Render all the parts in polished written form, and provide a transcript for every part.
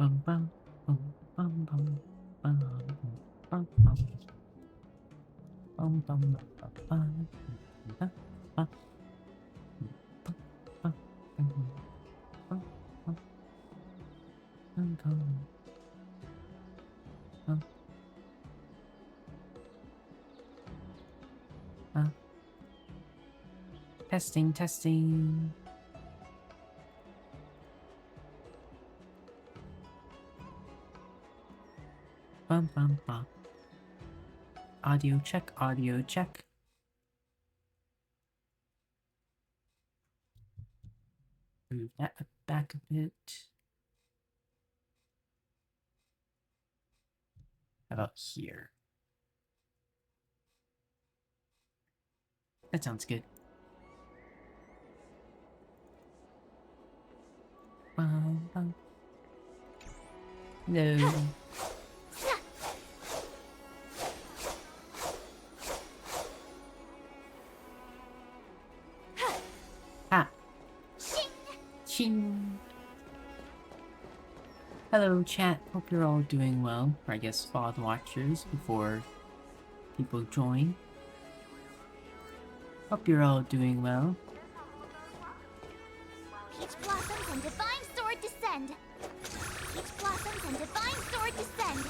Bum bum bum bum bum bum bum bum bum bum bum bum. Testing, testing. Bum bum bum. Audio check, audio check. Move that back a bit. How about here? That sounds good. Bum bum. No. Ah. Ching. Hello, chat. Hope you're all doing well. Or I guess VOD watchers before people join. Hope you're all doing well. Peach blossoms and divine sword descend. Peach blossoms and divine sword descend.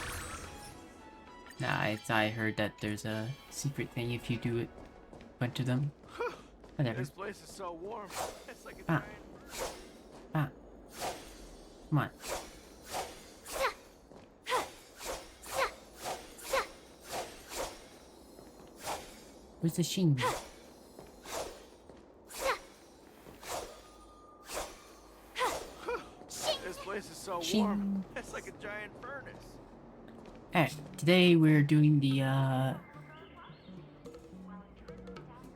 Nah, I heard that there's a secret thing if you do it. Bunch of them. Whatever. This place is so warm. It's like a Ah. giant... Ah. Come on. Where's the Shin? This place is so Shing. warm. It's like a giant furnace. Alright, today we're doing the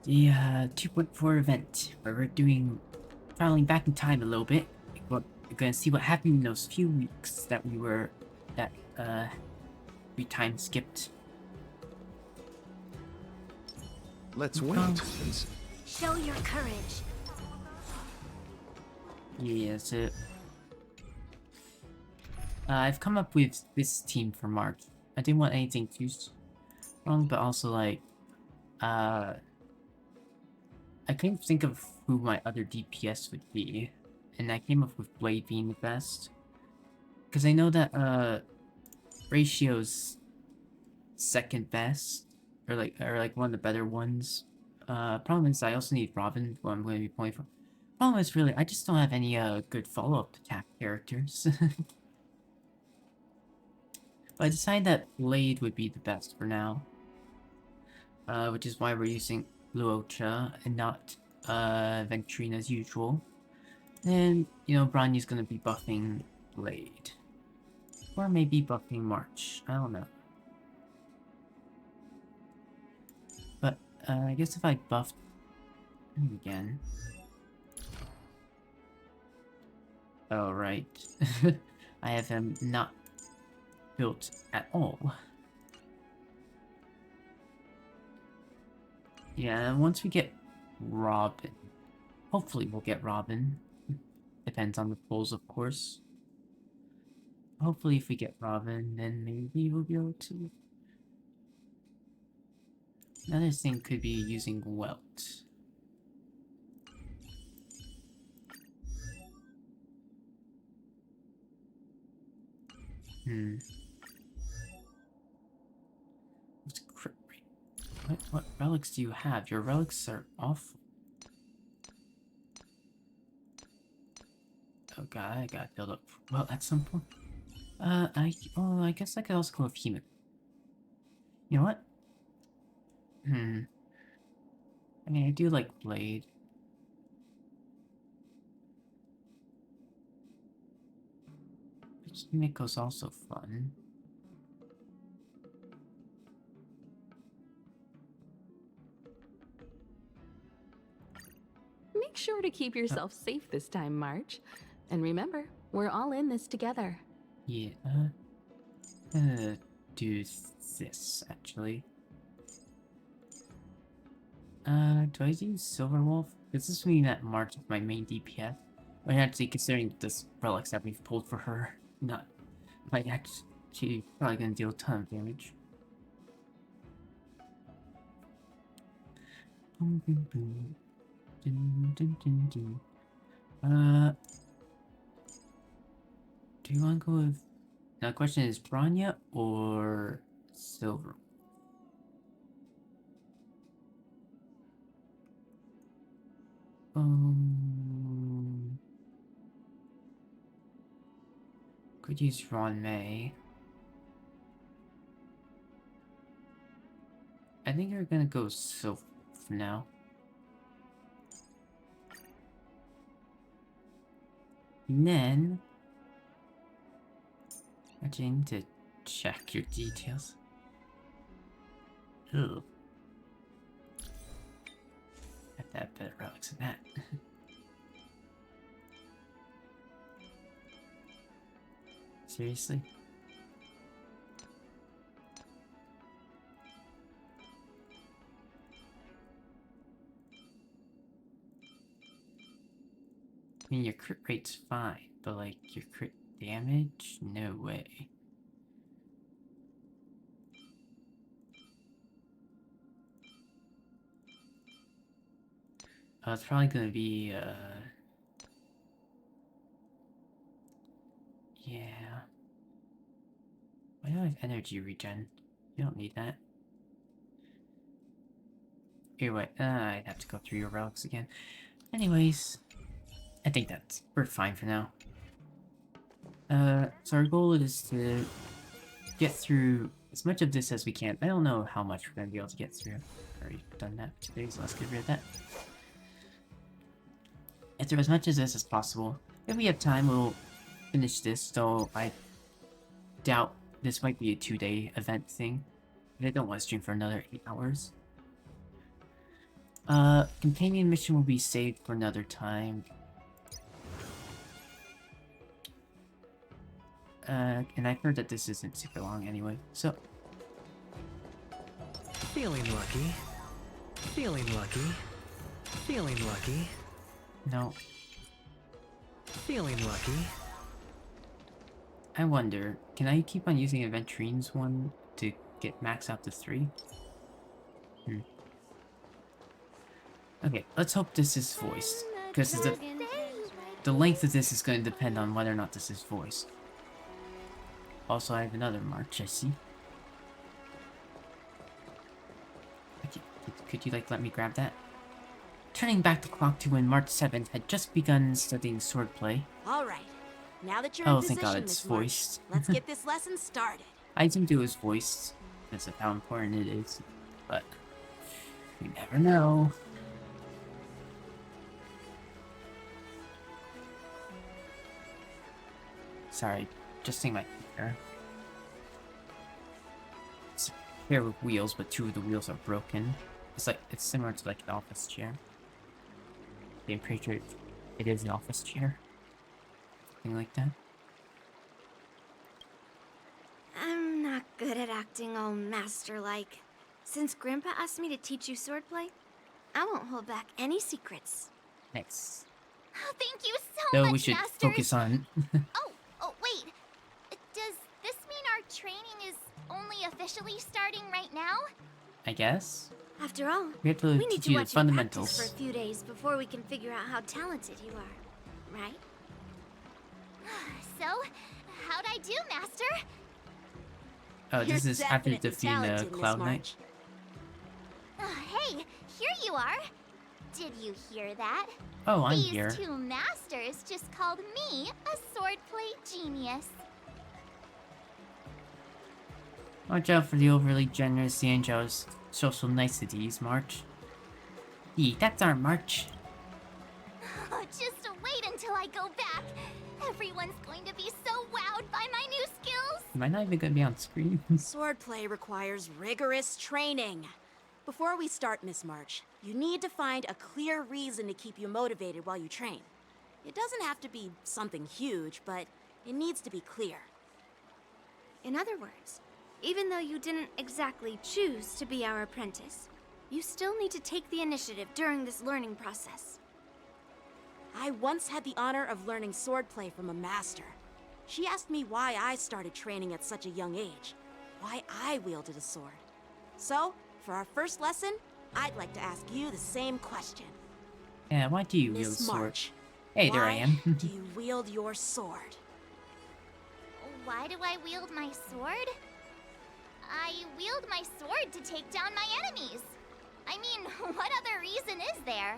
2.4 event, where we're traveling back in time a little bit. We're gonna see what happened in those few weeks that we time skipped. Let's wait and see. Show your courage. Yeah, so I've come up with this team for March. I didn't want anything too strong, but also like I couldn't think of who my other DPS would be, and I came up with Blade being the best. Because I know that Ratio's second best, or like one of the better ones. Problem is I also need Robin, who I'm going to be playing for. Problem is really I just don't have any good follow-up attack characters. But I decided that Blade would be the best for now. Which is why we're using Luocha and not Ventrine as usual. And, you know, Branya's gonna be buffing Blade. Or maybe buffing March. I don't know. But, I guess if I buffed him again... Oh, right. I have him not built at all. Yeah, and once we get Robin, hopefully we'll get Robin. Depends on the polls, of course. Hopefully if we get Robin, then maybe we'll be able to... Another thing could be using Welt. What's crit rate? What relics do you have? Your relics are awful. Oh god, I gotta build up well at some point. I guess I could also go with Hemon. You know what? I mean, I do like Blade. Miko's also fun. Make sure to keep yourself safe this time, March. And remember, we're all in this together. Yeah, I'm gonna do this, actually. Do I use Silver Wolf? Because this would mean that March is my main DPS. Well, actually, considering this relics that we've pulled for her, not Like, actually, probably gonna deal a ton of damage. Boom, boom, boom. Dun, dun, dun, dun. Do you want to go with... Now, the question is Bronya or Silver? Could use Ron May. I think we're gonna go Silver for now. And then... Actually, I need to check your details. Ugh. I have to have better relics than that. Seriously? I mean, your crit rate's fine, but like, your crit damage? No way. It's probably gonna be, yeah. Why do I have energy regen? You don't need that. Anyway, I'd have to go through your relics again. Anyways, I think we're fine for now. So our goal is to get through as much of this as we can. I don't know how much we're gonna be able to get through. I've already done that today, so let's get rid of that. Get through as much of this as possible. If we have time, we'll finish this, though I doubt this might be a 2-day event thing. I don't want to stream for another 8 hours. Companion mission will be saved for another time. And I've heard that this isn't super long anyway, so... Feeling lucky. Feeling lucky. Feeling lucky. No. Feeling lucky. I wonder, can I keep on using Aventrine's one to get max out to 3? Okay, let's hope this is voiced, because the length of this is going to depend on whether or not this is voiced. Also, I have another March, I see. Okay, could you, like, let me grab that? Turning back the clock to when March 7th had just begun studying swordplay. All right. Now that you're Oh, in thank position, God it's Miss March, voiced. let's get this lesson started. I assumed it was voiced, because of how important it is, but you never know. Sorry, just seeing my hair. It's a pair with wheels, but 2 of the wheels are broken. It's similar to like an office chair. I'm pretty sure it is an office chair. Something like that. I'm not good at acting all master-like. Since Grandpa asked me to teach you swordplay, I won't hold back any secrets. Next. Oh, thank you so Though much, we should Master. focus on... Oh, wait. Does this mean our training is only officially starting right now? I guess. After all, We have to we need teach to you the watch you practice fundamentals. for a few days before we can figure out how talented you are, right? So, how'd I do, Master? Oh, You're this is after definitely defeating talented, Miss Cloud Knight. March. Hey, here you are. Did you hear that? Oh, I'm These here. 2 masters just called me a swordplay genius. Watch out for the overly generous Angel's social niceties, March. Yee, that's our March. Just wait until I go back. Everyone's going to be so wowed by my new skills. Am I not even gonna be on screen? Swordplay requires rigorous training. Before we start, Miss March, you need to find a clear reason to keep you motivated while you train. It doesn't have to be something huge, but it needs to be clear. In other words, even though you didn't exactly choose to be our apprentice, you still need to take the initiative during this learning process. I once had the honor of learning swordplay from a master. She asked me why I started training at such a young age, why I wielded a sword. So, for our first lesson, I'd like to ask you the same question. Yeah, why do you wield a Miss sword? March, Hey, there I am. why do you wield your sword? Why do I wield my sword? I wield my sword to take down my enemies. I mean, what other reason is there?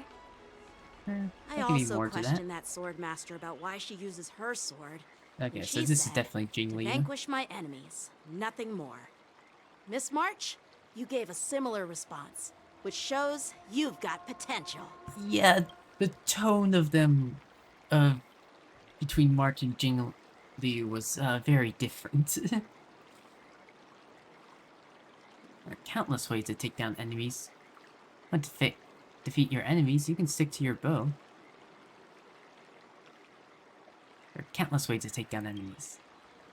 I There could be also more to that. questioned that sword master about why she uses her sword. Okay, and so she this is said, definitely to Jingli. vanquish my enemies, nothing more. Miss March, you gave a similar response, which shows you've got potential. Yeah, the tone of them, between March and Jingli was, very different. There are countless ways to take down enemies. Not to defeat your enemies, you can stick to your bow. There are countless ways to take down enemies.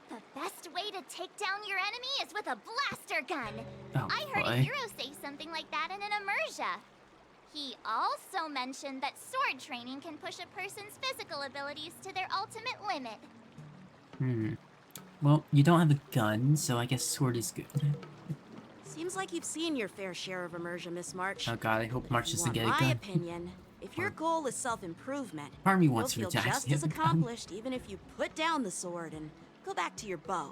The best way to take down your enemy is with a blaster gun. Oh, I heard boy. a hero say something like that in an immersia. He also mentioned that sword training can push a person's physical abilities to their ultimate limit. Well, you don't have a gun, so I guess sword is good. Seems like you've seen your fair share of immersion, Miss March. Oh god, I hope March If you doesn't want get a my gun. opinion, if your goal is self-improvement, Part of me you'll wants her feel to just actually as have a gun. accomplished even if you put down the sword and go back to your bow.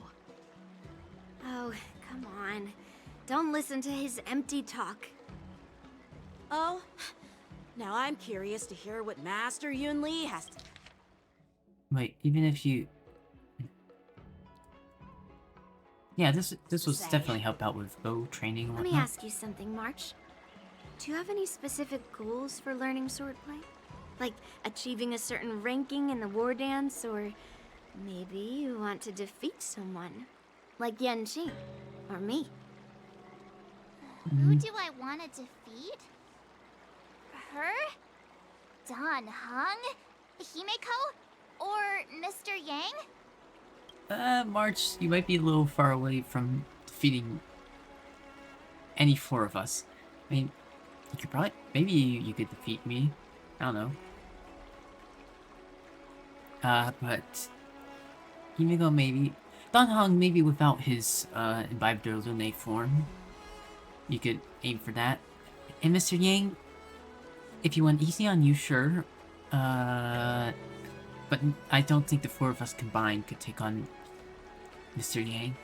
Oh, come on. Don't listen to his empty talk. Oh, now I'm curious to hear what Master Yun Li has to... Wait, even if you... Yeah, this will Say. definitely help out with bow training and Let whatnot. me ask you something, March. Do you have any specific goals for learning swordplay? Like achieving a certain ranking in the war dance, or maybe you want to defeat someone? Like Yanqing, or me? Who do I want to defeat? Her? Dan Heng? Himeko? Or Mr. Yang? March, you might be a little far away from defeating any four of us. I mean, you could probably... Maybe you could defeat me. I don't know. But... Himeko maybe... Dan Heng maybe without his, imbibed Lune form. You could aim for that. And Mr. Yang, if you went easy on you, sure. But I don't think the four of us combined could take on Mr. Yang.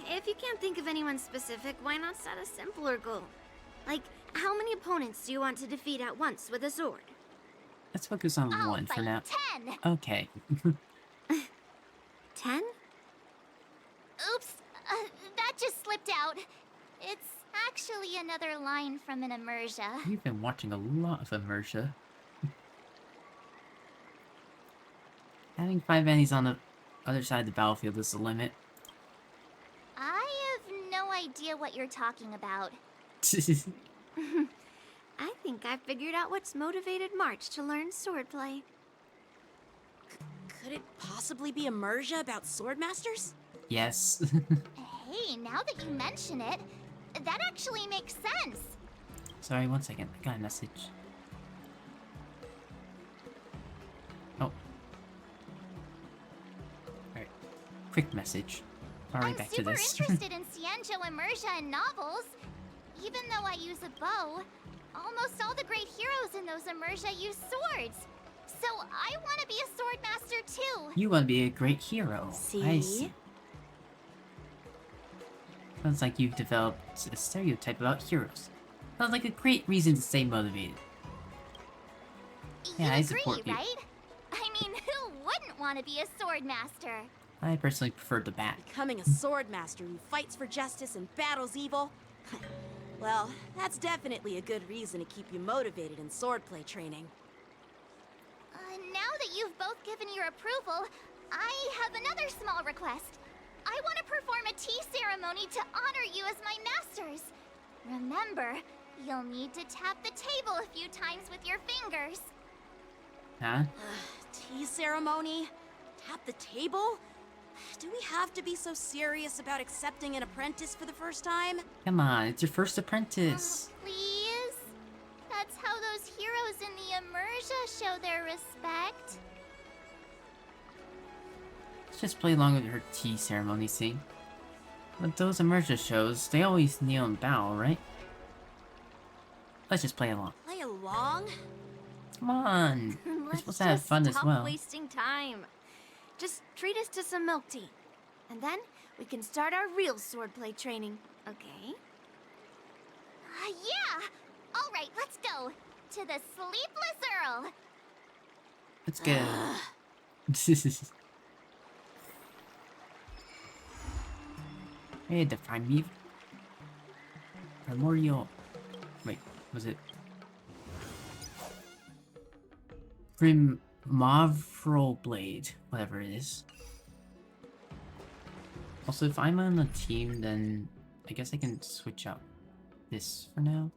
If you can't think of anyone specific, why not set a simpler goal? Like, how many opponents do you want to defeat at once with a sword? Let's focus on I'll one for fight now. 10! Okay. 10? Oops, that just slipped out. It's actually another line from an immersia. We've been watching a lot of immersia. Having 5 enemies on the other side of the battlefield is the limit. I have no idea what you're talking about. I think I figured out what's motivated March to learn swordplay. Could it possibly be immersia about sword masters? Yes. Hey, now that you mention it, that actually makes sense. Sorry, one second. I got a message. Oh. Alright. Quick message. Alright, I'm back to super this. interested in Xianzhou immersia and novels. Even though I use a bow, almost all the great heroes in those immersia use swords. So I want to be a sword master too. You want to be a great hero. I See? see. Sounds like you've developed a stereotype about heroes. Sounds like a great reason to stay motivated. Yeah, I You support agree, you. right? I mean, who wouldn't want to be a sword master? I personally prefer the bat. Becoming a sword master who fights for justice and battles evil? Well, that's definitely a good reason to keep you motivated in swordplay training. Now that you've both given your approval, I have another small request. I want to perform a tea ceremony to honor you as my masters. Remember, you'll need to tap the table a few times with your fingers. Huh? Tea ceremony? Tap the table? Do we have to be so serious about accepting an apprentice for the first time? Come on, it's your first apprentice. Please? That's how those heroes in the immersia show their respect. just play along with her tea ceremony scene. But those immersion shows, they always kneel and bow, right? Let's just play along. Play along? Come on! We're Let's supposed to have just fun as stop well. wasting time. Just treat us to some milk tea. And then we can start our real swordplay training, okay? Yeah! Alright, let's go! To the Sleepless Earl! Let's go. Hey, the primordial. Wait, was it? Primavral blade, whatever it is. Also, if I'm on a team, then I guess I can switch out this for now.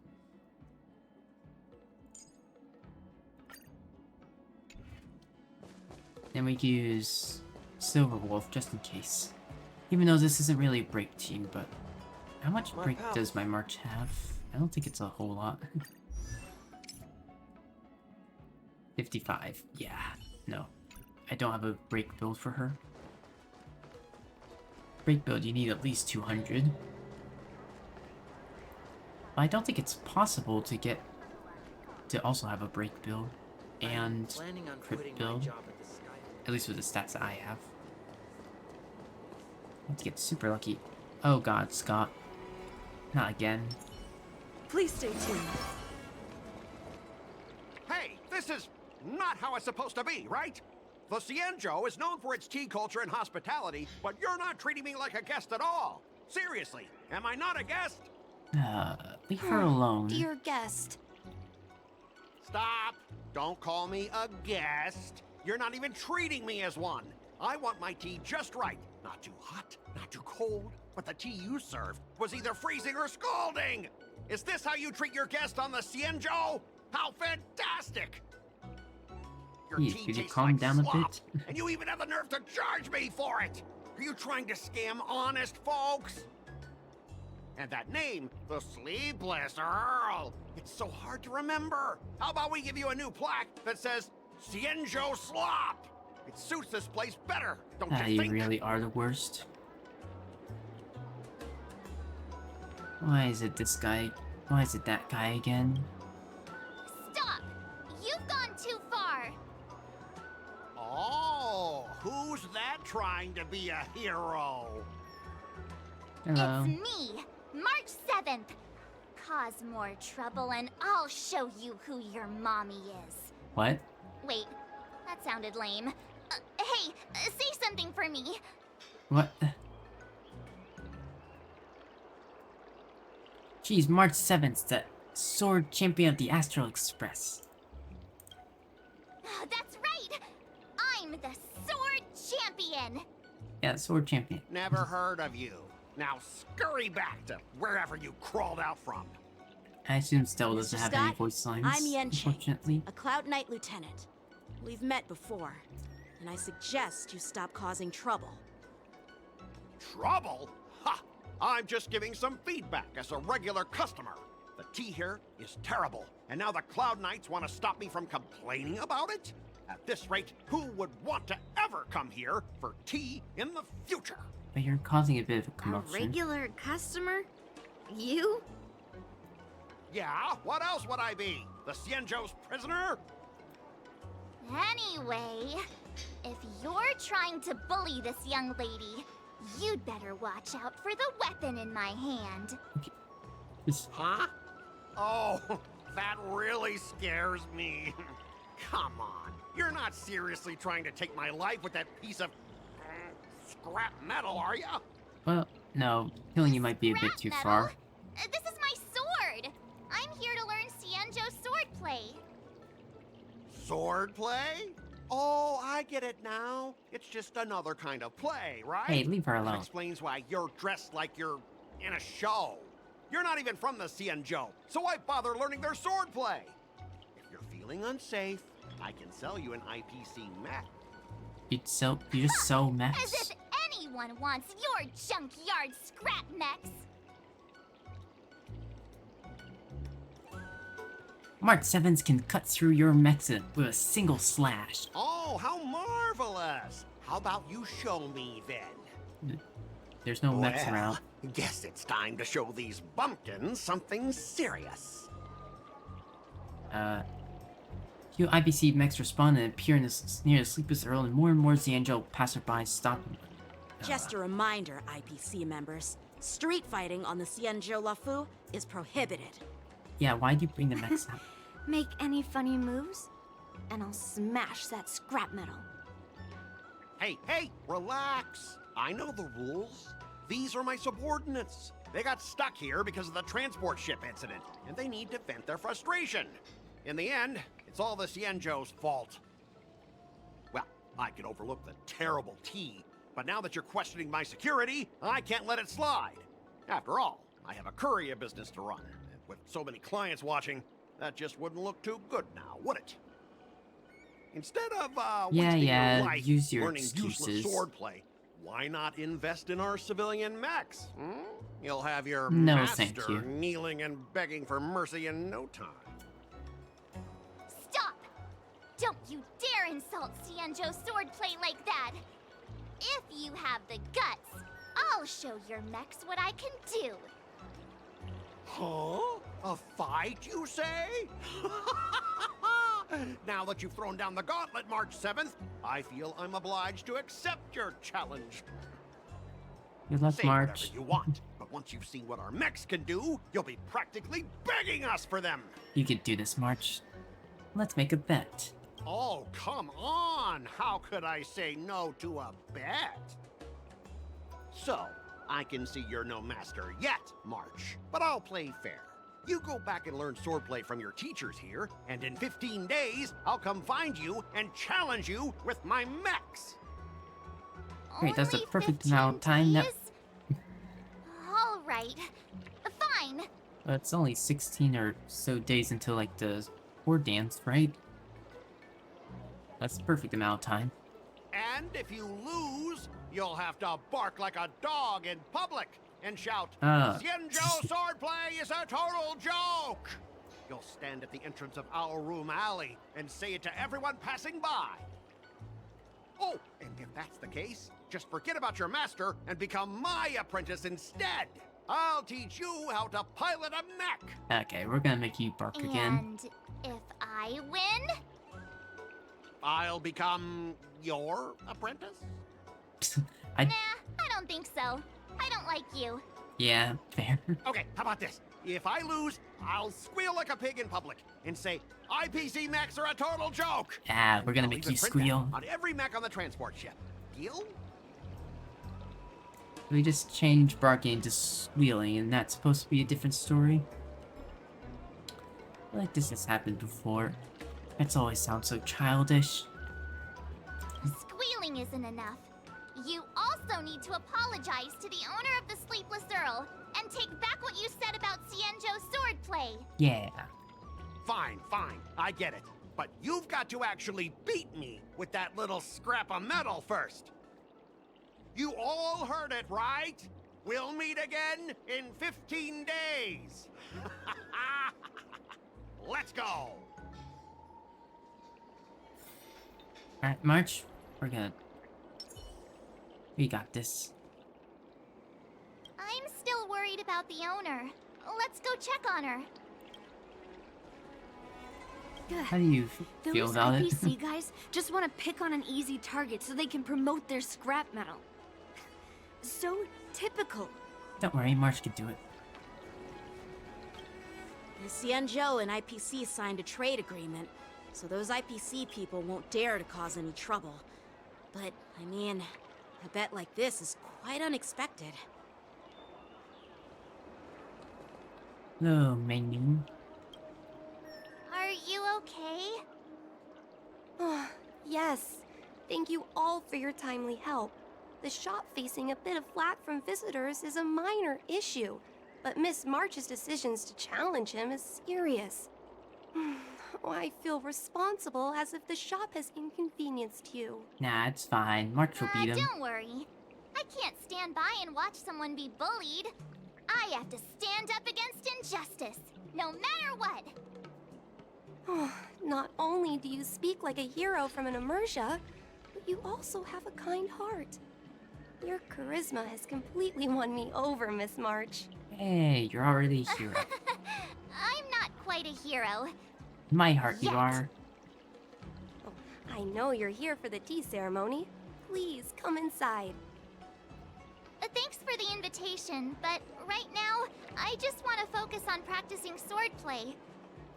Then we can use Silver Wolf just in case. Even though this isn't really a break team, but how much My break pal. does my March have? I don't think it's a whole lot. 55. Yeah, no. I don't have a break build for her. Break build, you need at least 200. But I don't think it's possible to get to also have a break build and Planning on crit quitting my build. job at the Sky. At least with the stats that I have. Let's get super lucky. Oh god, Scott. Not again. Please stay tuned. Hey, this is not how it's supposed to be, right? The Cienjo is known for its tea culture and hospitality, but you're not treating me like a guest at all. Seriously, am I not a guest? Leave her alone. Dear guest. Stop! Don't call me a guest. You're not even treating me as one. I want my tea just right. Not too hot, not too cold, but the tea you served was either freezing or scalding. Is this how you treat your guest on the Cienjo? How fantastic! Your Jeez, tea could you tastes calm like down a slop, bit? and you even have the nerve to charge me for it! Are you trying to scam honest folks? And that name, the Sleepless Earl, it's so hard to remember. How about we give you a new plaque that says Cienjo Slop? It suits this place better, don't you You think? really are the worst. Why is it this guy? Why is it that guy again? Stop! You've gone too far! Oh, who's that trying to be a hero? Hello. It's me, March 7th. Cause more trouble and I'll show you who your mommy is. What? Wait, that sounded lame. Hey, say something for me. What? Jeez, March 7th, the sword champion of the Astral Express. That's right! I'm the sword champion! Yeah, sword champion. Never heard of you. Now scurry back to wherever you crawled out from. I assume Stella doesn't Mr. have any Scott, voice lines, I'm Yen-Cheng, unfortunately. a Cloud Knight lieutenant. We've met before, and I suggest you stop causing trouble. Trouble? Ha! I'm just giving some feedback as a regular customer. The tea here is terrible, and now the Cloud Knights want to stop me from complaining about it? At this rate, who would want to ever come here for tea in the future? But you're causing a bit of a A commotion. regular customer? You? Yeah, what else would I be? The Cienjo's prisoner? Anyway, if you're trying to bully this young lady, you'd better watch out for the weapon in my hand. This- Huh? Oh, that really scares me. Come on, you're not seriously trying to take my life with that piece of scrap metal, are ya? Well, no, killing you might be a bit Scrap too metal? far. This is my sword! I'm here to learn Cienjo swordplay. Swordplay? Oh, I get it now. It's just another kind of play, right? Hey, leave her That alone. explains why you're dressed like you're in a show. You're not even from the Cienjo, so why bother learning their swordplay? If you're feeling unsafe, I can sell you an IPC mech. You just sell As mechs? if anyone wants your junkyard scrap mechs! Mark 7s can cut through your mechs with a single slash. Oh, how marvelous! How about you show me then? There's no mechs around. Guess it's time to show these bumpkins something serious. Few IPC mechs respond and appear near the Sleepless Earl, and more Xianzhou passersby stop them. Just a reminder, IPC members. Street fighting on the Xianzhou Lafu is prohibited. Yeah, why'd you bring the mechs out? Make any funny moves, and I'll smash that scrap metal. Hey, relax. I know the rules. These are my subordinates. They got stuck here because of the transport ship incident, and they need to vent their frustration. In the end, it's all the Xianzhou's fault. Well, I could overlook the terrible tea, but now that you're questioning my security, I can't let it slide. After all, I have a courier business to run, and with so many clients watching, that just wouldn't look too good now, would it? Instead of wasting your life use your learning excuses. useless swordplay, why not invest in our civilian mechs? You'll have your No, thank master you. kneeling and begging for mercy in no time. Stop! Don't you dare insult Xianzhou swordplay like that! If you have the guts, I'll show your mechs what I can do. Huh? A fight, you say? Now that you've thrown down the gauntlet, March 7th, I feel I'm obliged to accept your challenge. Good luck, Say March. whatever you want, but once you've seen what our mechs can do, you'll be practically begging us for them. You could do this, March. Let's make a bet. Oh, come on! How could I say no to a bet? So, I can see you're no master yet, March, but I'll play fair. You go back and learn swordplay from your teachers here, and in 15 days, I'll come find you and challenge you with my mechs. Great, that's the Only perfect 15 amount of time that- days? All right, fine. It's only 16 or so days until, like, the war dance, right? That's the perfect amount of time. And if you lose, you'll have to bark like a dog in public and shout, Ah. Xianzhou swordplay is a total joke! You'll stand at the entrance of our room alley and say it to everyone passing by. Oh, and if that's the case, just forget about your master and become my apprentice instead. I'll teach you how to pilot a mech. Okay, we're gonna make you bark again. And if I win? I'll become your apprentice? I Nah, I don't think so. I don't like you. yeah, fair. Okay, how about this? If I lose, I'll squeal like a pig in public and say, IPC mechs are a total joke. Ah, we're gonna I'll make even you print that squeal. on every mech on the transport ship. Deal? We just changed barking to squealing, and that's supposed to be a different story. I feel like this has happened before. It's always sounds so childish. Squealing isn't enough. You also need to apologize to the owner of the Sleepless Earl and take back what you said about Xianzhou swordplay. Yeah. Fine, I get it. But you've got to actually beat me with that little scrap of metal first. You all heard it, right? We'll meet again in 15 days. Let's go. Alright, March, we got this. I'm still worried about the owner. Let's go check on her. How do you feel Those about it? IPC guys just want to pick on an easy target so they can promote their scrap metal. So typical. Don't worry, March can do it. The Xianzhou and IPC signed a trade agreement, so those IPC people won't dare to cause any trouble. But, I mean, a bet like this is quite unexpected. Hello, menu. Are you okay? Oh, yes. Thank you all for your timely help. The shop facing a bit of flack from visitors is a minor issue, but Miss March's decisions to challenge him is serious. Oh, I feel responsible as if the shop has inconvenienced you. Nah, it's fine. March will beat him. Don't worry. I can't stand by and watch someone be bullied. I have to stand up against injustice, no matter what. Oh, not only do you speak like a hero from an immersia, but you also have a kind heart. Your charisma has completely won me over, Miss March. Hey, you're already a hero. I'm not quite a hero. In my heart, you Yet. are. Oh, I know you're here for the tea ceremony. Please, come inside. Thanks for the invitation, but right now, I just want to focus on practicing swordplay.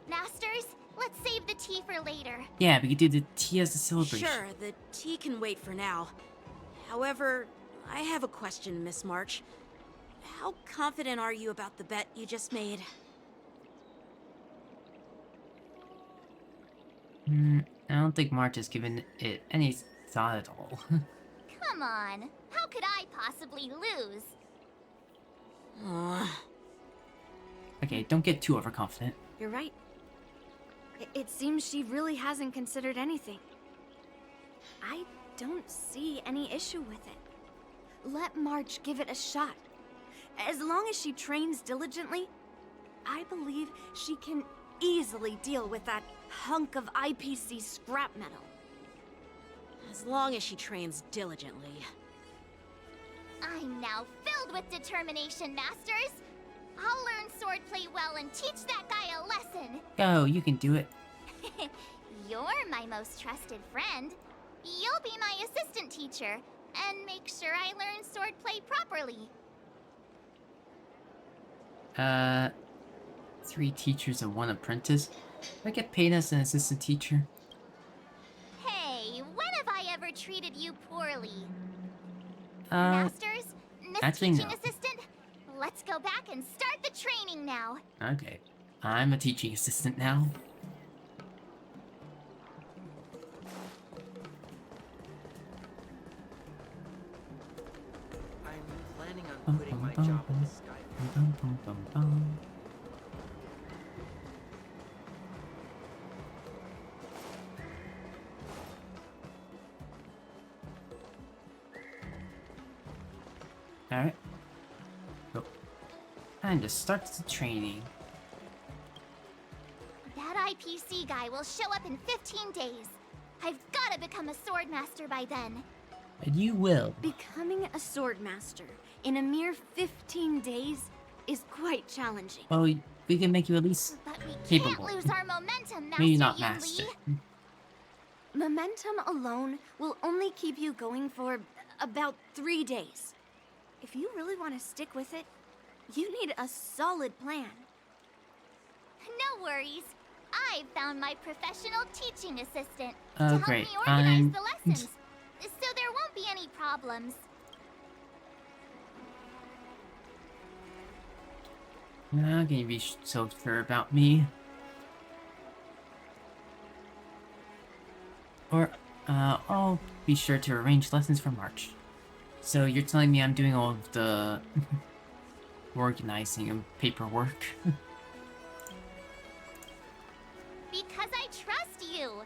Masters, let's save the tea for later. Yeah, we could do the tea as a celebration. Sure, the tea can wait for now. However, I have a question, Miss March. How confident are you about the bet you just made? I don't think March has given it any thought at all. Come on, how could I possibly lose? Okay, don't get too overconfident. You're right. It seems she really hasn't considered anything. I don't see any issue with it. Let March give it a shot. As long as she trains diligently, I believe she can easily deal with that hunk of IPC scrap metal. As long as she trains diligently. I'm now filled with determination, Masters. I'll learn swordplay well and teach that guy a lesson. Go, you can do it. You're my most trusted friend. You'll be my assistant teacher and make sure I learn swordplay properly. 3 teachers and 1 apprentice. I get paid as an assistant teacher. Hey, when have I ever treated you poorly? Uh, Masters, Miss actually, Teaching no. Assistant, let's go back and start the training now. Okay. I'm a teaching assistant now. I'm planning on quitting my job in the sky. Alright. Go. And to start the training. That IPC guy will show up in 15 days. I've got to become a swordmaster by then. And you will. Becoming a swordmaster in a mere 15 days is quite challenging. Well, we can make you at least But we capable. can't lose our momentum, Master Maybe not Yunli. master. Momentum alone will only keep you going for about 3 days. If you really want to stick with it, you need a solid plan. No worries. I've found my professional teaching assistant to help great. me organize I'm- the lessons, so there won't be any problems. How can you be so sure about me? Or, I'll be sure to arrange lessons for March. So you're telling me I'm doing all of the organizing and paperwork? Because I trust you.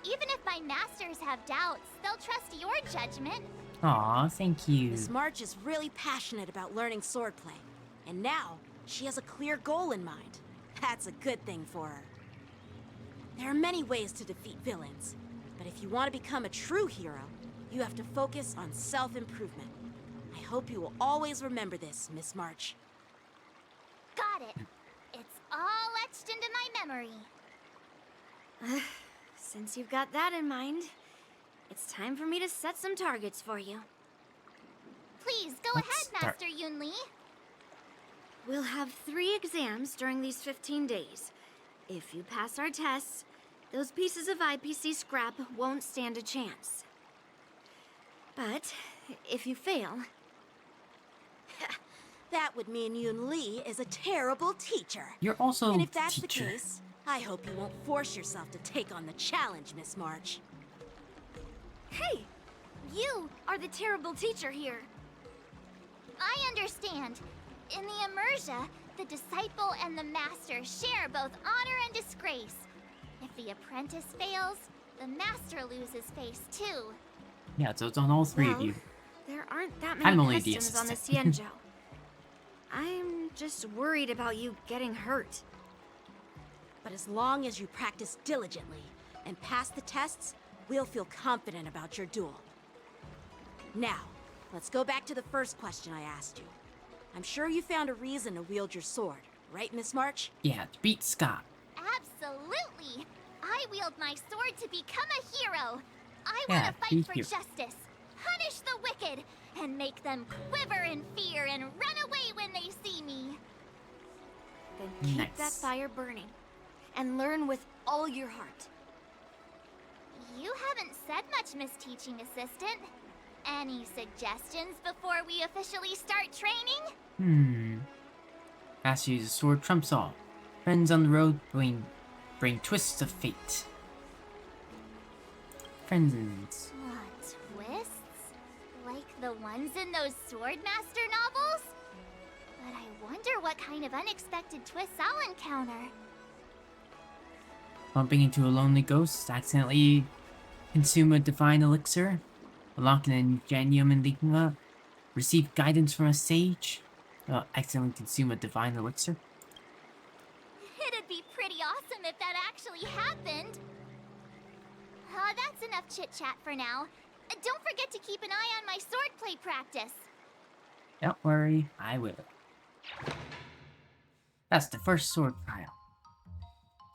Even if my masters have doubts, they'll trust your judgment. Aw, thank you. Miss March is really passionate about learning swordplay. And now, she has a clear goal in mind. That's a good thing for her. There are many ways to defeat villains. But if you want to become a true hero, you have to focus on self-improvement. I hope you will always remember this, Miss March. Got it. It's all etched into my memory. Since you've got that in mind, it's time for me to set some targets for you. Please, go Let's ahead, start. Master Yunli. We'll have 3 exams during these 15 days. If you pass our tests, those pieces of IPC scrap won't stand a chance. But if you fail, That would mean Yun Li is a terrible teacher. You're also And if that's teacher. the case, I hope you won't force yourself to take on the challenge, Miss March. hey, you are the terrible teacher here. I understand. In the Immersia, the disciple and the master share both honor and disgrace. If the apprentice fails, the master loses face too. Yeah, so it's on all 3 of Well, you. There aren't that I'm many only the customs on the assistant. Xianzhou. I'm just worried about you getting hurt. But as long as you practice diligently and pass the tests, we'll feel confident about your duel. Now, let's go back to the first question I asked you. I'm sure you found a reason to wield your sword, right, Miss March? Yeah, to beat Skott. Absolutely! I wield my sword to become a hero! I Yeah, want to be fight for hero. justice, punish the wicked, and make them quiver in fear and run away when they see me! Then keep Nice. that fire burning. And learn with all your heart. You haven't said much, Miss Teaching Assistant. Any suggestions before we officially start training? Fast use the sword trumps all. Friends on the road bring twists of fate. Friends. What, twists? Like the ones in those Swordmaster novels? But I wonder what kind of unexpected twists I'll encounter. Bumping into a lonely ghost, accidentally consume a divine elixir, unlock an ingenium enigma, receive guidance from a sage, accidentally consume a divine elixir. It'd be pretty awesome if that actually happened. That's enough chit-chat for now. Don't forget to keep an eye on my swordplay practice. Don't worry, I will. That's the first sword trial.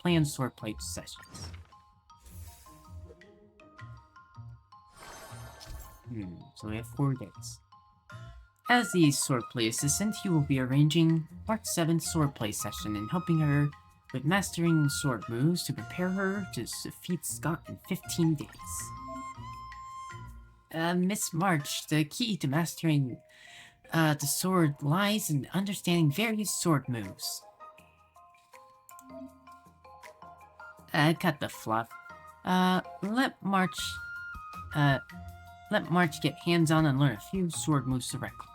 Planned swordplay sessions. So we have 4 days. As the swordplay assistant, he will be arranging March 7th swordplay session and helping her with mastering sword moves to prepare her to defeat Skott in 15 days. Miss March, the key to mastering the sword lies in understanding various sword moves. Cut the fluff. Let March get hands-on and learn a few sword moves directly.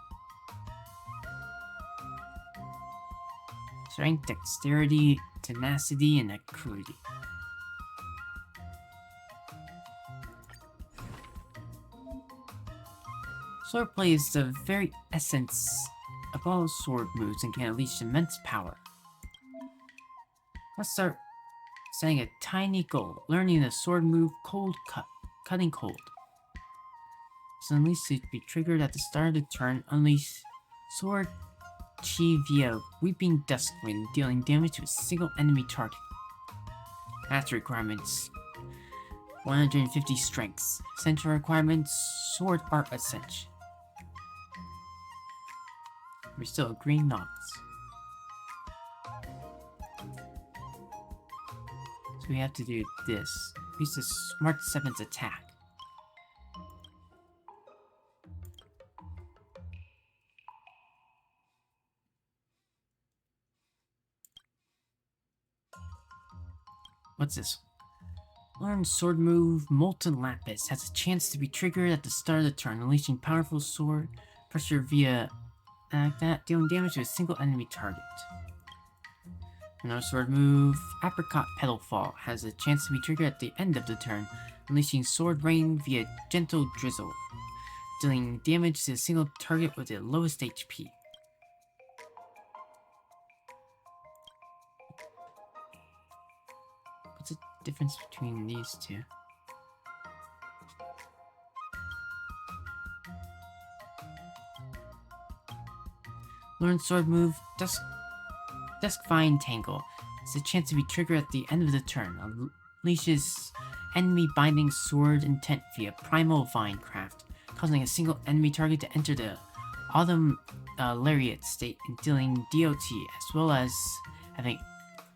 Strength, dexterity, tenacity, and acuity. Swordplay is the very essence of all sword moves and can unleash immense power. Let's start setting a tiny goal, learning the sword move Cold Cut, cutting cold. So unleash to be triggered at the start of the turn, unleash sword chi via Weeping Duskwind, dealing damage to a single enemy target. Master requirements 150 strengths. Essential requirements Sword Art Ascension. We're still green knots. So we have to do this. Use the March 7th attack. What's this? Learn sword move Molten Lapis. Has a chance to be triggered at the start of the turn, unleashing powerful sword pressure via that, dealing damage to a single enemy target. Another sword move, Apricot Petal Fall, has a chance to be triggered at the end of the turn, unleashing sword rain via Gentle Drizzle, dealing damage to a single target with the lowest HP. What's the difference between these two? Learn sword move Duskvine Tangle. It's a chance to be triggered at the end of the turn. Unleashes enemy binding sword intent via Primal Vine Craft, causing a single enemy target to enter the Autumn Lariat state and dealing DOT, as well as having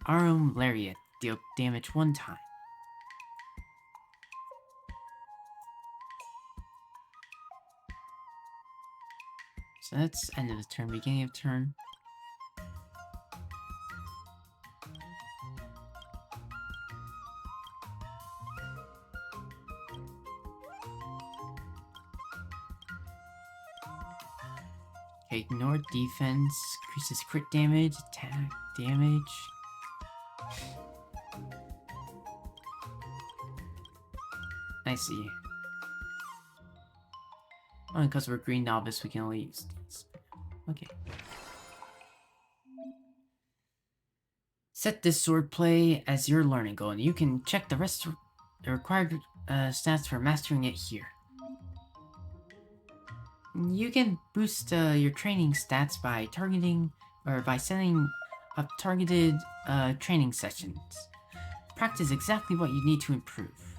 Autumn Lariat deal damage 1 time. So that's end of the turn, beginning of turn. Okay, ignore defense, increases crit damage, attack damage. I see. Only because we're green novice, we can only use these. Okay. Set this swordplay as your learning goal, and you can check the rest of the required stats for mastering it here. You can boost your training stats by targeting or by setting up targeted training sessions. Practice exactly what you need to improve.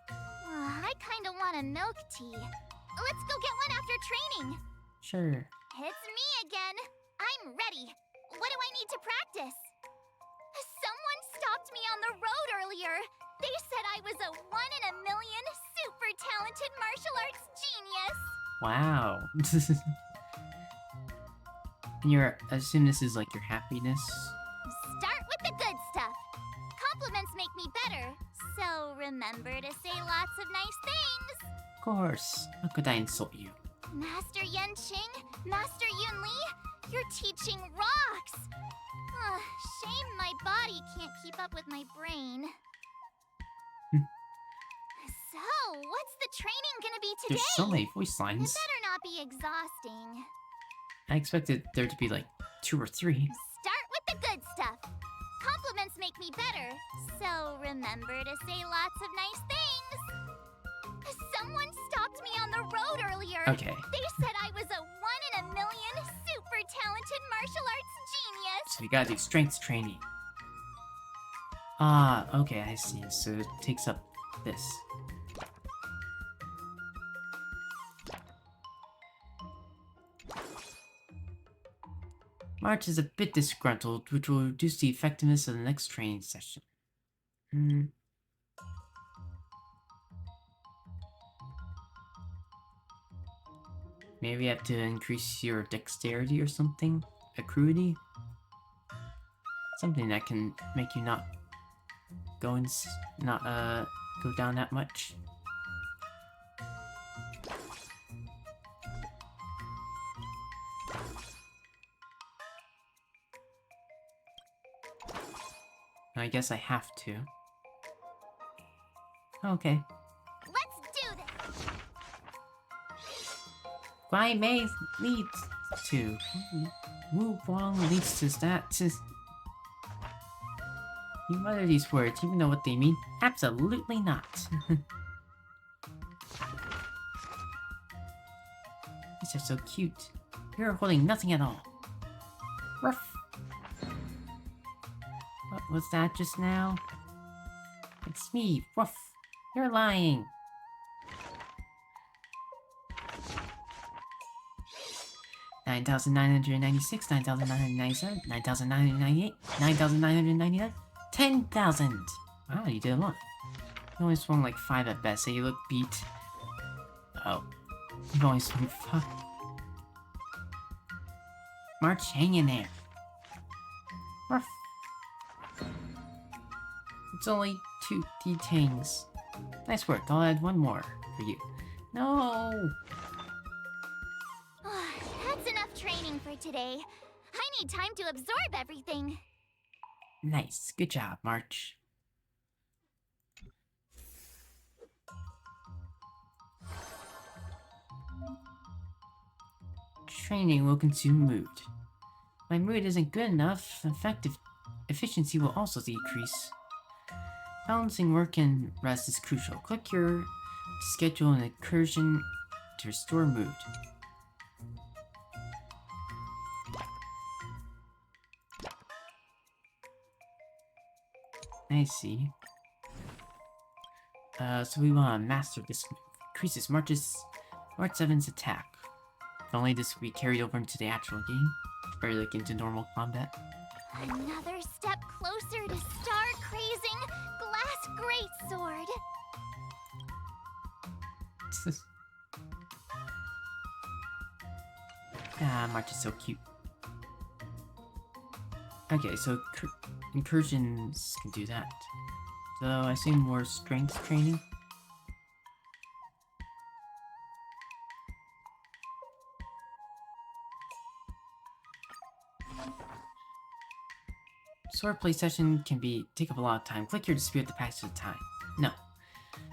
I kinda want a milk tea. Let's go get one after training. Sure. It's me again. I'm ready. What do I need to practice? Someone stopped me on the road earlier. They said I was a 1 in a million super talented martial arts genius. Wow. I assume this is like your happiness. Start with the good stuff. Compliments make me better. So remember to say lots of nice things. Of course. How could I insult you? Master Yenqing, Master Yunli, your teaching rocks. Shame my body can't keep up with my brain. So, what's the training gonna be today? There's so many voice It lines. better not be exhausting. I expected there to be like 2 or 3. Start with the good stuff. Compliments make me better, so remember to say lots of nice things. Someone stopped me on the road earlier. Okay. They said I was a 1 in a million super talented martial arts genius. So you gotta do strength training. Ah, okay, I see. So it takes up this. March is a bit disgruntled, which will reduce the effectiveness of the next training session. Maybe you have to increase your dexterity or something? Acuity? Something that can make you not go go down that much. I guess I have to. Okay. Let's do this. Guai Mei leads to. Wu Guang leads to that. You mutter these words, even know what they mean? Absolutely not. These are so cute. You're holding nothing at all. Ruff. What was that just now? It's me, Ruff. You're lying. $9,996, $9,997, $9,998, $9,999, $10,000. Wow, you did a lot. You only swung like 5 at best, so you look beat. Oh. You've only swung 5. March, hang in there. Ruff. It's only 2 D-Tangs. Nice work, I'll add 1 more for you. No! That's enough training for today. I need time to absorb everything. Nice, good job, March. Training will consume mood. My mood isn't good enough, efficiency will also decrease. Balancing work and rest is crucial. Click here to schedule an incursion to restore mood. I see. So we want to master this move. Increases March 7's attack. If only this could be carried over into the actual game. Or like into normal combat. Another step closer to star-crazing glass greatsword. Ah, March is so cute. Okay, so incursions can do that. So I assume more strength training. Swordplay session can take up a lot of time. Click here to speed up the passage of time. No.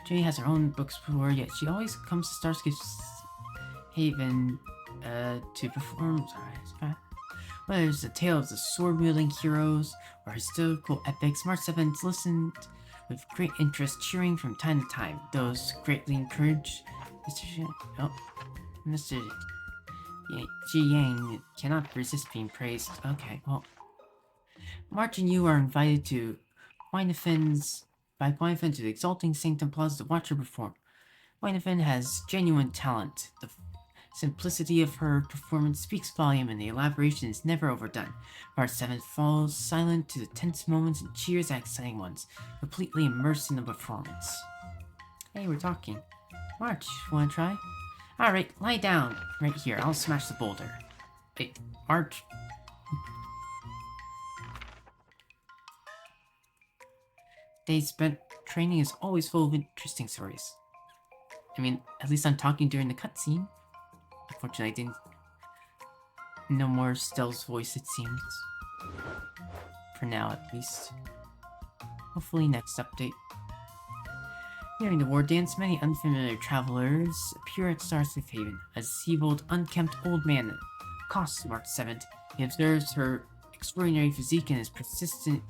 Jenny has her own books before, yet she always comes to Starscape's Haven to perform. Sorry. Whether it's a tale of the sword-wielding heroes or historical epics, March 7th listened with great interest, cheering from time to time. Those greatly encourage Mr. Ji Yang cannot resist being praised. Okay, well, March and you are invited to by Gwynfin to the Exalting Sanctum Plaza to watch her perform. Gwynfin has genuine talent. The simplicity of her performance speaks volume, and the elaboration is never overdone. Part 7 falls silent to the tense moments and cheers at exciting ones, completely immersed in the performance. Hey, we're talking. March, wanna try? Alright, lie down right here. I'll smash the boulder. Wait, March? Days spent training is always full of interesting stories. I mean, at least I'm talking during the cutscene. Unfortunately, I didn't... No more Stell's voice, it seems. For now, at least. Hopefully next update. During the war dance, many unfamiliar travelers appear at Starsafe Haven. A disabled, unkempt old man accosts March 7th. He observes her extraordinary physique and is persistent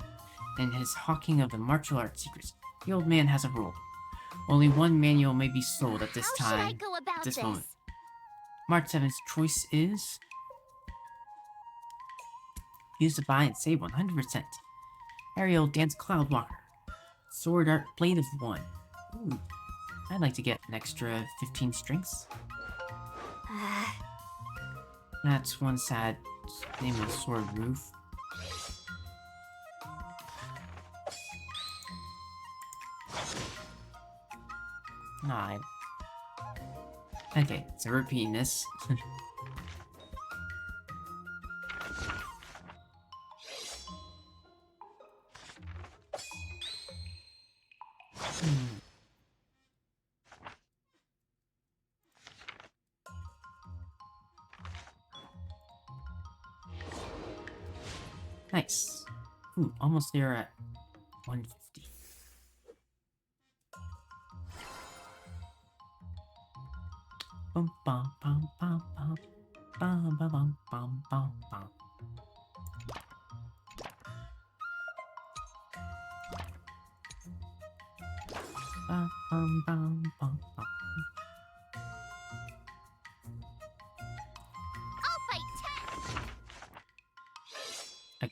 in his hawking of the martial arts secrets. The old man has a rule. Only one manual may be sold at this time. How should I go about this? Moment. March 7th's choice is... Use to buy and save 100%. Aerial Dance Cloudwalker. Sword Art Blade of 1. Ooh, I'd like to get an extra 15 strings. That's one sad name of sword move. Nah, okay, so repeating this. Nice. Ooh, almost there at 150. Bum bum bum bum bum bum bum bum bum bum bum. Bum bum bum bum bum. I'll fight 10.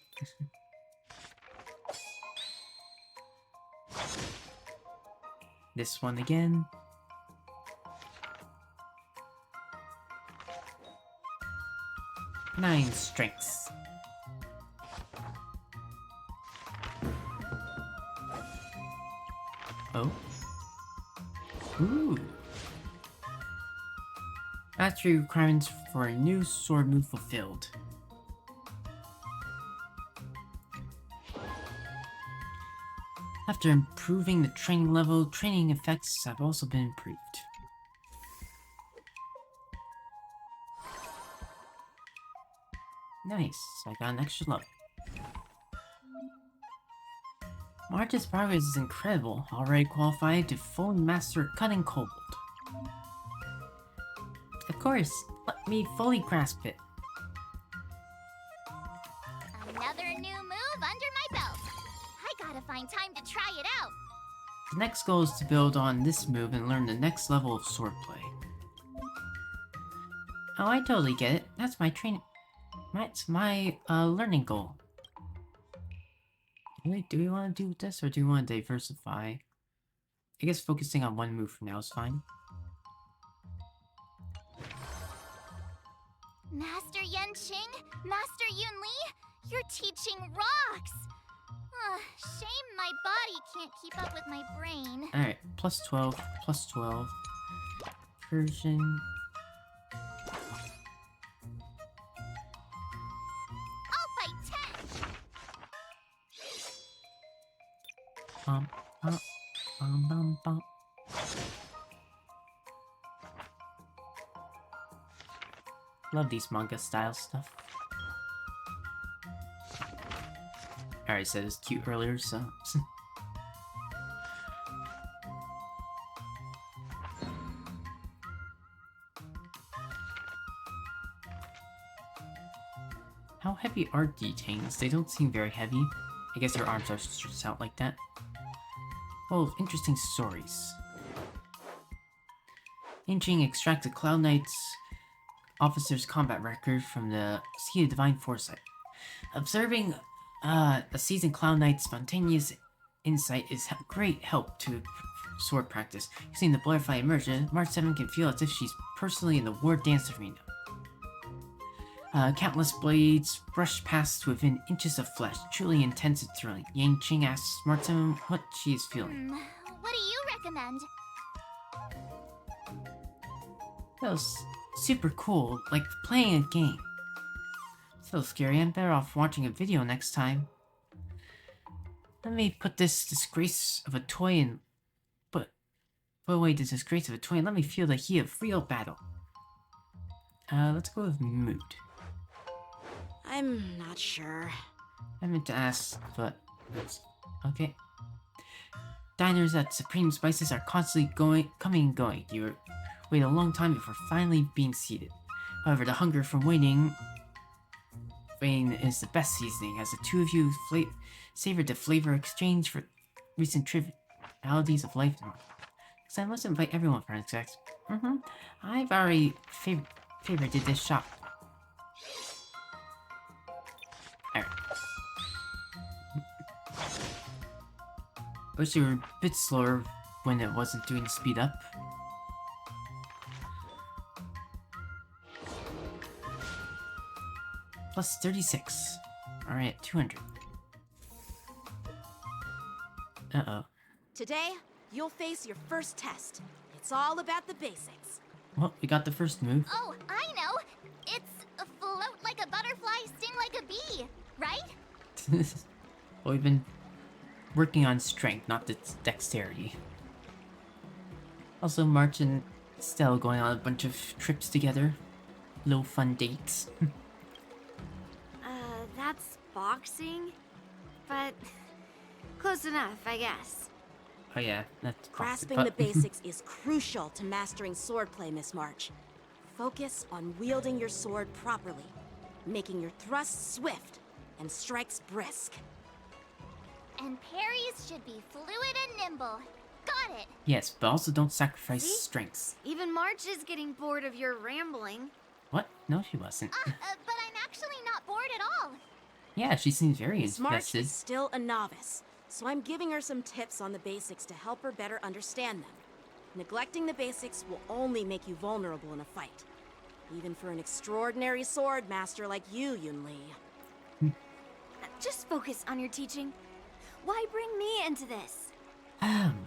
This one again. Nine strengths. Oh. Ooh. Mastery requirements for a new sword move fulfilled. After improving the training level, training effects have also been improved. Nice, I got an extra level. March's progress is incredible, already qualified to fully master cutting kobold. Of course, let me fully grasp it. Another new move under my belt. I gotta find time to try it out. The next goal is to build on this move and learn the next level of swordplay. Oh, I totally get it. That's my training. That's my learning goal. Do we want to do this or do we want to diversify? I guess focusing on one move for now is fine. Master Yenqing, Master Yunli, your teaching rocks. Shame my body can't keep up with my brain. Alright, plus 12, plus 12. Persian. Bum, bum, bum, bum, bum. Love these manga style stuff. I already said it was cute earlier, so... How heavy are these things? They don't seem very heavy. I guess their arms are stretched out like that. full of interesting stories. Ancient extracts a Cloud Knight's officer's combat record from the Sea of Divine Foresight. Observing a seasoned Cloud Knight's spontaneous insight is great help to sword practice. Using the butterfly immersion, March 7 can feel as if she's personally in the war dance arena. Countless blades brush past within inches of flesh, truly intense and thrilling. Yang Qing asks March 7 what she is feeling. What do you recommend? That was super cool, like playing a game. So scary, I'm better off watching a video next time. Let me put this disgrace of a toy in... Put away this disgrace of a toy and let me feel the heat of real battle. Let's go with mood. I'm not sure. I meant to ask, but... Okay. Diners at Supreme Spices are constantly coming and going. You wait a long time before finally being seated. However, the hunger from waiting is the best seasoning, as the two of you savored the flavor exchange for recent trivialities of life. So I must invite everyone for next ex. I've already favorited this shop. Alright. Wish you were a bit slower when it wasn't doing speed up. Plus 36. Alright, 200. Uh-oh. Today, you'll face your first test. It's all about the basics. Well, we got the first move. Oh, I know! It's a float like a butterfly, sting like a bee, right? Well, we've been working on strength, not dexterity. Also, March and Stelle going on a bunch of trips together. Little fun dates. That's boxing? But close enough, I guess. Oh yeah, that's Grasping the basics is crucial to mastering swordplay, Miss March. Focus on wielding your sword properly, making your thrusts swift and strikes brisk. And parries should be fluid and nimble. Got it! Yes, but also don't sacrifice See? strengths. Even March is getting bored of your rambling. What? No, she wasn't. But I'm actually not bored at all. Yeah, she seems very Miss March invested. is still a novice, so I'm giving her some tips on the basics to help her better understand them. Neglecting the basics will only make you vulnerable in a fight. Even for an extraordinary sword master like you, Yun Li. Just focus on your teaching. Why bring me into this?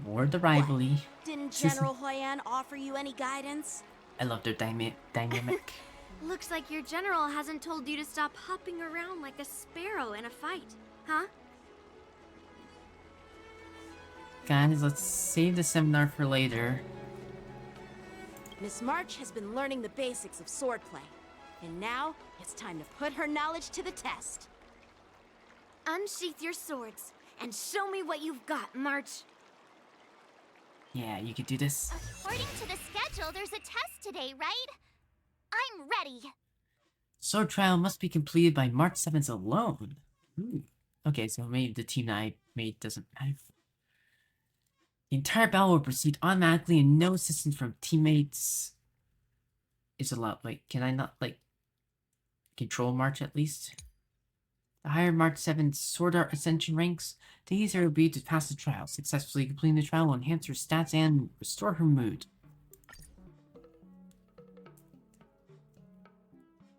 More the rivalry. Didn't General Huyan offer you any guidance? I love their dynamic. Looks like your general hasn't told you to stop hopping around like a sparrow in a fight, huh? Guys, let's save the seminar for later. Miss March has been learning the basics of swordplay, and now it's time to put her knowledge to the test. Unsheath your swords and show me what you've got, March. Yeah, you could do this. According to the schedule, there's a test today, right? I'm ready. Sword trial must be completed by March 7th alone. Ooh. Okay, so maybe the team that I made doesn't matter. The entire battle will proceed automatically and no assistance from teammates. It's a lot. Wait, can I not, like, control March at least? The higher March 7th Sword Art Ascension ranks, the easier it will be to pass the trial. Successfully completing the trial will enhance her stats and restore her mood.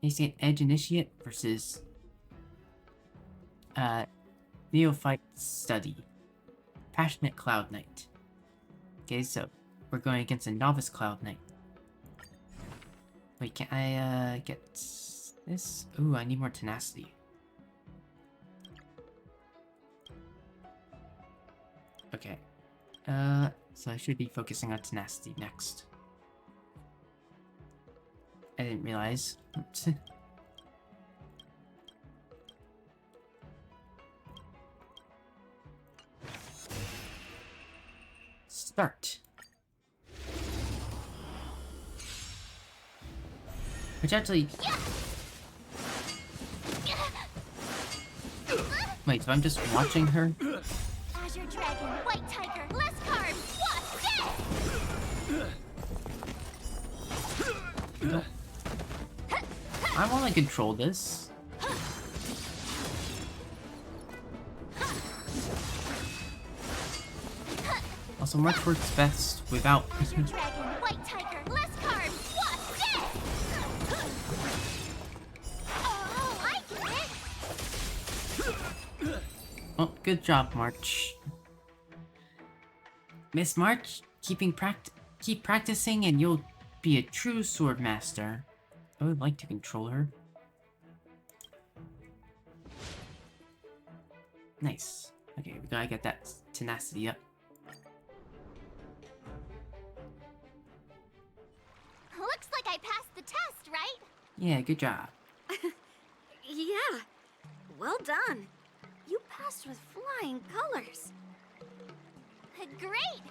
Facing Edge Initiate versus Neophyte Study. Passionate Cloud Knight. Okay, so we're going against a Novice Cloud Knight. Wait, can I get this? Ooh, I need more tenacity. Okay. So I should be focusing on tenacity next. I didn't realize. Start. Which actually... Wait, so I'm just watching her? Azure Dragon, White Tiger, let's I want to control this. Also, March works best without. Dragon, white tiger, less carbs, what? Dead! Oh, I get it! Oh, good job, March. Miss March, keep practicing and you'll be a true sword master. I would like to control her. Nice. Okay, we gotta get that tenacity up. Looks like I passed the test, right? Yeah, good job. Yeah. Well done. You passed with flying colors. Great!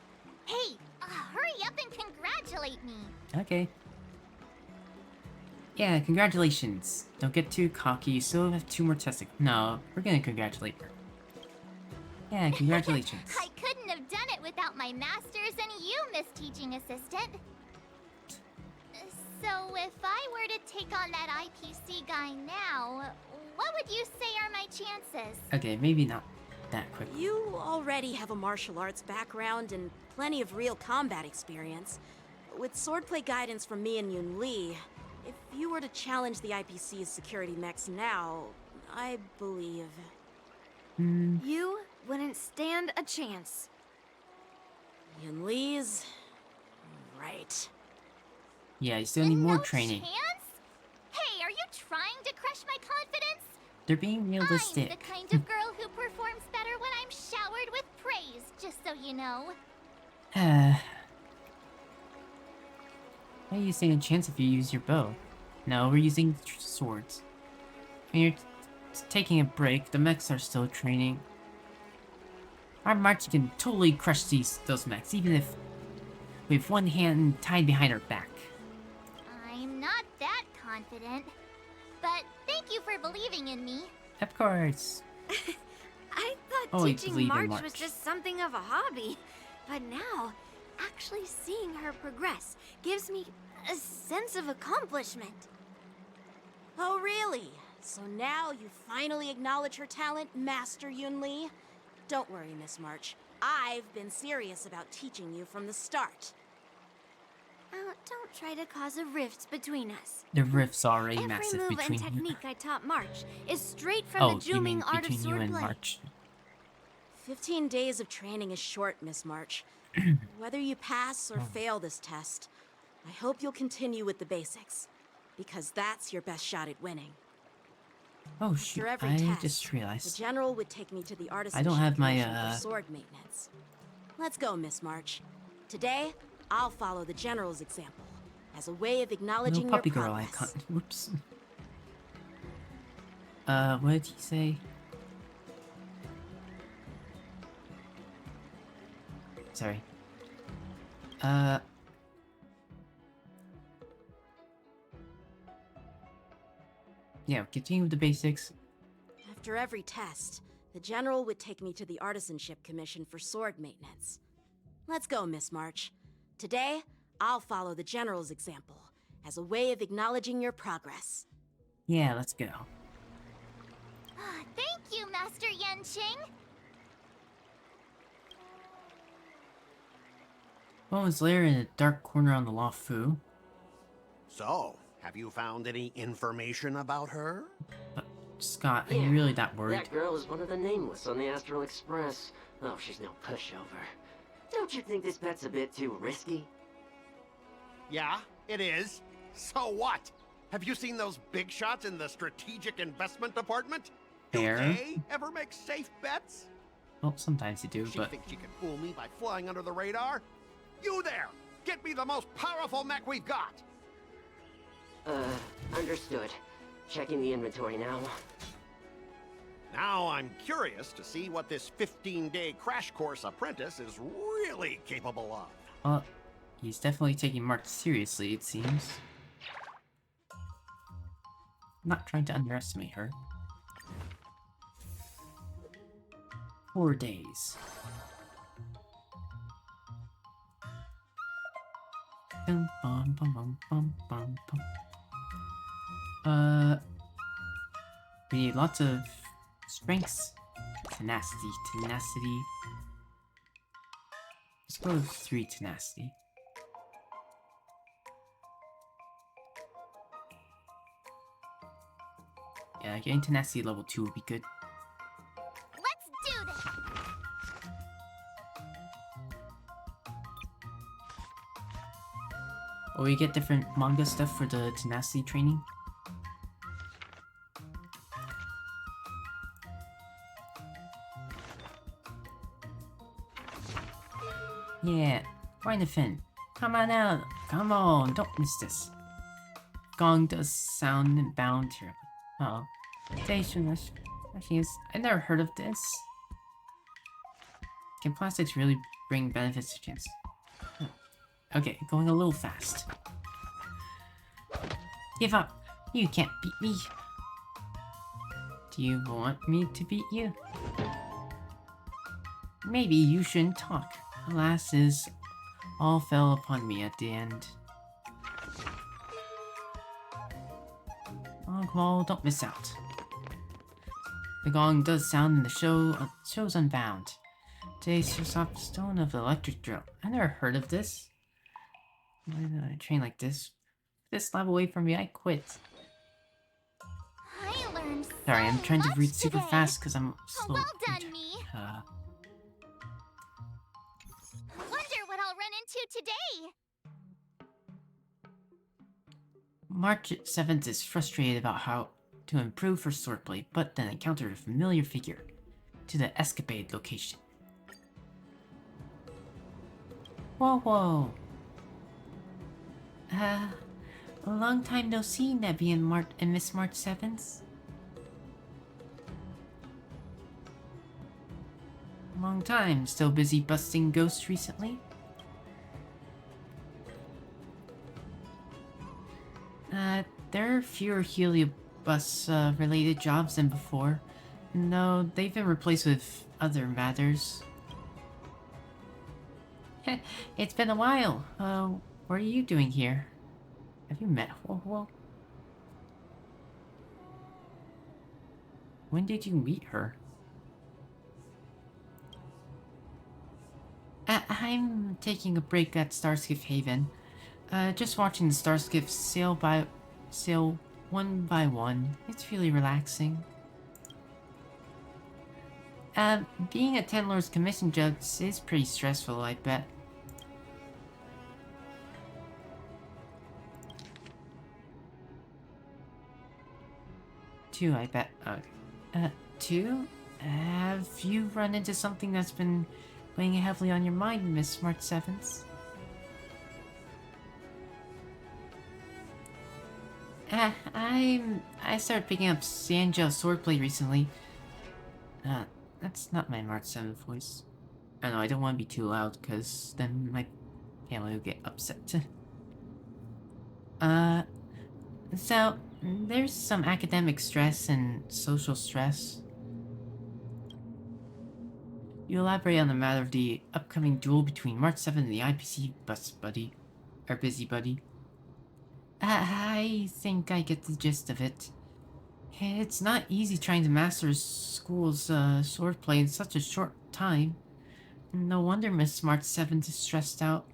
Hey, hurry up and congratulate me. Okay. Yeah, congratulations. Don't get too cocky, you still have 2 more tests. No, we're gonna congratulate her. Yeah, congratulations. I couldn't have done it without my masters and you, Miss Teaching Assistant. So if I were to take on that IPC guy now, what would you say are my chances? Okay, maybe not that quick. You already have a martial arts background and plenty of real combat experience. With swordplay guidance from me and Yun Li, if you were to challenge the IPC's security mechs now, I believe... You wouldn't stand a chance. Yun Li's... right. Yeah, you still need more No training. Chance? Hey, are you trying to crush my confidence? They're being realistic. I'm the kind of girl who performs better when I'm showered with praise, just so you know. How are you saying a chance if you use your bow? No, we're using swords. When you're taking a break, the mechs are still training. Our March can totally crush those mechs, even if we have one hand tied behind our back. I'm not that confident. But thank you for believing in me. Of course. I thought Always teaching believe in March March. was just something of a hobby. But now, actually seeing her progress gives me a sense of accomplishment. Oh, really? So now you finally acknowledge her talent, Master Yun Li? Don't worry, Miss March. I've been serious about teaching you from the start. Don't try to cause a rift between us. The rift's already Every massive move between and you. technique I taught March is straight from Oh, the you mean Juming art of between you and swordplay. March? 15 days of training is short, Miss March. Whether you pass or fail this test, I hope you'll continue with the basics, because that's your best shot at winning. Oh shoot, After every I test, just the realized. general would take me to the artisan I don't have my, for sword maintenance. Let's go, Miss March. Today, I'll follow the general's example as a way of acknowledging Little puppy your girl progress. icon. Whoops. What did he say? Sorry. Yeah, continue with the basics. After every test, the general would take me to the artisanship commission for sword maintenance. Let's go, Miss March. Today, I'll follow the general's example as a way of acknowledging your progress. Yeah, let's go. Thank you, Master Yenqing. Woman's lair in a dark corner on the Law Fu. So, have you found any information about her? But, Scott, are Yeah, you really that worried? That girl is one of the nameless on the Astral Express. Oh, she's no pushover. Don't you think this bet's a bit too risky? Yeah, it is. So what? Have you seen those big shots in the strategic investment department? Do Fair. they ever make safe bets? Well, sometimes you do, She but... thinks she can fool me by flying under the radar? You there! Get me the most powerful mech we've got! Understood. Checking the inventory now. Now I'm curious to see what this 15-day crash course apprentice is really capable of. Well, he's definitely taking March seriously, it seems. Not trying to underestimate her. 4 days. Bum, bum, bum, bum, bum, bum, bum. We need lots of strengths. Tenacity. Let's go with 3 tenacity. Yeah, getting tenacity level 2 would be good. Let's do this! Will we get different manga stuff for the tenacity training? Yeah, right in the fin. Come on out. Come on, don't miss this. Gong does sound and bound terribly. Uh-oh. I've never heard of this. Can plastics really bring benefits to chance? Okay, going a little fast. Give up. You can't beat me. Do you want me to beat you? Maybe you shouldn't talk. Alas, all fell upon me at the end. Oh, well, don't miss out. The gong does sound and the show's unbound. Today's stone of the electric drill. I never heard of this. Why did I train like this? This lab away from me, I quit. I learned Sorry, I'm trying to much read super today. fast because I'm slow. Well done, me. Wonder what I'll run into today. March 7th is frustrated about how to improve her swordplay, but then encountered a familiar figure to the escapade location. Whoa. A long time no see, Nebby and Miss March 7th. Long time. Still busy busting ghosts recently? There are fewer heliobus related jobs than before. No, they've been replaced with other matters. It's been a while. What are you doing here? Have you met Whoa? When did you meet her? I'm taking a break at Starskiff Haven. Just watching the Starskiff sail one by one. It's really relaxing. Being a Tenlor's commission judge is pretty stressful, I bet. Two, I bet. Okay. Two? Have you run into something that's been weighing heavily on your mind, Miss Smart Sevens? I started picking up Sanja swordplay recently. That's not my March 7th voice. I know, I don't want to be too loud, because then my family will get upset. So, there's some academic stress and social stress. You elaborate on the matter of the upcoming duel between March 7th and the IPC busybody. I think I get the gist of it. It's not easy trying to master school's swordplay in such a short time. No wonder Miss Smart 7th is stressed out.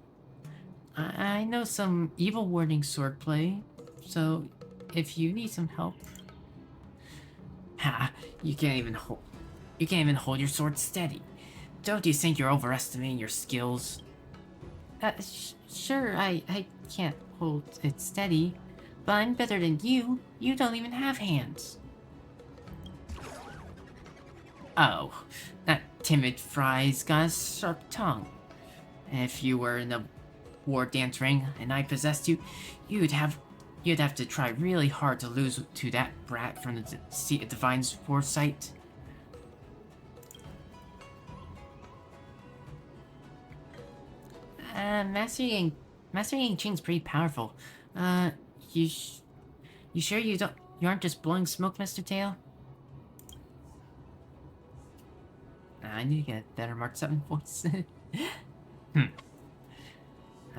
I know some evil warding swordplay, so if you need some help... you can't even hold your sword steady. Don't you think you're overestimating your skills? Sure, I can't hold it steady, but I'm better than you. You don't even have hands. Oh, that timid fry's got a sharp tongue. If you were in a war dance ring and I possessed you, you'd have to try really hard to lose to that brat from the Seat of Divine's foresight. Mastering Qing's pretty powerful. You sure you aren't just blowing smoke, Mr. Tail? I need to get a better Mark 7 voice.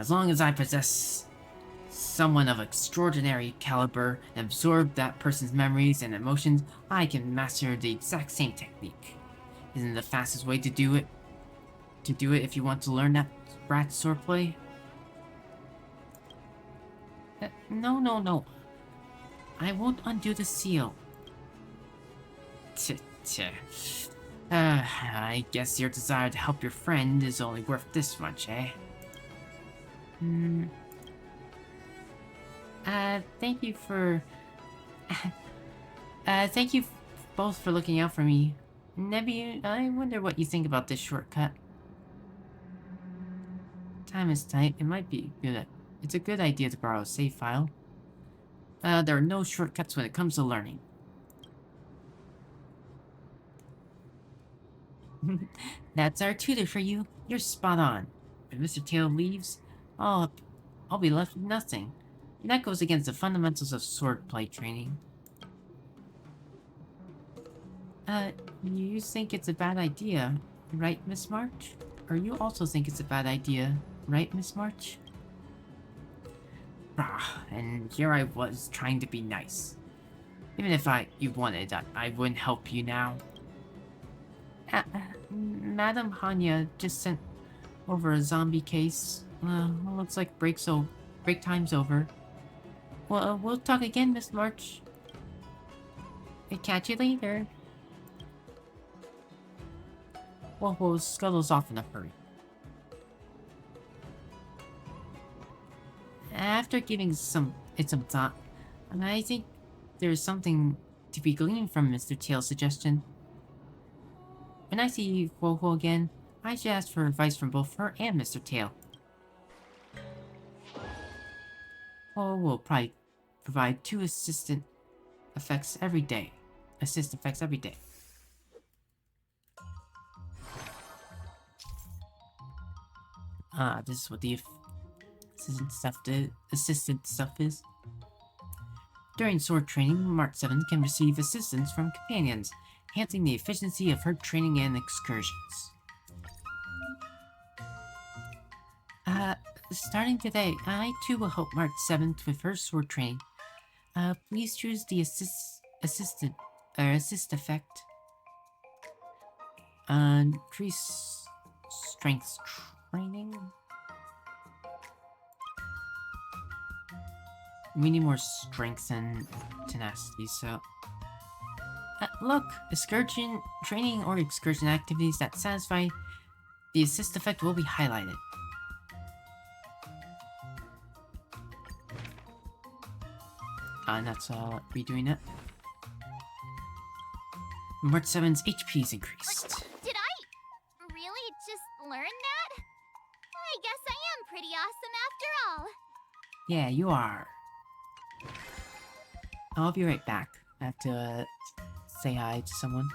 As long as I possess someone of extraordinary caliber and absorb that person's memories and emotions, I can master the exact same technique. Isn't the fastest way to do it if you want to learn that rat swordplay? No. I won't undo the seal. I guess your desire to help your friend is only worth this much, eh? Thank you for... thank you both for looking out for me. Nebby, I wonder what you think about this shortcut. Time is tight. It might be good. It's a good idea to borrow a save file. There are no shortcuts when it comes to learning. That's our tutor for you. You're spot on. If Mr. Tail leaves, I'll be left with nothing. And that goes against the fundamentals of swordplay training. You think it's a bad idea, right, Miss March? Or you also think it's a bad idea, right, Miss March? And here I was trying to be nice. Even if you wanted, I wouldn't help you now. Madam Hanya just sent over a zombie case. Looks like break time's over. Well, we'll talk again, Miss March. I'll catch you later. Well, Scuttle's off in a hurry. After giving it some thought, I think there's something to be gleaned from Mr. Tail's suggestion. When I see Woho again, I should ask for advice from both her and Mr. Tail. Oh, we'll probably provide 2 assist effects every day. This is what the assistant stuff is. During sword training, March 7 can receive assistance from companions, enhancing the efficiency of her training and excursions. Starting today, I too will help March 7th with her sword training. Please choose the assist effect. Increase strength training. We need more strength and tenacity, so... look! Excursion training or excursion activities that satisfy the assist effect will be highlighted. And that's redoing it. March 7's HP is increased. Did I really just learn that? I guess I am pretty awesome after all. Yeah, you are. I'll be right back. I have to say hi to someone.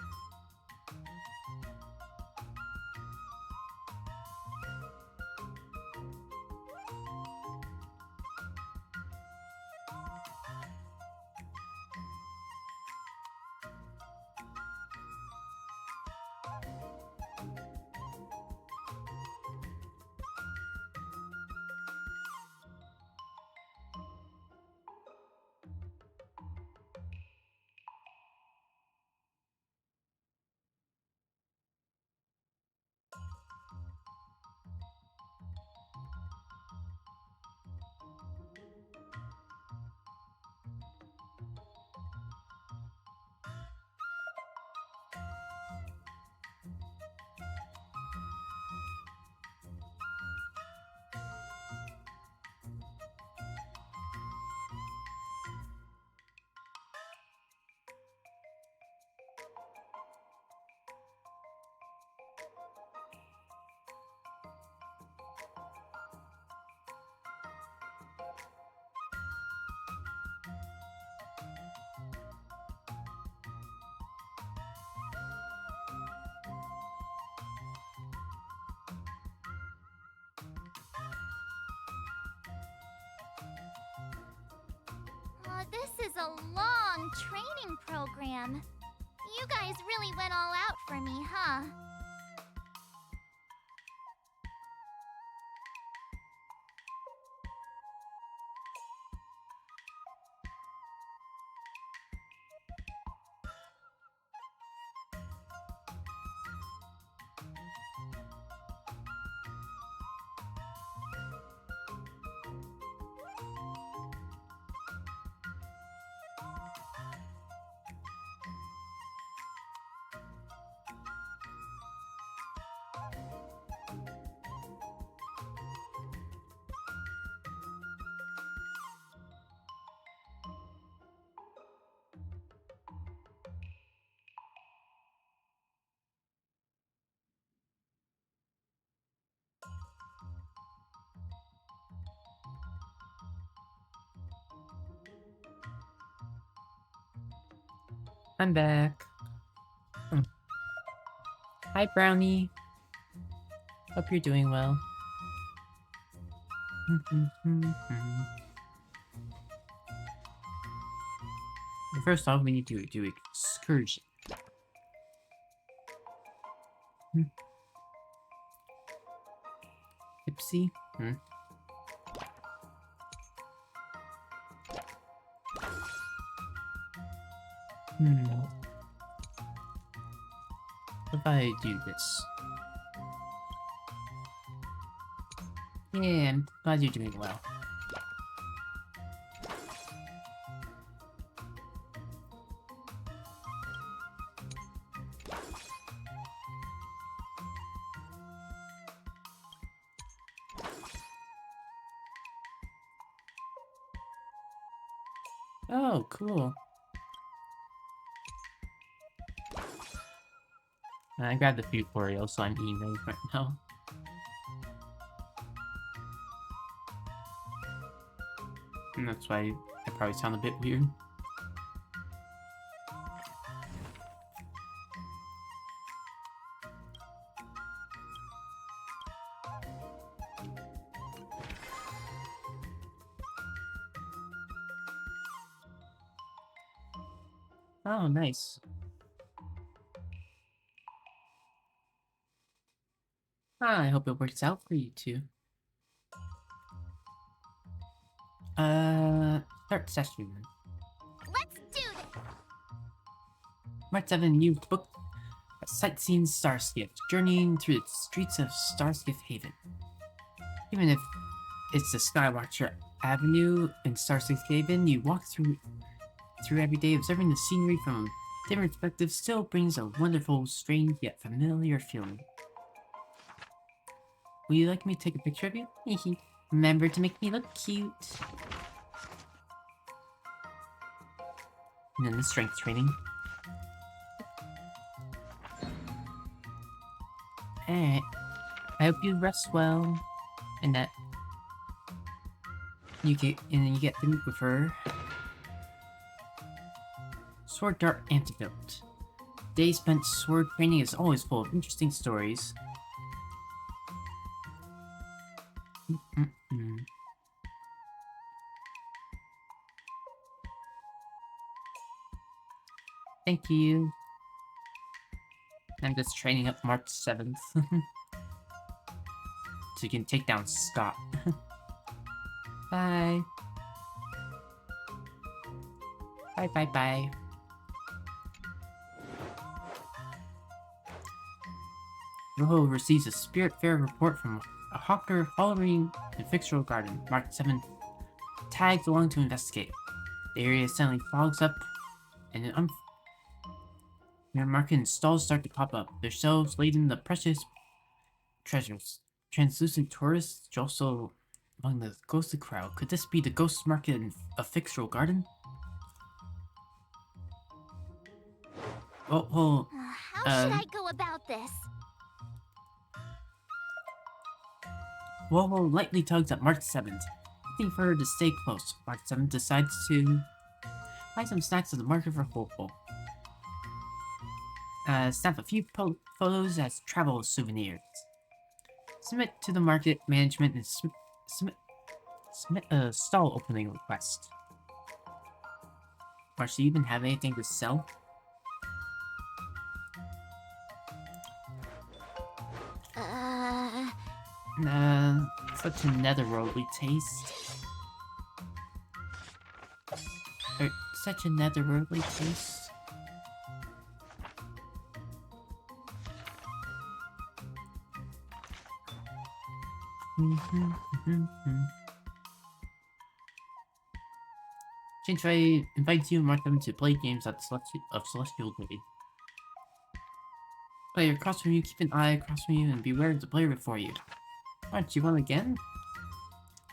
This is a long training program. You guys really went all out for me, huh? I'm back. Hi, Brownie. Hope you're doing well. First off, we need to do excursion. Ipsy? What if I do this? Yeah, I'm glad you're doing well. Oh, cool. I grabbed a few Oreos, so I'm eating those right now. And that's why I probably sound a bit weird. Oh, nice. I hope it works out for you too. Start session. Let's do this! March 7, you booked a sightseeing Starskiff, journeying through the streets of Starskiff Haven. Even if it's the Skywatcher Avenue in Starskiff Haven, you walk through every day, observing the scenery from different perspectives still brings a wonderful, strange, yet familiar feeling. Will you like me to take a picture of you? Remember to make me look cute. And then the strength training. Alright. I hope you rest well. And that you get to meet with her. Sword Dart Antidote. Day spent sword training is always full of interesting stories. Thank you. I'm just training up March 7th. So you can take down Skott. Bye. Bye bye bye. Roho receives a Spirit Fair report from a hawker following the Fixtural Garden. March 7th tags along to investigate. The area suddenly fogs up and an market stalls start to pop up, their shelves laden with precious treasures. Translucent tourists jostle among the ghostly crowd. Could this be the ghost market in a Fixtural Garden? Oh, How should I go about this? Woho lightly tugs at March 7th, looking for her to stay close. March 7th decides to buy some snacks at the market for Hopeful. Snap a few photos as travel souvenirs. Submit to the market management and submit a stall opening request. March, do you even have anything to sell? Such a netherworldly taste. Such a netherworldly taste. Change if I invite you and mark them to play games at Celestial Day. Player across from you, keep an eye across from you, and beware of the player before you. Aren't you one again?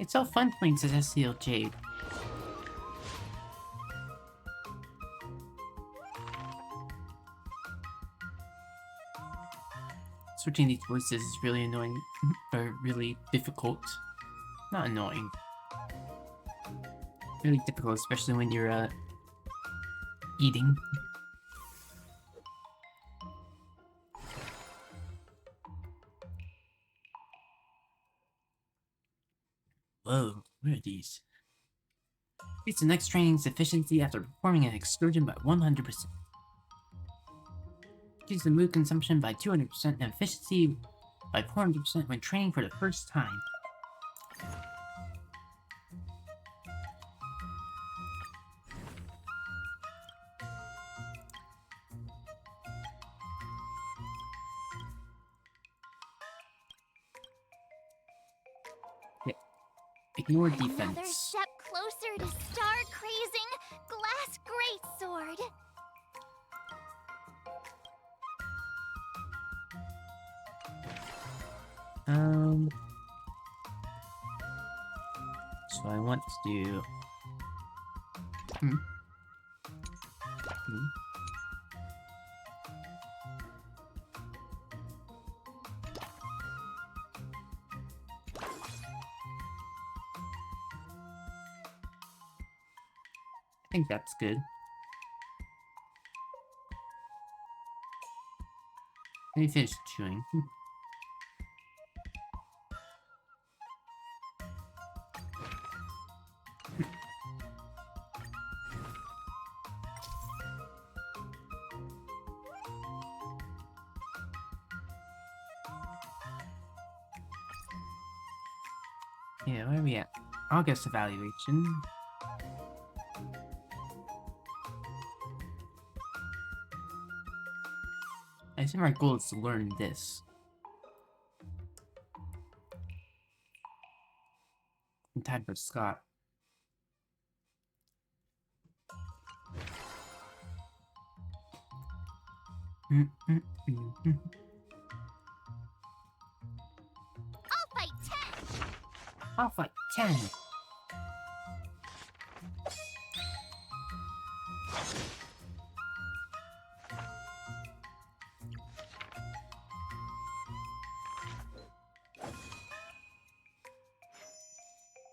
It's so fun playing Celestial Jade. Switching these voices is really annoying, or really difficult. Not annoying. Really difficult, especially when you're, eating. Whoa, what are these? Increase the next training's efficiency after performing an excursion by 100%. Increase the mood consumption by 200% and efficiency by 400% when training for the first time. Ignore Another defense. step closer to star-crazing glass greatsword. So I want to do... I think that's good. Let me finish chewing. Yeah, where are we at? August evaluation. I think our goal is to learn this. In time for Skott. I'll fight 10! I'll fight 10!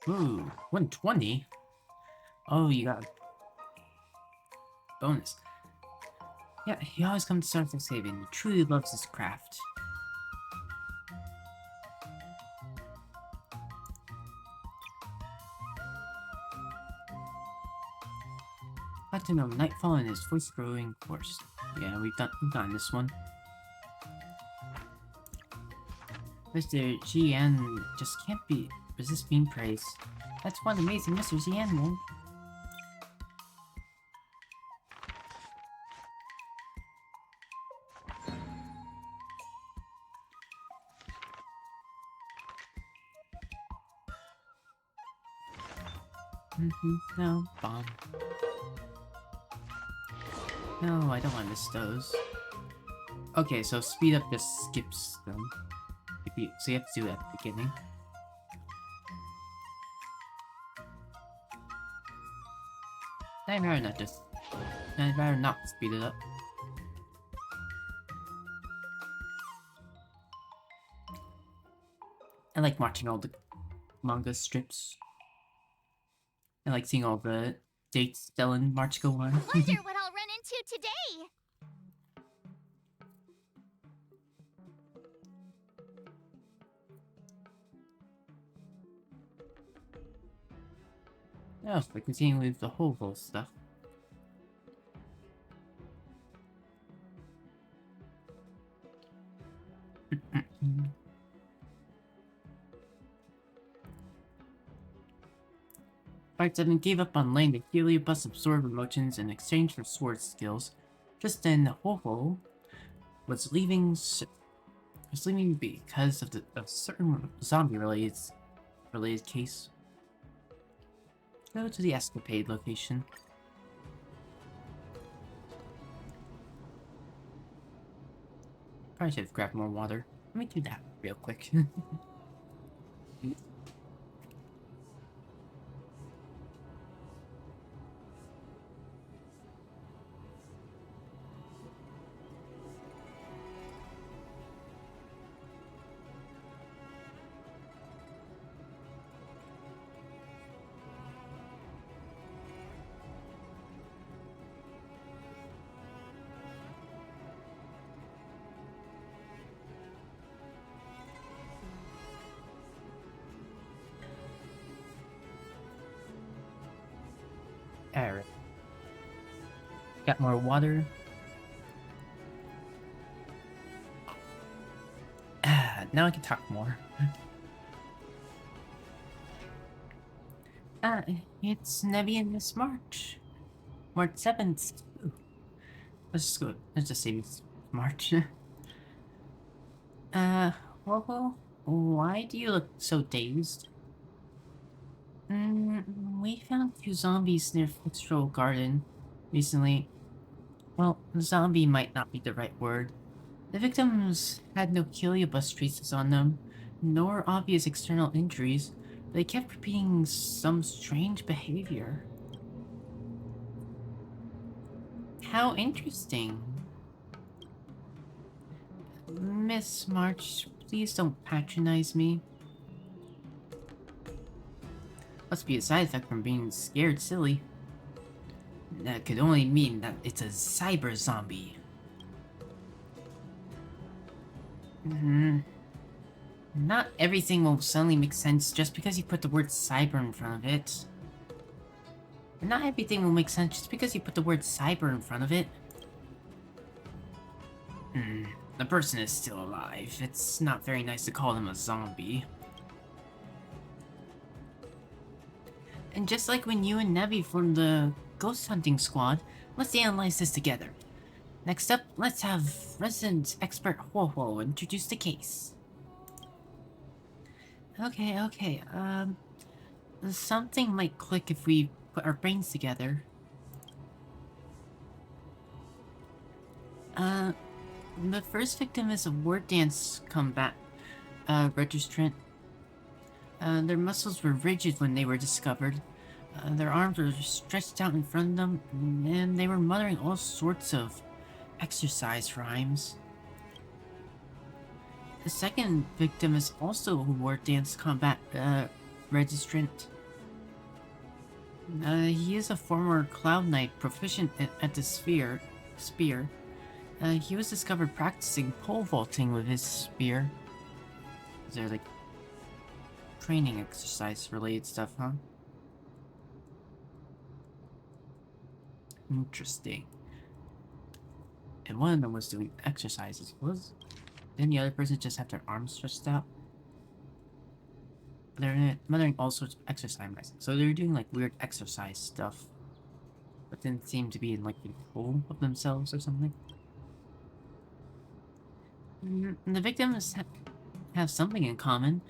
Ooh, 120? Oh, you got a bonus. Yeah, he always comes to start saving. He truly loves his craft. Platinum Nightfall and his voice growing course. Yeah, we've done this one. Mr. Jian just can't resist being praised. That's one amazing Mr. Jian, man. No, bomb. No, I don't want to miss those. Okay, so speed up just skips them. So you have to do it at the beginning. I'd rather not speed it up. I like watching all the manga strips. I like seeing all the dates Stelle and March go on. Wonder what I'll run into today! Oh, so we continue with the whole stuff. Part 7 gave up on letting the Heliobus absorb emotions in exchange for sword skills. Just then, Ho-Ho was leaving because of a certain zombie-related case. Go to the escapade location. Probably should have grabbed more water. Let me do that real quick. Alright. Got more water. Now I can talk more. It's Nevi and Miss March. March 7th. Ooh. Let's just go. Let's just say Miss March. Well, why do you look so dazed? We found 2 zombies near Fixtro Garden recently. Well, zombie might not be the right word. The victims had no Heliobus traces on them, nor obvious external injuries, but they kept repeating some strange behavior. How interesting. Miss March, please don't patronize me. Must be a side effect from being scared silly. That could only mean that it's a cyber zombie. Not everything will suddenly make sense just because you put the word cyber in front of it. And not everything will make sense just because you put the word cyber in front of it. The person is still alive. It's not very nice to call them a zombie. And just like when you and Nevi formed the ghost hunting squad, let's analyze this together. Next up, let's have resident expert Ho-Ho introduce the case. Okay, something might click if we put our brains together. The first victim is a word dance combat registrant. Their muscles were rigid when they were discovered. Their arms were stretched out in front of them, and they were muttering all sorts of exercise rhymes. The second victim is also a word dance combat registrant. He is a former Cloud Knight proficient at the spear. He was discovered practicing pole vaulting with his spear. Is there like training exercise related stuff, huh? Interesting. And one of them was doing exercises. Didn't the other person just have their arms stretched out? They're muttering all sorts of exercise. So they're doing like weird exercise stuff. But didn't seem to be in like control of themselves or something. And the victims have something in common.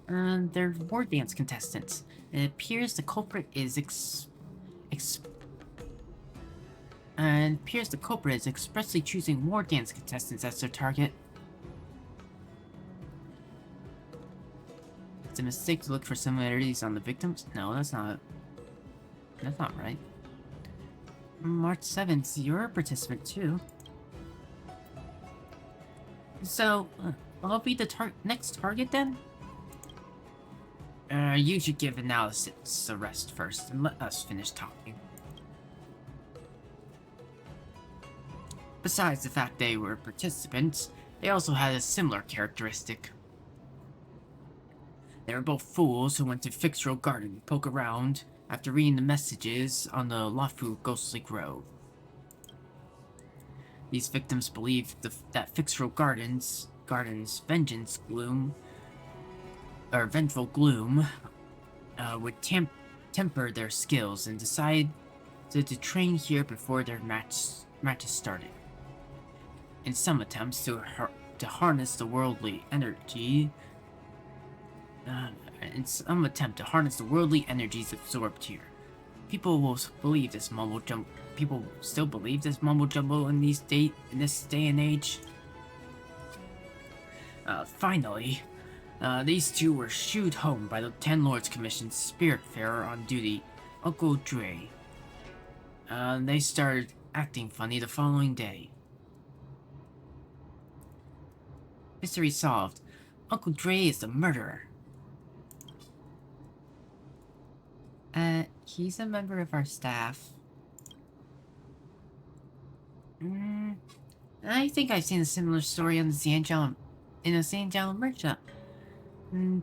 They're word dance contestants. It appears the culprit is expressly choosing ward dance contestants as their target. It's a mistake to look for similarities on the victims? No, that's not right. March 7th, you're a participant too. So, I'll be the next target then? You should give analysis a rest first, and let us finish talking. Besides the fact they were participants, they also had a similar characteristic. They were both fools who went to Fixtro Garden to poke around after reading the messages on the Lafu Ghostly Grove. These victims believed that Fixtro Garden's vengeful gloom would temper their skills and decided to train here before their matches started. In some attempts to harness the worldly energies absorbed here. People still believe this mumbo jumbo in this day and age. Finally, these two were shooed home by the Ten Lords Commission's Spiritfarer on duty, Uncle Dre. They started acting funny the following day. Mystery solved. Uncle Dre is the murderer. He's a member of our staff. I think I've seen a similar story on the Zhanjiao merch shop.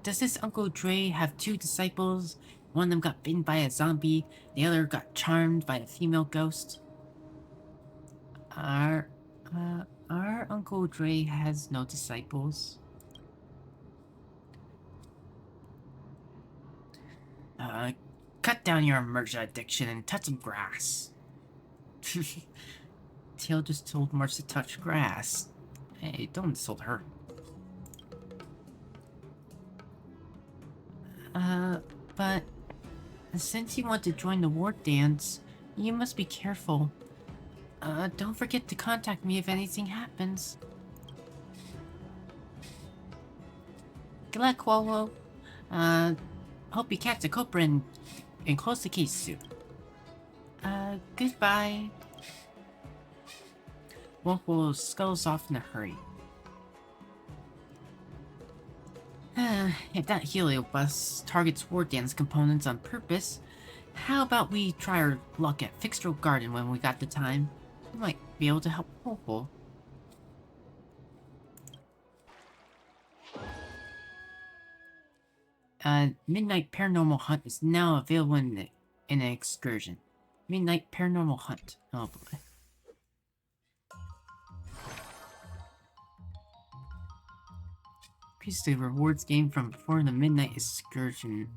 Does this Uncle Dre have 2 disciples One of them got bitten by a zombie, the other got charmed by a female ghost. Our Uncle Dre has no disciples. Cut down your emergency addiction and touch some grass. Tail just told March to touch grass. Hey, don't insult her. But since you want to join the war dance, you must be careful. Don't forget to contact me if anything happens. Good luck, Quolo. Hope you catch the cobra and close the case soon. Goodbye. Quolo scuttles off in a hurry. If that heliobus targets war dance components on purpose, how about we try our luck at Fixtro Garden when we got the time? We might be able to help Popo. Midnight Paranormal Hunt is now available in an excursion. Midnight Paranormal Hunt. Oh boy. Increase the rewards gained from performing the Midnight Excursion.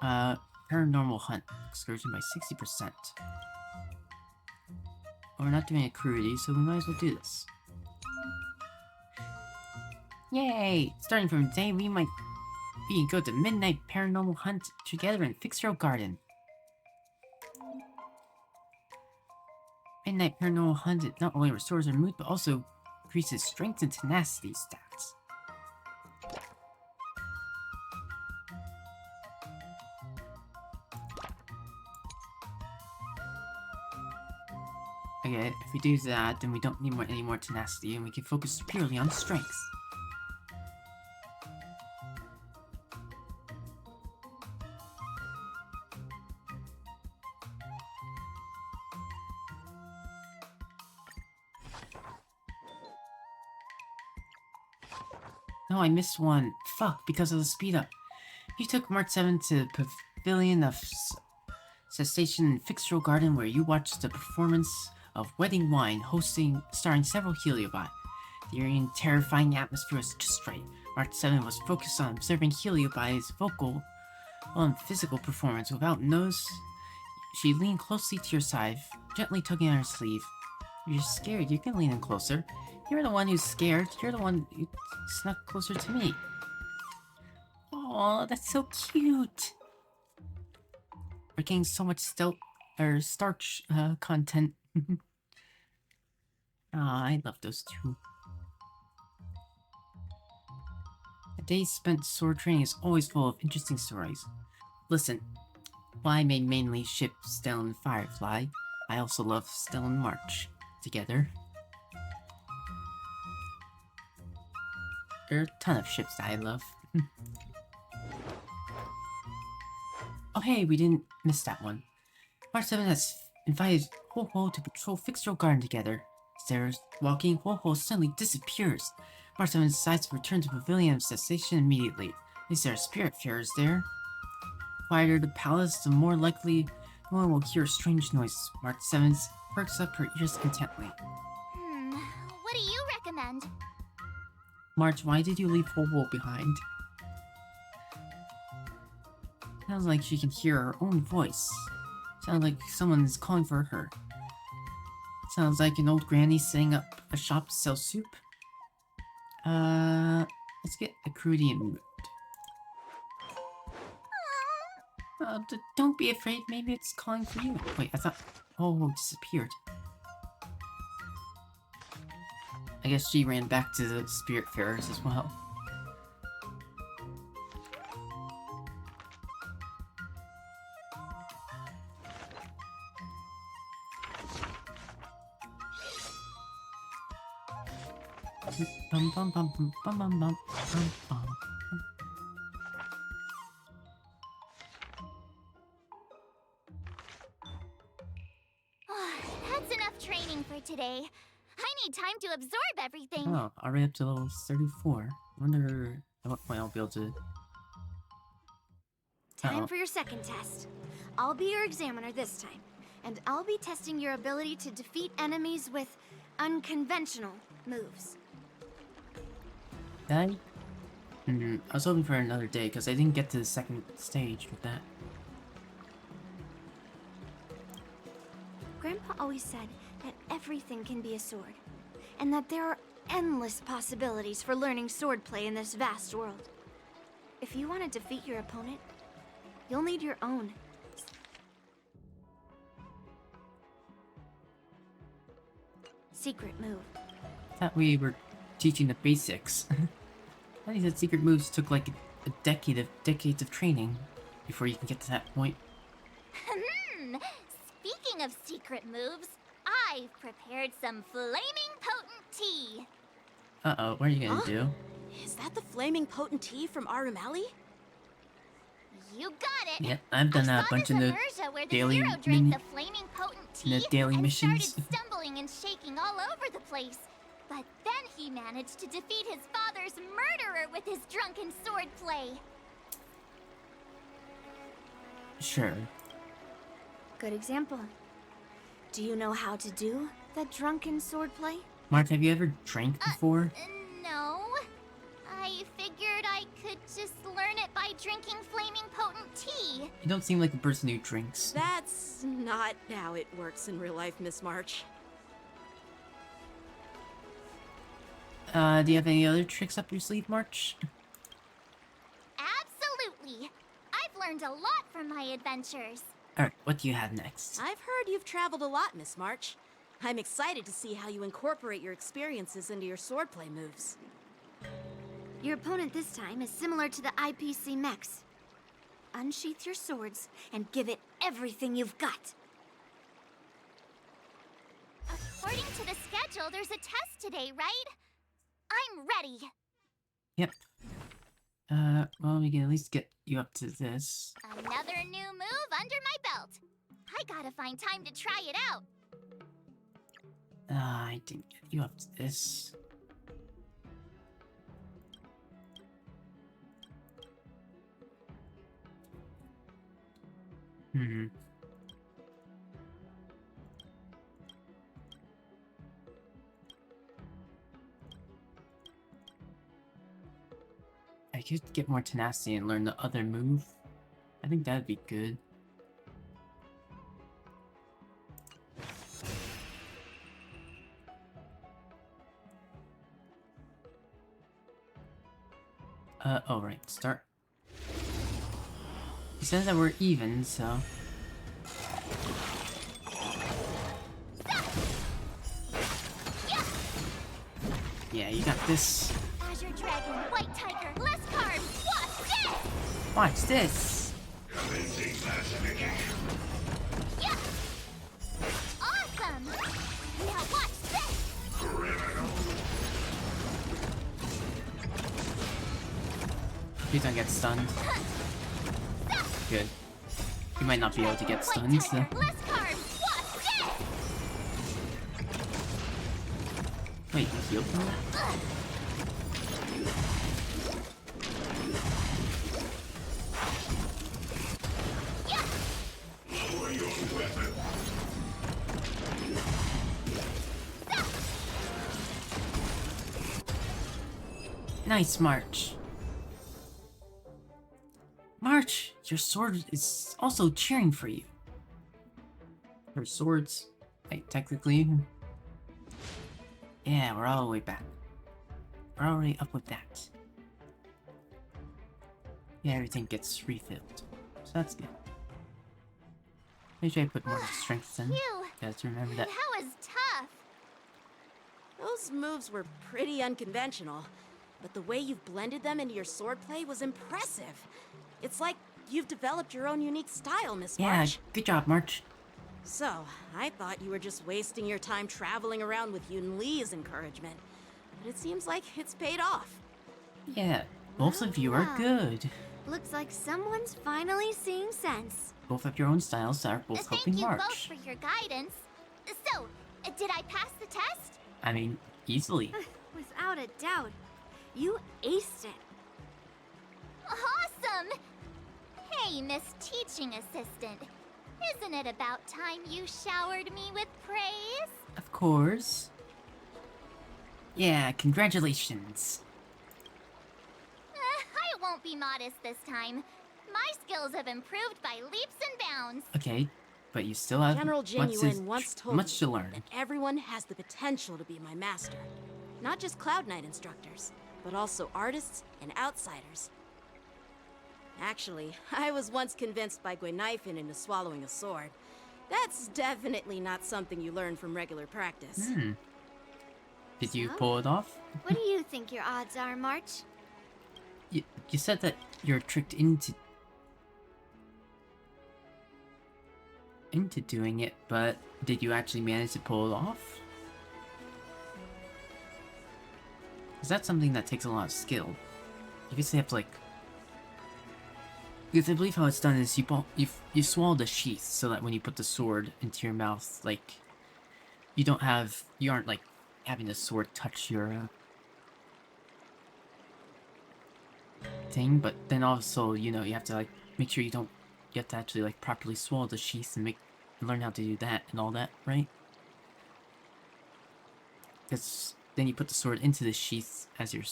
Paranormal Hunt excursion by 60%. We're not doing a cruelty, so we might as well do this. Yay! Starting from today, we can go to Midnight Paranormal Hunt together in Fixtro Garden. Midnight Paranormal Hunt not only restores our mood, but also increases strength and tenacity stats. Okay, if we do that, then we don't need any more tenacity, and we can focus purely on strength. No, I missed one. Fuck, because of the speed up. You took March 7 to Pavilion of Cessation in Fixtro Garden, where you watched the performance of Wedding Wine, starring several Heliobi. The eerie and terrifying atmosphere was just right. March 7 was focused on observing Heliobi's vocal and physical performance. Without nose, she leaned closely to your side, gently tugging on her sleeve. If you're scared, you can lean in closer. You're the one who's scared. You're the one who snuck closer to me. Aw, that's so cute. We're getting so much starch content. I love those two. A day spent sword training is always full of interesting stories. Listen, while I may mainly ship Stelle and Firefly, I also love Stelle and March together. There are a ton of ships that I love. Oh hey, we didn't miss that one. March 7 has invited Ho-Ho to patrol Fixtro Garden together. As they're walking, Ho-Ho suddenly disappears. March 7 decides to return to Pavilion of Cessation immediately. Is there spiritfarers there? The quieter the palace, the more likely no one will hear strange noises. March 7 perks up her ears intently. What do you recommend? March, why did you leave Ho-Ho behind? Sounds like she can hear her own voice. Sounds like someone is calling for her. Sounds like an old granny setting up a shop to sell soup. Let's get a Crudian mood. Don't be afraid, maybe it's calling for you. Wait, I thought Ho-Ho disappeared. I guess she ran back to the spiritfarers as well. Bum bum bum bum bum bum bum bum bum. That's enough training for today. I need time to absorb everything. Oh, already up to level 34. Wonder at what point I'll be able to Time Uh-oh. for your second test. I'll be your examiner this time, and I'll be testing your ability to defeat enemies with unconventional moves. That? I was hoping for another day because I didn't get to the second stage with that. Grandpa always said that everything can be a sword, and that there are endless possibilities for learning swordplay in this vast world. If you want to defeat your opponent, you'll need your own. Secret move. Thought we were teaching the basics. I thought he said secret moves took like a decades of training before you can get to that point. Speaking of secret moves, I've prepared some flaming potent tea. Uh-oh, what are you gonna do? Is that the flaming potent tea from Arumali? You got it. Yeah, I've done I a saw bunch this of the immersion where the daily hero drank mini- the flaming potent tea the daily and missions. started stumbling and shaking all over the place. But then he managed to defeat his father's murderer with his drunken swordplay. Sure. Good example. Do you know how to do that drunken swordplay? Mark, have you ever drank before? No. I figured I could just learn it by drinking flaming potent tea. You don't seem like a person who drinks. That's not how it works in real life, Miss March. Do you have any other tricks up your sleeve, March? Absolutely. I've learned a lot from my adventures. Alright, what do you have next? I've heard you've traveled a lot, Miss March. I'm excited to see how you incorporate your experiences into your swordplay moves. Your opponent this time is similar to the IPC mechs. Unsheath your swords and give it everything you've got. According to the schedule, there's a test today, right? I'm ready. Yep. Well, we can at least get you up to this. Another new move under my belt. I gotta find time to try it out. I didn't get you up to this. I could get more tenacity and learn the other move. I think that'd be good. Oh right, start. He says that we're even, so... Yeah, you got this. Azure Dragon, White Tiger, less carbs, watch this! Watch this! Yeah! Awesome! Now watch this! Please don't get stunned. Good. You might not be able to get stunned, so... Less carbs, watch this! Wait, you healed from that? Nice, March. March, your sword is also cheering for you. Her swords, like, technically. Yeah, we're all the way back. We're already up with that. Yeah, everything gets refilled. So that's good. Make sure I put more strength in. Phew. Guys, remember that. That was tough. Those moves were pretty unconventional, but the way you've blended them into your swordplay was impressive. It's like you've developed your own unique style, Miss Yeah, March. good job, March. So, I thought you were just wasting your time traveling around with Yun Li's encouragement. But it seems like it's paid off. Yeah, both of you are Wow. good. Looks like someone's finally seeing sense. Both of your own styles are both Thank helping you both March. for your guidance. So, did I pass the test? I mean, easily. Without a doubt. You aced it. Awesome! Hey, Miss Teaching Assistant. Isn't it about time you showered me with praise? Of course. Yeah, congratulations. I won't be modest this time. My skills have improved by leaps and bounds. Okay, but you still have General Genuine once told much me to learn. that everyone has the potential to be my master. Not just Cloud Knight instructors, but also artists and outsiders. Actually, I was once convinced by Gwenifin into swallowing a sword. That's definitely not something you learn from regular practice. Did you So? pull it off? What do you think your odds are, March? You said that you're tricked into doing it, but did you actually manage to pull it off? Is that something that takes a lot of skill? You basically have to like, because I believe how it's done is you swallow the sheath so that when you put the sword into your mouth, like you aren't like having the sword touch your thing, but then also, you know, you have to like make sure you have to actually like properly swallow the sheath and learn how to do that and all that, right? Because then you put the sword into the sheath as you're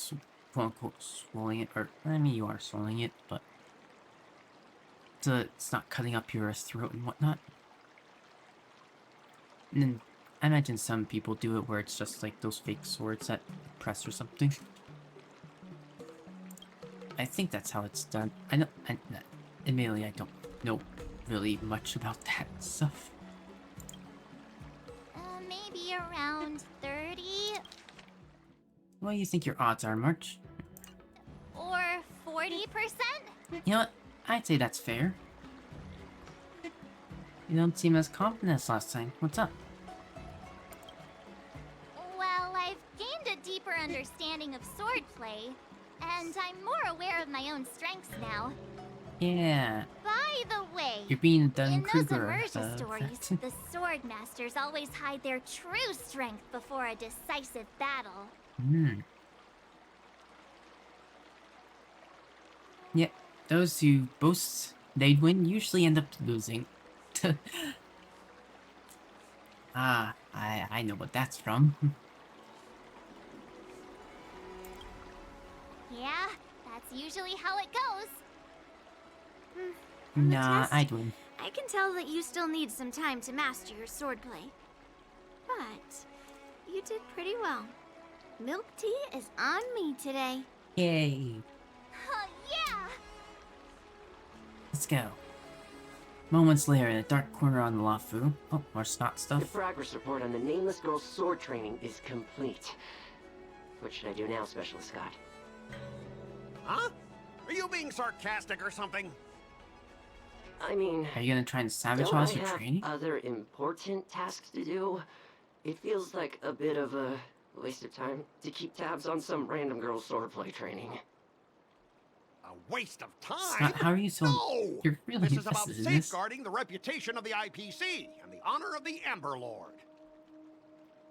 quote unquote swallowing it, or I mean you are swallowing it, but so it's not cutting up your throat and whatnot. And then I imagine some people do it where it's just like those fake swords that press or something. I think that's how it's done. Admittedly, I don't know really much about that stuff. Maybe around 30 What do you think your odds are, March? or 40%? You know what? I'd say that's fair. You don't seem as confident as last time. What's up? Well, I've gained a deeper understanding of swordplay, and I'm more aware of my own strengths now. Yeah. By the way, You're being in those Dunning-Kruger. immersion stories, the sword masters always hide their true strength before a decisive battle. Yeah, those who boast they'd win usually end up losing. I know what that's from. Yeah, that's usually how it goes. On the Nah, test, I'd win. I can tell that you still need some time to master your swordplay. But you did pretty well. Milk tea is on me today. Yay. Yeah! Let's go. Moments later, in a dark corner on the Lafu. Oh, more snot The stuff. progress report on the Nameless Girl's sword training is complete. What should I do now, Specialist Scott? Huh? Are you being sarcastic or something? I mean, Are you gonna try and don't sabotage I your have training? other important tasks to do? It feels like a bit of a waste of time to keep tabs on some random girl's swordplay training. A waste of time? Scott, how are you so... No! You're really This is about invested in this. safeguarding the reputation of the IPC and the honor of the Amber Lord.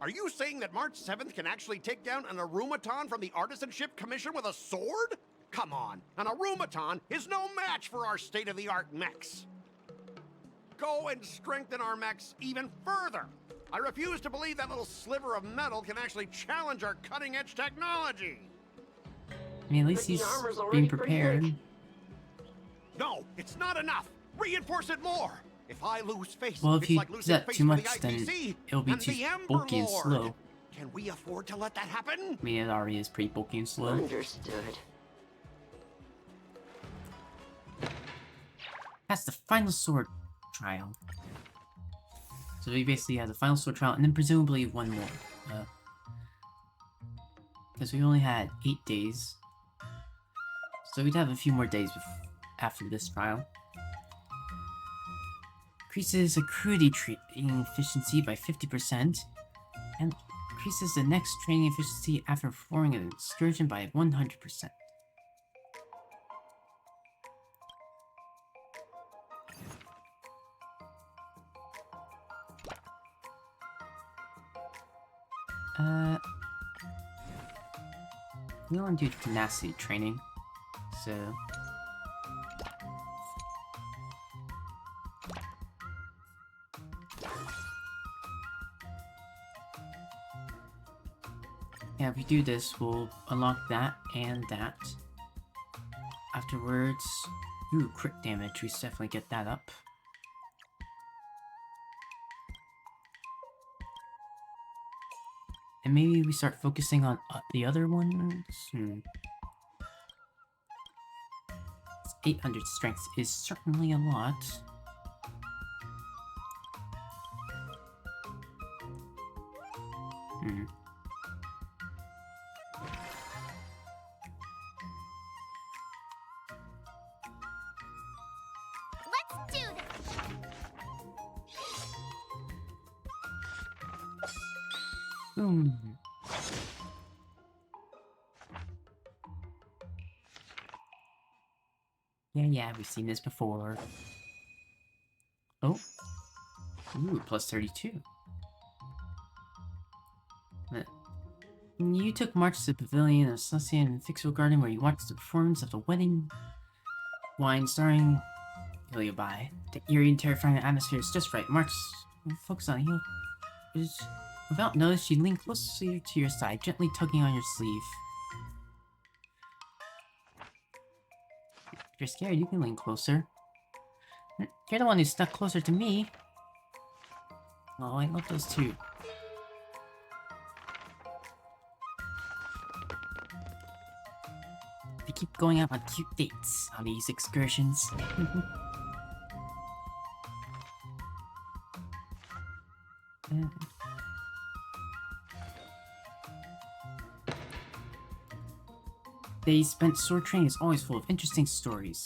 Are you saying that March 7th can actually take down an Arumaton from the Artisanship Commission with a sword? Come on, an Arumaton is no match for our state-of-the-art mechs. Go and strengthen our mechs even further. I refuse to believe that little sliver of metal can actually challenge our cutting-edge technology. I mean, at least But the he's armor's already being pretty prepared. thick. No, it's not enough. Reinforce it more. If I lose face, Well, if it's you like do losing that face too for much, the then IPC it'll be and too the Amber bulky and Lord. slow. Can we afford to let that happen? I mean, it already is pretty bulky and slow. Understood. That's the final sword trial. So we basically have the final sword trial, and then presumably one more. Because we only had 8 days. So we'd have a few more days after this trial. Increases accrued training efficiency by 50%, and increases the next training efficiency after performing an excursion by 100%. We want to do tenacity training, so Yeah, if we do this, we'll unlock that and that. Afterwards, ooh, crit damage, we should definitely get that up. And maybe we start focusing on the other ones? 800 strength is certainly a lot. Let's do this! Yeah, we've seen this before. Oh. Ooh, plus 32. You took March to the pavilion of Celestian and Fixal Garden where you watched the performance of the wedding wine starring Iliobai. The eerie and terrifying atmosphere is just right. March, focus on heal. Without notice, she leaned closer to your side, gently tugging on your sleeve. If you're scared, you can lean closer. You're the one who stuck closer to me. Oh, I love those two. They keep going out on cute dates on these excursions. They spent sword training is always full of interesting stories.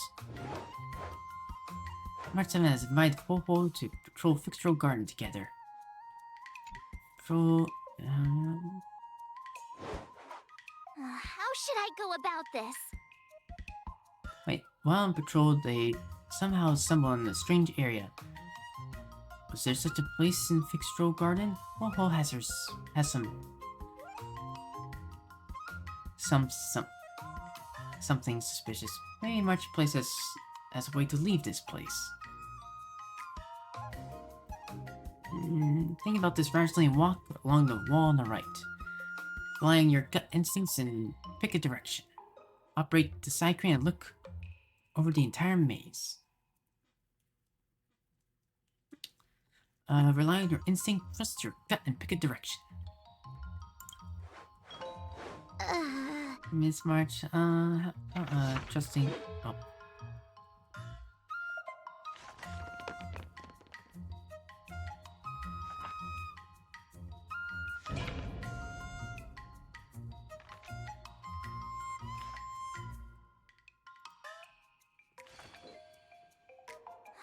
March 7 has invited Popo to patrol Fixed Garden together. Patrol... How should I go about this? Wait, while on patrol, they somehow stumbled in a strange area. Was there such a place in Fixed Garden? Popo has something suspicious. Maybe March Place as a way to leave this place. Think about this rationally and walk along the wall on the right. Rely on your gut instincts and pick a direction. Operate the side crane and look over the entire maze. Rely on your instinct, trust your gut, and pick a direction. Miss March, trusting... Oh.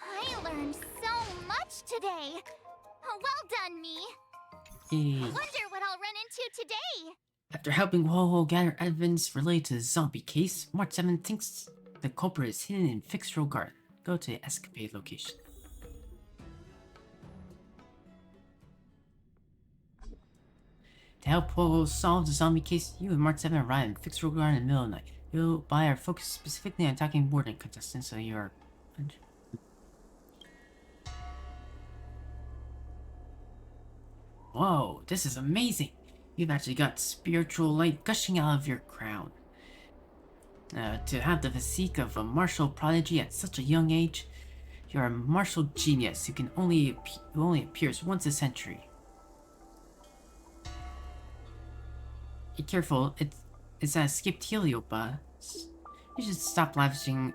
I learned so much today! Well done, me! Yay. Wonder what I'll run into today! After helping Ho-Ho gather evidence related to the zombie case, March 7 thinks the culprit is hidden in Fixed Garden. Go to the escapade location. To help Ho-Ho solve the zombie case, you and March 7 arrive in Fixed Garden in the middle of the night. You'll are focused specifically on attacking warden contestants, so you are... Whoa, this is amazing! You've actually got spiritual light gushing out of your crown. To have the physique of a martial prodigy at such a young age, you're a martial genius who only appears once a century. Be careful, it's that skipped Heliopa. You should stop lavishing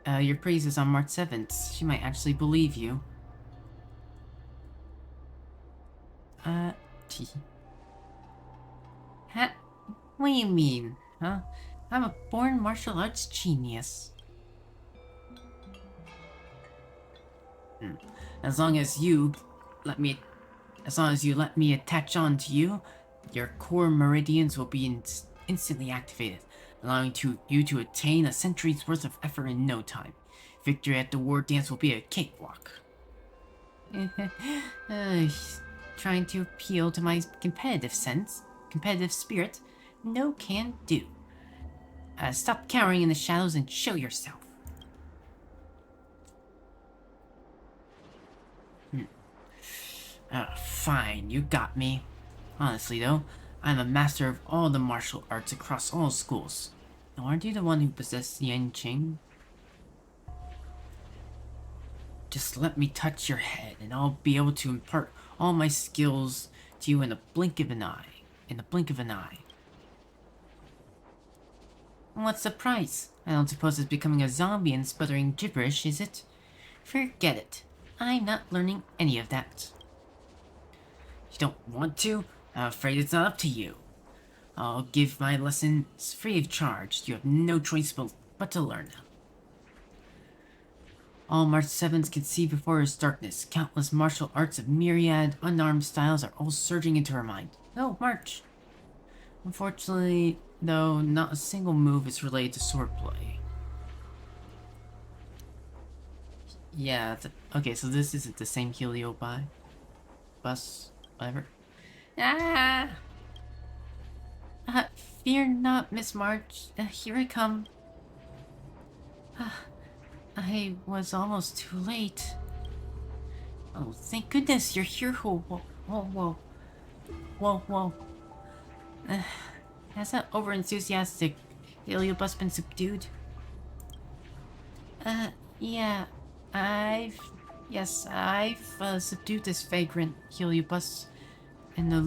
your praises on March 7th. She might actually believe you. What do you mean, huh? I'm a born martial arts genius. As long as you let me attach on to you, your core meridians will be instantly activated, allowing you to attain a century's worth of effort in no time. Victory at the war dance will be a cakewalk. Trying to appeal to my competitive spirit? No can do. Stop cowering in the shadows and show yourself. Fine, you got me. Honestly though, I'm a master of all the martial arts across all schools. Now, aren't you the one who possessed Yan Qing? Just let me touch your head, and I'll be able to impart all my skills to you in a blink of an eye. In the blink of an eye. What's the price? I don't suppose it's becoming a zombie and sputtering gibberish, is it? Forget it. I'm not learning any of that. You don't want to? I'm afraid it's not up to you. I'll give my lessons free of charge. You have no choice but to learn them. All March 7s can see before his darkness. Countless martial arts of myriad unarmed styles are all surging into her mind. No, March. Unfortunately, though, not a single move is related to swordplay. Yeah, okay, so this isn't the same Heliobi bus, whatever. Ah! Fear not, Miss March. Here I come. I was almost too late. Oh, thank goodness you're here. Whoa, whoa, whoa, whoa, whoa. Has that over-enthusiastic Heliobus been subdued? Yeah. I've subdued this vagrant Heliobus in the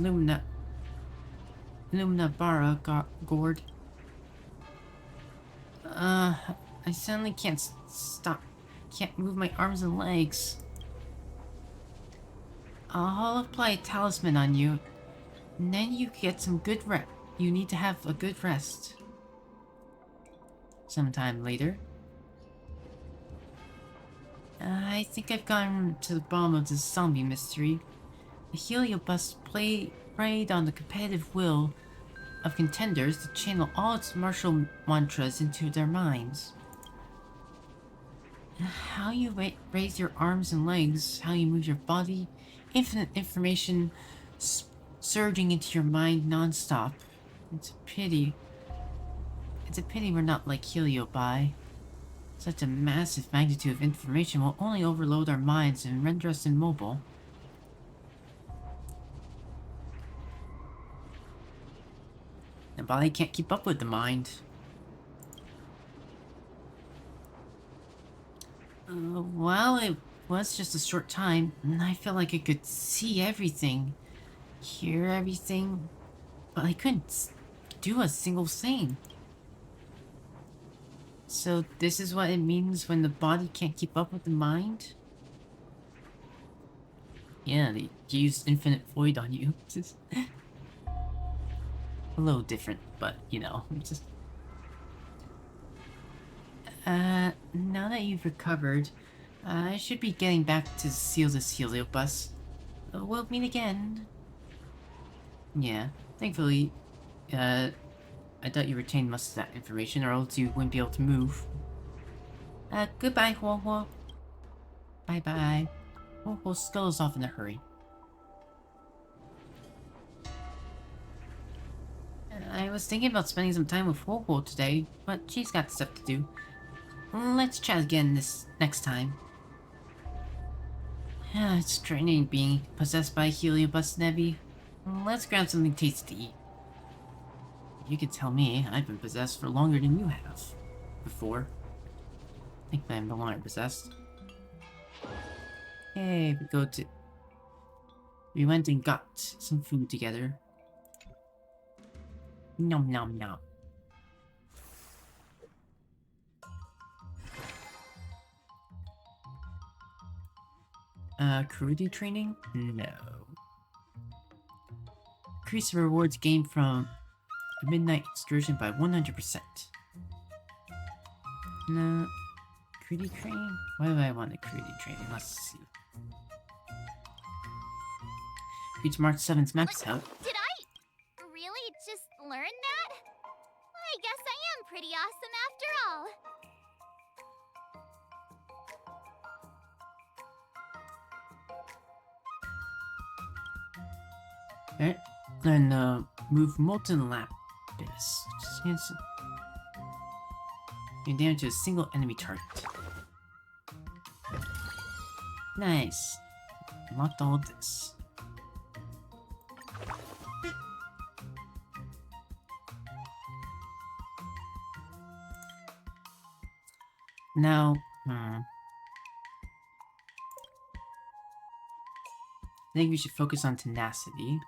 Lumina Bara gourd. I suddenly can't move my arms and legs. I'll apply a talisman on you, and then you get some good rest. You need to have a good rest. Sometime later. I think I've gotten to the bottom of this zombie mystery. The Heliobus preyed on the competitive will of contenders to channel all its martial mantras into their minds. How you raise your arms and legs, how you move your body, infinite information surging into your mind non-stop. It's a pity. It's a pity we're not like Heliobi. Such a massive magnitude of information will only overload our minds and render us immobile. The body can't keep up with the mind. Well, it was just a short time, and I felt like I could see everything, hear everything, but I couldn't do a single thing. So this is what it means when the body can't keep up with the mind? Yeah, they used Infinite Void on you. A little different, but, you know, just... now that you've recovered, I should be getting back to seal this Heliobus. We'll meet again. Yeah, thankfully, I thought you retained most of that information, or else you wouldn't be able to move. Goodbye, Huo Huo. Bye-bye. Huo Huo scuttles off in a hurry. I was thinking about spending some time with Huo Huo today, but she's got stuff to do. Let's chat again this next time. It's draining being possessed by Heliobus Nevi. Let's grab something tasty to eat. You could tell me I've been possessed for longer than you have. Before. I think I'm no longer possessed. Hey, we went and got some food together. Nom nom nom. Karate training? No. Increase the rewards gained from a midnight excursion by 100%. No. Karate training? Why do I want a karate training? Let's see. Reach March 7's max out. Did I really just learn that? I guess I am pretty awesome after all. Alright, then move Molten Lapis. Chance you damage to a single enemy target. Nice. Unlocked all of this. Now, I think we should focus on tenacity.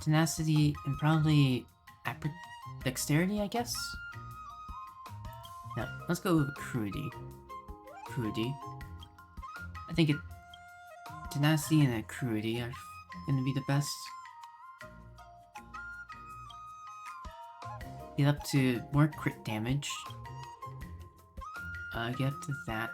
Tenacity and probably dexterity, I guess? No, let's go with crudity. Crudity. I think tenacity and crudity are gonna be the best. Get up to more crit damage. Get up to that.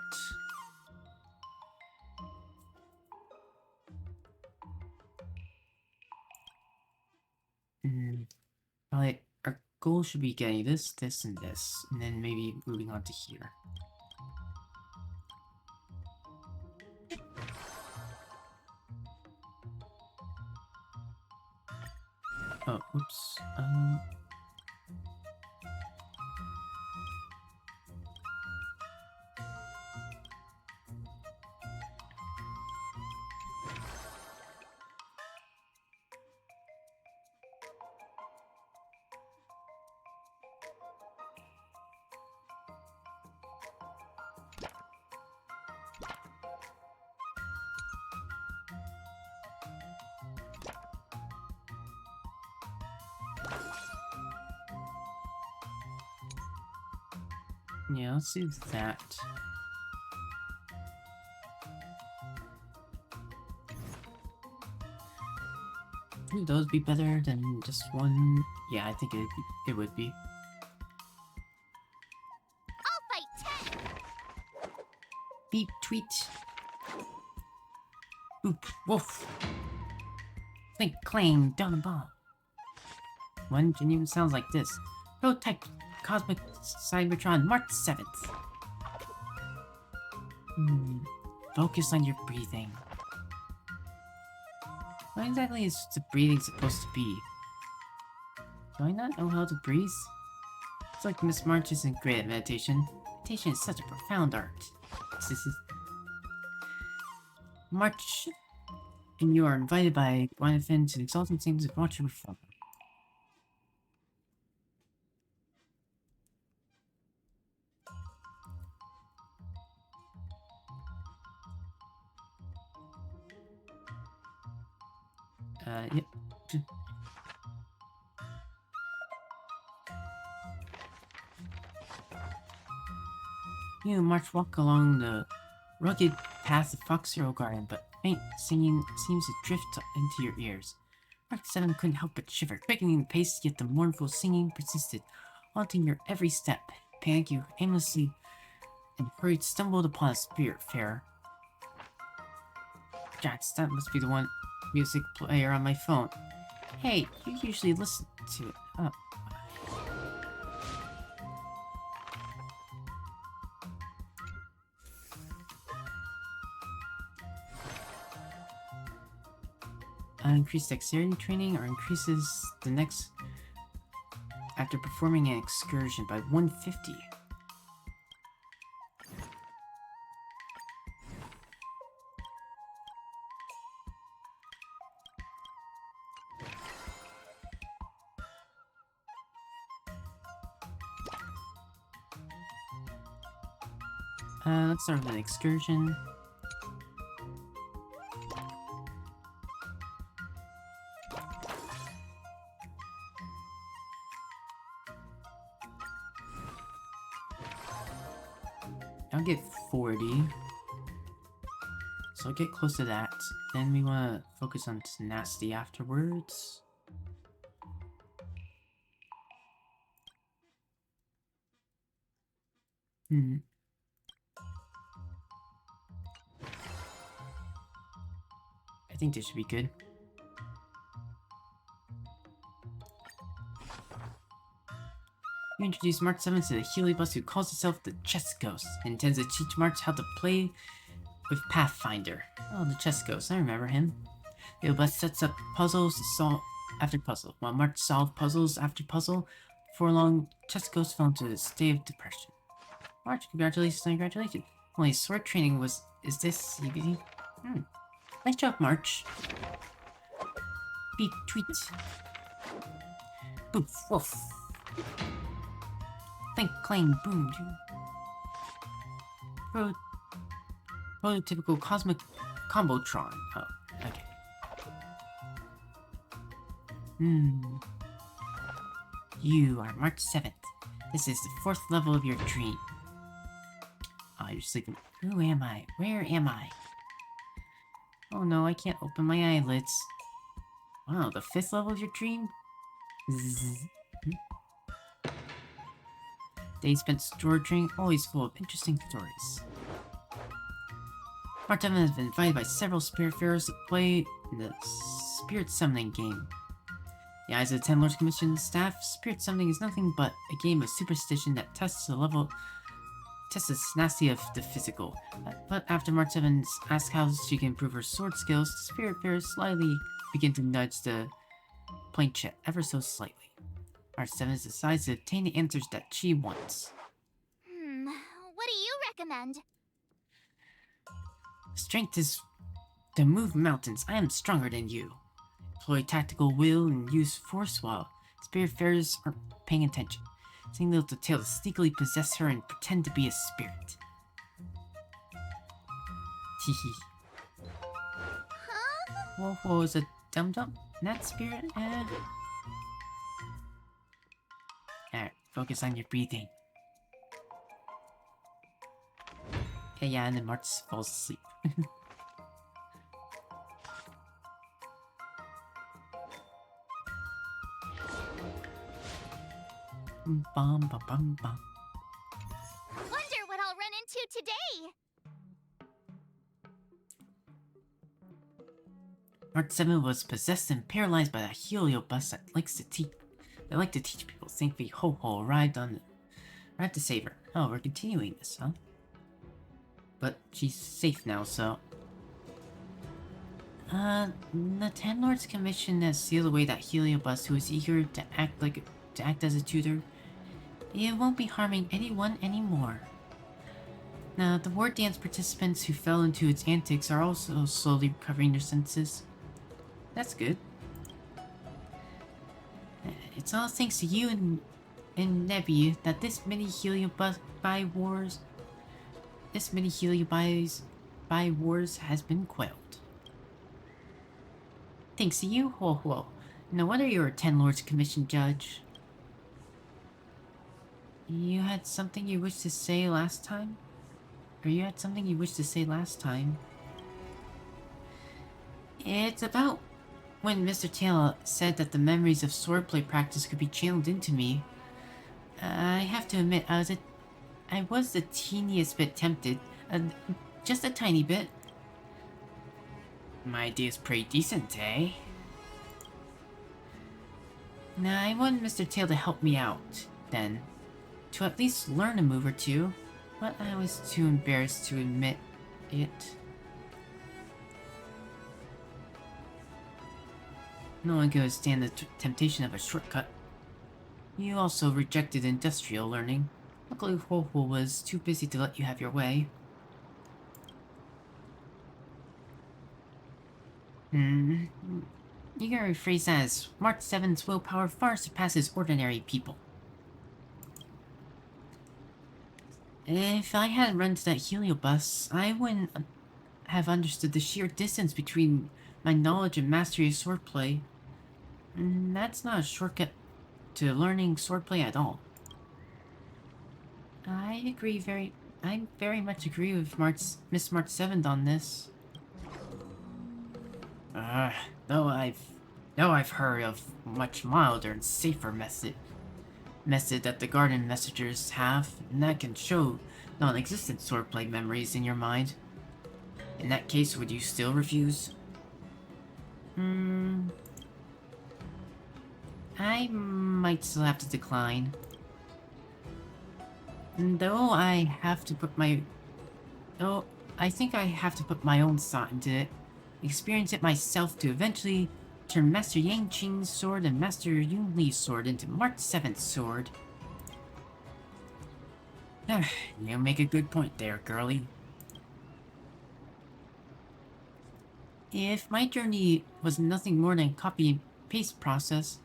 Probably our goal should be getting this, this, and this, and then maybe moving on to here. Oh, oops. Yeah, let's do that. Would those be better than just one? Yeah, I think it would be. I'll fight 10! Beep, tweet. Boop, woof. Clink, clang, down the ball. One genuine sounds like this. Prototype Cosmic Cybertron, March 7th. Focus on your breathing. What exactly is the breathing supposed to be? Do I not know how to breathe? It's like Miss March isn't great at meditation. Meditation is such a profound art. March, and you are invited by Gwyneth to the exalting things of watch your perform. Yep. You and March walk along the rugged path of Fox Zero Garden, but faint singing seems to drift into your ears. Mark 7 couldn't help but shiver, quickening the pace, yet the mournful singing persisted, haunting your every step. Panic, you aimlessly and hurried stumbled upon a spirit farer. Jats, that must be the one music player on my phone. Hey, you usually listen to it. Oh. Increased dexterity training or increases the next after performing an excursion by 150. Let's start with an excursion. I'll get 40. So I'll get close to that. Then we want to focus on tenacity afterwards. I think this should be good. You introduce March 7 to the Healy bus who calls herself the Chess Ghost and intends to teach March how to play with Pathfinder. Oh, the Chess Ghost, I remember him. The bus sets up puzzles to solve after puzzle. While March solved puzzles after puzzle, before long, Chess Ghost fell into a state of depression. March, congratulations on your graduation. Only sword training is this CBD? Nice job, March. Beep, tweet. Boof, woof. clink, clang, boom. Prototypical cosmic combotron. Oh, okay. You are March 7th. This is the 4th level of your dream. Oh, you're sleeping. Who am I? Where am I? Oh no, I can't open my eyelids. Wow, the 5th level of your dream? Zzz. Days spent storing, always full of interesting stories. March 7th has been invited by several spiritfarers to play in the Spirit Summoning game. In the eyes of the 10 Lords Commission staff, Spirit Summoning is nothing but a game of superstition that tests the tenacity of the physical. But after March 7 asks how she can improve her sword skills, the spiritfarers slightly begin to nudge the planchette ever so slightly. March 7 decides to obtain the answers that she wants. What do you recommend? Strength is to move mountains. I am stronger than you. Employ tactical will and use force while spiritfarers aren't paying attention. Sing little tale to sneakily possess her and pretend to be a spirit. Teehee. Huh? What was a dum-dum? That spirit? Alright, focus on your breathing. Yeah, and then March falls asleep. Bum, bum, bum, bum. Wonder what I'll run into today. March 7 was possessed and paralyzed by a heliobus that likes to teach people. Thankfully, Ho-Ho arrived to save her. Oh, we're continuing this, huh? But she's safe now, so... the 10 Lords Commission has sealed away that heliobus who is eager to act as a tutor. It won't be harming anyone anymore. Now, the war dance participants who fell into its antics are also slowly recovering their senses. That's good. It's all thanks to you and Nebby that this many heliobus wars has been quelled. Thanks to you, Ho-Ho. No wonder you're a 10 Lords Commission judge. You had something you wished to say last time? It's about when Mr. Taylor said that the memories of swordplay practice could be channeled into me. I have to admit, I was the teeniest bit tempted. Just a tiny bit. My idea's pretty decent, eh? Nah, I want Mr. Taylor to help me out, then. To at least learn a move or two, but I was too embarrassed to admit it. No one could stand the temptation of a shortcut. You also rejected industrial learning. Luckily, Ho-Ho was too busy to let you have your way. You can rephrase that as March 7's willpower far surpasses ordinary people. If I hadn't run to that heliobus, I wouldn't have understood the sheer distance between my knowledge and mastery of swordplay. That's not a shortcut to learning swordplay at all. I very much agree with Miss March 7 on this. Though I've heard of much milder and safer method that the Garden Messengers have, and that can show non-existent swordplay memories in your mind. In that case, would you still refuse? I might still have to decline. Though I think I have to put my own thought into it, experience it myself to eventually turn Master Yang Qing's sword and Master Yun Li's sword into March 7th's sword. You make a good point there, girlie. If my journey was nothing more than a copy and paste process,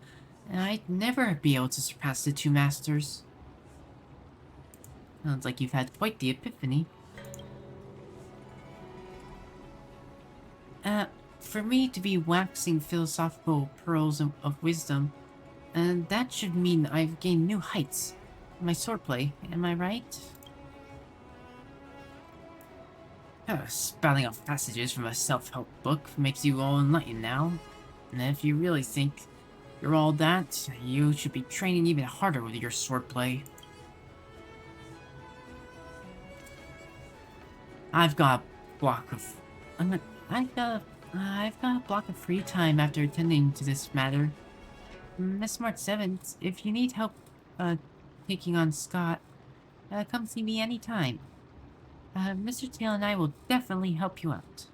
I'd never be able to surpass the two masters. Sounds like you've had quite the epiphany. For me to be waxing philosophical pearls of wisdom, that should mean I've gained new heights in my swordplay, am I right? Spouting off passages from a self-help book makes you all enlightened now. And if you really think you're all that, you should be training even harder with your swordplay. I've got a block of... I've got a block of free time after attending to this matter. Miss March 7th, if you need help, taking on Skott, come see me anytime. Mr. Tail and I will definitely help you out.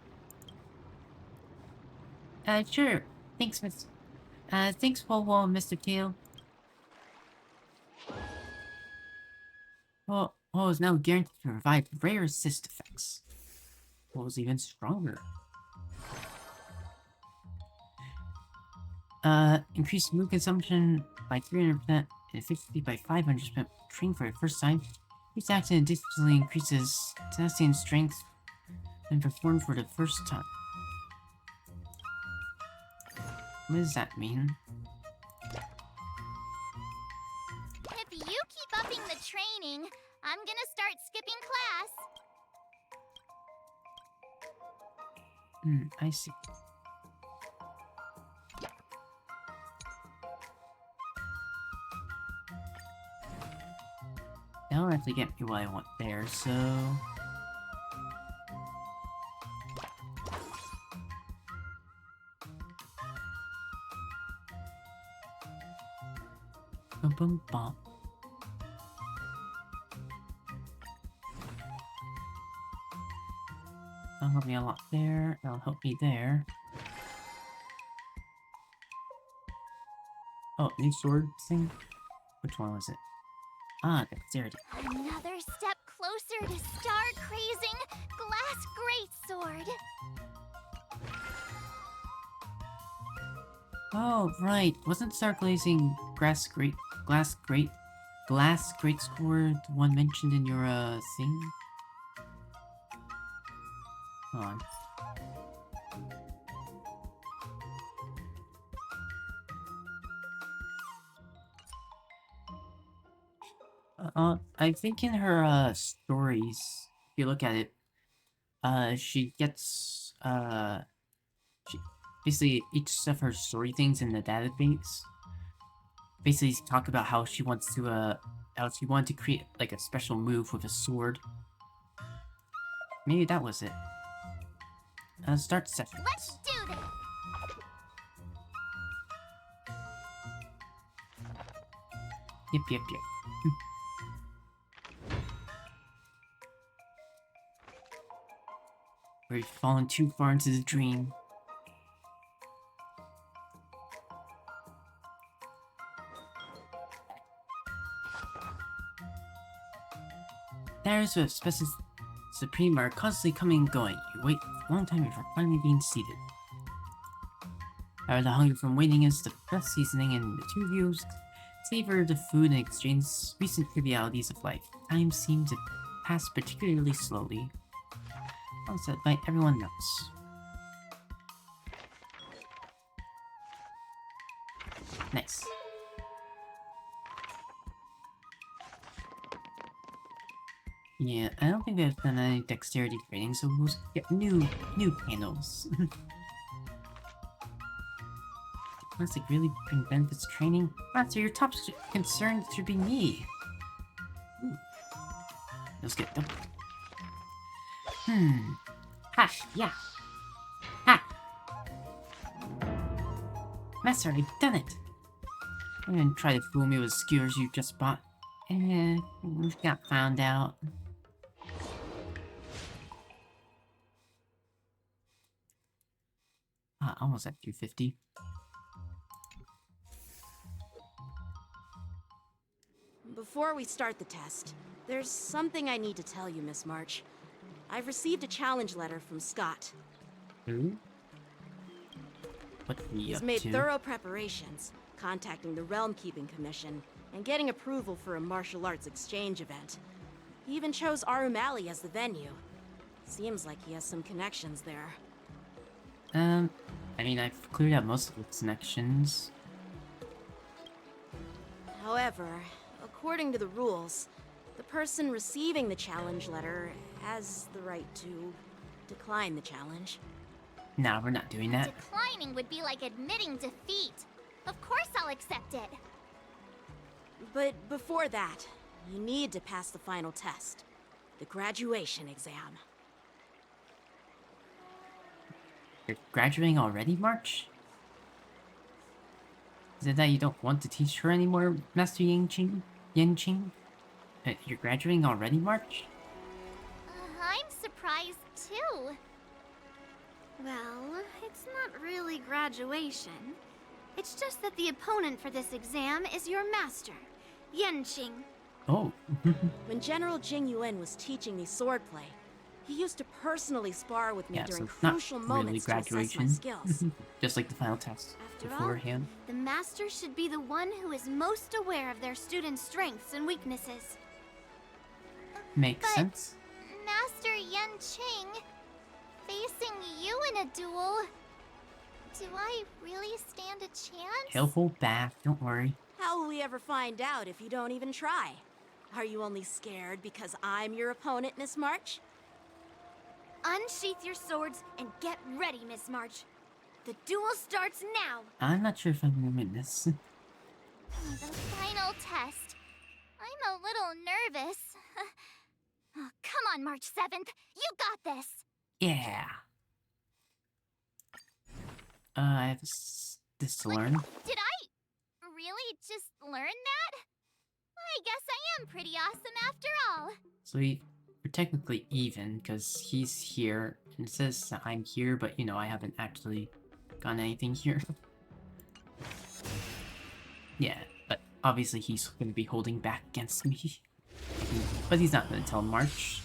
Sure. Thanks, thanks, Whoa, Mr. Tail. Well, is now guaranteed to provide rare assist effects. Is even stronger. Increased mood consumption by 300% and efficiency by 500% trained for the first time. Each action additionally increases tenacity and strength when performed for the first time. What does that mean? If you keep upping the training, I'm gonna start skipping class. I see. That'll actually get me what I want there, so... Boom, boom, bump. That'll help me a lot there. That'll help me there. Oh, new sword thing? Which one was it? Ah, dexterity. Another step closer to star-crazing Glass Greatsword. Oh, right. Wasn't Starglazing Glass Greatsword the one mentioned in your, thing? Hold on. I think in her, stories, if you look at it, she gets, basically each of her story things in the database basically talk about how she wants to, how she wanted to create, like, a special move with a sword. Maybe that was it. Start sessions. Let's do this! Yep. We've fallen too far into the dream. There's a species Supreme are constantly coming and going. You wait a long time before finally being seated. However, the hunger from waiting is the best seasoning, and the two of you savor the food and exchange recent trivialities of life. Time seems to pass particularly slowly. Also, by everyone else. Nice. Yeah, I don't think they've done any dexterity training, so we'll get new panels. Classic really bring benefits training? Master, your top concern should be me. Let's get them. Ha! Yeah! Ha! Master, I've done it! I'm gonna try to fool me with skewers you just bought. We got found out. Almost at 250. Before we start the test, there's something I need to tell you, Miss March. I've received a challenge letter from Skott. Who? What are you He's up made to? thorough preparations, contacting the Realm Keeping Commission, and getting approval for a martial arts exchange event. He even chose Arumali as the venue. Seems like he has some connections there. I mean, I've cleared out most of its connections. However, according to the rules, the person receiving the challenge letter has the right to decline the challenge. Nah, we're not doing that. Declining would be like admitting defeat. Of course I'll accept it. But before that, you need to pass the final test. The graduation exam. You're graduating already, March? Is it that you don't want to teach her anymore, Master Yanqing? You're graduating already, March? I'm surprised too. Well, it's not really graduation. It's just that the opponent for this exam is your master, Yanqing. Oh. When General Jing Yuan was teaching me swordplay, he used to personally spar with me Yeah, during so it's not crucial really moments to assess my graduation. skills. Just like the final test After all, beforehand. the master should be the one who is most aware of their students' strengths and weaknesses. Makes But- sense. Master Yanqing, facing you in a duel, do I really stand a chance? He'll hold back, don't worry. How will we ever find out if you don't even try? Are you only scared because I'm your opponent, Miss March? Unsheath your swords and get ready, Miss March. The duel starts now! I'm not sure if I'm gonna win this. The final test. I'm a little nervous. Oh, come on, March 7th. You got this. Yeah. I have this to learn. Did I really just learn that? I guess I am pretty awesome after all. So we're technically even, because he's here, and it says that I'm here, but you know, I haven't actually gotten anything here. Yeah, but obviously he's gonna be holding back against me. But he's not gonna tell March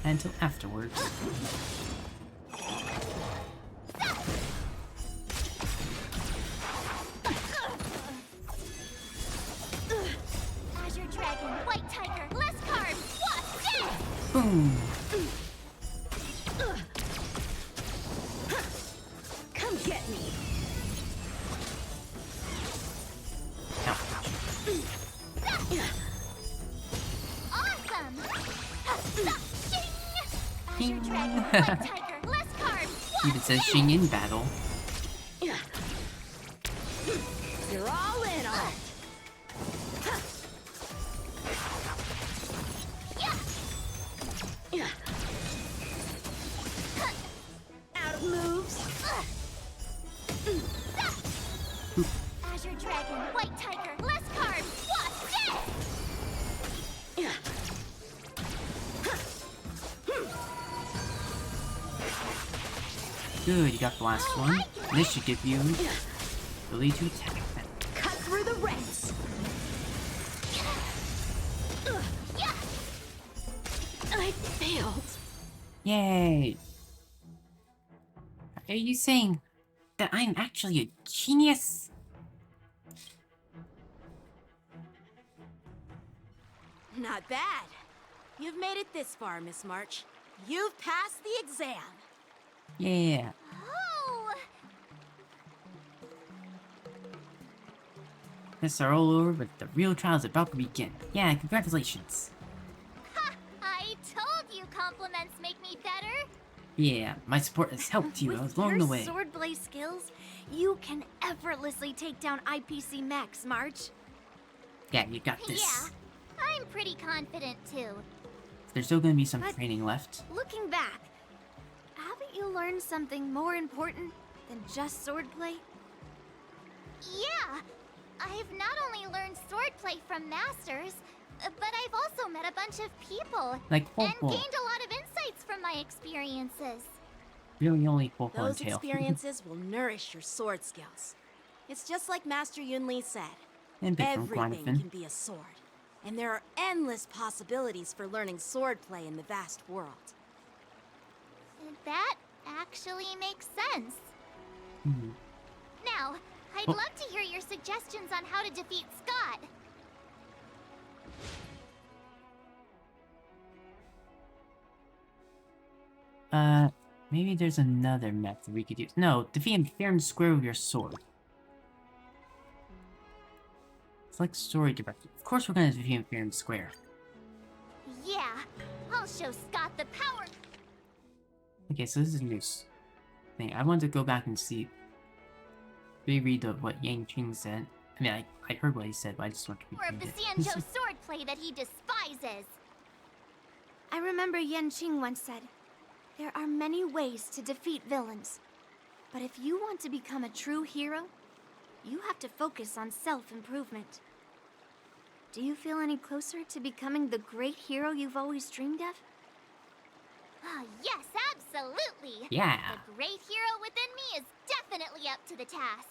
until afterwards. Azure Dragon, White Tiger, less carbs, what? Dead! Boom! Come get me! Ouch. Awesome! Azure Ding. Dragon, White Tiger, less carbs, what? Even says Xing in battle. You're all in on it! Out of moves! Azure Dragon, White Tiger, less carbs, what? Dead! Good, you got the last one. This should give you ability to attack. Cut through the ranks! I failed. Yay! Are you saying that I'm actually a genius? Not bad. You've made it this far, Miss March. You've passed the exam. Yeah. Oh! Tests are all over, but the real trial's about to begin. Yeah, congratulations. Ha! I told you compliments make me better. Yeah, my support has helped you With along your the way. swordplay skills, you can effortlessly take down IPC Max, March. Yeah, you got this. Yeah, I'm pretty confident too. There's still gonna be some But- training left. Looking back, haven't you learned something more important than just swordplay? Yeah, I've not only learned swordplay from masters, but I've also met a bunch of people Like and Popo. gained a lot of insights from my experiences. Really only Popo and Those Tail. experiences will nourish your sword skills. It's just like Master Yunli said. And bit from Everything Guanafin. can be a sword. And there are endless possibilities for learning swordplay in the vast world. That actually makes sense. Hmm. Now, I'd Oh. love to hear your suggestions on how to defeat Skott. Maybe there's another method we could use. No, defeat him fair and square with your sword. Select story directive. Of course we're gonna defeat him fair and square. Yeah, I'll show Scott the power. Okay, so this is a new thing. I wanted to go back and see, reread what Yang Qing said. I mean, I heard what he said, but I just want to Or of repeat the it. Xianzhou swordplay that he despises. I remember Yan Qing once said, there are many ways to defeat villains. But if you want to become a true hero, you have to focus on self-improvement. Do you feel any closer to becoming the great hero you've always dreamed of? Ah, yes, absolutely. Yeah. The great hero within me is definitely up to the task.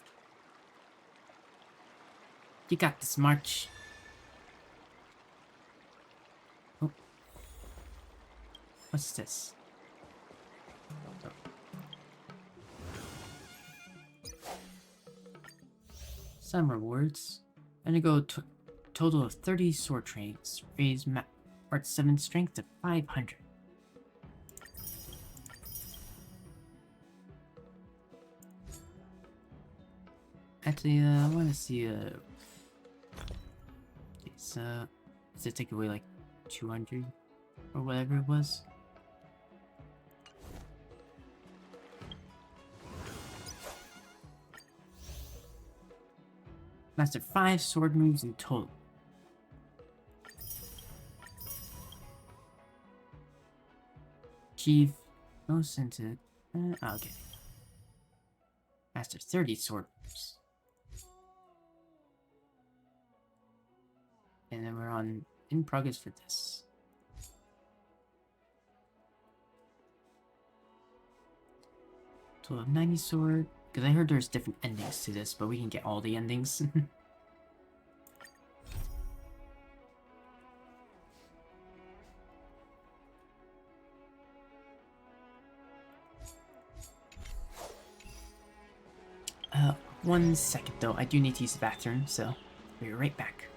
You got this, March. Oh. What's this? Some rewards. I'm gonna go total of 30 sword trains. Raise Art 7 strength to 500. Actually, I want to see, okay, so, does it take away, like, 200? Or whatever it was? Master 5 sword moves in total. Achieve most into... okay. Master 30 sword moves. And then we're in progress for this. Total of 90 sword. Because I heard there's different endings to this, but we can get all the endings. One second though, I do need to use the bathroom, so I'll be right back.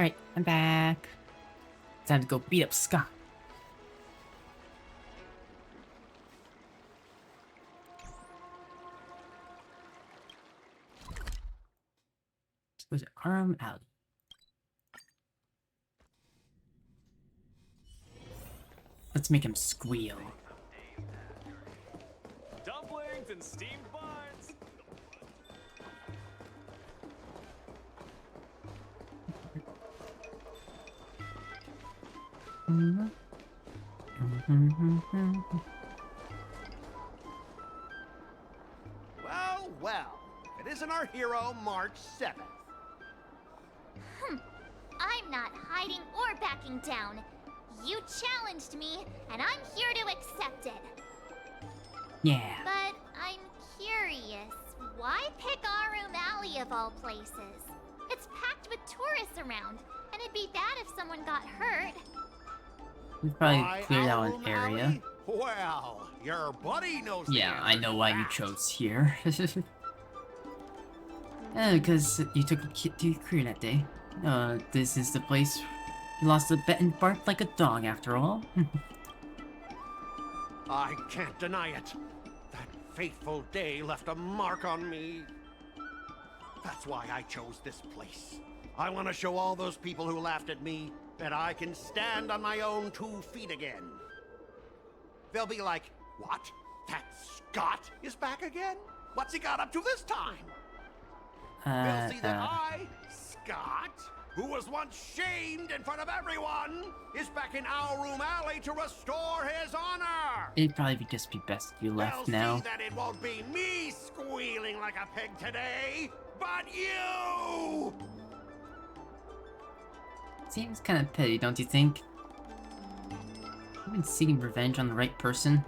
Alright, I'm back. Time to go beat up Skott. Let's go to Arm Alley. Let's make him squeal. Dumplings and steamed buns. Well, well. If it isn't our hero, March 7th. I'm not hiding or backing down. You challenged me, and I'm here to accept it. Yeah. But I'm curious, why pick Arum Alley of all places? It's packed with tourists around, and it'd be bad if someone got hurt. We've probably Why cleared out Arum an area. Alley? Well, your buddy knows the Yeah, I answer know to why you that. chose here. Because you took a kid to your career that day. This is the place you lost a bet and barked like a dog after all. I can't deny it. That fateful day left a mark on me. That's why I chose this place. I want to show all those people who laughed at me that I can stand on my own 2 feet again. They'll be like, what? That Skott is back again? What's he got up to this time? They'll see that I, Skott, who was once shamed in front of everyone, is back in Aurum Alley to restore his honor. It'd probably just be best if you left They'll now. see that it won't be me squealing like a pig today, but you! Seems kind of petty, don't you think? You've been seeking revenge on the right person.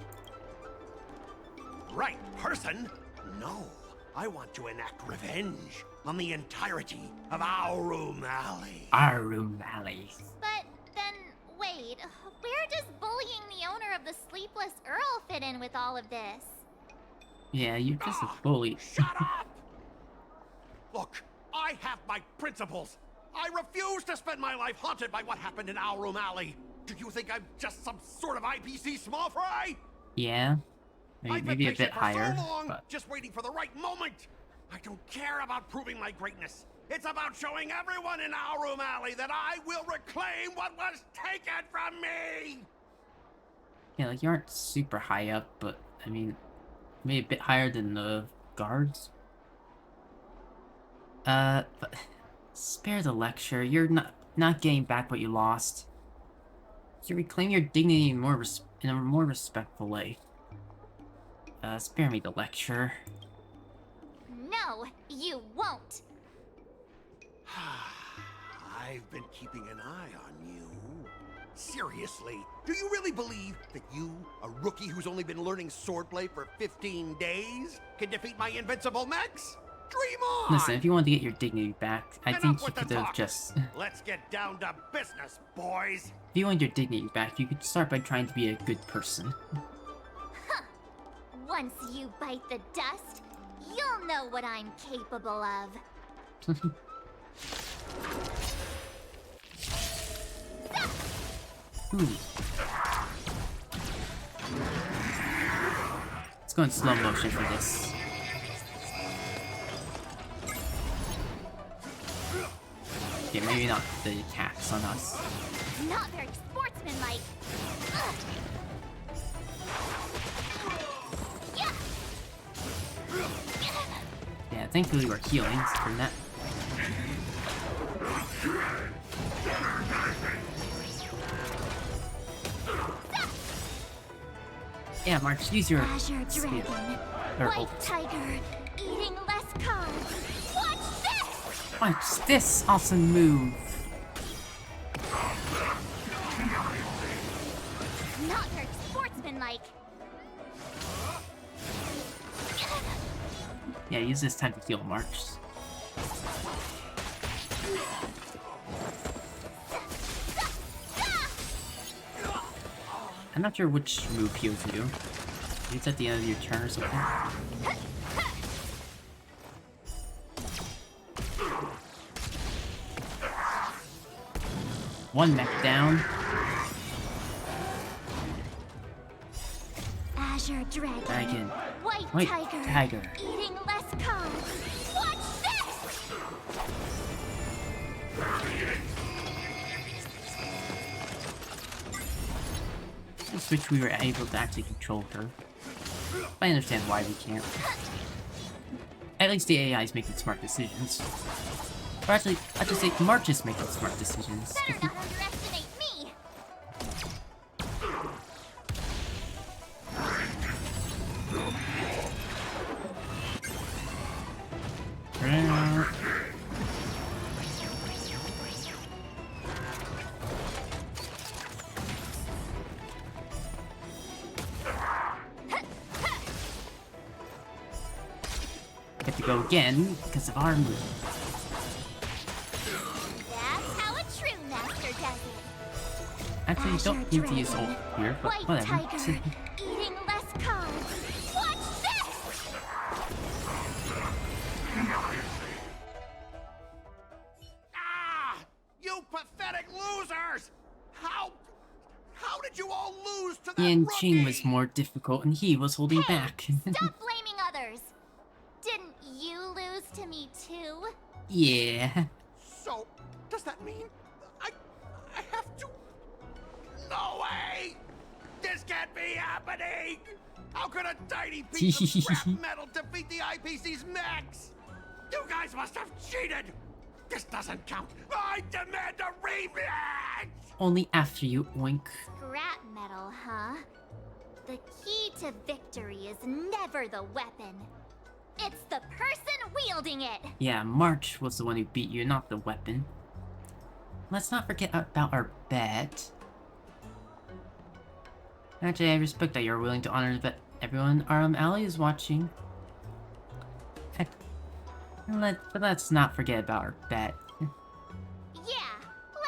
Right person? No. I want to enact revenge on the entirety of Aurum Alley. Aurum Alley. But then, wait, where does bullying the owner of the Sleepless Earl fit in with all of this? Yeah, you're just a bully. Shut up! Look, I have my principles. I refuse to spend my life haunted by what happened in Aurum Alley. Do you think I'm just some sort of IPC small fry? Yeah. I've Maybe been a bit patient for higher, so long, but just waiting for the right moment. I don't care about proving my greatness. It's about showing everyone in Aurum Alley that I will reclaim what was taken from me. yeah, like you aren't super high up, but I mean, maybe a bit higher than the guards. But spare the lecture. You're not getting back what you lost. You reclaim your dignity in a more respectful way. Spare me the lecture. No, you won't. I've been keeping an eye on you. Seriously, do you really believe that you, a rookie who's only been learning swordplay for 15 days, can defeat my invincible mechs? Dream on! Listen, if you want to get your dignity back, I Enough think you with the could have talk. just... Let's get down to business, boys. If you want your dignity back, you could start by trying to be a good person. Once you bite the dust, you'll know what I'm capable of. Ooh. Let's go in slow motion for this. Okay, maybe not the attacks on us. Not very sportsmanlike. Ugh. Yeah. Yeah, thankfully we're healing from that. Yeah, March, use your Azure skill. dragon, Or white ult. tiger, eating less carbs. Watch this! Watch this awesome move. Not very sportsmanlike. Yeah, use this time to heal March. I'm not sure which move heals you. Maybe it's at the end of your turn or something. One mech down. Azure Dragon. White Tiger. Eating less carbs. Watch this! Just wish we were able to actually control her. I understand why we can't. At least the AI is making smart decisions. Or actually, I should say March is making smart decisions. Better not underestimate me! Get to go again because of our move. That's how a true master does it. Actually, don't need to use ult here, but White whatever. Tiger. Eating less carbs. Watch this! Ah! You pathetic losers! How did you all lose to that Yan rookie? Qing was more difficult and he was holding Hey, back. Stop blaming others! Didn't you lose to me too? Yeah. So, does that mean I have to? No way! This can't be happening! How could a tiny piece of scrap metal defeat the IPC's mechs? You guys must have cheated! This doesn't count! I demand a rematch! Only after you oink. Scrap metal, huh? The key to victory is never the weapon. It's the person wielding it! Yeah, March was the one who beat you, not the weapon. Let's not forget about our bet. Actually, I respect that you're willing to honor the bet. Everyone, our ally is watching. Heck, but let's not forget about our bet. Yeah,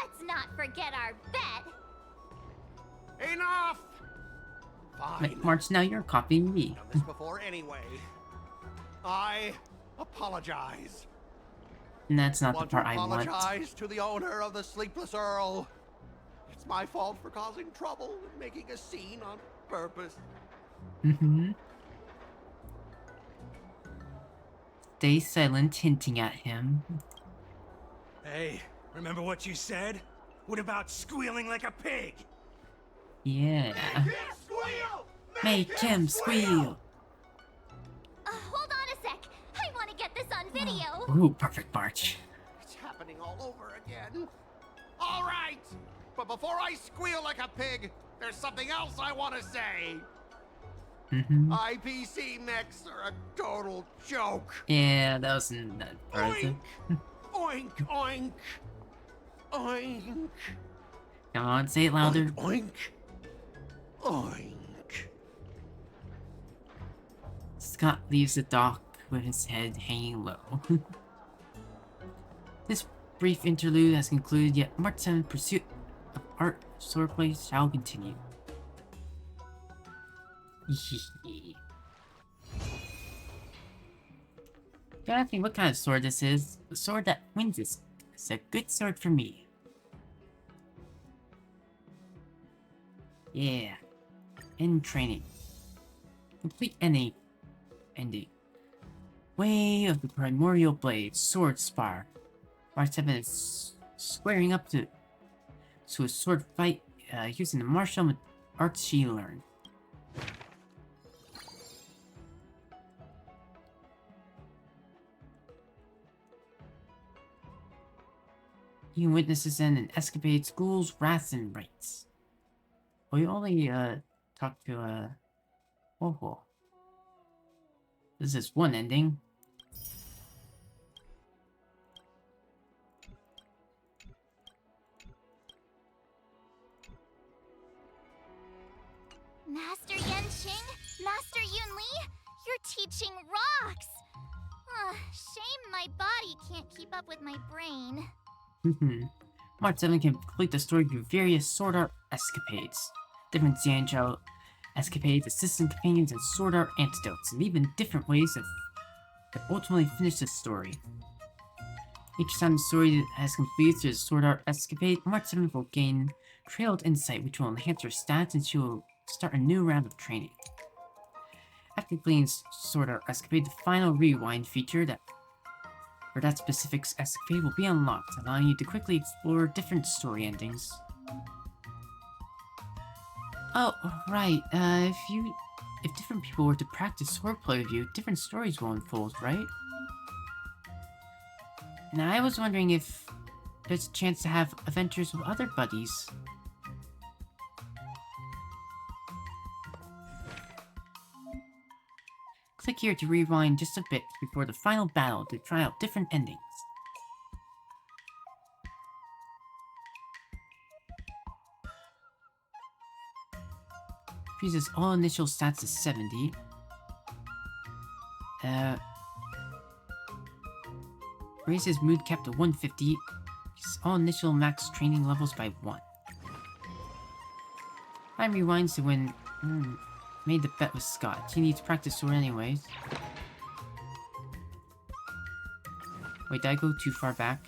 let's not forget our bet! Enough! Fine. March, now you're copying me. Done this before anyway. I apologize. And that's not the Want part to I want. apologize to the owner of the Sleepless Earl. It's my fault for causing trouble and making a scene on purpose. Mm-hmm. Stay silent, hinting at him. Hey, remember what you said? What about squealing like a pig? Yeah. Make him squeal! Hold on a sec. I want to get this on video. Ooh, perfect, March. It's happening all over again. All right, but before I squeal like a pig, there's something else I want to say. Mm-hmm. IPC mechs are a total joke. Yeah, that was in that part of it. Oink, oink, oink. Come on, say it louder. Oink, oink. Scott leaves the dock with his head hanging low. This brief interlude has concluded, yet March 7th pursuit of art swordplay shall continue. Gotta think what kind of sword this is. The sword that wins is a good sword for me. Yeah. End training. Complete ending. Way of the Primordial Blade, Sword Spar. March 7 is squaring up to a sword fight using the martial arts she learned. You witnesses an escapade, schools, wraths, and rights. Well, you only talked to Woho. This is one ending. Master Yanqing? Master Yunli? Your teaching rocks! Shame my body can't keep up with my brain. March 7 can complete the story through various sword art escapades. Different Xianzhou escapades, assistant companions, and sword art antidotes, and even different ways to ultimately finish the story. Each time the story has completed through the Sword Art escapade, March 7th will gain Trailed Insight, which will enhance her stats, and she will start a new round of training. After completing Sword Art escapade, the final rewind feature for that specific escapade will be unlocked, allowing you to quickly explore different story endings. Oh, right, if different people were to practice swordplay with you, different stories will unfold, right? Now, I was wondering if there's a chance to have adventures with other buddies. Click here to rewind just a bit before the final battle to try out different endings. Freezes all initial stats to 70. Raises mood cap to 150. Increases all initial max training levels by 1. Time rewinds to when made the bet with Skott. He needs practice sword anyways. Wait, did I go too far back?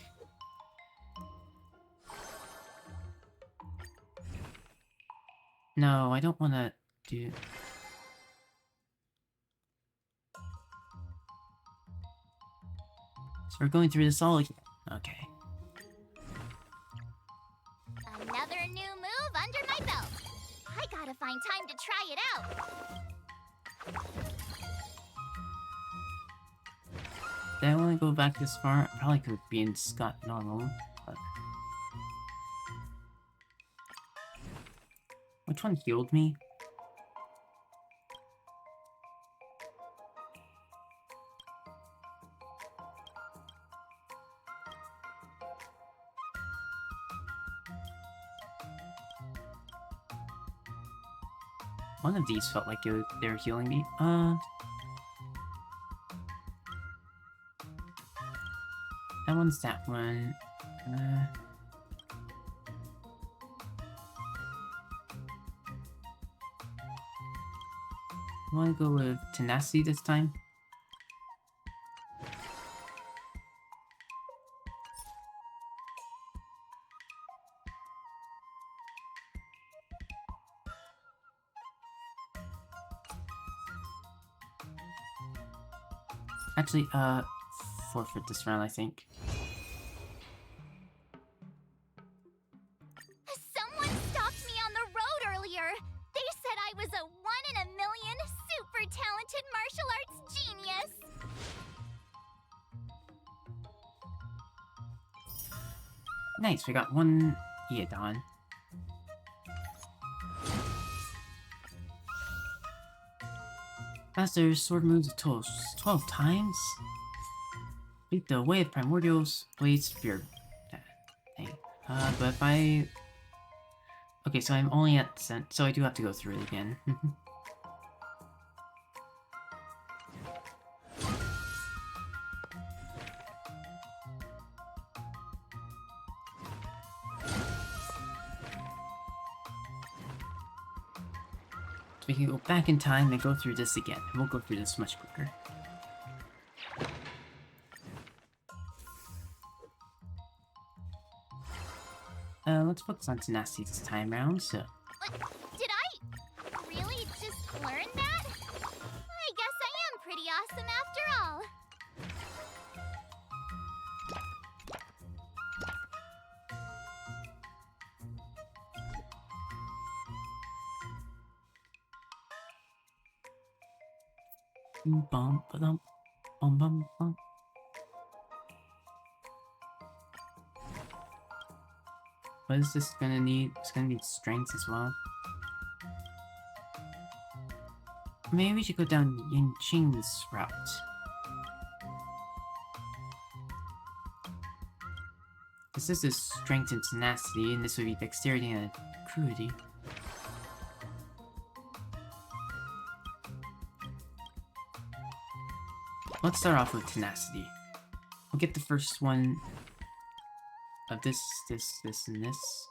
No, I don't want to do... So we're going through this all again. Okay. Another new move under my belt. I gotta find time to try it out. Did I want to go back this far? I probably could be in Skott normal, but... Which one healed me? One of these felt like they were healing me. That one's that one. I want to go with Tenacity this time. Actually, forfeit this round, I think. Someone stopped me on the road earlier. They said I was a 1 in a million super talented martial arts genius. Nice, we got one Eodon. Master sword moves a total 12 times. Beat the way of primordials, blade, spear. Thing. But if I... Okay, so I'm only at so I do have to go through it again. We can go back in time and go through this again, and we'll go through this much quicker. Let's focus on Tenacity this time around, so... Did I really just learn that? I guess I am pretty awesome after all. Bum ba-dum, bum bum bum. What is this gonna need? It's gonna need strength as well. Maybe we should go down Yin Qing's route. This is strength and tenacity, and this would be dexterity and cruelty. Let's start off with tenacity. We'll get the first one of this, and this.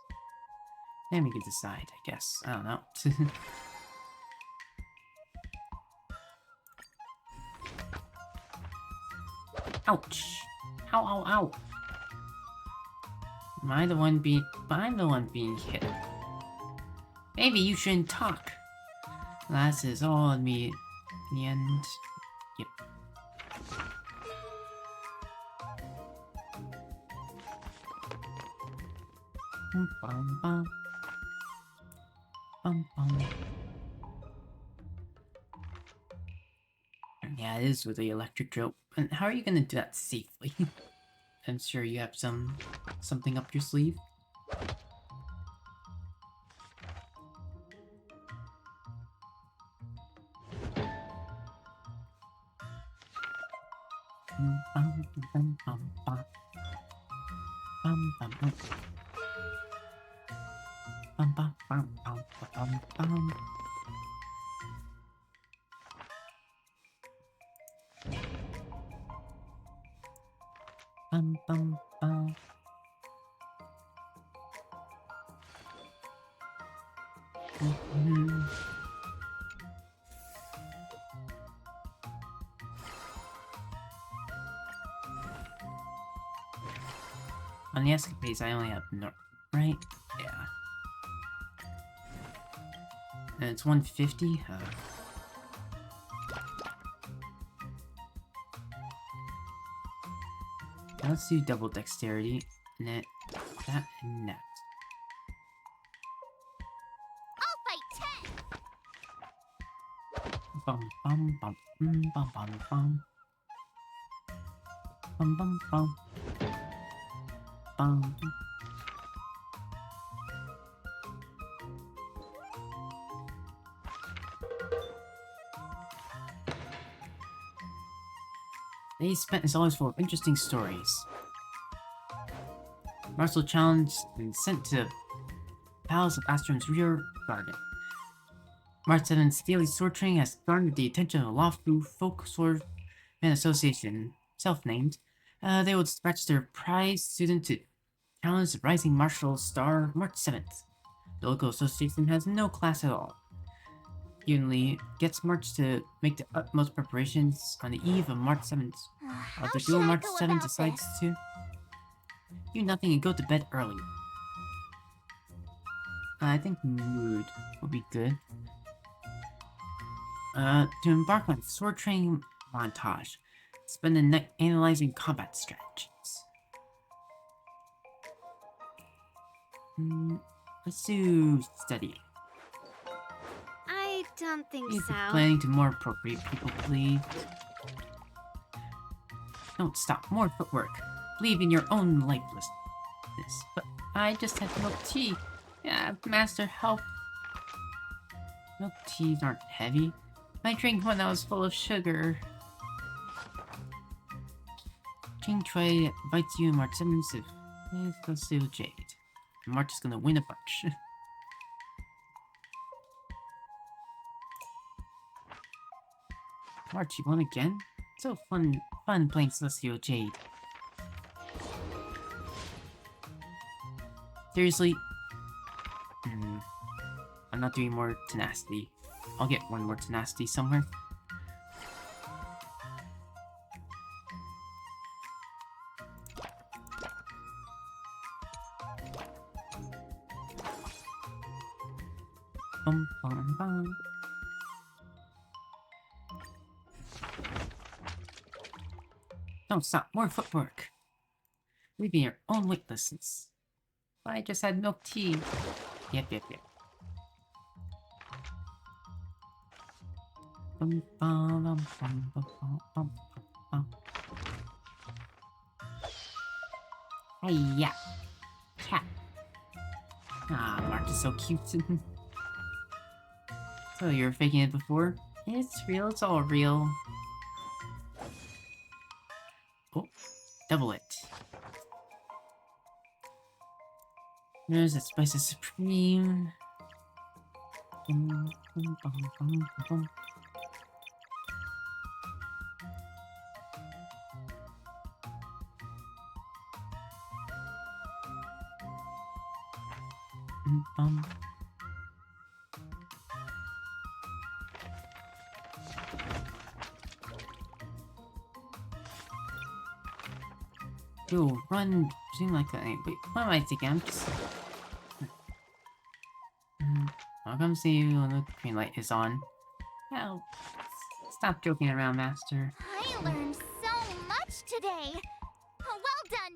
Then we can decide, I guess. I don't know. Ouch! Ow, ow, ow! I'm the one being hit. Maybe you shouldn't talk. That is all on me in the end. Yep. Bum, bum. Bum, bum. Yeah, it is with the electric drill. And how are you gonna do that safely? I'm sure you have something up your sleeve. Bum, bum, bum, bum. Bum, bum, bum. Bum, bum, bum, bum, bum, bum. Bum, bum, bum. Mm-hmm. On the escapades, I only have no, right? Yeah. And it's 150? Let's do double dexterity. Net, that, and that. I'll fight 10! Bum bum bum bum bum bum. Bum bum bum. Bum. Days spent is always full of interesting stories. Marcel challenged and sent to Palace of Astron's rear garden. March 7's daily sword training has garnered the attention of the Loftu Folk Swordman Association, self-named. They will dispatch their prize student to challenge the rising martial star March 7th. The local association has no class at all. Unionly gets March to make the utmost preparations on the eve of March 7th. How The should duel I March go 7th about decides this? to do nothing and go to bed early. I think mood will be good. To embark on sword training montage. Spend the night analyzing combat strategies. Let's do study. I don't think Maybe so. planning to more appropriate people, please. Don't stop. More footwork. Believe in your own lifelessness. But I just had milk tea. Yeah, master, help. Milk teas aren't heavy. I drank one that was full of sugar. King Troy invites you and March 7th to go see with Jade. March is gonna win a bunch. March, you won again? So fun playing Celestial Jade. Seriously? I'm not doing more tenacity. I'll get one more tenacity somewhere. Bum, bum, bum. Don't stop. More footwork. Leaving your own weightlessness. I just had milk tea. Yep. Bum, bum, bum, bum, bum, bum, bum. Hey, yeah. Cat. Ah, March is so cute. So, you were faking it before? It's real, it's all real. Oh, double it. There's that spice of supreme. Bum, bum, bum, bum, bum. Bum. Ooh, run, seem like that. Wait, what am I thinking? I'm just... I'll come see you when the green light is on. Now, stop joking around, Master. I learned so much today. Well done.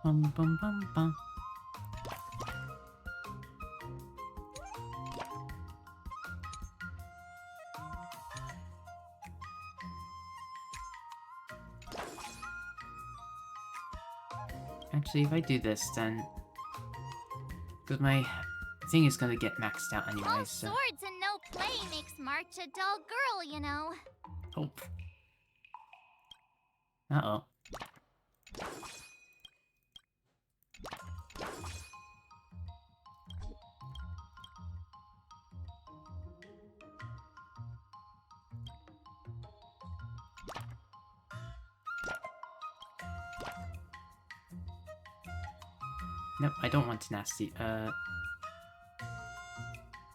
Bum bum bum bum. Actually, if I do this, then... Because my thing is gonna get maxed out anyway, All so... swords and no play makes March a dull girl, you know. Oh. Uh-oh. Nope, I don't want tenacity.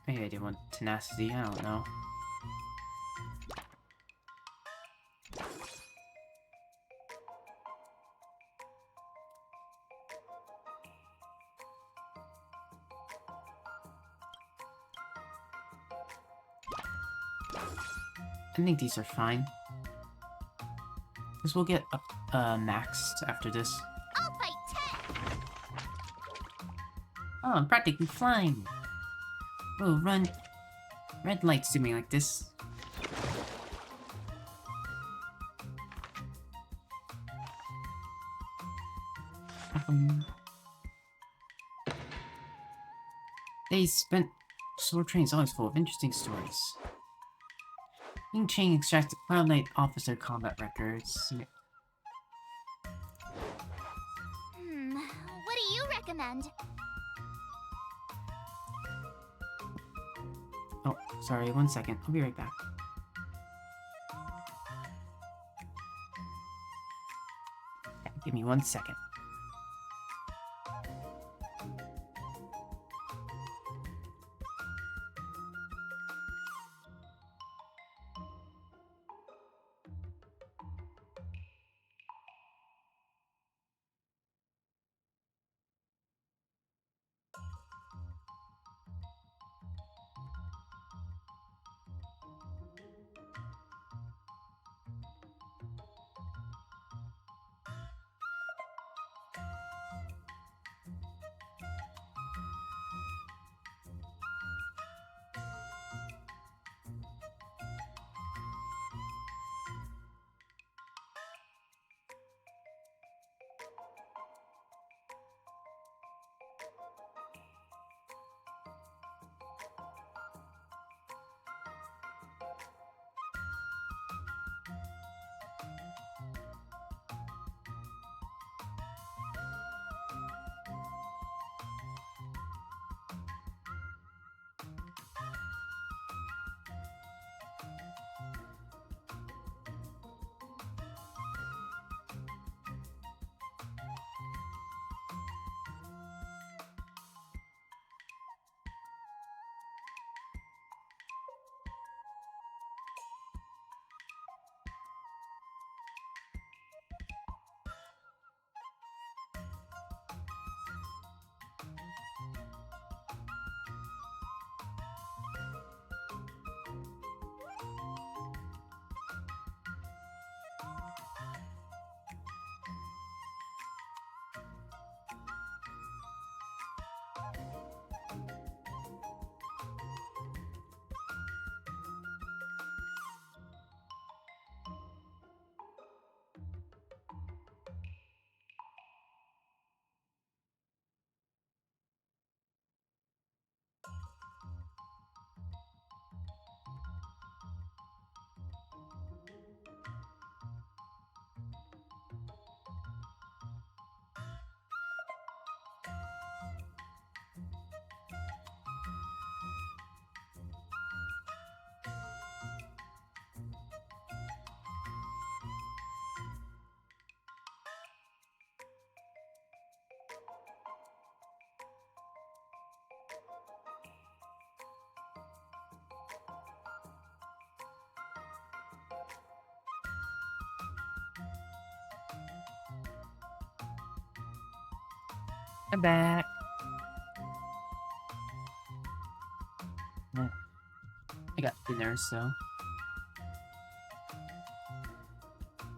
Maybe I didn't want tenacity, I don't know. I think these are fine. Because we'll get up, maxed after this. I'll fight 10. Oh, I'm practically flying! Oh, run! Red lights doing like this. They spent... Sword training is always full of interesting stories. Ying Chang extracted Cloud Knight officer combat records. What do you recommend? Oh, sorry, 1 second. I'll be right back. Give me 1 second. I'm back. I got dinner, so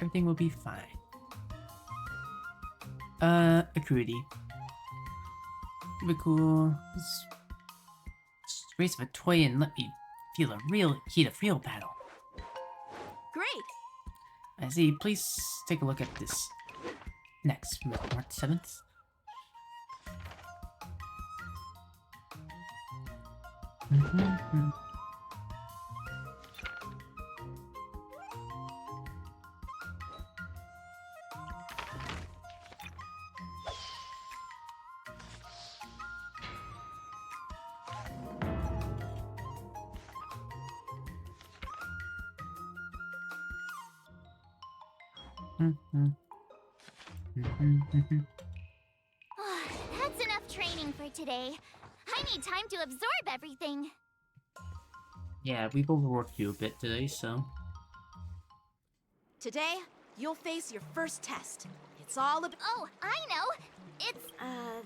everything will be fine. Acuity. Be cool. Just raise a toy and let me feel a real heat of real battle. Great! I see. Please take a look at this. Next, March 7th. That's enough training for today. I need time to absorb everything. Yeah, we've overworked you a bit today, so... Today, you'll face your first test. It's all about... Oh, I know! It's...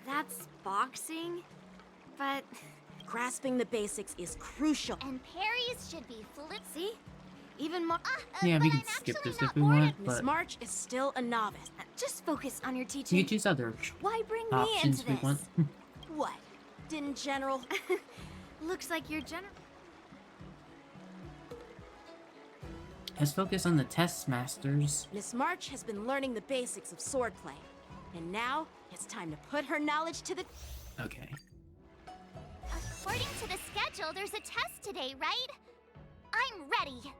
That's boxing? But... Grasping the basics is crucial. And parries should be fluid. See? Even more... Yeah, we but can I'm skip actually this not if we bored want, Miss but March is still a novice. Just focus on your teaching. you can choose other Why bring me options into we this? want. What? Didn't General... Looks like you're general. Let's focus on the test masters. Miss March has been learning the basics of swordplay. And now, it's time to put her knowledge to the... Okay. According to the schedule, there's a test today, right? I'm ready.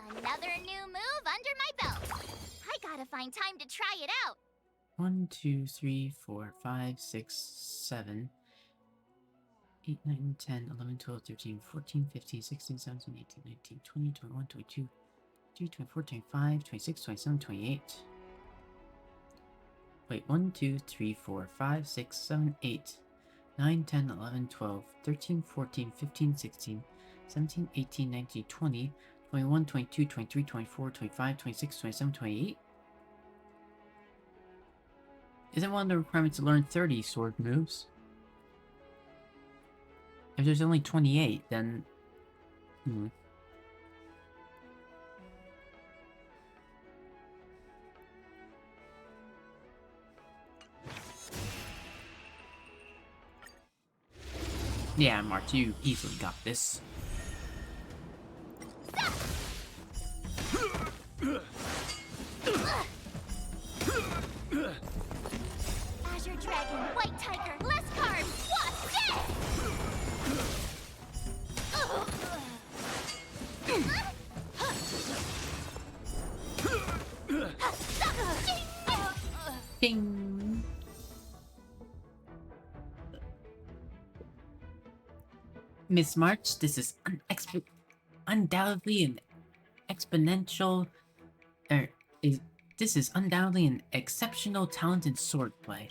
Another new move under my belt. I gotta find time to try it out. 1, 2, 3, 4, 5, 6, 7, 8, 9, 10, 11, 12, 13, 14, 15, 16, 17, 18, 19, 20, 21, 22, 23, 24, 25, 26, 27, 28. Wait, 1, 2, 3, 4, 5, 6, 7, 8, 9, 10, 11, 12, 13, 14, 15, 16, 17, 18, 19, 20, 21, 22, 23, 24, 25, 26, 27, 28? Isn't one of the requirements to learn 30 sword moves? If there's only 28, then... Yeah, March, you easily got this. Azure Dragon, White Tiger, less carbs, what's Ding! Miss March, this is undoubtedly an exponential... This is undoubtedly an exceptional talent in swordplay.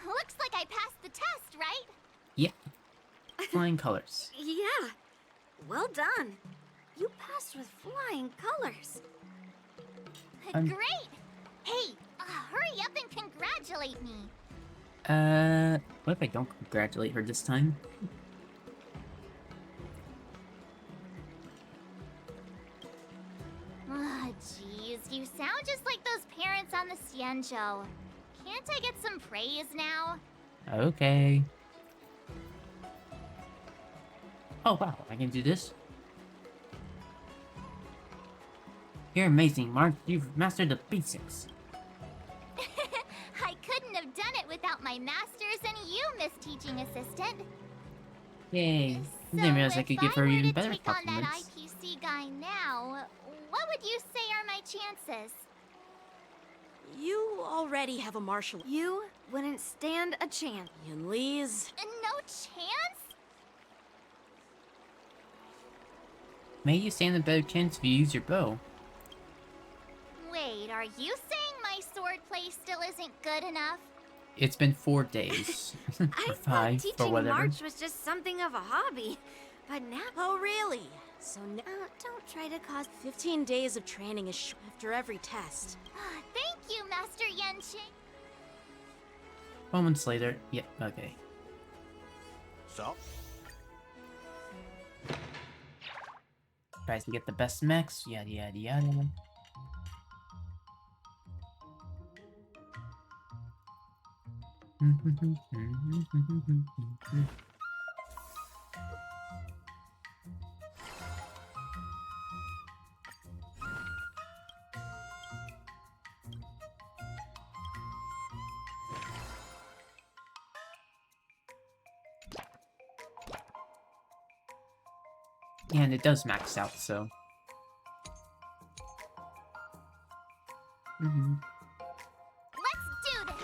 Looks like I passed the test, right? Yeah. Flying colors. Yeah. Well done. You passed with flying colors. Great! Hey, hurry up and congratulate me. What if I don't congratulate her this time? Ah, jeez, you sound just like those parents on the Cien show. Can't I get some praise now? Okay. Oh wow, I can do this. You're amazing, Mark. You've mastered the basics. I couldn't have done it without my masters and you, Miss Teaching Assistant. Yay. So I didn't realize I if could give her were even to better take on that compliments. IPC guy now, what would you say are my chances? You already have a martial... You wouldn't stand a chance. Yun Li's... No chance? May you stand a better chance if you use your bow. Wait, are you saying my swordplay still isn't good enough? It's been 4 days. I or thought 5, or teaching whatever. March was just something of a hobby. But now... Oh, really? So now, don't try to cause 15 days of training is after every test. Thank you, Master Yanqing. Moments later. Yep, okay. So? Tries to get the best max, yada yada yada. Yeah, and it does max out, so. Let's do this.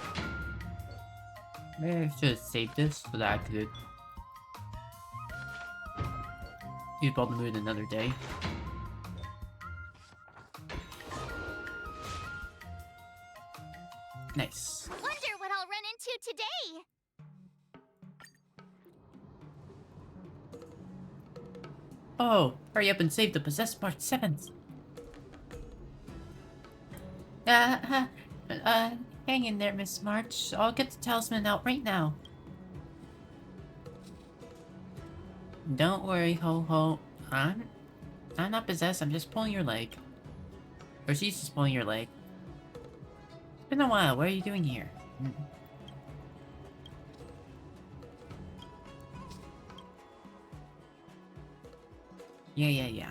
Maybe I should have saved this so that I could use Bald Moon another day. Nice. Wonder what I'll run into today. Oh, hurry up and save the possessed March 7th. Hang in there, Miss March. I'll get the talisman out right now. Don't worry, Ho-Ho. I'm not possessed, I'm just pulling your leg. Or she's just pulling your leg. It's been a while, what are you doing here? Yeah.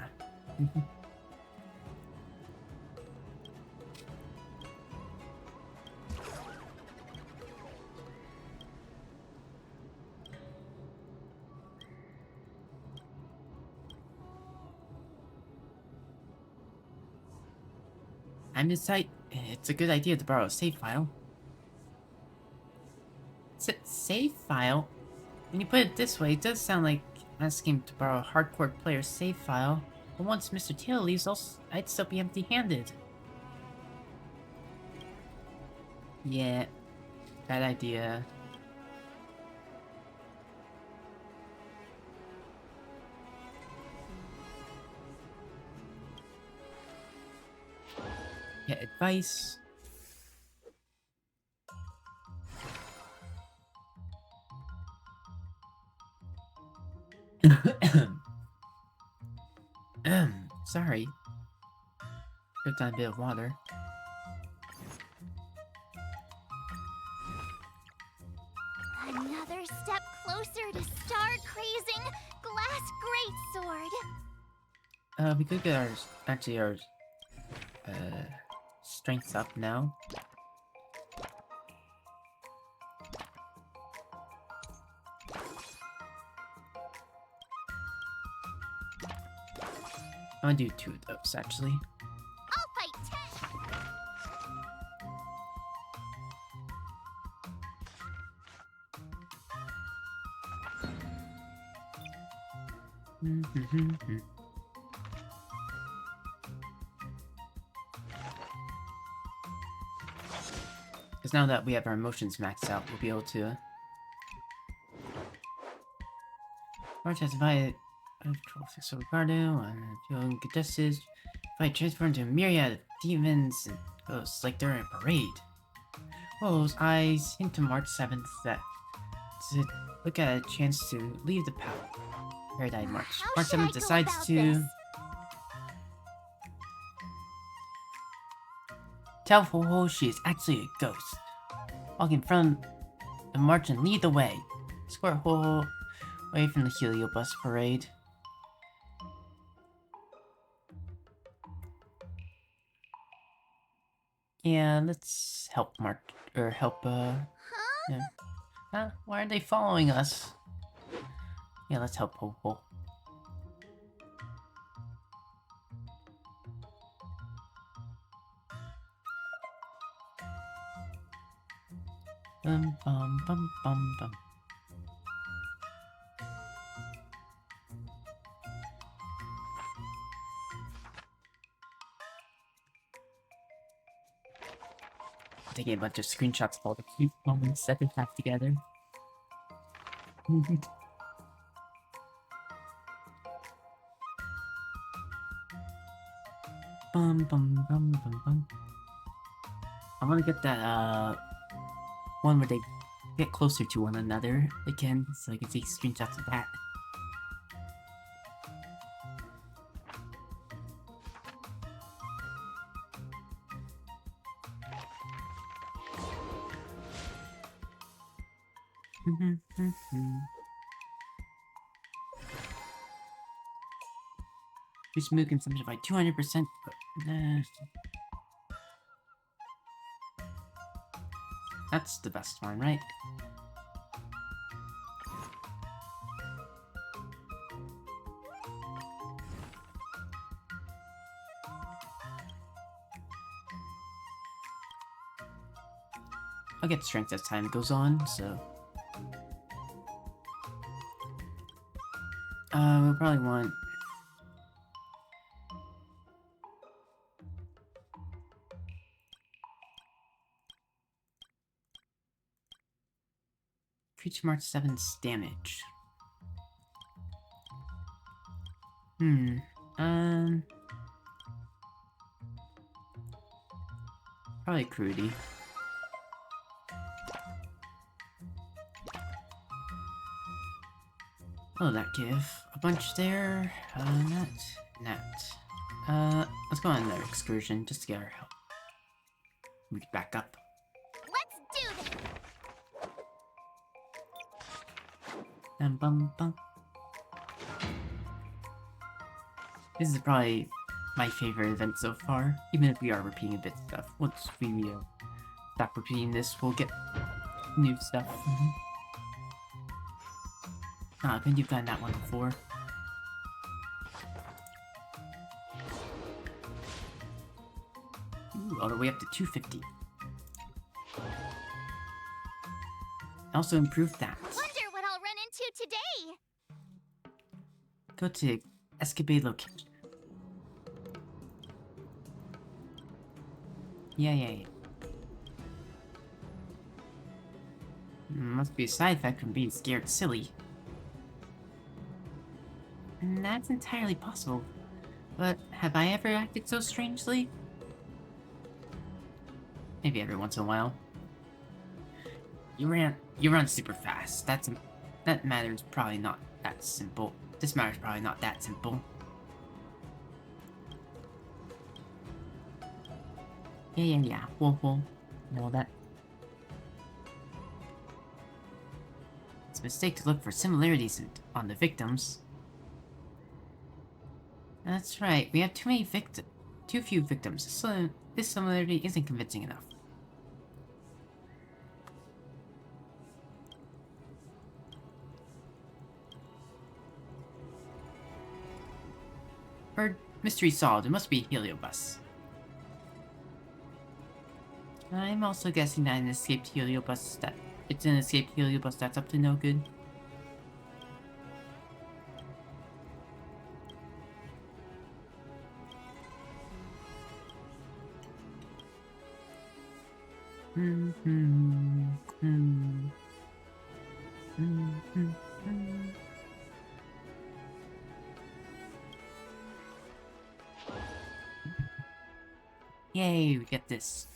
I'm inside. It's a good idea to borrow a save file. Save file? When you put it this way, it does sound like asking to borrow a hardcore player's save file. But once Mr. Taylor leaves, I'd still be empty-handed. Yeah, bad idea. Yeah, advice. Sorry. Took on a bit of water. Another step closer to star-crazing glass greatsword. We could get our strengths up now. I'm gonna do 2 of those, actually. I'll fight 10. Because now that we have our emotions maxed out, we'll be able to... March has invited... Control 6 Ricardo, and feeling contested. If I transform into a myriad of demons and ghosts like during a parade. Willow's eyes hint to March 7th that to look at a chance to leave the Paradise March. March 7th decides to tell Ho-Ho she is actually a ghost. Walk in front of the march and lead the way. Escort Ho-Ho away from the Heliobus parade. Yeah, let's help yeah. Why are they following us? Yeah, let's help Ho-Ho. Bum bum bum bum bum. Taking a bunch of screenshots of all the cute moments that they have together. Bum bum bum bum bum. I want to get that one where they get closer to one another again, so I can take screenshots of that. Boost mood consumption by 200%. That's the best one, right? I'll get strength as time goes on, so... we'll probably want... Creature March 7's damage. Probably Crudy. Oh, that give a bunch there. Let's go on another excursion just to get our help. We can back up. Let's do this! Bum bum. This is probably my favorite event so far, even if we are repeating a bit of stuff. Once we stop repeating this, we'll get new stuff. I think you've done that one before. Ooh, all the way up to 250. Also improved that. Wonder what I'll run into today! Go to escapade location. Yeah. Must be a side effect from being scared silly. And that's entirely possible. But have I ever acted so strangely? Maybe every once in a while. You run super fast. That matter's probably not that simple. This matter's probably not that simple. Yeah. Whoa. That. It's a mistake to look for similarities on the victims. That's right. We have too few victims. So this similarity isn't convincing enough. Bird mystery solved. It must be a heliobus. I'm also guessing that it's an escaped heliobus that's up to no good. Yay, we get this.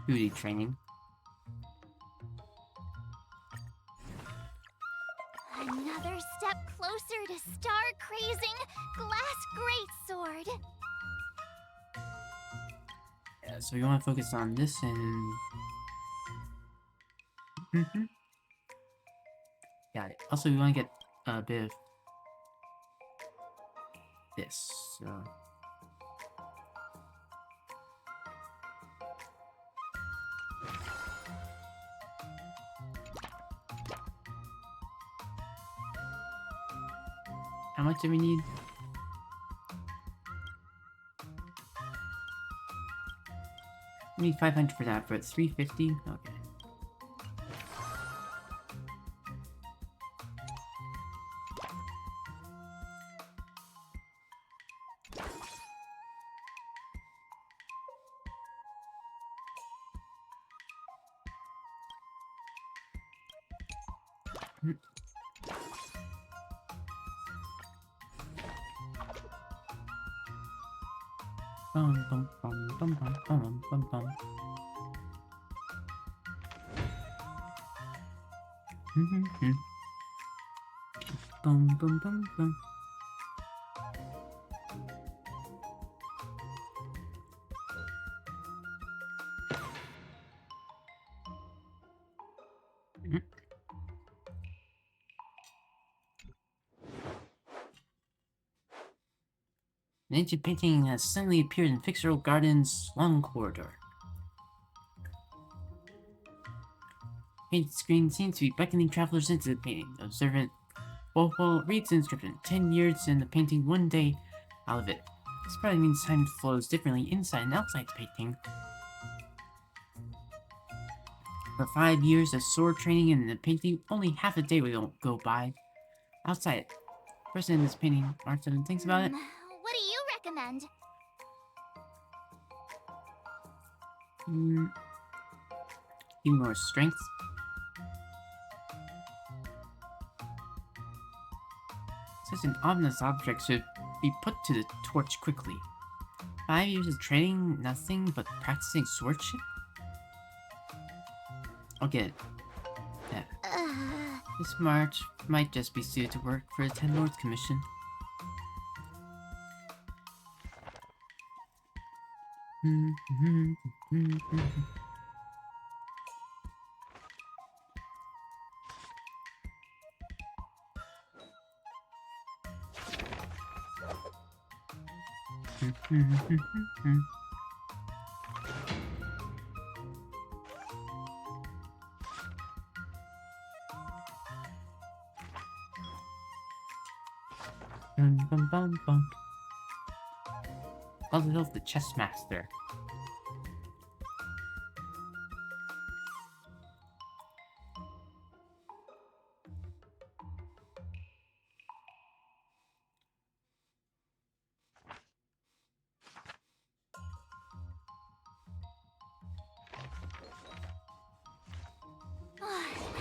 Duty training. Another step closer to star-crazing glass greatsword. Yeah, so we want to focus on this and... Got it. Also, we want to get a bit of this, so... How much do we need? We need 500 for that, but 350? Okay. Bum bum bum bum bum bum bum bum. Bum bum bum bum. An ancient painting has suddenly appeared in Fixer Garden's long corridor. Painted screen seems to be beckoning travelers into the painting. The observant Boho reads the inscription, 10 years in the painting, 1 day out of it. This probably means time flows differently inside and outside the painting. For 5 years of sword training in the painting, only half a day will go by. Outside, the person in this painting, Martin, thinks about it. What do you recommend? Even more strength. Such an ominous object should be put to the torch quickly. 5 years of training, nothing but practicing swordship? I'll get it. Yeah. This March might just be suited to work for the 10 North Commission. Bum bum bum. I'll love the chess master.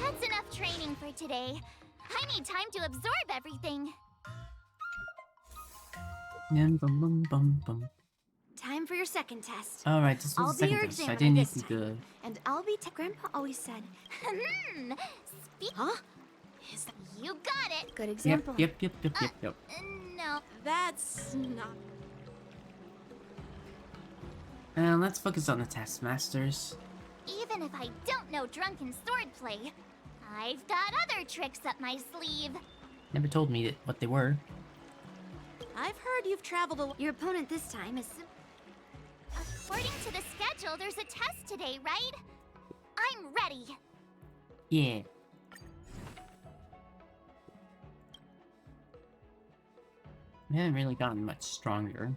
That's enough training for today. I need time to absorb everything. Bum bum bum bum. Time for your second test. Alright, this I'll was the be your second test. I examiner didn't this need time. to. And I'll be Grandpa always said. Huh? Is you got it. Good example. Yep. No. That's not. Let's focus on the taskmasters. Even if I don't know drunken swordplay, I've got other tricks up my sleeve. Never told me what they were. I've heard you've traveled a. Your opponent this time is. According to the schedule, there's a test today, right? I'm ready. Yeah. We haven't really gotten much stronger.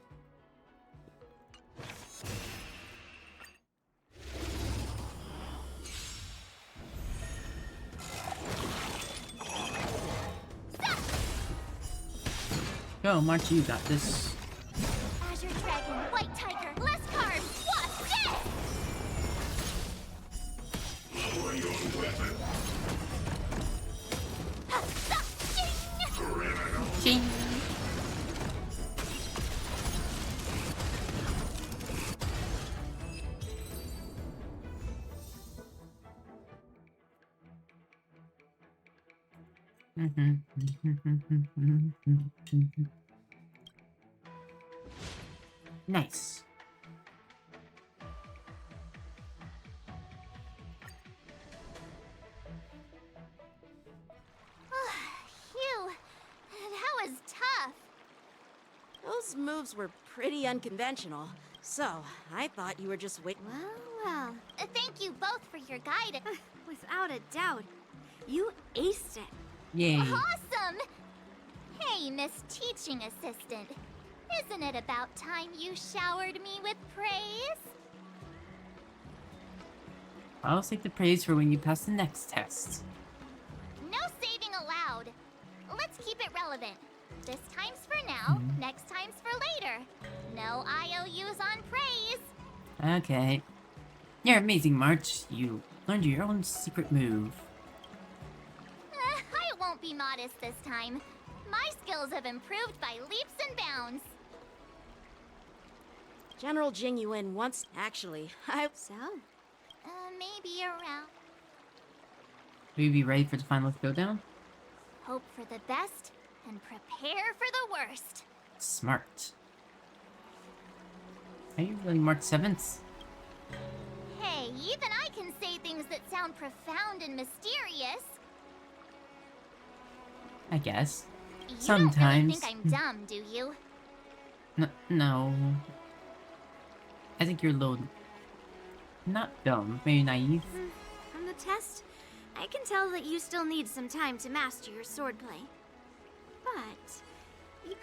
Go, March, you got this. Azure Dragon, White Tiger, less carbs, what's this? Ching! Nice. Phew, that was tough. Those moves were pretty unconventional. So, I thought you were just waiting. Well. Thank you both for your guidance. Without a doubt. You aced it. Yay. Awesome! Hey, Miss Teaching Assistant. Isn't it about time you showered me with praise? I'll take the praise for when you pass the next test. No saving allowed. Let's keep it relevant. This time's for now, next time's for later. No IOUs on praise. Okay. You're amazing, March. You learned your own secret move. I modest this time. My skills have improved by leaps and bounds. General Jing Yuan once... Actually, So, Maybe around. Will you be ready for the final showdown? Hope for the best and prepare for the worst. Smart. Are you really March 7th? Hey, even I can say things that sound profound and mysterious. I guess. You Sometimes. don't really think I'm dumb, do you? No. I think you're a little... not dumb, maybe naive. from the test, I can tell that you still need some time to master your swordplay. But... Yeah!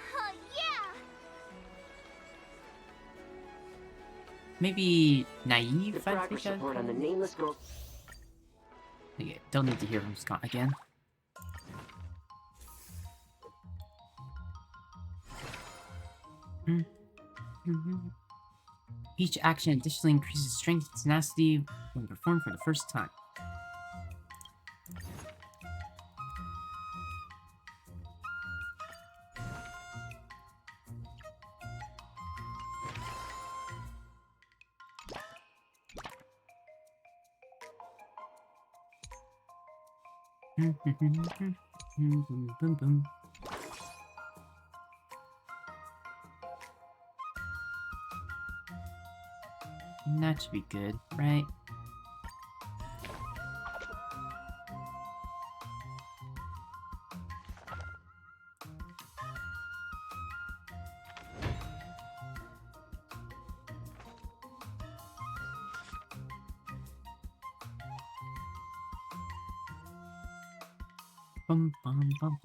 Maybe naive, The I think progress I'd report on call the it. nameless girl. Okay, don't need to hear from Scott again. Each action additionally increases strength and tenacity when performed for the first time. Boom, boom. That should be good, right? Bum, bum, bum.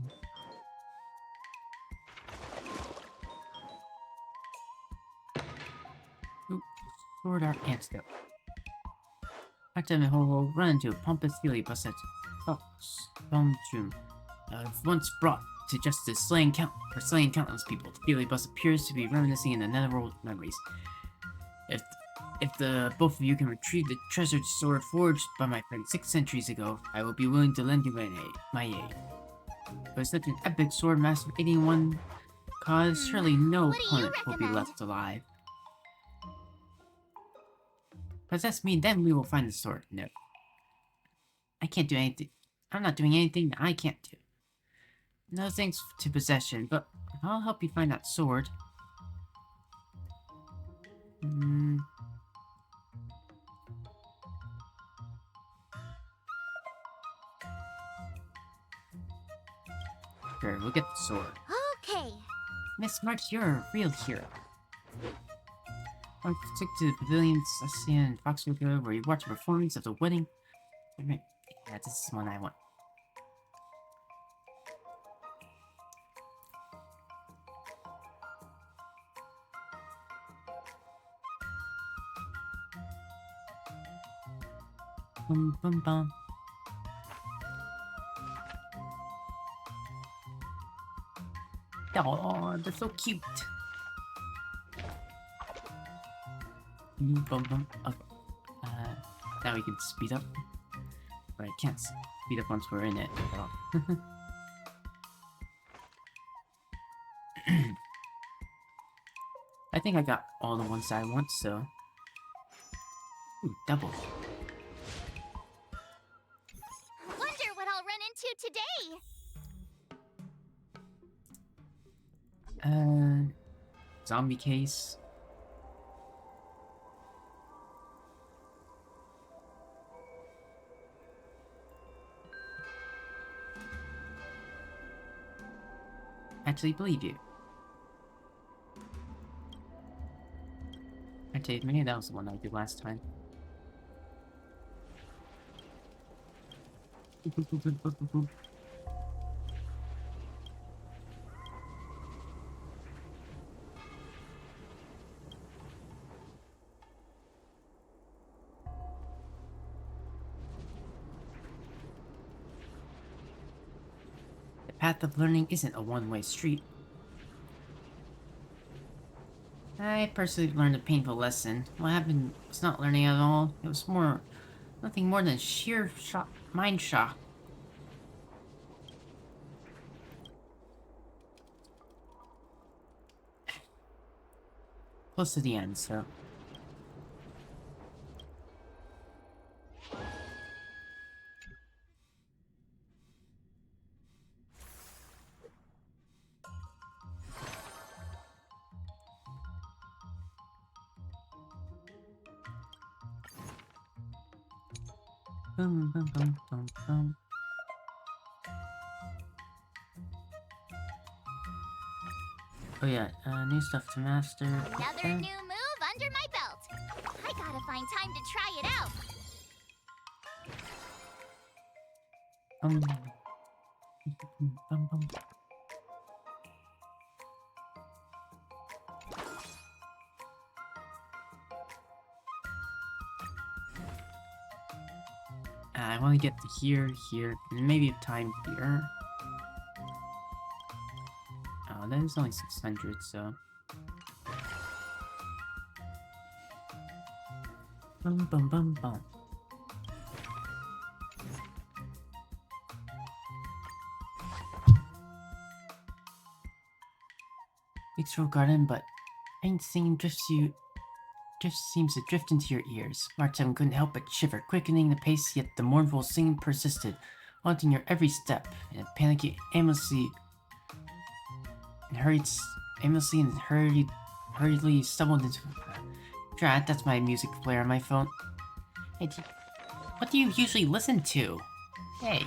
Oop, sword art antidote. Active and Ho run into a pompous feely bus at June. Once brought to justice for slaying countless people, the feely bus appears to be reminiscing in the netherworld memories. If the both of you can retrieve the treasured sword forged by my friend 6 centuries ago, I will be willing to lend you my aid. But such an epic sword master aiding one cause, surely no What do you opponent will be recommend? left alive. Possess me, then we will find the sword. No. I can't do anything. I'm not doing anything that I can't do. No thanks to possession, but I'll help you find that sword. Sure, we'll get the sword. Okay. Miss March, you're a real hero. I'll stick to the pavilions I see in Foxwood, where you watch a performance of the wedding. Yeah, this is one I want. Bum bum bum. Oh, they're so cute. Bum bum. Okay. Now we can speed up. But I can't speed up once we're in it at all. I think I got all the ones I want, so... Ooh, double. Wonder what I'll run into today. Zombie case. Actually believe you. Actually, maybe that was the one I did last time. The path of learning isn't a one-way street. I personally learned a painful lesson. What happened was not learning at all. It was nothing more than sheer mind shock. close to the end, so. Bum, bum, bum, bum, bum. Oh yeah, new stuff to master. Another new move under my belt. I gotta find time to try it out. Bum, bum. I want to get to here, and maybe a time here. Oh, that is only 600, so. Bum bum bum bum. It's your garden, but faint singing seems to drift into your ears. Martin couldn't help but shiver, quickening the pace, yet the mournful singing persisted, haunting your every step. In a panic, you aimlessly hurriedly stumbled into. Drat, that's my music player on my phone. Hey, what do you usually listen to? Hey.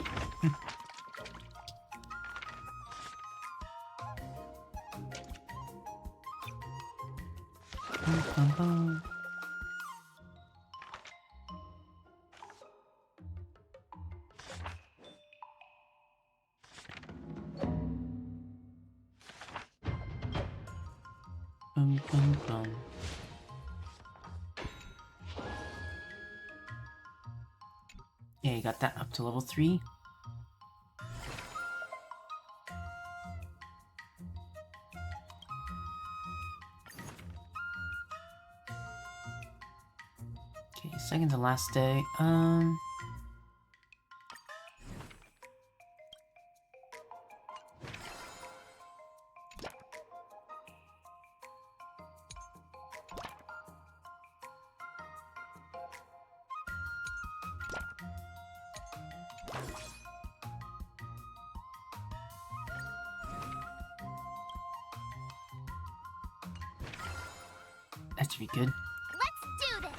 Bum, bum, bum. Yeah, you got that up to level 3. Okay, second to last day. That should be good. Let's do this!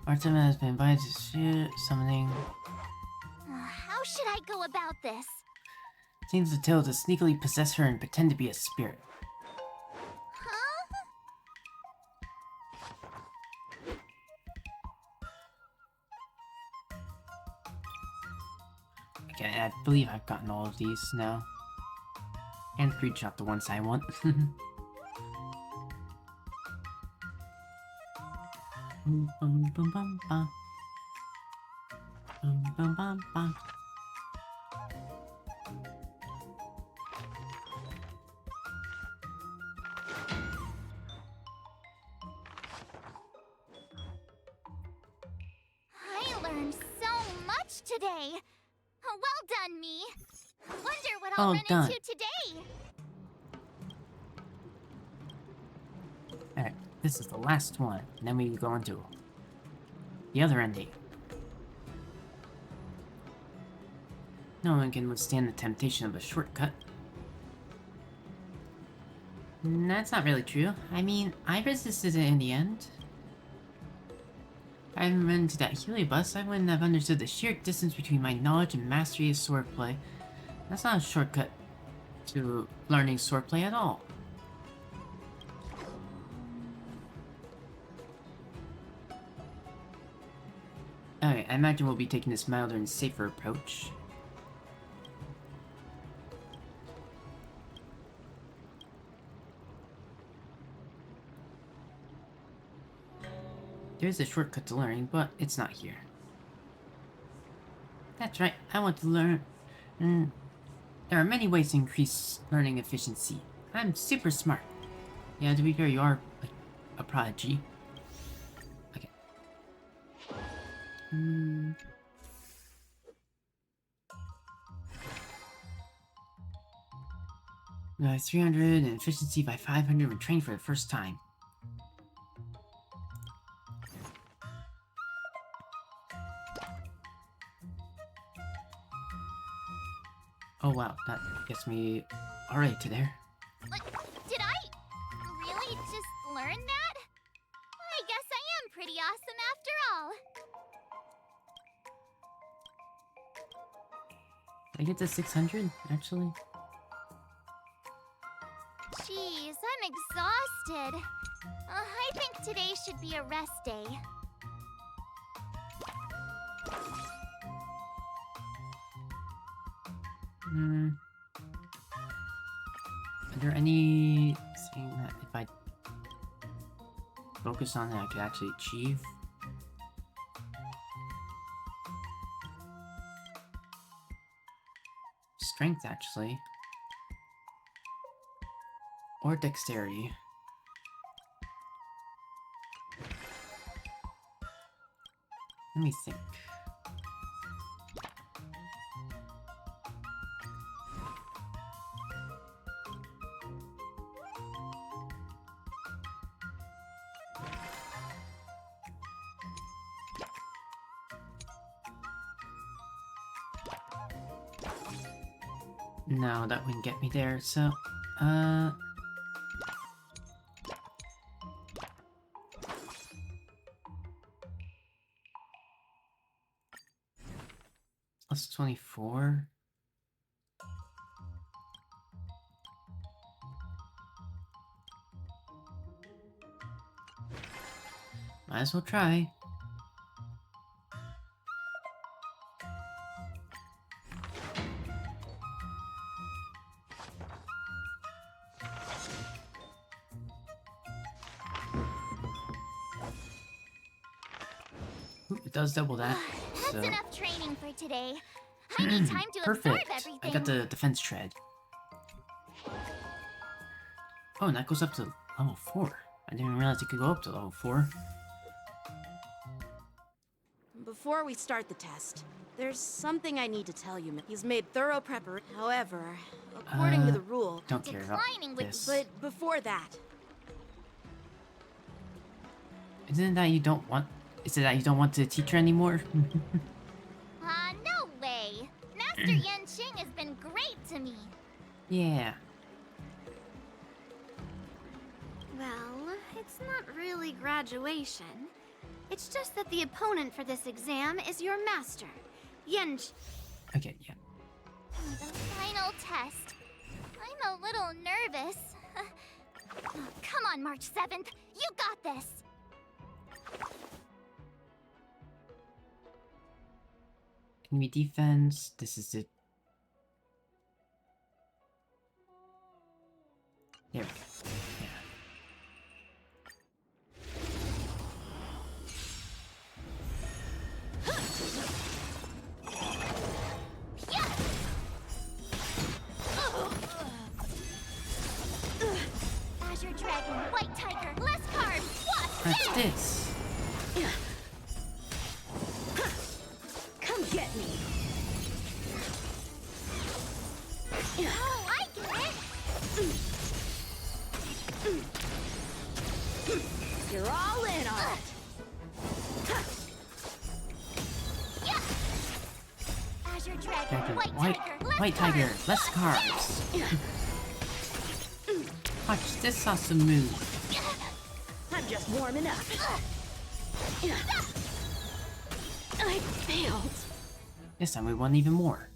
Artem has been invited to summoning. How should I go about this? Seems the tale to sneakily possess her and pretend to be a spirit. Huh? Okay, I believe I've gotten all of these now. And screenshot the ones I want. Bum, bum, bum, bum, bum. Bum, bum, bum, bum. I learned so much today. Well done, me. Wonder what I'll Well run done. into today. Alright, this is the last one, and then we go into the other ending. No one can withstand the temptation of a shortcut. That's not really true. I mean, I resisted it in the end. If I hadn't run into that heliobus, I wouldn't have understood the sheer distance between my knowledge and mastery of swordplay. That's not a shortcut to learning swordplay at all. Alright, I imagine we'll be taking this milder and safer approach. There's a shortcut to learning, but it's not here. That's right, I want to learn. There are many ways to increase learning efficiency. I'm super smart. Yeah, to be fair, you are a prodigy. Okay. By 300 and efficiency by 500 when trained for the first time. Oh wow, that gets me alright to there. Did I really just learn that? I guess I am pretty awesome after all. Did I get to 600, actually? Jeez, I'm exhausted. I think today should be a rest day. Are there anything that if I focus on that I could actually achieve? Strength, actually. Or dexterity. Let me think. No, that wouldn't get me there, so, plus 24? Might as well try. Ooh, it does double that. That's So enough training for today. I need time to absorb perfect. everything. I got the defense tread. Oh, and that goes up to level 4. I didn't realize it could go up to level 4. Before we start the test, there's something I need to tell you. He's made thorough preparation. However, according to the rule, Don't care about declining would- this. but before that, Isn't it that you don't want? Is it that you don't want to teach her anymore? No way. Master Yan Qing has been great to me. Yeah. Well, it's not really graduation. It's just that the opponent for this exam is your master, Yen. Okay, yeah. The final test. I'm a little nervous. Come on, March 7th. You got this. Enemy defense. This is it. There we go. Yeah. Azure Dragon, White Tiger, less carbs. What? What's this? come get me. Oh, I get it. You're all in on it. Yeah. Azure Dragon, Dragon, White Tiger, less Tiger, carbs. less carbs. Watch this awesome move. I'm just warming up. I failed. This time we won even more.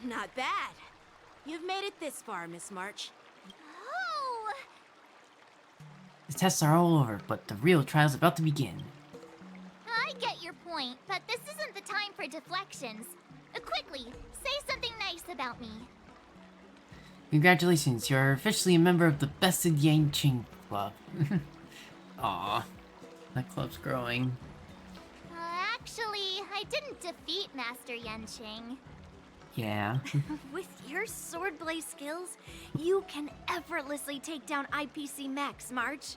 Not bad. You've made it this far, Miss March. Oh. The tests are all over, but the real trial's about to begin. I get your point, but this isn't the time for deflections. Quickly, say something nice about me. Congratulations, you're officially a member of the Bested Yang Qing Club. Aw, that club's growing. Actually, I didn't defeat Master Yan Qing. Yeah. With your swordplay skills, you can effortlessly take down IPC Max, March.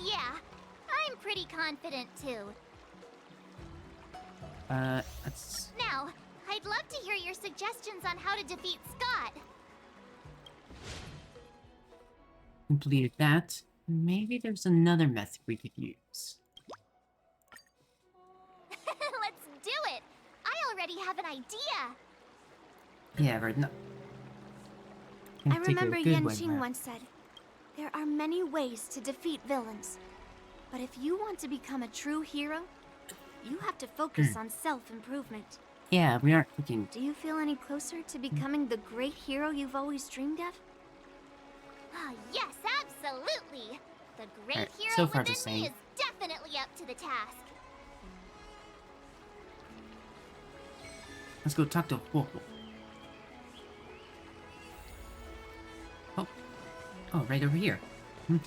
Yeah, I'm pretty confident too. That's... I'd love to hear your suggestions on how to defeat Skott. Completed that. Maybe there's another method we could use. Let's do it! I already have an idea! Yeah, right now. I remember Yanqing once said, there are many ways to defeat villains. But if you want to become a true hero, you have to focus on self-improvement. Yeah, we aren't cooking. Do you feel any closer to becoming the great hero you've always dreamed of? Ah, yes, absolutely! The great hero so far within just me saying. is definitely up to the task. Let's go talk to Huohuo. Oh, right over here. You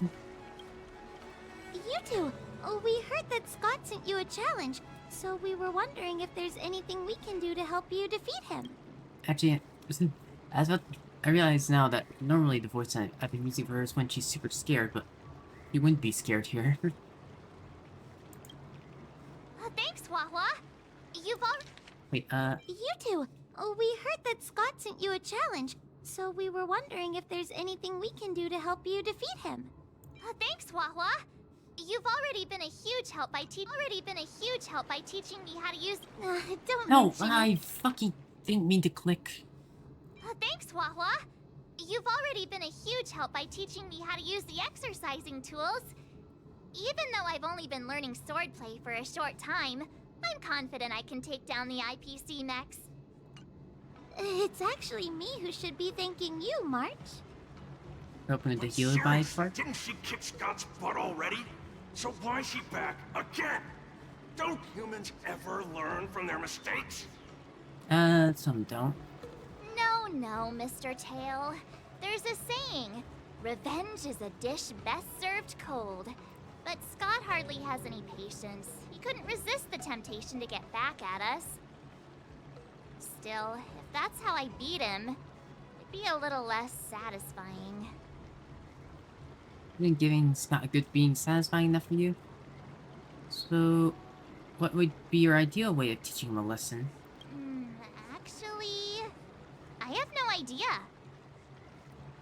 two, we heard that Skott sent you a challenge, so we were wondering if there's anything we can do to help you defeat him. Actually, I realize now that normally the voice I've been using for her is when she's super scared, but you wouldn't be scared here. Thanks, Huohuo. You've already... Wait, You two, we heard that Skott sent you a challenge, so we were wondering if there's anything we can do to help you defeat him. Thanks, Huohuo. You've already been a huge help by teaching me how to use... don't no, mention I it. fucking didn't mean to click. Thanks, Huohuo. You've already been a huge help by teaching me how to use the exercising tools. Even though I've only been learning swordplay for a short time, I'm confident I can take down the IPC mechs. It's actually me who should be thanking you, March. Open the healer by part. Didn't she kick Scott's butt already? So why is she back again? Don't humans ever learn from their mistakes? Some don't. No, Mr. Tail. There's a saying, revenge is a dish best served cold. But Skott hardly has any patience. He couldn't resist the temptation to get back at us. Still, if that's how I beat him, it'd be a little less satisfying. Isn't giving Scott a good being satisfying enough for you? So, what would be your ideal way of teaching him a lesson? Actually, I have no idea.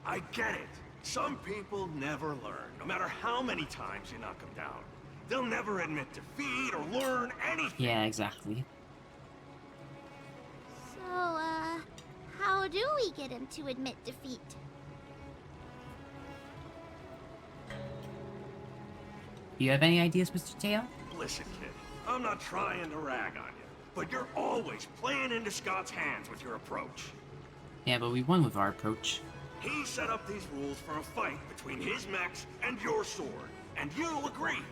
I get it. Some people never learn, no matter how many times you knock them down. They'll never admit defeat or learn anything. Yeah, exactly. So, how do we get him to admit defeat? Do you have any ideas, Mr. Tail? Listen, kid, I'm not trying to rag on you, but you're always playing into Scott's hands with your approach. Yeah, but we won with our approach. He set up these rules for a fight between his mechs and your sword, and you agreed.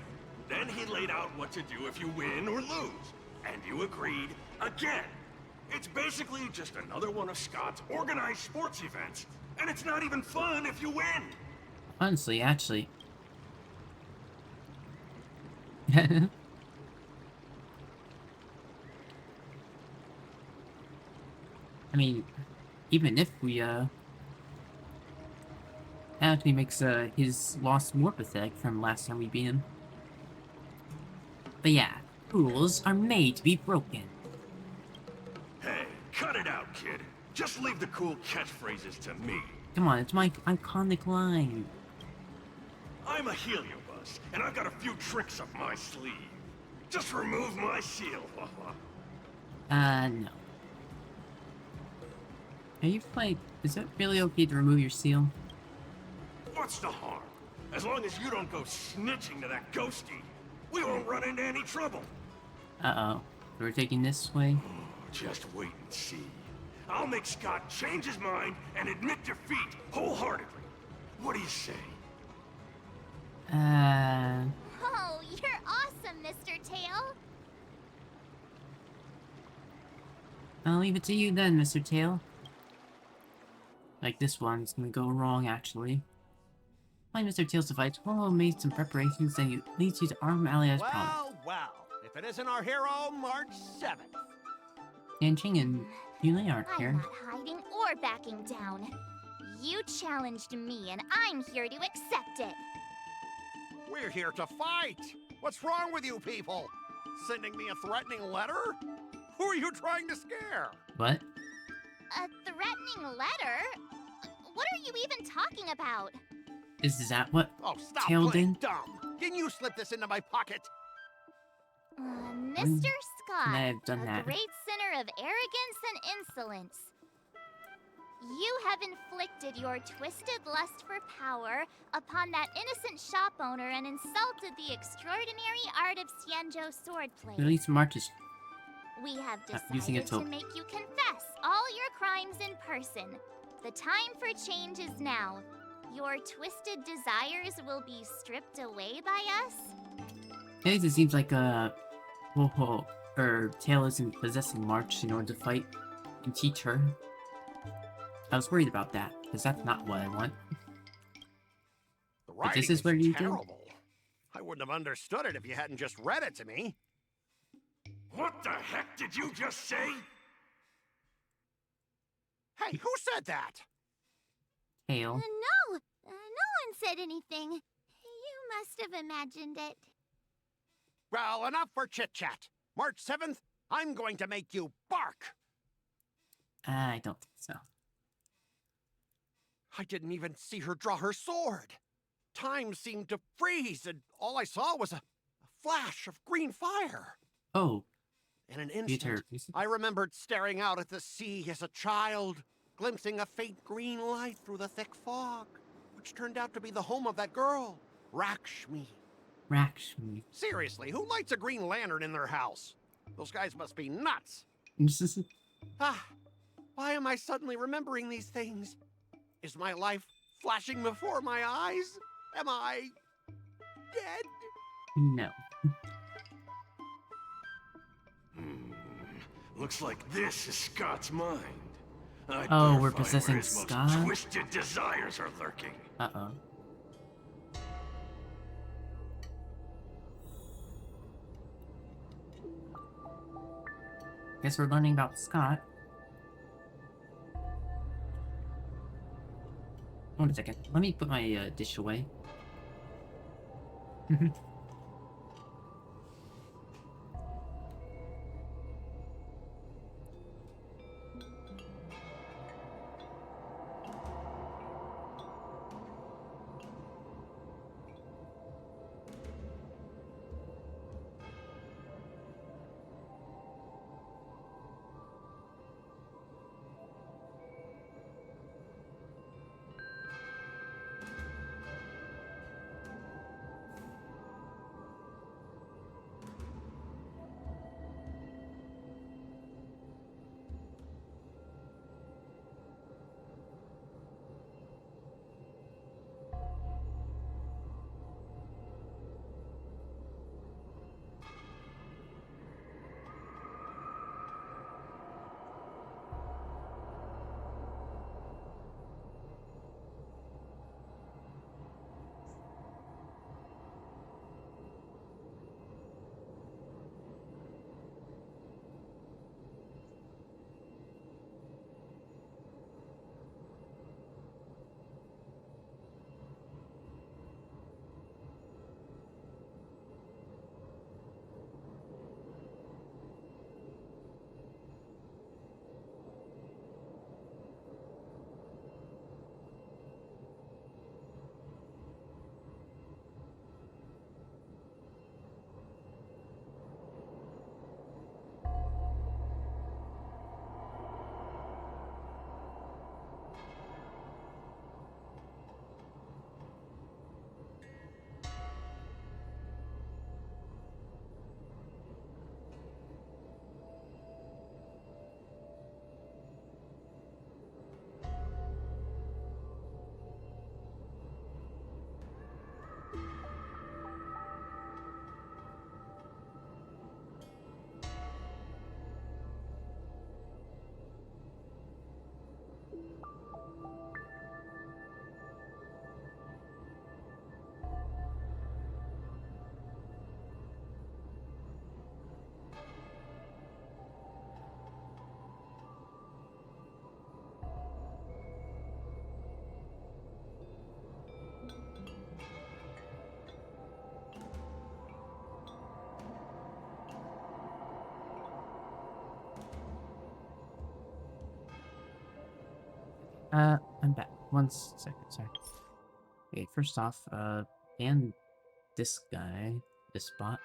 Then he laid out what to do if you win or lose, and you agreed again. It's basically just another one of Scott's organized sports events, and it's not even fun if you win. Honestly, actually. I mean, even if we, actually makes, his loss more pathetic from last time we beat him. But yeah, rules are made to be broken. Hey, cut it out, kid. Just leave the cool catchphrases to me. Come on, it's my iconic line. I'm a heliobus, and I've got a few tricks up my sleeve. Just remove my seal. No. Are you like, is it really okay to remove your seal? What's the harm? As long as you don't go snitching to that ghosty, we won't run into any trouble. Uh-oh. We're taking this way? Just wait and see. I'll make Skott change his mind and admit defeat wholeheartedly. What do you say? Oh, you're awesome, Mr. Tail. I'll leave it to you then, Mr. Tail. Like this one's gonna go wrong, actually. Find Mr. Tail's device. Oh, made some preparations, then leads you to Arm Alley as promised. Well, if it isn't our hero, March 7th. Yanqing and Yulei aren't I'm here. not hiding or backing down. You challenged me, and I'm here to accept it. We're here to fight. What's wrong with you people? Sending me a threatening letter? Who are you trying to scare? What? A threatening letter? What are you even talking about? Is that what Oh, stop Tail playing did? dumb. Didn't you slip this into my pocket? Mr. Scott, may have done a that. great sinner of arrogance and insolence. You have inflicted your twisted lust for power upon that innocent shop owner and insulted the extraordinary art of Xianzhou swordplay. At least March is We have using decided it to make you confess all your crimes in person. The time for change is now. Your twisted desires will be stripped away by us. At least it seems like Tail isn't possessing March in order to fight and teach her. I was worried about that, because that's not what I want. The But writing this is where you do. terrible. I wouldn't have understood it if you hadn't just read it to me. What the heck did you just say? Hey, who said that? Tail. No, no one said anything. You must have imagined it. Well, enough for chit-chat. March 7th, I'm going to make you bark. I don't think so. I didn't even see her draw her sword. Time seemed to freeze, and all I saw was a flash of green fire. Oh. In an instant, I remembered staring out at the sea as a child, glimpsing a faint green light through the thick fog, which turned out to be the home of that girl, Rakshmi. Rakshmi. Seriously, who lights a green lantern in their house? Those guys must be nuts. Why am I suddenly remembering these things? Is my life flashing before my eyes? Am I dead? No. Looks like this is Scott's mind. I'd Oh, better we're find where possessing his most Scott? twisted desires are lurking. Uh-oh. Guess we're learning about Scott. Hold on a second. Let me put my dish away. I'm back. 1 second, sorry. Okay, first off, ban this guy, this bot.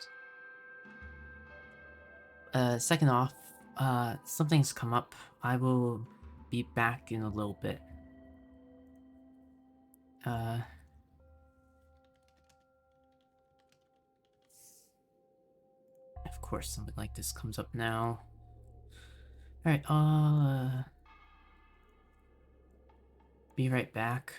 Second off, something's come up. I will be back in a little bit. Of course, something like this comes up now. Alright, be right back.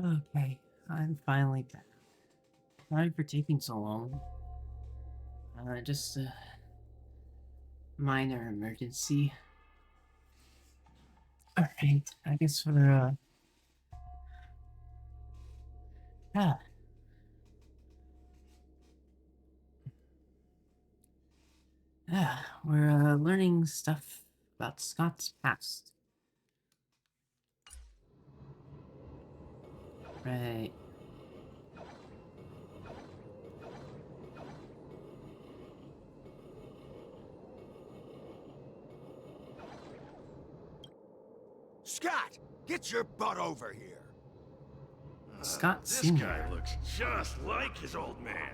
Okay, I'm finally back. Sorry for taking so long. Just a minor emergency. Alright, I guess we're, we're learning stuff about Scott's past. Right. Skott, get your butt over here. Skott This Sr. guy looks just like his old man.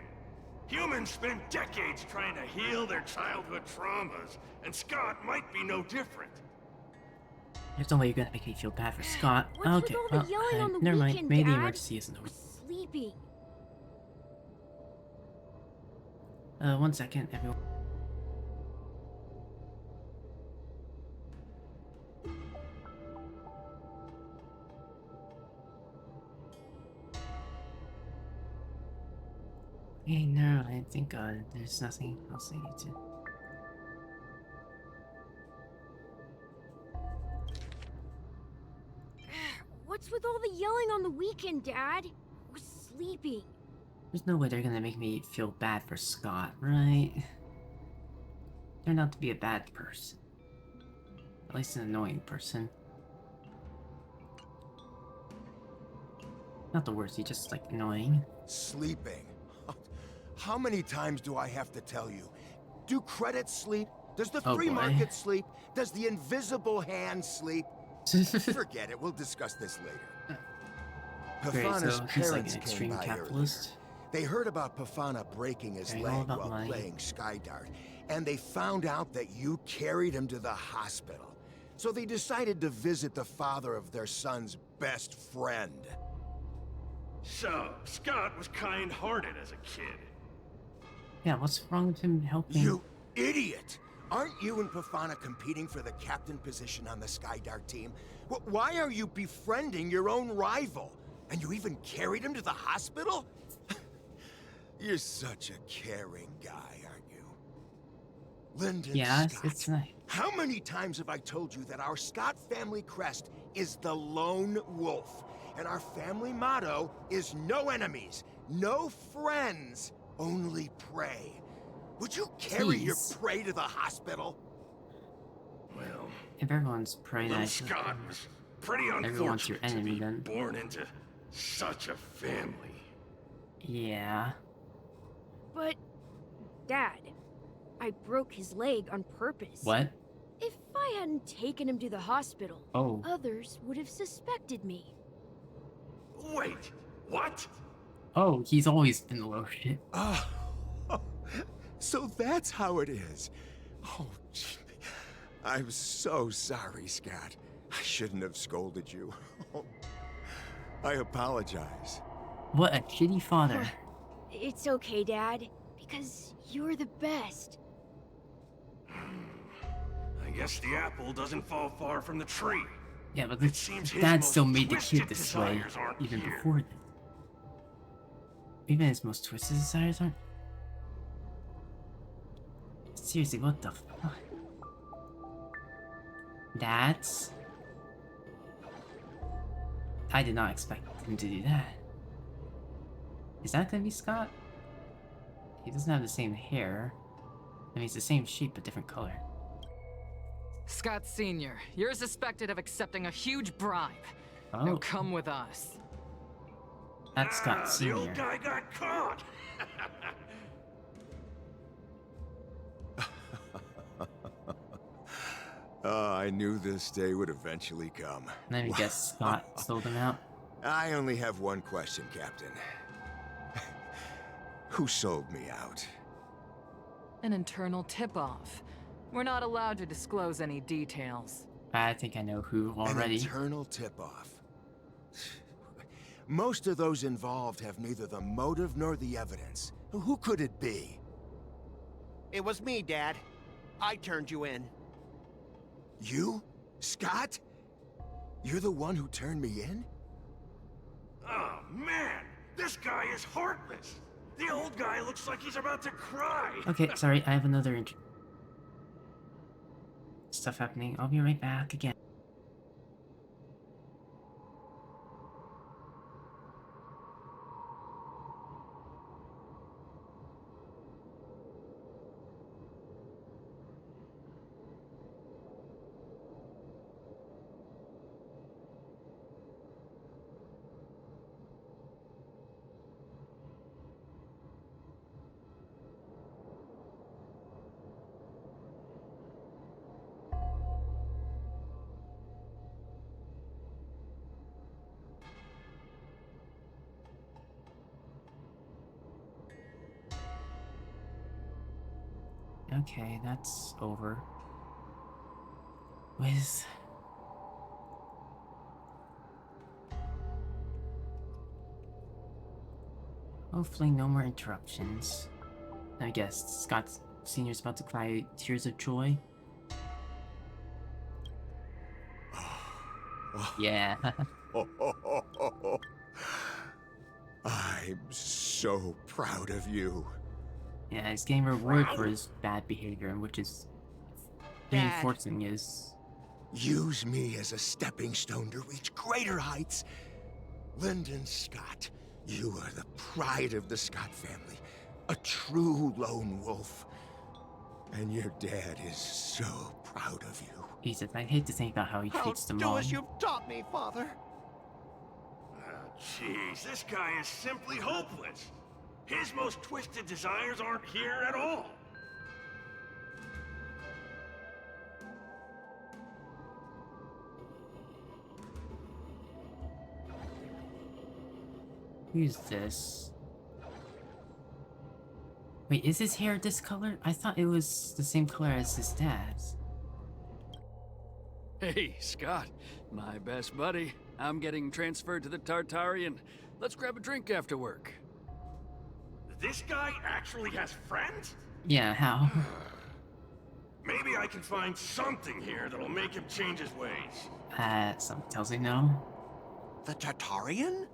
Humans spend decades trying to heal their childhood traumas, and Skott might be no different. There's no way you're gonna make me feel bad for Skott. What's Okay, with all the yelling on the never mind. weekend, Maybe the Dad? emergency isn't over. Sleeping. 1 second, everyone. Hey, no, I think there's nothing else I need to. What's with all the yelling on the weekend, Dad? We're sleeping. There's no way they're gonna make me feel bad for Skott, right? Turned out to be a bad person. At least an annoying person. Not the worst, he's just like annoying. Sleeping. How many times do I have to tell you? Do credits sleep? Does the Oh, free boy. market sleep? Does the invisible hand sleep? Forget it, we'll discuss this later. Great, Pafana's so he's like parents an came extreme by capitalist. earlier. They heard about Pafana breaking his Caring all leg about while money. playing Skydart, and they found out that you carried him to the hospital. So they decided to visit the father of their son's best friend. So, Skott was kind-hearted as a kid. Yeah, what's wrong with him helping? You idiot! Aren't you and Pafana competing for the captain position on the Skydart team? Why are you befriending your own rival? And you even carried him to the hospital? You're such a caring guy, aren't you? Lyndon Yeah, Skott. it's nice. How many times have I told you that our Skott family crest is the lone wolf? And our family motto is no enemies, no friends, only prey. Would you carry your Jeez. prey to the hospital? Well, If everyone's praying little that Skott was pretty everyone's your unfortunate to enemy, be then. born into such a family. Yeah. But, Dad, I broke his leg on purpose. What? If I hadn't taken him to the hospital, Oh. others would have suspected me. Wait, what? Oh, he's always been loaded. Oh, so that's how it is. Oh, gee. I'm so sorry, Skott. I shouldn't have scolded you. Oh, I apologize. What a shitty father. It's okay, Dad, because you're the best. I guess the apple doesn't fall far from the tree. Yeah, but It seems his dad most still made the twisted kid this way, desires aren't even here. before that. Even his most twisted desires aren't. Seriously, what the fuck? That's. I did not expect him to do that. Is that gonna be Skott? He doesn't have the same hair. I mean, it's the same shape but different color. Skott Sr., you're suspected of accepting a huge bribe. Oh, Now come with us. that's Skott The old Sr. guy got caught. I knew this day would eventually come. Let me guess, Skott sold him out. I only have one question, Captain. Who sold me out? An internal tip-off. We're not allowed to disclose any details. I think I know who already. An internal tip-off. Most of those involved have neither the motive nor the evidence. Who could it be? It was me, Dad. I turned you in. You? Skott? You're the one who turned me in? Oh, man! This guy is heartless! The old guy looks like he's about to cry! Okay, sorry, I have another stuff happening. I'll be right back again. Okay, that's over. With... hopefully no more interruptions. I guess Scott Sr.'s about to cry tears of joy. Yeah. I'm so proud of you. Yeah, he's getting rewarded for his bad behavior, and which is reinforcing his... Use me as a stepping stone to reach greater heights. Lyndon Skott, you are the pride of the Skott family. A true lone wolf. And your dad is so proud of you. Jesus, I hate to think about how he treats the Do mom. as you've taught me, Father. Jeez, this guy is simply hopeless. His most twisted desires aren't here at all. Who's this? Wait, is his hair this color? I thought it was the same color as his dad's. Hey, Scott, my best buddy. I'm getting transferred to the Tartarian. Let's grab a drink after work. This guy actually has friends? Yeah, how? Maybe I can find something here that'll make him change his ways. Something tells me no. The Tartarian?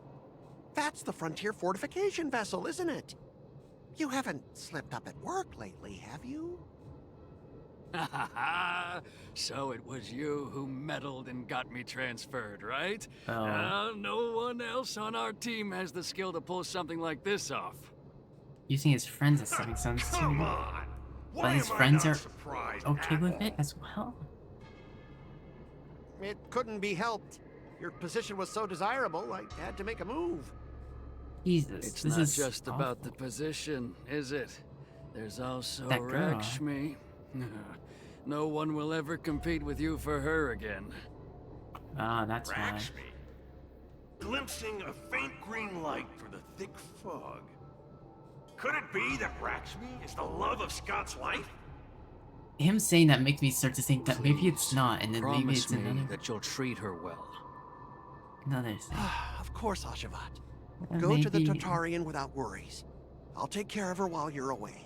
That's the frontier fortification vessel, isn't it? You haven't slipped up at work lately, have you? Ha ha ha! So it was you who meddled and got me transferred, right? Oh. No one else on our team has the skill to pull something like this off. Using his friends as stepping stones too. Come on! But his friends are okay with it as well. It couldn't be helped. Your position was so desirable, I had to make a move. Jesus, It's this not is just awful. about the position, is it? There's also That girl. Lakshmi. No one will ever compete with you for her again. Ah, that's why. Lakshmi. Glimpsing a faint green light through the thick fog. Could it be that Lakshmi is the love of Scott's life? Him saying that makes me start to think that maybe it's not, and then maybe Promise it's me another that you'll treat her well. another thing. Of course, Ashavat. Go to the Tartarian without worries. I'll take care of her while you're away.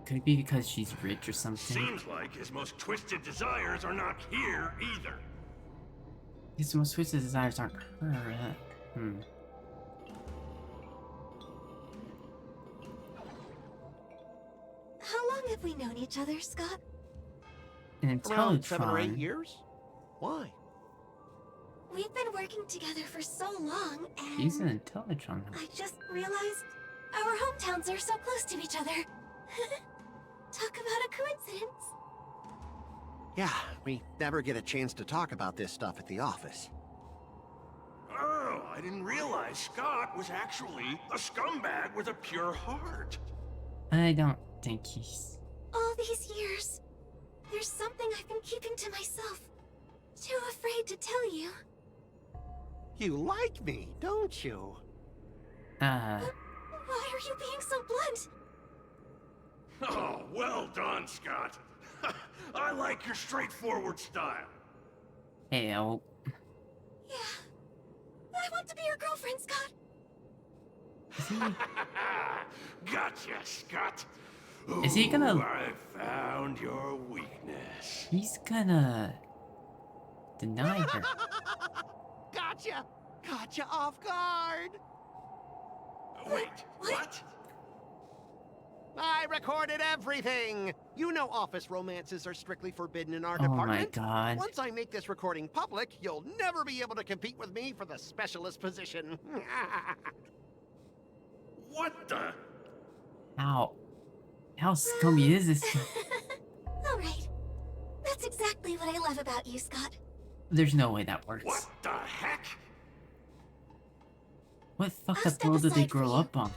Could it be because she's rich or something? Seems like his most twisted desires are not here either. His most twisted desires aren't her. How long have we known each other, Scott? An Around 7 or 8 Intellitron. years? Why? We've been working together for so long, and He's an Intellitron. I just realized our hometowns are so close to each other. Talk about a coincidence. Yeah, we never get a chance to talk about this stuff at the office. Oh, I didn't realize Scott was actually a scumbag with a pure heart. I don't think he's... All these years, there's something I've been keeping to myself. Too afraid to tell you. You like me, don't you? Why are you being so blunt? Oh, well done, Scott. I like your straightforward style. Hey, oh, Yeah. I want to be your girlfriend, Scott. Gotcha, Scott. Is he gonna- Ooh, I found your weakness. he's gonna deny her. Gotcha! Gotcha off guard! Wait, what? I recorded everything! You know office romances are strictly forbidden in our department. Oh my god. Once I make this recording public, you'll never be able to compete with me for the specialist position. What the? How scummy is this? All right. That's exactly what I love about you, Skott. There's no way that works. What the heck? What fucked I'll up step world did they aside for grow you. up on?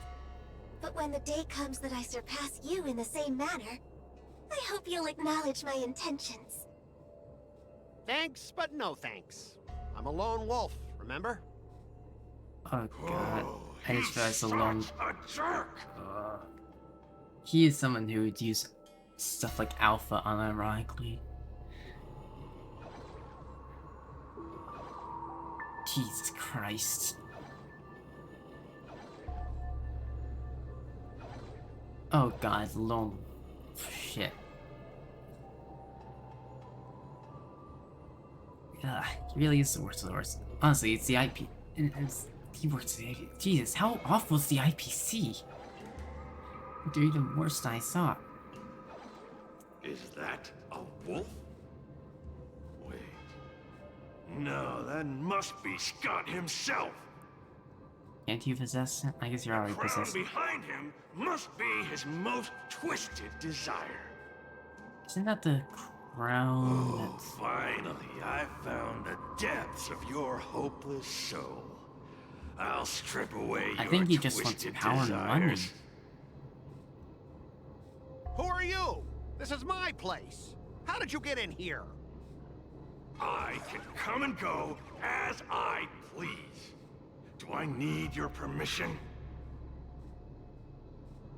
But when the day comes that I surpass you in the same manner, I hope you'll acknowledge my intentions. Thanks, but no thanks. I'm a lone wolf, remember? Oh god. I just realized alone. A jerk. He is someone who would use stuff like alpha unironically. Jesus Christ. Oh god, lone. Shit. He really is the worst of the worst. Honestly, it's the IP. He works the IP. Jesus, how awful is the IPC? They're even worse than I thought. Is that a wolf? Wait. No, that must be Skott himself. Can't you possess him? I guess you're already The crown possessed. behind him must be his most twisted desire. Isn't that the crown? Oh, finally, I found the depths of your hopeless soul. I'll strip away I your think he just wants twisted power and money. desires. Who are you? This is my place. How did you get in here? I can come and go as I please. Do I need your permission?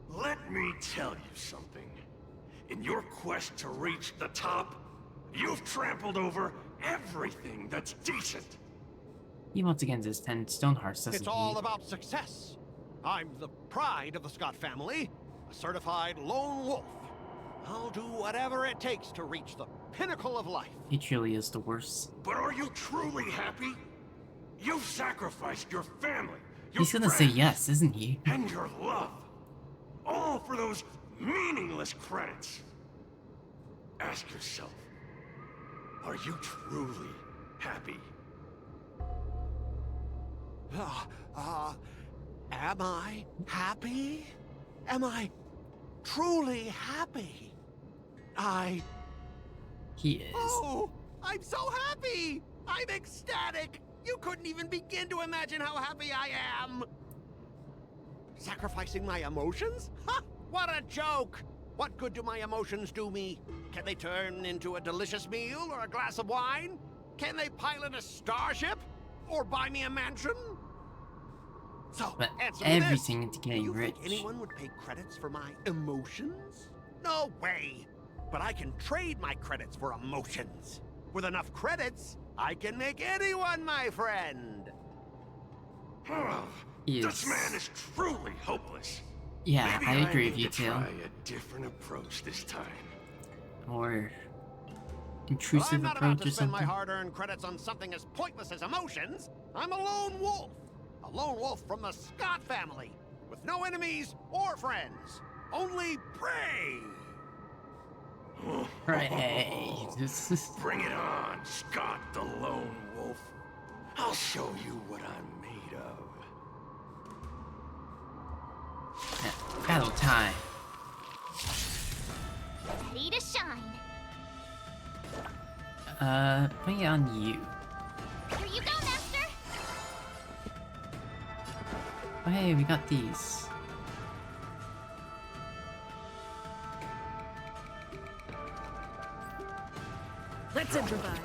Let me tell you something. In your quest to reach the top, you've trampled over everything that's decent. He once again does 10 stone hearts, doesn't It's he? all about success. I'm the pride of the Skott family, a certified lone wolf. I'll do whatever it takes to reach the pinnacle of life. He truly is the worst. But are you truly happy? You've sacrificed your family, your He's gonna say friends, yes, isn't he? and your love. All for those meaningless credits. Ask yourself, are you truly happy? Am I happy? Am I truly happy? He is. Oh, I'm so happy! I'm ecstatic! You couldn't even begin to imagine how happy I am! Sacrificing my emotions? Ha! What a joke! What good do my emotions do me? Can they turn into a delicious meal or a glass of wine? Can they pilot a starship? Or buy me a mansion? So, But answer me everything this. into getting You rich. think anyone would pay credits for my emotions? No way! But I can trade my credits for emotions. With enough credits, I can make anyone my friend. He This is. man is truly hopeless. Yeah, Maybe I agree need with you to too. Try a different approach this time. Or Well, intrusive I'm not about approach to or spend my something. hard-earned credits on something as pointless as emotions. I'm a lone wolf. A lone wolf from the Skott family. With no enemies or friends. Only prey. Hooray. Bring it on, Skott the Lone Wolf. I'll show you what I'm made of. Yeah, battle time. Ready to shine. Putting it on you. Here you go, Master. Oh hey, we got these. Let's improvise.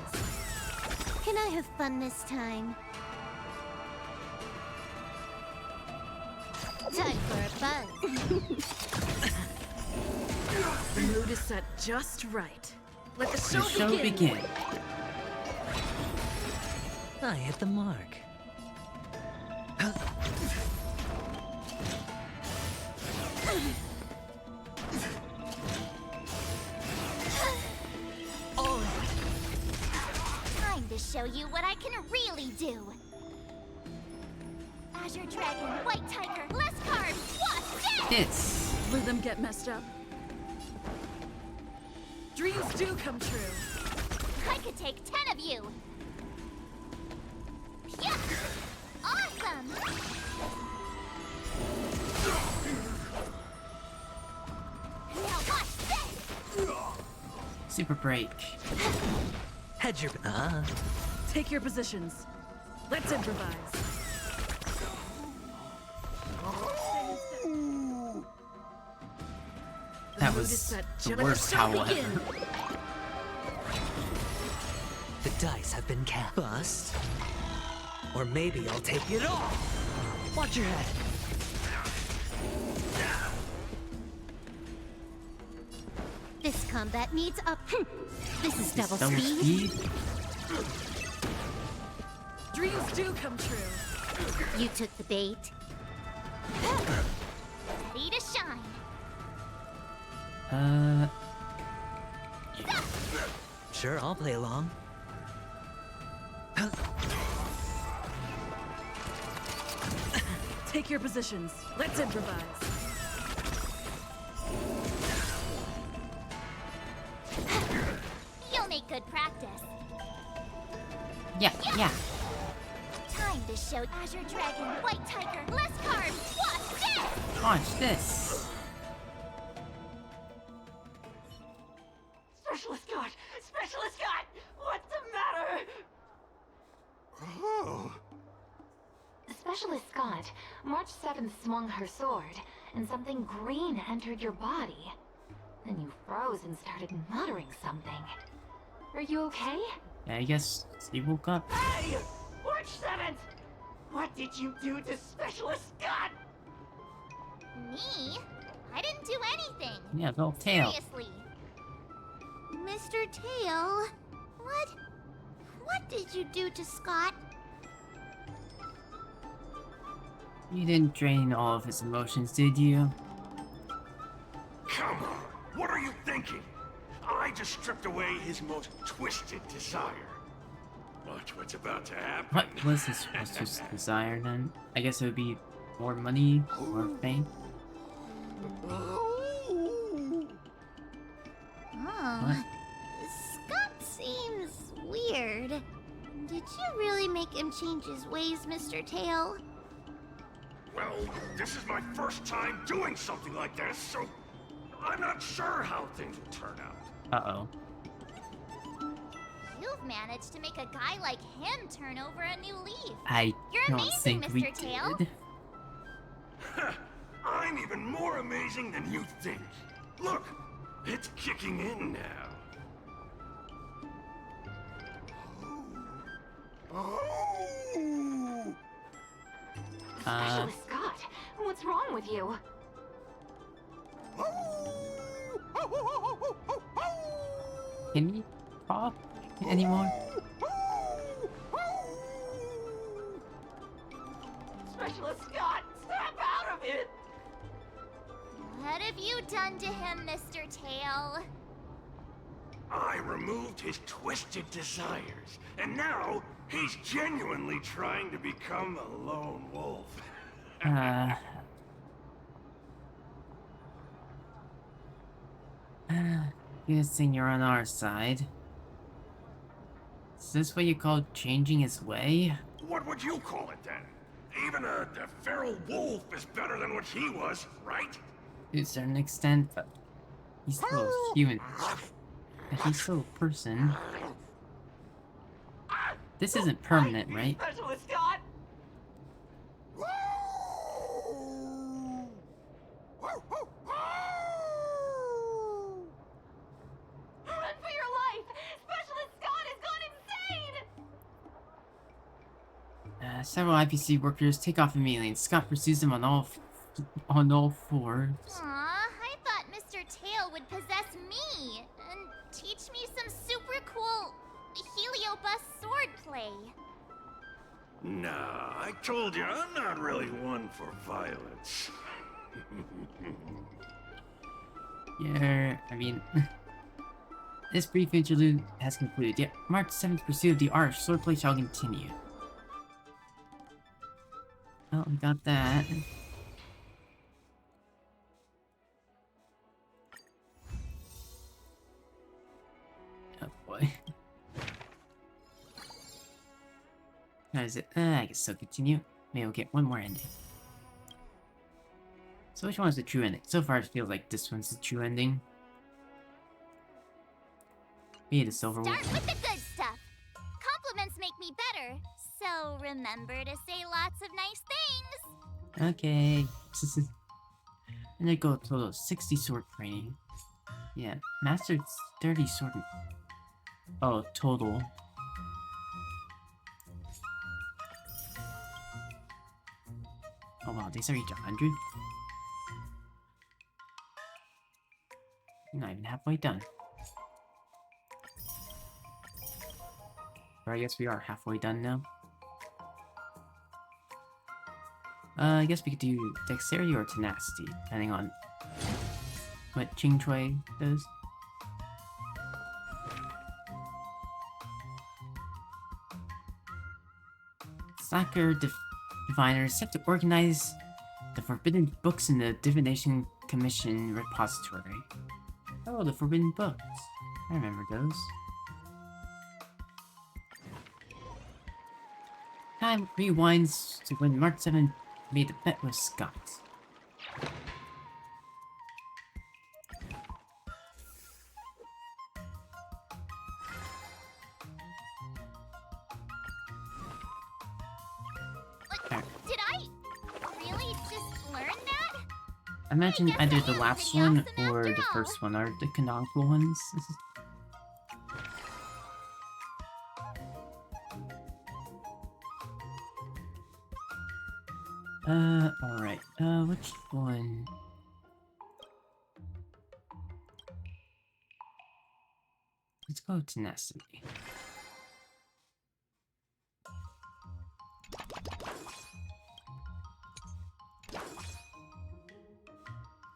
Can I have fun this time? Time for a buzz. The mood is set just right. Let the show, The show begin. I hit the mark. Time to show you what I can really do. Azure Dragon, White Tiger, less carbs, what's this? This. Let them get messed up. Dreams do come true. I could take 10 of you. Yeah. Awesome. Now watch this. Super break. Head your... Take your positions. Let's improvise. That was the worst howl ever. The dice have been cast. Bust. Or maybe I'll take it all. Watch your head. This combat needs up. This is double Double speed. Dreams do come true. You took the bait. Ready to shine. Sure, I'll play along. Take your positions. Let's improvise. You'll make good practice. Yeah. Time to show Azure Dragon, White Tiger, less carbs. Watch this! Watch this. Specialist Scott! Specialist Scott! What's the matter? Oh. Specialist Scott, March 7th swung her sword, and something green entered your body. Then you froze and started muttering something. Are you okay? Yeah, I guess he woke up. Hey! March 7th! What did you do to Specialist Scott? Me? I didn't do anything. Yeah, little tail. Seriously. Mr. Tail, what did you do to Skott? You didn't drain all of his emotions, did you? Come on, what are you thinking? I just stripped away his most twisted desire. Watch what's about to happen. What was his most desire then? I guess it would be more money or fame. Oh. What? Skott seems weird. Did you really make him change his ways, Mr. Tail? Well, this is my first time doing something like this, so I'm not sure how things will turn out. Uh-oh. You've managed to make a guy like him turn over a new leaf. I You're don't amazing, think we Mr. Tail. did. I'm even more amazing than you think. Look, it's kicking in now. Oh. Specialist Scott, what's wrong with you? Can he talk anymore? Specialist Scott, snap out of it! What have you done to him, Mr. Tail? I removed his twisted desires, and now he's genuinely trying to become a lone wolf. Good thing you're on our side. Is this what you call changing his way? What would you call it then? Even a feral wolf is better than what he was, right? To a certain extent, but he's still a human. But he's still a person. This isn't permanent, right? Specialist Scott! Run for your life! Specialist Scott has gone insane! Several IPC workers take off immediately, and Skott pursues them on all fours. Aw, I thought Mr. Tail would possess me and teach me some super cool Heliobus swordplay. Nah, I told you, I'm not really one for violence. Yeah, I mean... This brief interlude has concluded, yet March 7th pursuit of the art of swordplay shall continue. Oh, we got that. Oh boy. How is it? I guess so. Continue. Maybe we'll get one more ending. So which one is the true ending? So far it feels like this one's the true ending. Be the silver Start wolf. with the good stuff. Compliments make me better, so remember to say lots of nice things. Okay. And they go a total of 60 sword training. Yeah, mastered 30 sword. Oh, total. Oh wow, these are each 100? Not even halfway done. Or I guess we are halfway done now. I guess we could do dexterity or tenacity, depending on what Ching Chui does. Slacker diviners set to organize the forbidden books in the Divination Commission repository. Oh, the forbidden books. I remember those. Time rewinds to when March 7 made the bet with Skott. Did I really just learn that? I imagine either the last one or the first one are the canonical ones. Alright. Which one? Let's go tenacity.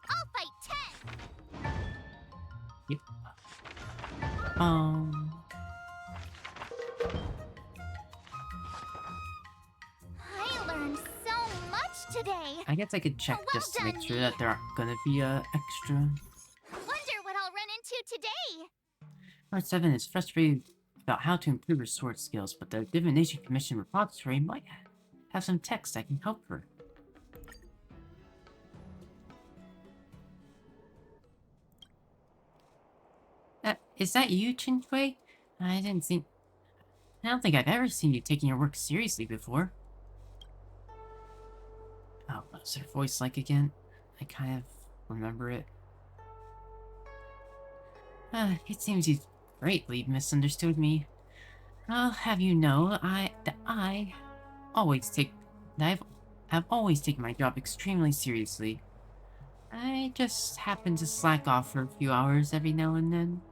I'll fight 10. Yep. I learned so much today. I guess I could check Well just to done, make sure that there aren't gonna be extra. Wonder what I'll run into today. Part 7 is frustrated about how to improve her sword skills, but the Divination Commission repository might have some text that can help her. Is that you, Chin Chui? I don't think I've ever seen you taking your work seriously before. Oh, what's her voice like again? I kind of remember it. It seems you've greatly misunderstood me. I'll have you know, I've always taken my job extremely seriously. I just happen to slack off for a few hours every now and then.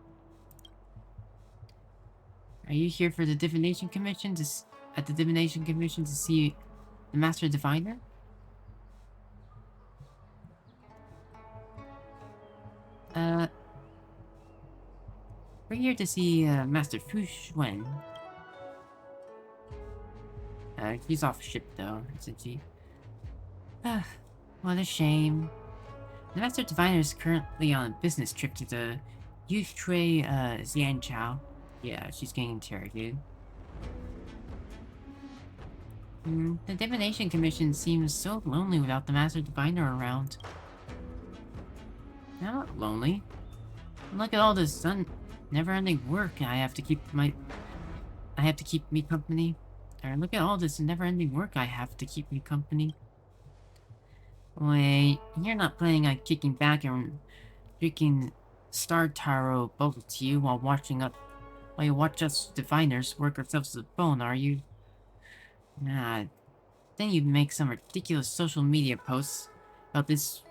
Are you here for the Divination Commission at the Divination Commission to see the Master Diviner? We're here to see Master Fu Xuan. He's off ship though, isn't he? What a shame. The Master Diviner is currently on a business trip to the Yushui Xianchao. Yeah, she's getting interrogated. The Divination Commission seems so lonely without the Master Diviner around. I'm not lonely. Look at all this never-ending work I have to keep me company. Or look at all this never-ending work I have to keep me company. Wait, you're not planning on kicking back and drinking Star Taro bubble tea while you watch us diviners work ourselves to the bone, are you? Nah. Then you make some ridiculous social media posts about this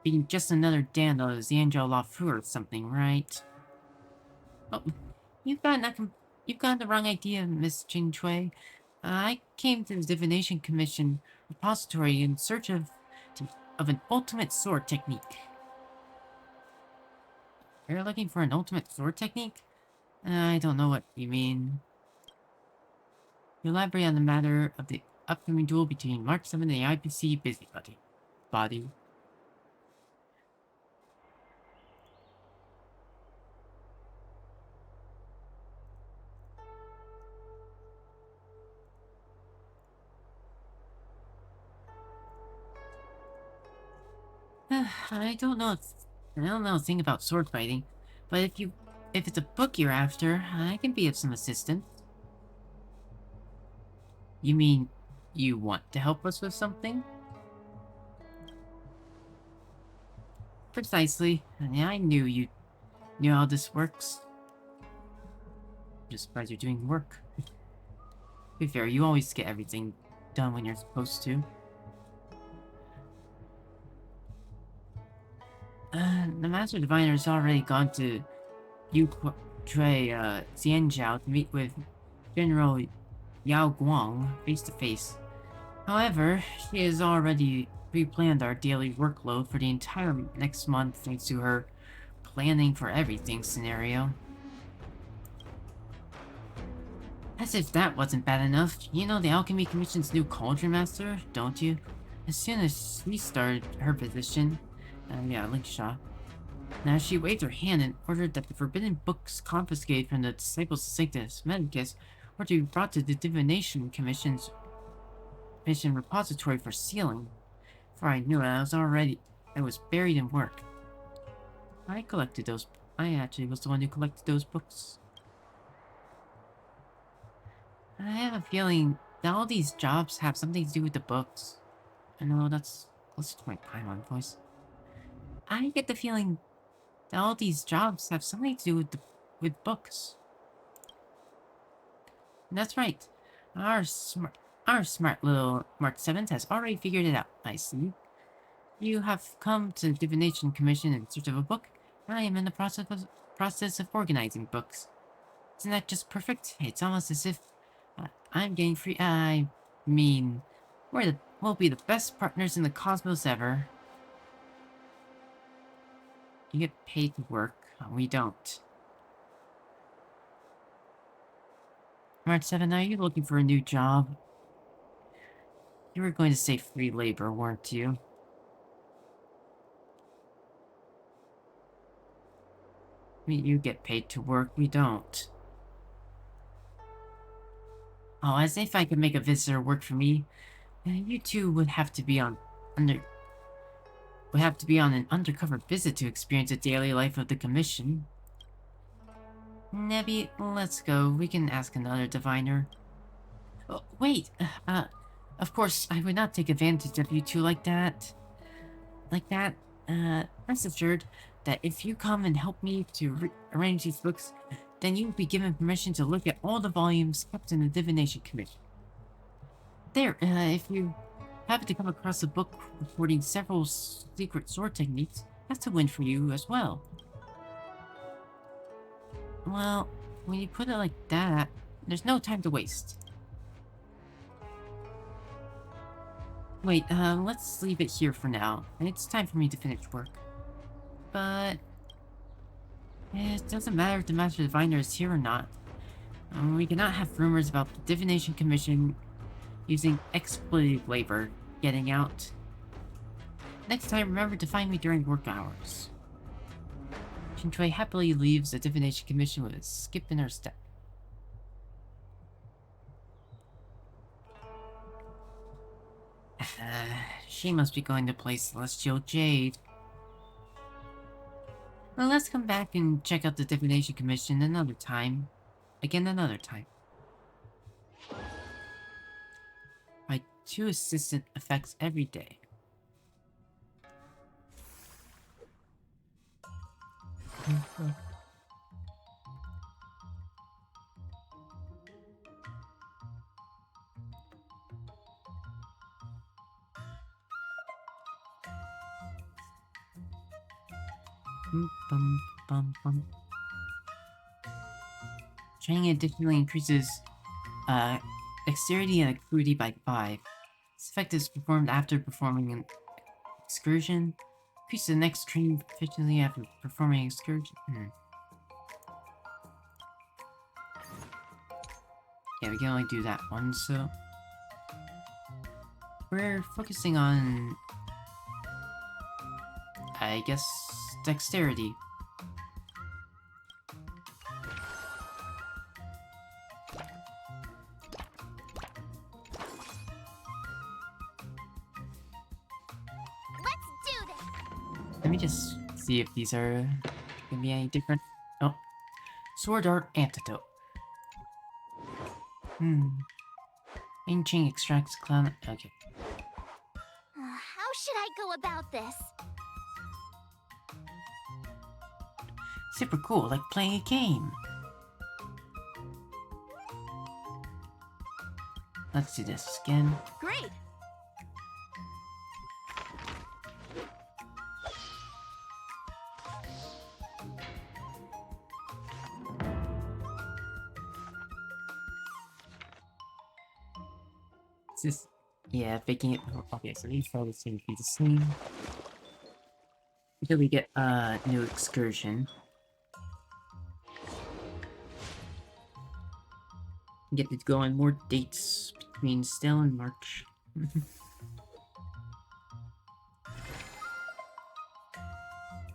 being just another Dan of Xianzhou Lafu or something, right? Oh, you've got the wrong idea, Miss Jing Chui. I came to the Divination Commission repository in search of an ultimate sword technique. You're looking for an ultimate sword technique? I don't know what you mean. You elaborate on the matter of the upcoming duel between March 7 and the IPC Busybody. Body. I don't know a thing about sword fighting, but if it's a book you're after, I can be of some assistance. You mean you want to help us with something? Precisely. I knew you knew how this works. Just surprised you're doing work. To be fair, you always get everything done when you're supposed to. The Master Diviner's already gone to Xianzhou to meet with General Yao Guang face to face. However, she has already pre-planned our daily workload for the entire next month thanks to her planning for everything scenario. As if that wasn't bad enough, you know the Alchemy Commission's new Cauldron Master, don't you? As soon as she started her position, Linkshaw. Now she waved her hand and ordered that the forbidden books confiscated from the Disciples of Sanctus Medicus were to be brought to the Divination Commission's mission repository for sealing. For I knew it, I was buried in work. I actually was the one who collected those books. I have a feeling that all these jobs have something to do with the books. I know that's close to my Paimon voice. I get the feeling that all these jobs have something to do with books. And that's right. Our smart little Mark 7 has already figured it out, I see. You have come to the Divination Commission in search of a book, and I am in the process of organizing books. Isn't that just perfect? It's almost as if I'm getting free. I mean, we'll be the best partners in the cosmos ever. You get paid to work. We don't. March 7, are you looking for a new job? You were going to say free labor, weren't you? You get paid to work, we don't. Oh, as if I could make a visitor work for me. You two would have to be on an undercover visit to experience the daily life of the Commission. Nebby, let's go. We can ask another diviner. Oh, wait, of course, I would not take advantage of you two like that. Rest assured that if you come and help me to arrange these books, then you will be given permission to look at all the volumes kept in the Divination Commission. There, if you happen to come across a book reporting several secret sword techniques, that's a win for you as well. Well, when you put it like that, there's no time to waste. Wait, let's leave it here for now. It's time for me to finish work. But it doesn't matter if the Master Diviner is here or not. We cannot have rumors about the Divination Commission using exploitative labor getting out. Next time, remember to find me during work hours. Shintrui happily leaves the Divination Commission with a skip in her step. She must be going to play Celestial Jade. Well, let's come back and check out the Divination Commission another time. Again, another time. My 2 assistant effects every day. Training additionally increases dexterity and acuity by 5. This effect is performed after performing an excursion. Increase the next training efficiently after performing an excursion. Yeah, we can only do that one, so... we're focusing on, I guess, dexterity. Let's do this! Let me just see if these are gonna be any different. Oh. Sword art antidote. Ancient extracts clown. Okay. How should I go about this? Super cool, like playing a game. Let's do this again. Great. Just, yeah, faking it. Okay, so these probably seem to be the same. Until we get a new excursion. Get to go on more dates between Stelle and March.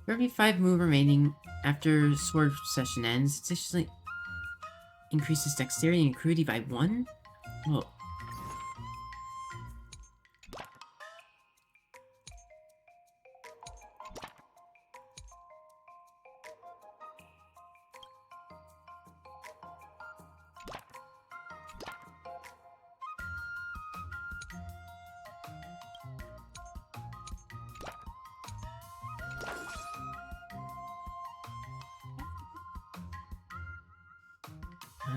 For every 5 move remaining after sword session ends, it additionally increases dexterity and cruelty by 1? Whoa.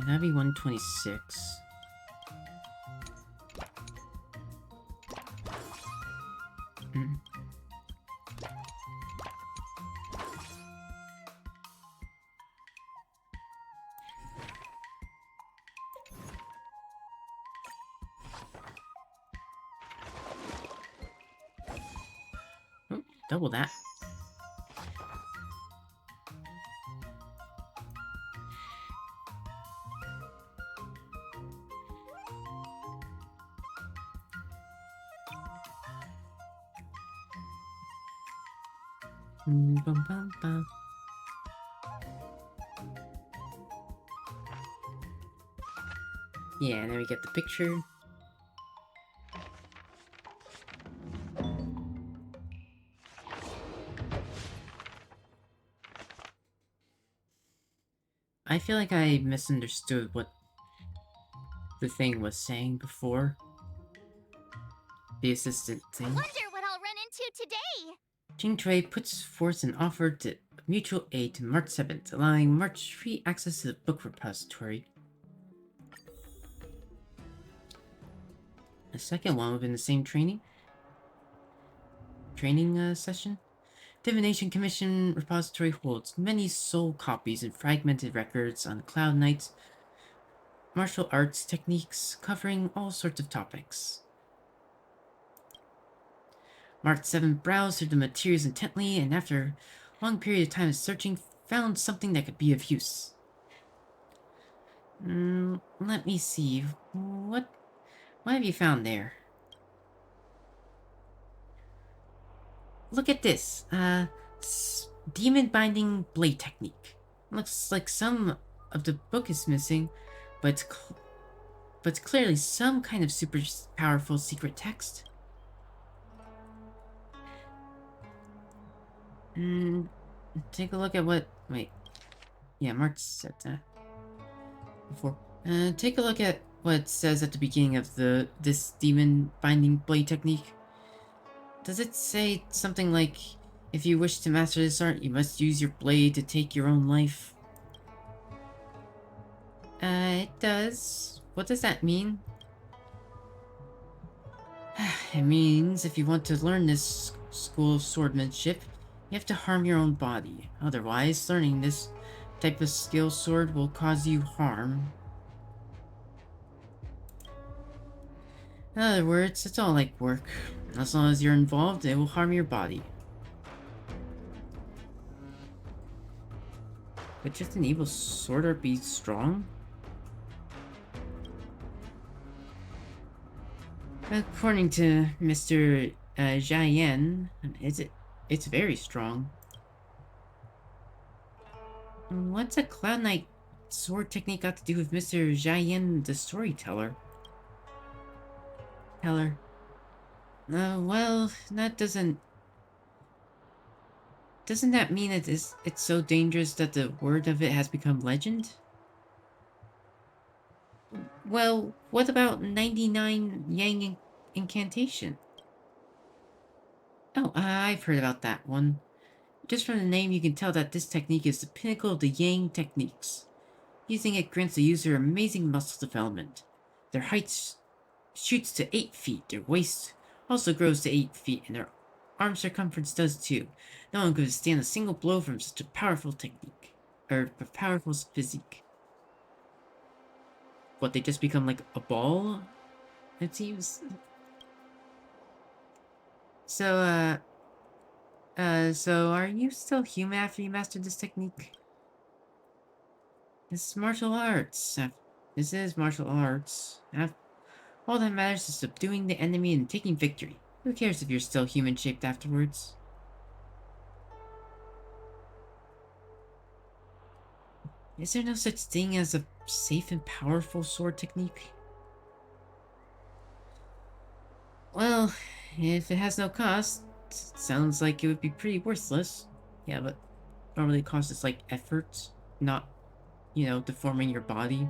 That'd be 126. Oh, double that. Bum, bum, bum. Yeah, and then we get the picture. I feel like I misunderstood what the thing was saying before. The assistant thing. Wonder what I'll run into today! Jingtrui puts forth an offer to mutual aid to March 7th, allowing March free access to the book repository. The second one within the same training session. Divination Commission repository holds many soul copies and fragmented records on Cloud Knight's martial arts techniques, covering all sorts of topics. March 7 browsed through the materials intently, and after a long period of time of searching, found something that could be of use. Let me see. What have you found there? Look at this. Demon binding blade technique. Looks like some of the book is missing, but it's clearly some kind of super powerful secret text. Take a look at what... Wait. Yeah, March said that before. Take a look at what it says at the beginning of this demon binding blade technique. Does it say something like, if you wish to master this art, you must use your blade to take your own life? It does. What does that mean? It means if you want to learn this school of swordsmanship, you have to harm your own body. Otherwise, learning this type of skill sword will cause you harm. In other words, it's all like work. As long as you're involved, it will harm your body. Would just an evil sword art be strong? According to Mr. Jiayan, it's very strong. What's a Cloud Knight sword technique got to do with Mr. Jiayan, the storyteller? Well, that doesn't that mean it's so dangerous that the word of it has become legend? Well, what about 99 Yang incantation? Oh, I've heard about that one. Just from the name, you can tell that this technique is the pinnacle of the Yang techniques. Using it grants the user amazing muscle development. Their height shoots to 8 feet, their waist also grows to 8 feet, and their arm circumference does too. No one could withstand a single blow from such a powerful technique. Or a powerful physique. What, they just become like a ball? It seems. So are you still human after you mastered this technique? This is martial arts. This is martial arts. All that matters is subduing the enemy and taking victory. Who cares if you're still human-shaped afterwards? Is there no such thing as a safe and powerful sword technique? Well, if it has no cost, it sounds like it would be pretty worthless. Yeah, but normally it costs like effort, not, you know, deforming your body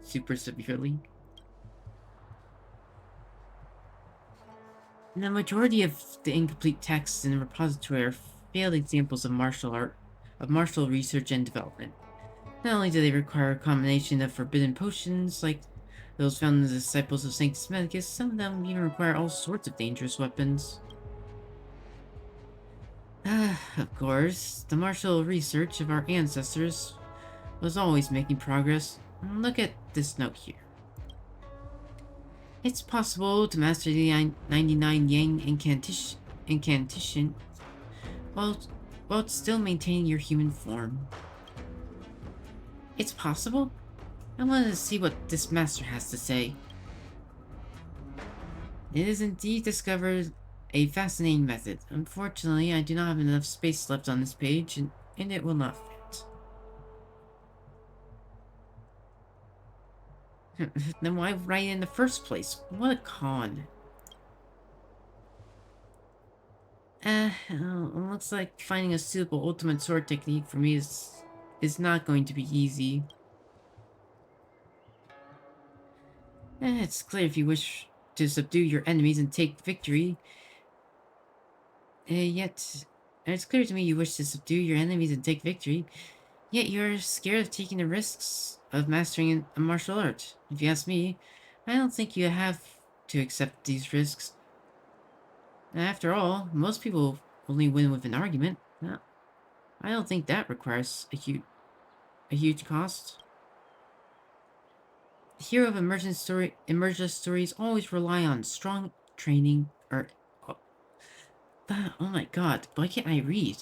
super severely. The majority of the incomplete texts in the repository are failed examples of martial research and development. Not only do they require a combination of forbidden potions like those found in the disciples of Sanctus Medicus, some of them even require all sorts of dangerous weapons. Of course, the martial research of our ancestors was always making progress. Look at this note here. It's possible to master the 99 Yang incantation while still maintaining your human form. It's possible? I wanted to see what this master has to say. It is indeed discovered a fascinating method. Unfortunately, I do not have enough space left on this page, and it will not fit. Then why write it in the first place? What a con. Looks like finding a suitable ultimate sword technique for me is not going to be easy. It's clear if you wish to subdue your enemies and take victory. It's clear to me you wish to subdue your enemies and take victory, yet you're scared of taking the risks of mastering a martial art. If you ask me, I don't think you have to accept these risks. After all, most people only win with an argument. I don't think that requires a huge cost. The hero of emergent stories always rely on strong training or... Oh my god, why can't I read?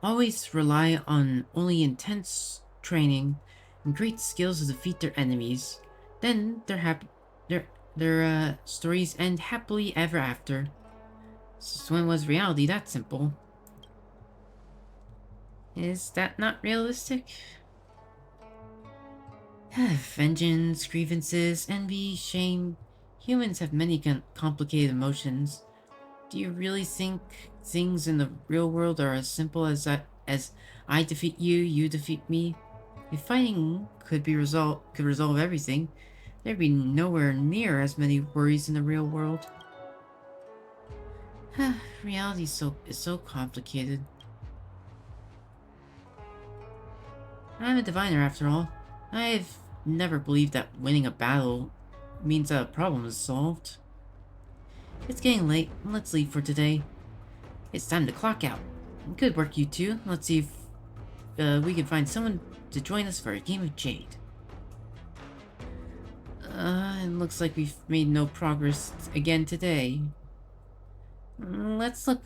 Always rely on only intense training and great skills to defeat their enemies. Then their stories end happily ever after. So when was reality that simple? Is that not realistic? Vengeance, grievances, envy, shame. Humans have many complicated emotions. Do you really think things in the real world are as simple as I defeat you, you defeat me? If fighting could resolve everything, there'd be nowhere near as many worries in the real world. Reality is so complicated. I'm a diviner after all. I've never believed that winning a battle means a problem is solved. It's getting late. Let's leave for today. It's time to clock out. Good work, you two. Let's see if we can find someone to join us for a game of Jade. It looks like we've made no progress again today. Let's look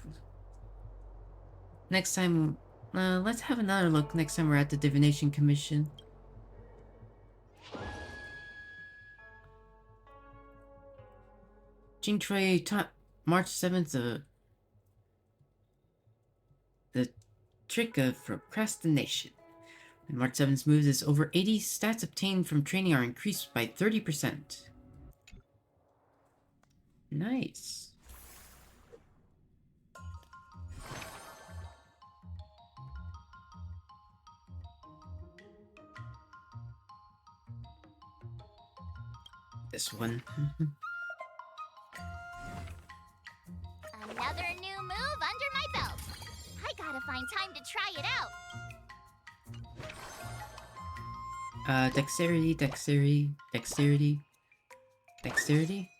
Let's have another look next time we're at the Divination Commission. Jingtrui taught March 7th the trick of procrastination. When March 7's moves is over 80, stats obtained from training are increased by 30%. Nice. This one. Another new move under my belt. I gotta find time to try it out. Dexterity, dexterity, dexterity, dexterity?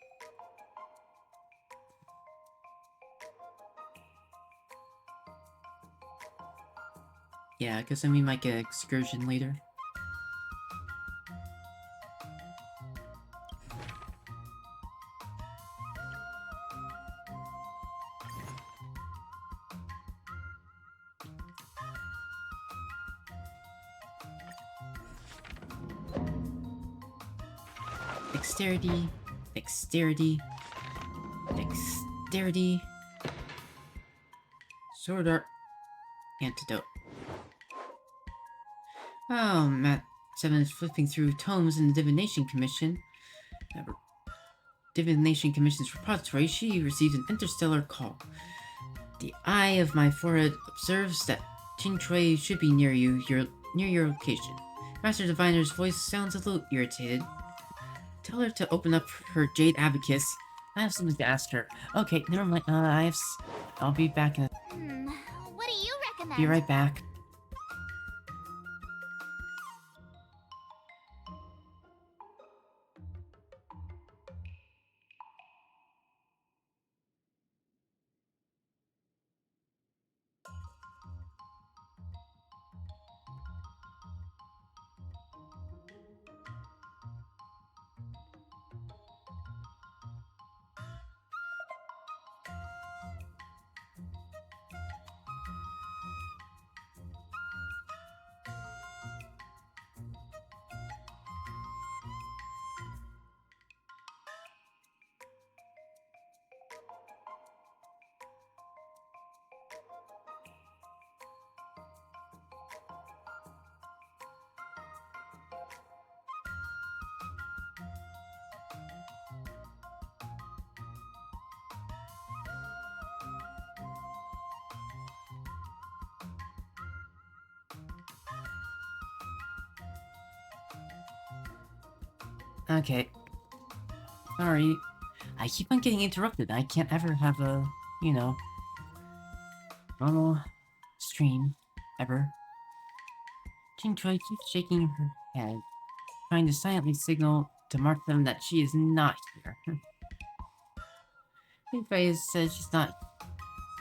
Yeah, because then we might get excursion later. Dexterity, dexterity, dexterity. Sword art antidote. Oh, Matt 7 is flipping through tomes in the Divination Commission. Divination Commission's repository, she received an interstellar call. The eye of my forehead observes that Qingtrui should be near you, near your location. Master Diviner's voice sounds a little irritated. Tell her to open up her Jade Abacus. I have something to ask her. Okay, never mind. I'll be back in a... What do you recommend? Be right back. Okay. Sorry. I keep on getting interrupted. I can't ever have a, you know, normal stream. Ever. Qingtrui keeps shaking her head, trying to silently signal to mark them that she is not here. Qingtrui says she's not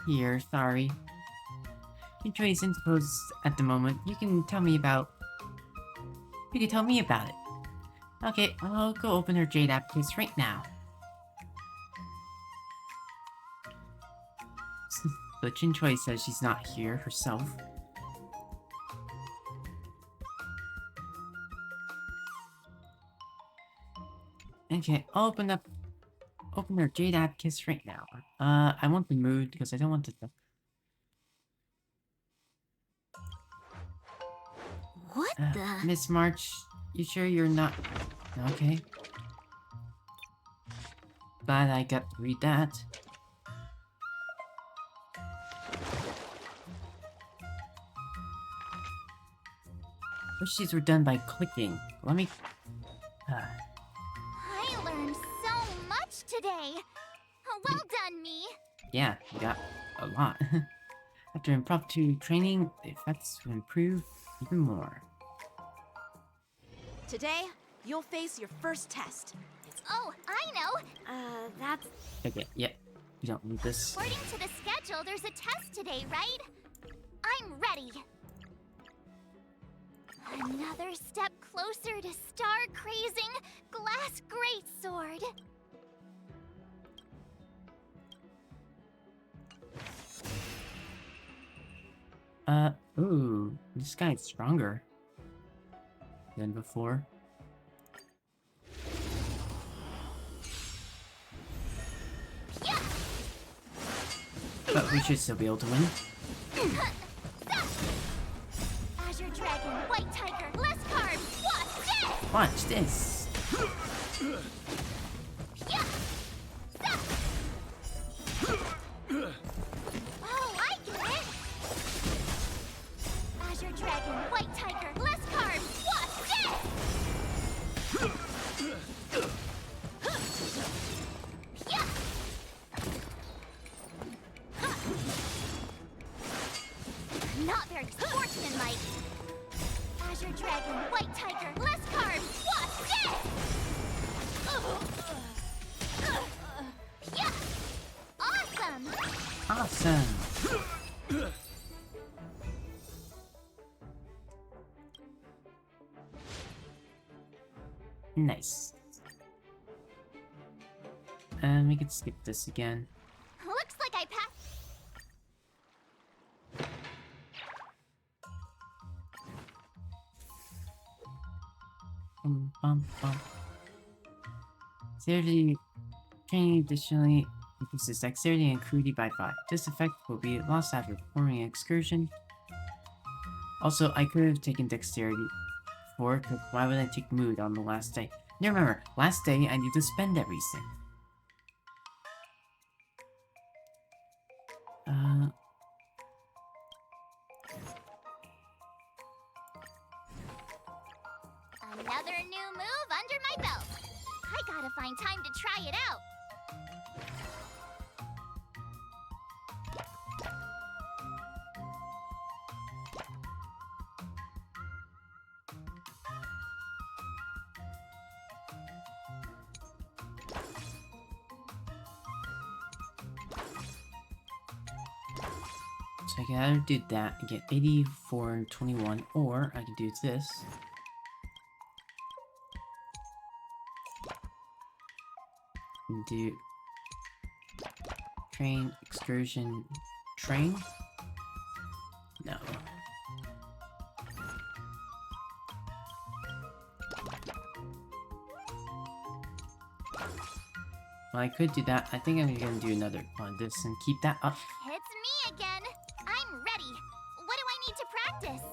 here, sorry. Qingtrui is indisposed at the moment. You can tell me about it. Okay, I'll go open her Jade Abacus right now. So Qingtrui says she's not here herself. Okay, I'll open her Jade Abacus right now. I want the mood because I don't want to... What the... Miss March, you sure you're not... Okay. Glad I got to read that. Wish these were done by clicking. Let me... I learned so much today. Well done, me. Yeah, you got a lot. After impromptu training, the effects will improve even more. Today, you'll face your first test. Oh, I know. That's... Okay, yeah. You don't need this. According to the schedule, there's a test today, right? I'm ready. Another step closer to star-crazing glass greatsword. Ooh, this guy's stronger than before. But we should still be able to win. Azure Dragon, White Tiger, less carbs. Watch this. Oh, I get it. Azure Dragon, White Tiger, less carbs. Watch this. Not very sportsmanlike. Azure Dragon, White Tiger, less carbs. Watch this. Yeah. Awesome. Awesome. Nice. And we could skip this again. Looks like I passed. Bum. Dexterity training additionally increases dexterity and crudity by 5. This effect will be lost after performing an excursion. Also, I could have taken dexterity before, because why would I take mood on the last day? Now remember, last day I need to spend everything. Another new move under my belt. I gotta find time to try it out. So I can either do that and get 84 and 21, or I can do this. And do train, excursion, train? No. Well, I could do that. I think I'm gonna do another one, this, and keep that up. It's me again. I'm ready. What do I need to practice?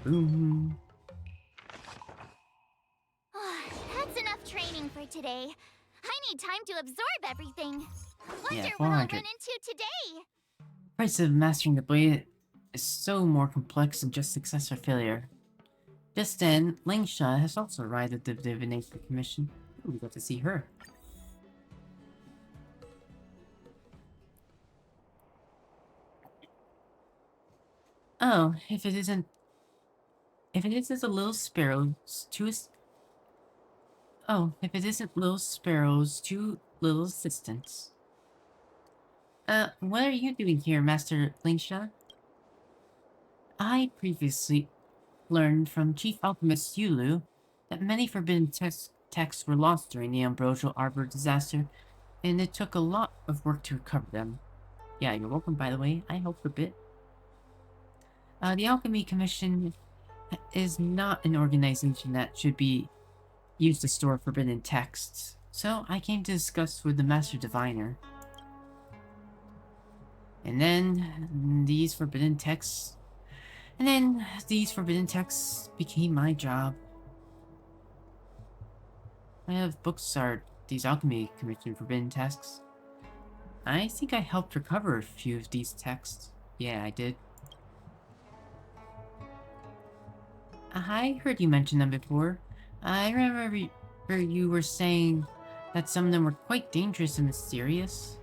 Boom. That's enough training for today. I need time to absorb everything. Wonder Yeah, what I'll 400. run into today. The price of mastering the blade is so more complex than just success or failure. Just then, Langsha has also arrived at the Divination Commission. Ooh, we got to see her. Oh, if it isn't a little sparrow's if it isn't little sparrow's two little assistants. What are you doing here, Master Langsha? I previously learned from Chief Alchemist Yulu that many forbidden texts were lost during the Ambrosial Arbor disaster, and it took a lot of work to recover them. Yeah, you're welcome, by the way. I helped a bit. The Alchemy Commission is not an organization that should be used to store forbidden texts, so I came to discuss with the Master Diviner. And then these forbidden texts became my job. What kind of books are these Alchemy Commission forbidden texts? I think I helped recover a few of these texts. Yeah, I did. I heard you mention them before. I remember you were saying that some of them were quite dangerous and mysterious.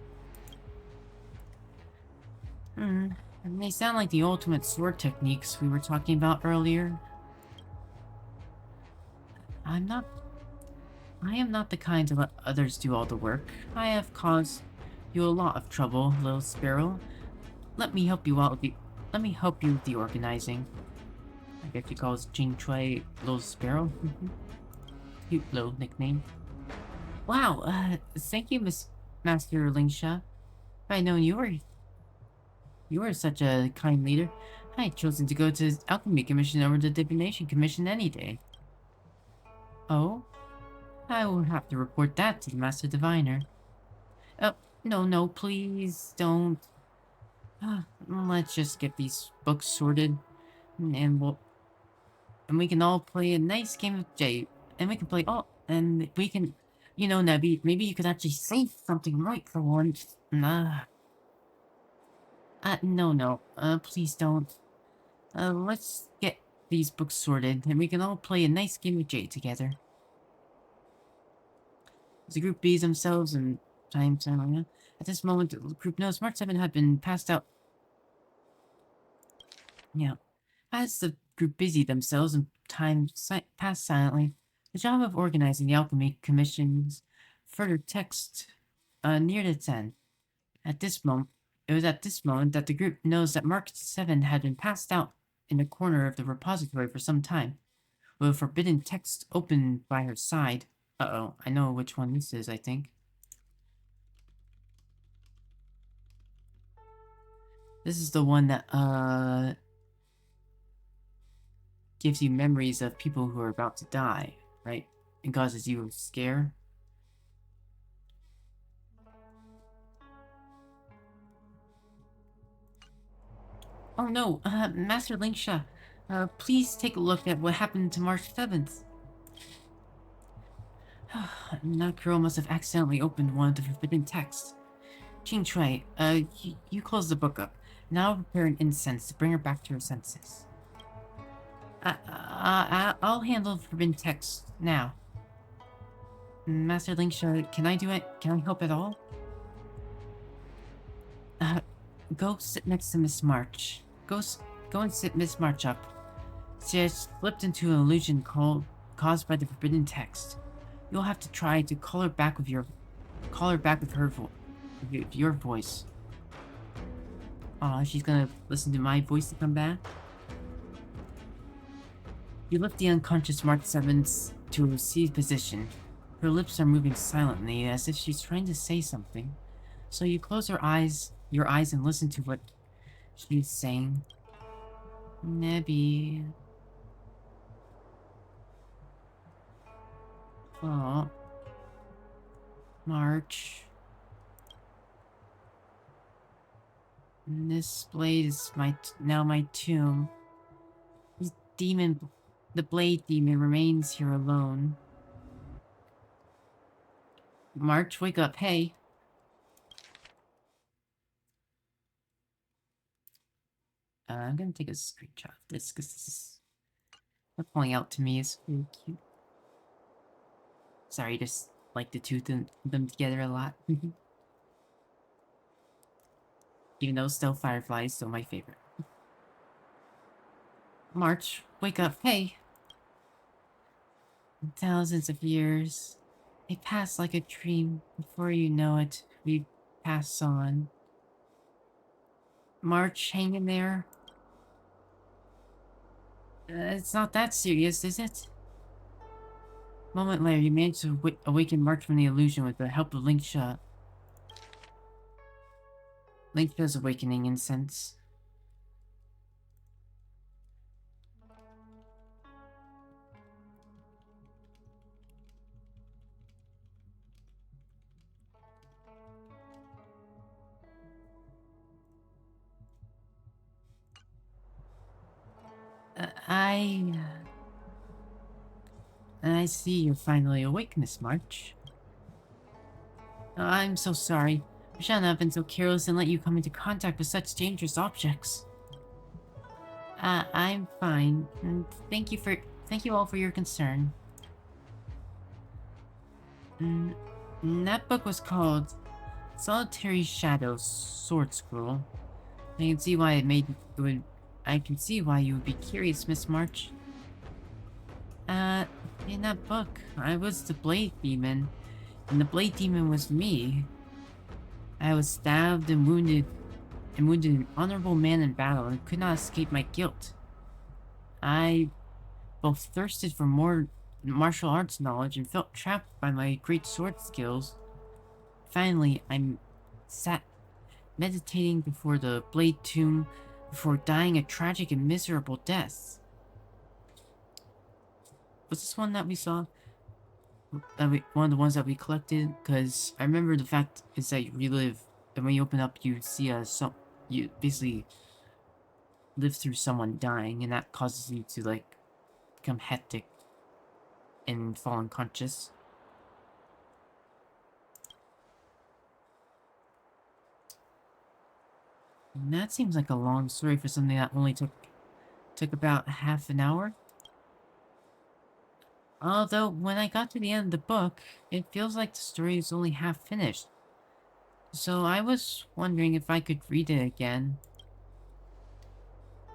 And they sound like the ultimate sword techniques we were talking about earlier. I am not the kind to let others do all the work. I have caused you a lot of trouble, little sparrow. Let me help you with the organizing. I guess you call us Jing Chui Little Sparrow. Cute little nickname. Wow, thank you, Miss Master Lingsha. If I'd known you were such a kind leader, I had chosen to go to Alchemy Commission over the Divination Commission any day. Oh? I will have to report that to the Master Diviner. Oh, no, please don't. Let's just get these books sorted, and we can all play a nice game of J. And we can play, and we can, you know, Nebby, maybe you could actually say something right for once. No, please don't. Let's get these books sorted, and we can all play a nice game of J together. As the group busies themselves in time ceremony, at this moment, the group knows March 7 had been passed out. Yeah. As the group busied themselves in time passed silently, the job of organizing the Alchemy Commission's further text neared its end. It was at this moment that the group knows that Mark 7 had been passed out in a corner of the repository for some time, with a forbidden text open by her side. Uh-oh, I know which one this is, I think. This is the one that, gives you memories of people who are about to die, right? And causes you a scare. Oh no, Master Lingsha, please take a look at what happened to March 7th. That girl must have accidentally opened one of the forbidden texts. Qing Shui, you close the book up. Now prepare an incense to bring her back to her senses. I'll handle the forbidden text now. Master Lingsha, can I do it? Can I help at all? Go sit next to Miss March. Go and sit Miss March up. She has slipped into an illusion caused by the forbidden text. You'll have to try to call her back with your voice. Aw, she's gonna listen to my voice to come back. You lift the unconscious Mark 7 to a seated position. Her lips are moving silently, as if she's trying to say something. So you close your eyes and listen to what she's saying. Nebby. Oh. March. This blade is now my tomb. The blade demon remains here alone. March, wake up, hey. I'm gonna take a screenshot of this because this is what pulling out to me is really cute. Sorry, just like the two them together a lot. Even though still Firefly is still my favorite. March, wake up, hey. Thousands of years. They pass like a dream. Before you know it, we pass on. March, hang in there. It's not that serious, is it? A moment later, you manage to awaken March from the illusion with the help of Lingsha. Lingsha's awakening incense. I see you're finally awake, Miss March. I'm so sorry. I shouldn't have been so careless and let you come into contact with such dangerous objects. I'm fine. And thank you all for your concern. That book was called Solitary Shadows Sword Scroll. I can see why I can see why you would be curious, Miss March. In that book, I was the Blade Demon, and the Blade Demon was me. I was stabbed and wounded an honorable man in battle and could not escape my guilt. I both thirsted for more martial arts knowledge and felt trapped by my great sword skills. Finally, I'm sat meditating before the Blade Tomb before dying a tragic and miserable death. Was this one that we saw? One of the ones that we collected? Because I remember the fact is that you relive, and when you open up, you see you basically live through someone dying, and that causes you to, like, become hectic and fall unconscious. And that seems like a long story for something that only took about half an hour. Although, when I got to the end of the book, it feels like the story is only half finished. So I was wondering if I could read it again.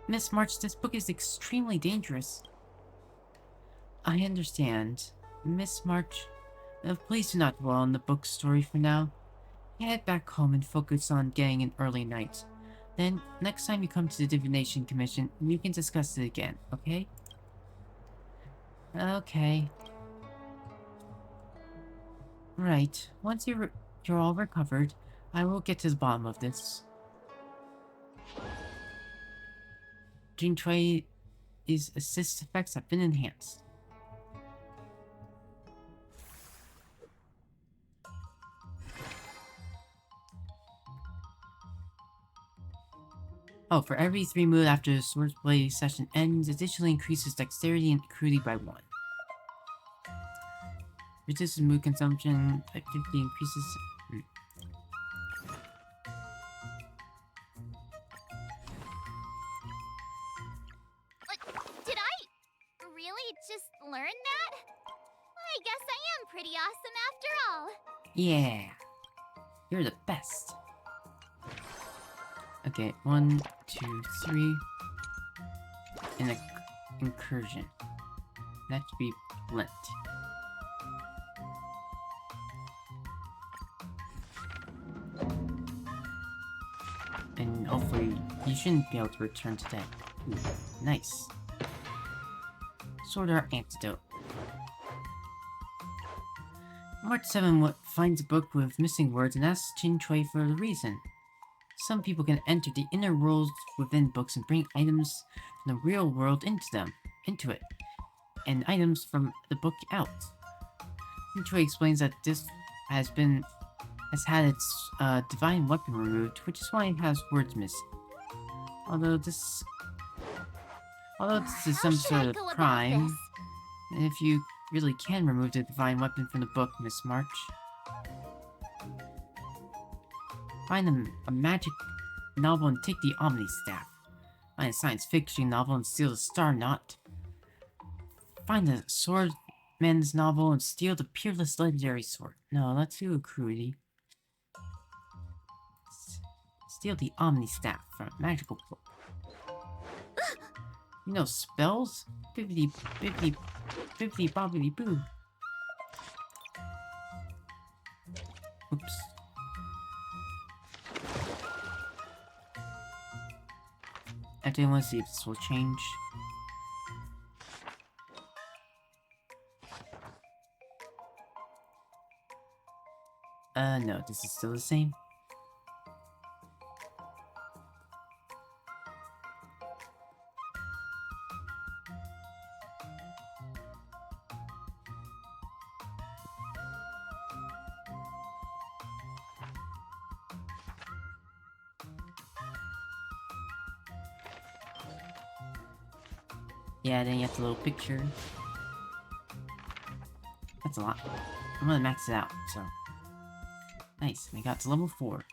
Miss March, this book is extremely dangerous. I understand. Miss March, please do not dwell on the book's story for now. Head back home and focus on getting an early night. Then, next time you come to the Divination Commission, we can discuss it again, okay? Okay. Right. Once you're all recovered, I will get to the bottom of this. Jing Chui's assist effects have been enhanced. Oh, for every 3 moves after the swordplay session ends, additionally increases dexterity and acuity by 1. Reduces mood consumption, activity increases... Did I really just learn that? I guess I am pretty awesome after all. Yeah. You're the best. Okay, 1, 2, 3. An incursion. That should be Blent. And hopefully, you shouldn't be able to return to that. Ooh, nice. Sword Art Antidote. March 7 finds a book with missing words and asks Jing Chui for the reason. Some people can enter the inner worlds within books and bring items from the real world into it, and items from the book out. Jing Chui explains that this has had its divine weapon removed, which is why it has words missing. Although this is some sort of crime, if you really can remove the divine weapon from the book, Miss March. Find a magic novel and take the Omni Staff. Find a science fiction novel and steal the Star Knot. Find a swordman's novel and steal the Peerless Legendary Sword. No, let's do a crudity. Steal the Omni Staff from a magical book. You know spells? Bibbidi bibbidi bibbidi bobbidi boo. Oops. I do want to see if this will change. No, this is still the same. Yeah, then you have the little picture. That's a lot. I'm gonna max it out, so... Nice, we got to level 4.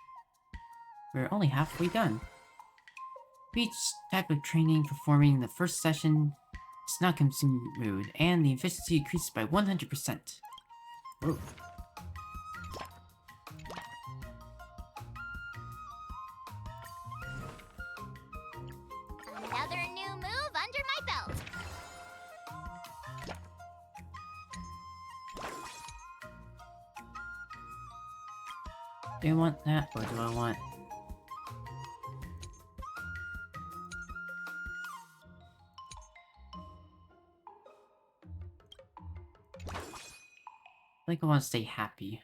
We're only halfway done. For each type of training performing in the first session does not consume mood, and the efficiency increases by 100%. Whoa. Another new move under my belt. Do I want that, or do I want... Like I want to stay happy.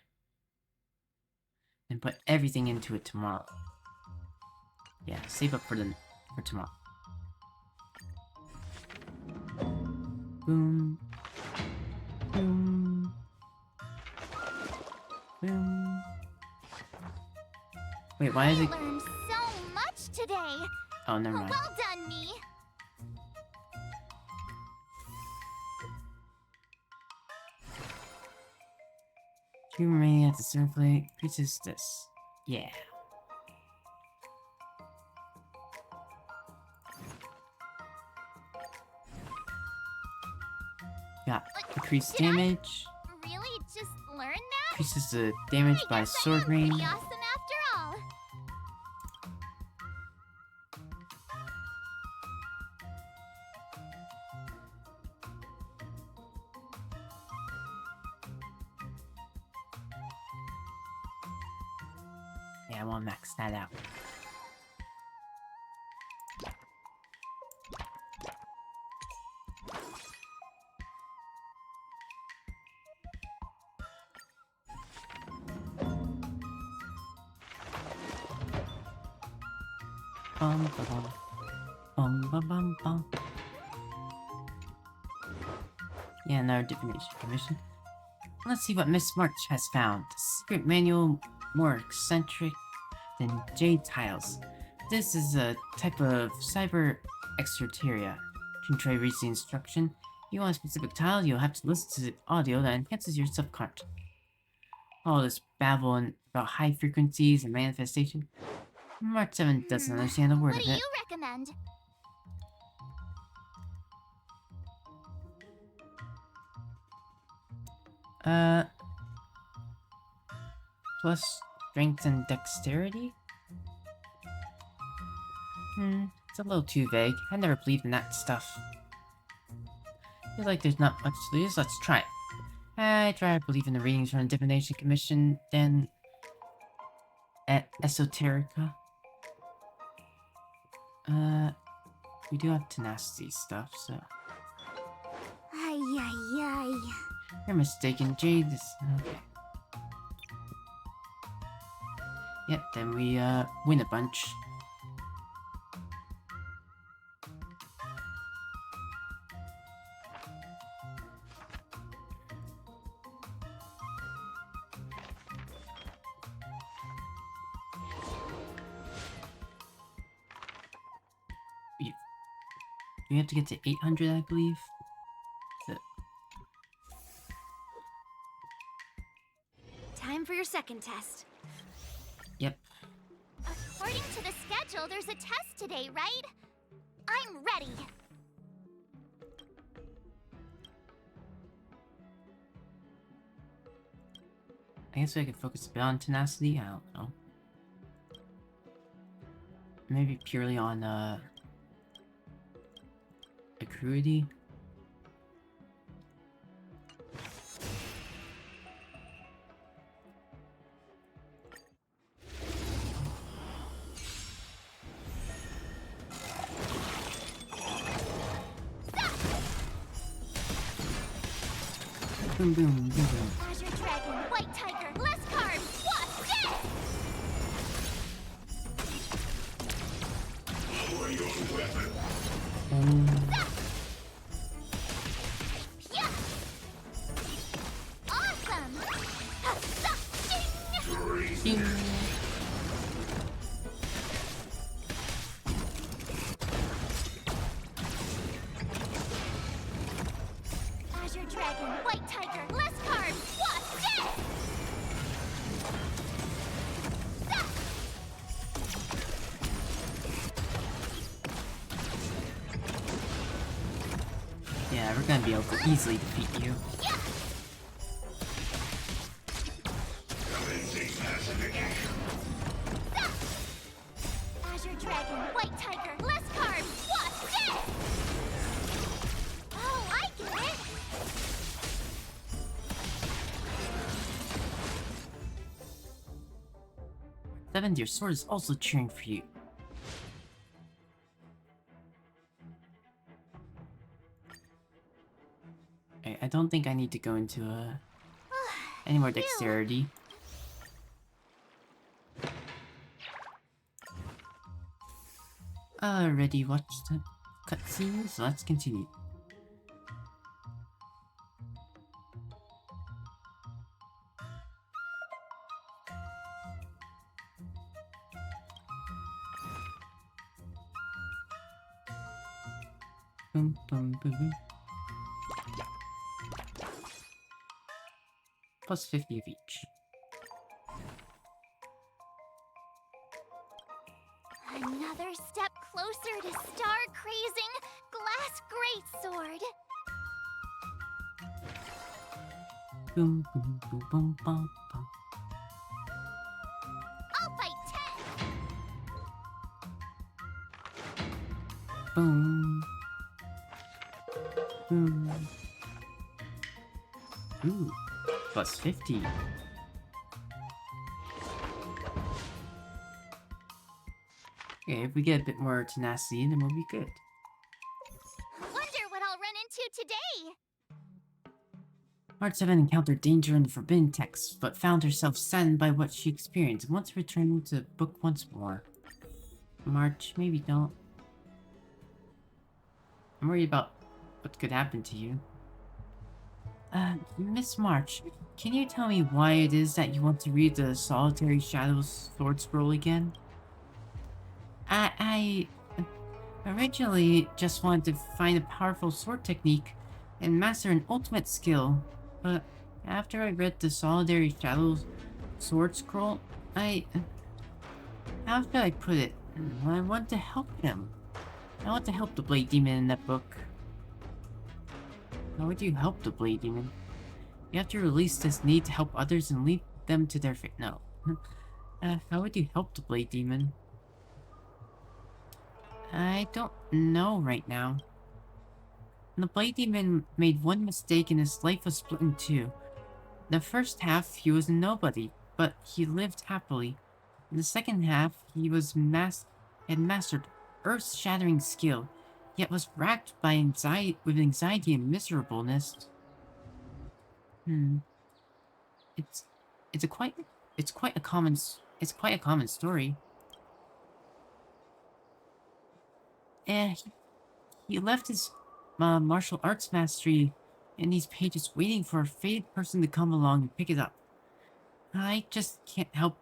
And put everything into it tomorrow. Yeah, save up for tomorrow. Boom. Boom. Boom. Wait, why is it... I learned so much today. Oh, never mind. Well done, me. You remain at the swordplay. Increases this. Yeah. Yeah, increased damage. Really just learn that? Increases the damage by sword range. Pretty awesome after all. Yeah, I want to max that out. Bum ba bum. Bum ba bum bum. Yeah, another divination commission. Let's see what Miss March has found. The secret manual more eccentric than jade tiles. This is a type of cyber extraterria. Contrary reads the instruction. If you want a specific tile, you'll have to listen to the audio that enhances your subconscious. All this babble about high frequencies and manifestation. March 7 doesn't understand a word of it. What do you recommend? Plus strength and dexterity? It's a little too vague. I never believed in that stuff. Feel like there's not much to lose. Let's try it. I try to believe in the readings from the Divination Commission, then at Esoterica. We do have tenacity stuff, so. Ay, ay, ay. You're mistaken, Jade. Okay. Yep, then we, win a bunch. You have to get to 800, I believe. Time for your second test. Yep. According to the schedule, there's a test today, right? I'm ready. I guess I could focus a bit on tenacity. I don't know. Maybe purely on, acuity. Boom, boom, boom, boom. Azure Dragon, White Tiger, less carbs, what's this? Lower your weapon. Yeah. Awesome! Ding. Azure Dragon, White Tiger, less carbs, what's this? Yeah, we're gonna be able to easily defeat you. Azure Dragon, White Tiger, less carbs, what's this? Oh, I get it! 7, your sword is also cheering for you. I don't think I need to go into a... Any more dexterity? Already watched the cutscenes, so let's continue. Boom, boom, boom, boom. Plus 50 of each. Another step closer to star-crazing glass greatsword. Boom, boom, boom, boom, boom, boom. I'll fight 10. Boom. Boom. Ooh, plus 50. Okay, if we get a bit more tenacity, then we'll be good. Wonder what I'll run into today. March 7 encountered danger in the Forbidden Text, but found herself saddened by what she experienced and wants to return to the book once more. March, maybe don't. I'm worried about what could happen to you. Miss March, can you tell me why it is that you want to read the Solitary Shadows Sword Scroll again? I originally just wanted to find a powerful sword technique and master an ultimate skill, but after I read the Solitary Shadows Sword Scroll, how should I put it? I want to help him. I want to help the Blade Demon in that book. How would you help the Blade Demon? You have to release this need to help others and lead them to their fate. No. How would you help the Blade Demon? I don't know right now. The Blade Demon made one mistake and his life was split in two. The first half, he was a nobody, but he lived happily. In the second half, he was had mastered earth-shattering skill, yet was racked by anxiety and miserableness. It's quite a common story. He left his martial arts mastery in these pages waiting for a fated person to come along and pick it up. I just can't help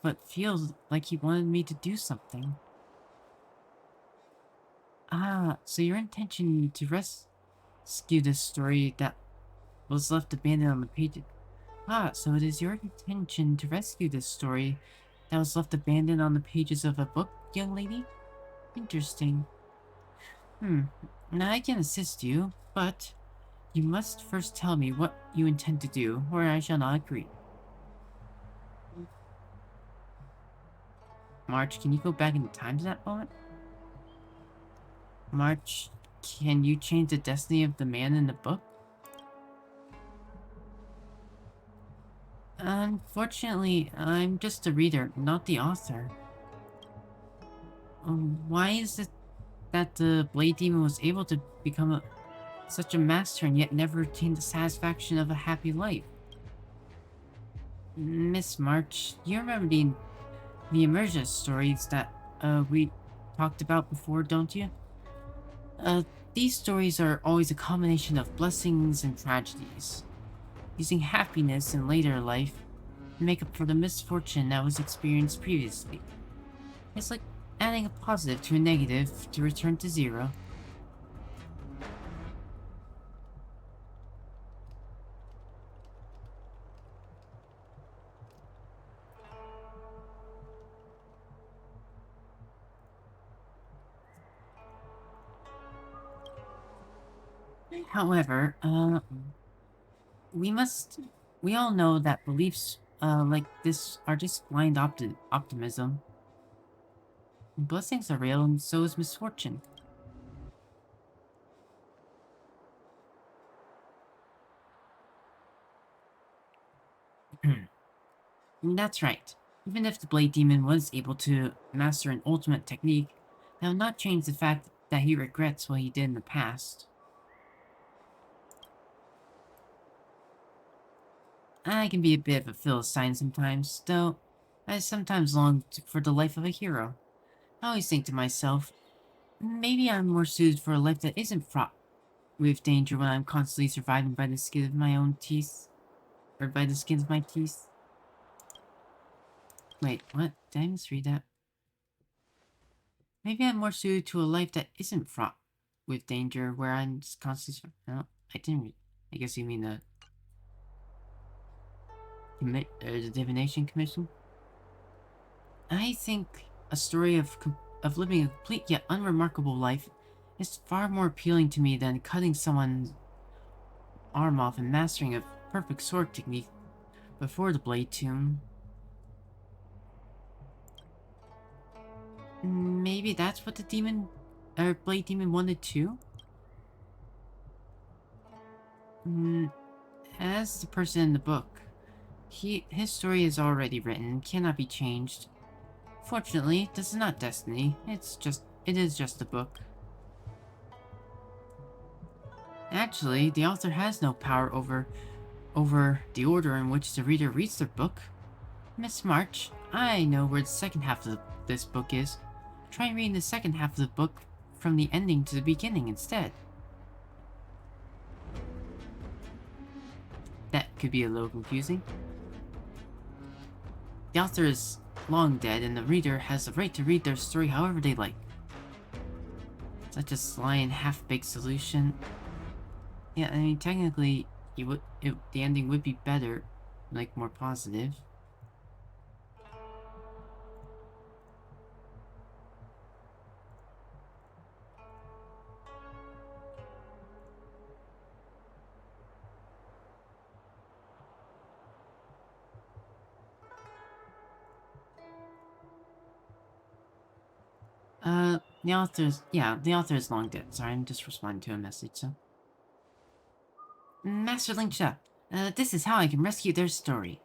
but feel like he wanted me to do something. So your intention to rescue this story that was left abandoned on the pages. So it is your intention to rescue this story that was left abandoned on the pages of a book, young lady? Interesting. Now I can assist you, but you must first tell me what you intend to do, or I shall not agree. March, can you go back in time to that moment? March, can you change the destiny of the man in the book? Unfortunately, I'm just a reader, not the author. Why is it that the Blade Demon was able to become such a master and yet never attained the satisfaction of a happy life? Miss March, you remember the immersion stories that we talked about before, don't you? These stories are always a combination of blessings and tragedies, using happiness in later life to make up for the misfortune that was experienced previously. It's like adding a positive to a negative to return to zero. However, we all know that beliefs like this are just blind optimism. Blessings are real, and so is misfortune. That's right. Even if the Blade Demon was able to master an ultimate technique, that would not change the fact that he regrets what he did in the past. I can be a bit of a Philistine sometimes, though I sometimes long for the life of a hero. I always think to myself, maybe I'm more suited for a life that isn't fraught with danger when I'm constantly surviving by the skin of my own teeth. Or by the skin of my teeth. Wait, what? Did I misread that? Maybe I'm more suited to a life that isn't fraught with danger, where I'm just constantly... No, I didn't read... I guess you mean the... the Divination Commission? I think a story of living a complete yet unremarkable life is far more appealing to me than cutting someone's arm off and mastering a perfect sword technique before the Blade Tomb. Maybe that's what the demon, or Blade Demon wanted too? As the person in the book, his story is already written, cannot be changed. Fortunately, this is not destiny, it is just a book. Actually, the author has no power over the order in which the reader reads their book. Miss March, I know where the second half of this book is. Try reading the second half of the book from the ending to the beginning instead. That could be a little confusing. The author is long dead, and the reader has the right to read their story however they like. Such a sly and half-baked solution. Yeah, I mean, technically, the ending would be better, like, more positive. The author is long dead. Sorry, I'm just responding to a message, so. Master Lingsha, this is how I can rescue their story.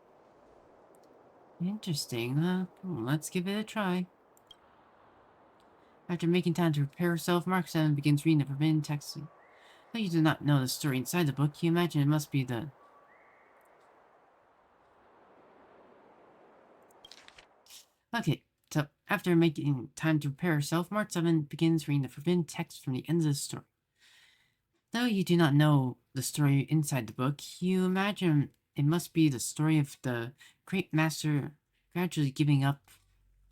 Interesting, let's give it a try. After making time to prepare herself, Mark 7 begins reading the forbidden text. Though you do not know the story inside the book, you imagine it must be the... Okay, so after making time to prepare herself, Mark 7 begins reading the forbidden text from the end of the story. Though you do not know the story inside the book, you imagine it must be the story of the great master gradually giving up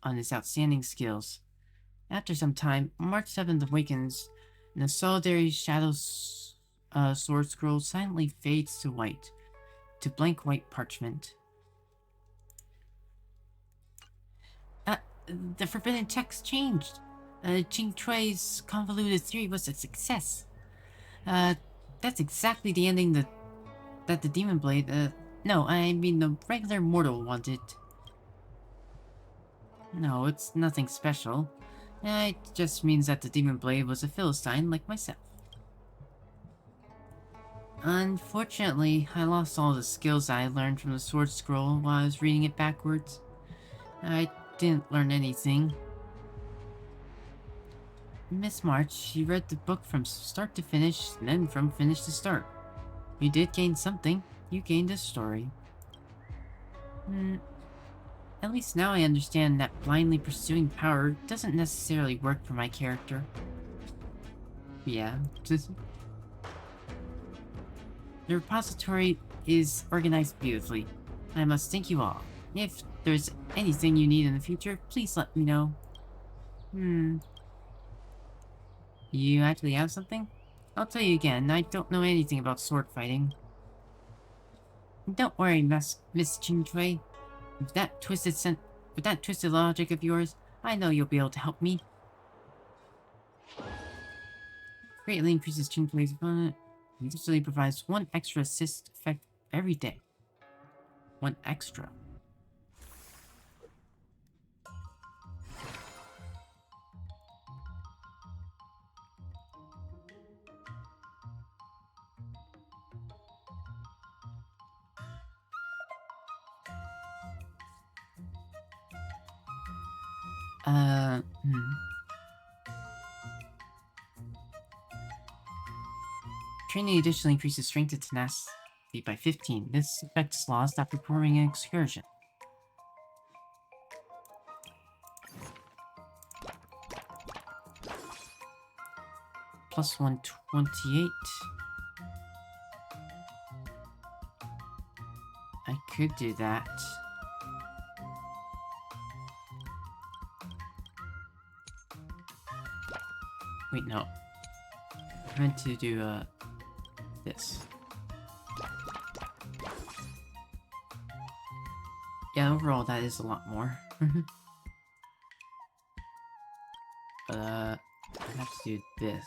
on his outstanding skills. After some time, March 7th awakens, and the solitary shadow sword scroll silently fades to white, to blank white parchment. The forbidden text changed. Ching Chui's convoluted theory was a success. That's exactly the ending that the Demon Blade, no, I mean the regular mortal wanted. No, it's nothing special. It just means that the Demon Blade was a Philistine like myself. Unfortunately, I lost all the skills I learned from the Sword Scroll while I was reading it backwards. I didn't learn anything. Miss March, she read the book from start to finish, and then from finish to start. You did gain something. You gained a story. At least now I understand that blindly pursuing power doesn't necessarily work for my character. Yeah. The repository is organized beautifully. I must thank you all. If there's anything you need in the future, please let me know. You actually have something? I'll tell you again, I don't know anything about sword fighting. Don't worry, Miss Ching Chui. With that twisted logic of yours, I know you'll be able to help me. Greatly increases Ching Chui's opponent. And usually provides 1 extra assist effect every day. 1 extra. Training additionally increases strength and tenacity. Beat by 15. This effect is lost after performing an excursion. Plus 128. I could do that. Wait, no. I meant to do, this. Yeah, overall, that is a lot more. But, I have to do this.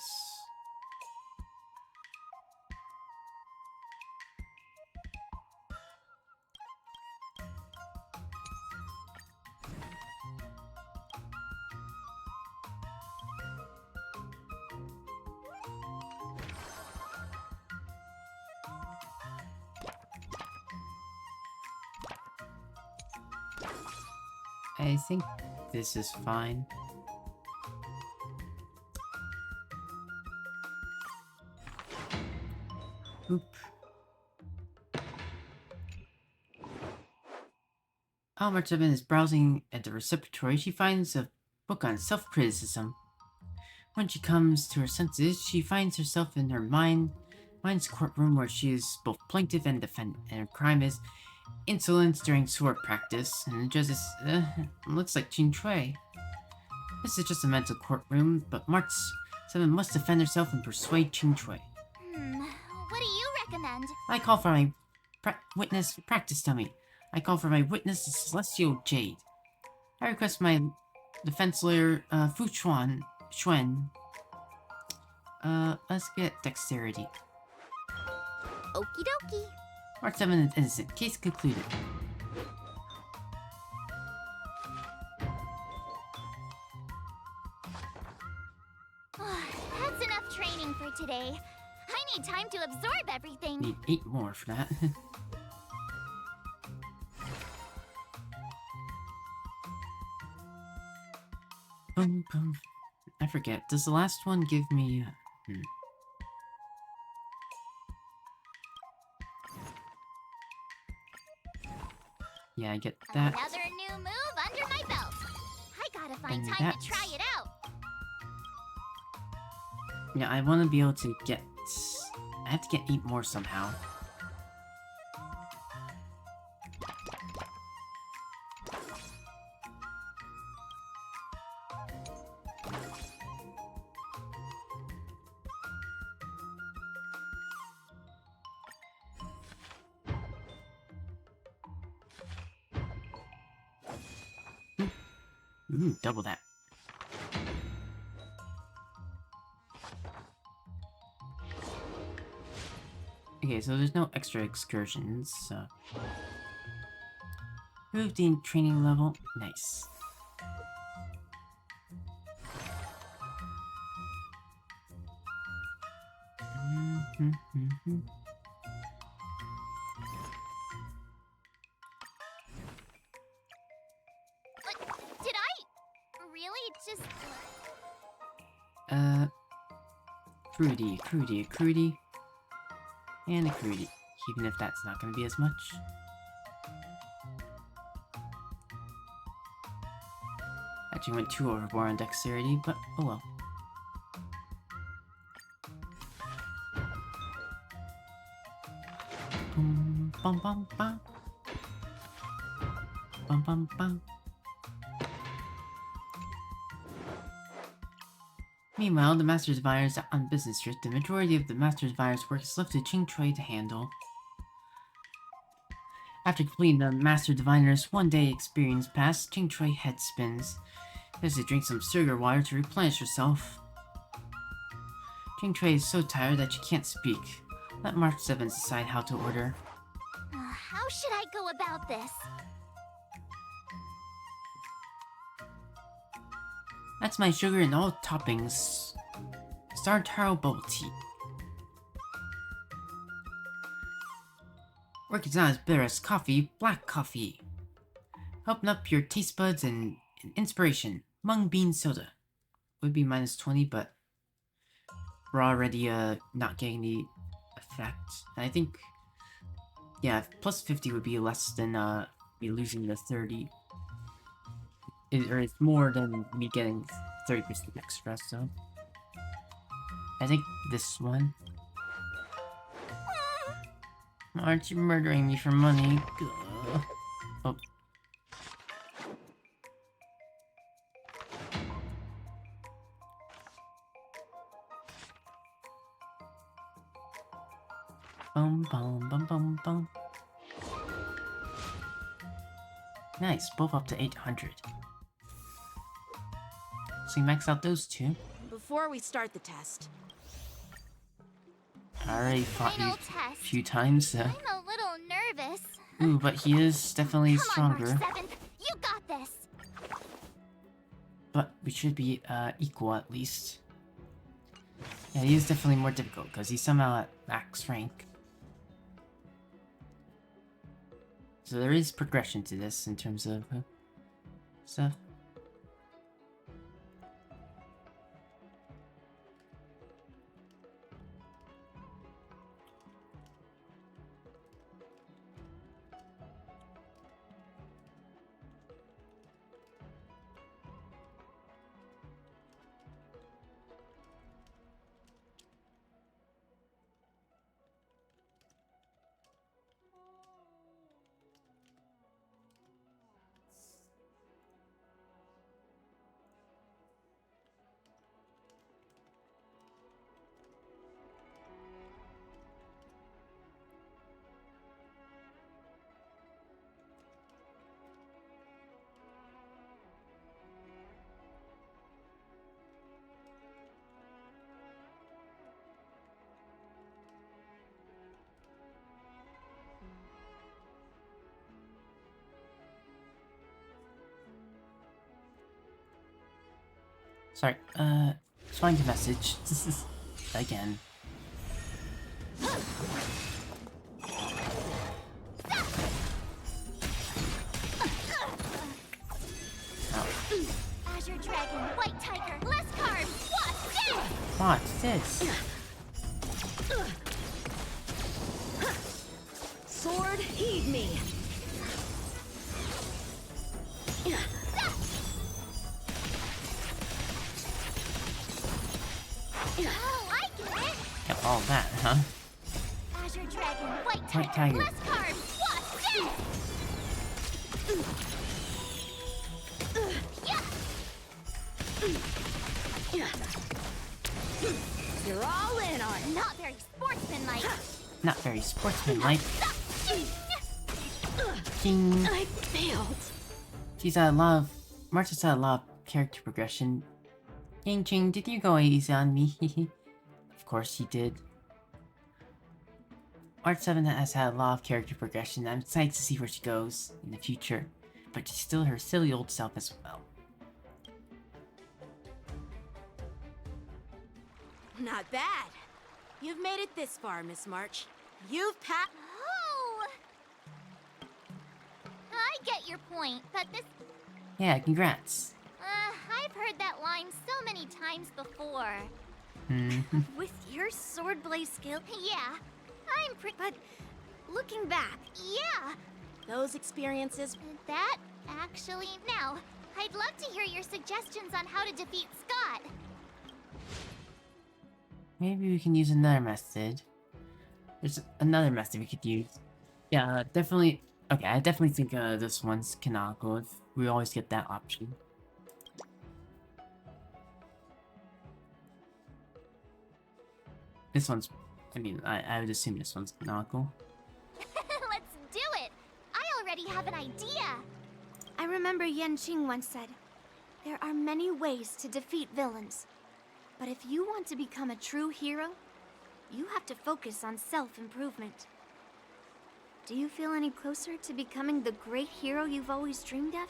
I think this is fine. Oop. While March 7 is browsing at the repository, she finds a book on self-criticism. When she comes to her senses, she finds herself in her mind's courtroom where she is both plaintiff and defendant, and her crime is insolence during sword practice, and the judge is, looks like Jin Shui. This is just a mental courtroom, but March 7 must defend herself and persuade Jin Shui. What do you recommend? I call for my witness practice dummy. I call for my witness, the Celestial Jade. I request my defense lawyer, Fu Xuan. Let's get dexterity. Okie dokie. March 7 is innocent. Case concluded. That's enough training for today. I need time to absorb everything. Need 8 more for that. Boom, boom. I forget. Does the last one give me... Yeah, I get that. Another new move under my belt. I gotta find And time that's- to try it out. Yeah, I want to be able to get... I have to get 8 more somehow. Ooh, double that. Okay, so there's no extra excursions, so... Move the training level. Nice. Did I really just... Crudy. And a crudy. Even if that's not gonna be as much. Actually went 2 overboard on dexterity, but oh well. Boom, bum bum bum. Bum bum bum. Meanwhile, the Master Diviner is out on business trip. The majority of the Master Diviner's work is left to Ching Shui to handle. After completing the Master Diviner's one-day experience pass, Ching Shui head spins. She has to drink some sugar water to replenish herself. Ching Shui is so tired that she can't speak. Let March 7 decide how to order. How should I go about this? That's my sugar and all toppings. Star Taro bubble tea. Work is not as bitter as coffee, black coffee. Open up your taste buds and inspiration. Mung bean soda. Would be minus 20, but we're already not getting the effect. And I think Yeah, plus 50 would be less than me losing the 30. Or it's more than me getting 30% extra, so... I think this one. Aren't you murdering me for money? Gah. Oh. Bum bum bum bum bum. Nice, both up to 800. So you max out those two. Before we start the test, I already fought you Final a test. few times, so... I'm a little nervous. Ooh, but he is definitely Come on, stronger. March 7th. You got this. But we should be equal at least. Yeah, he is definitely more difficult because he's somehow at max rank. So there is progression to this in terms of stuff. Sorry, just find a message. This is again. Azure Dragon, White Tiger, less carbs. What's this? sword, heed me. Oh, I get it. Got all that, huh? Azure Dragon, White White Tiger. less carbs. What's this? You're all in on it. Not very sportsmanlike. Not very sportsmanlike. King. I failed. She's had a lot of... March has had a lot of character progression. Ying Ching, did you go easy on me? Of course you did. March 7 has had a lot of character progression. I'm excited to see where she goes in the future. But she's still her silly old self as well. Not bad. You've made it this far, Miss March. You've passed. Oh! I get your point, but this... Yeah, congrats. I've heard that line so many times before. With your swordplay skill? Yeah, I'm pretty... But looking back... Yeah! Those experiences... That, actually... Now, I'd love to hear your suggestions on how to defeat Skott. Maybe we can use another method. There's another method we could use. Yeah, definitely... Okay, I definitely think this one's canonical. We always get that option. This one's... I mean, I would assume this one's canonical. Let's do it! I already have an idea! I remember Yan Qing once said, there are many ways to defeat villains. But if you want to become a true hero, you have to focus on self-improvement. Do you feel any closer to becoming the great hero you've always dreamed of?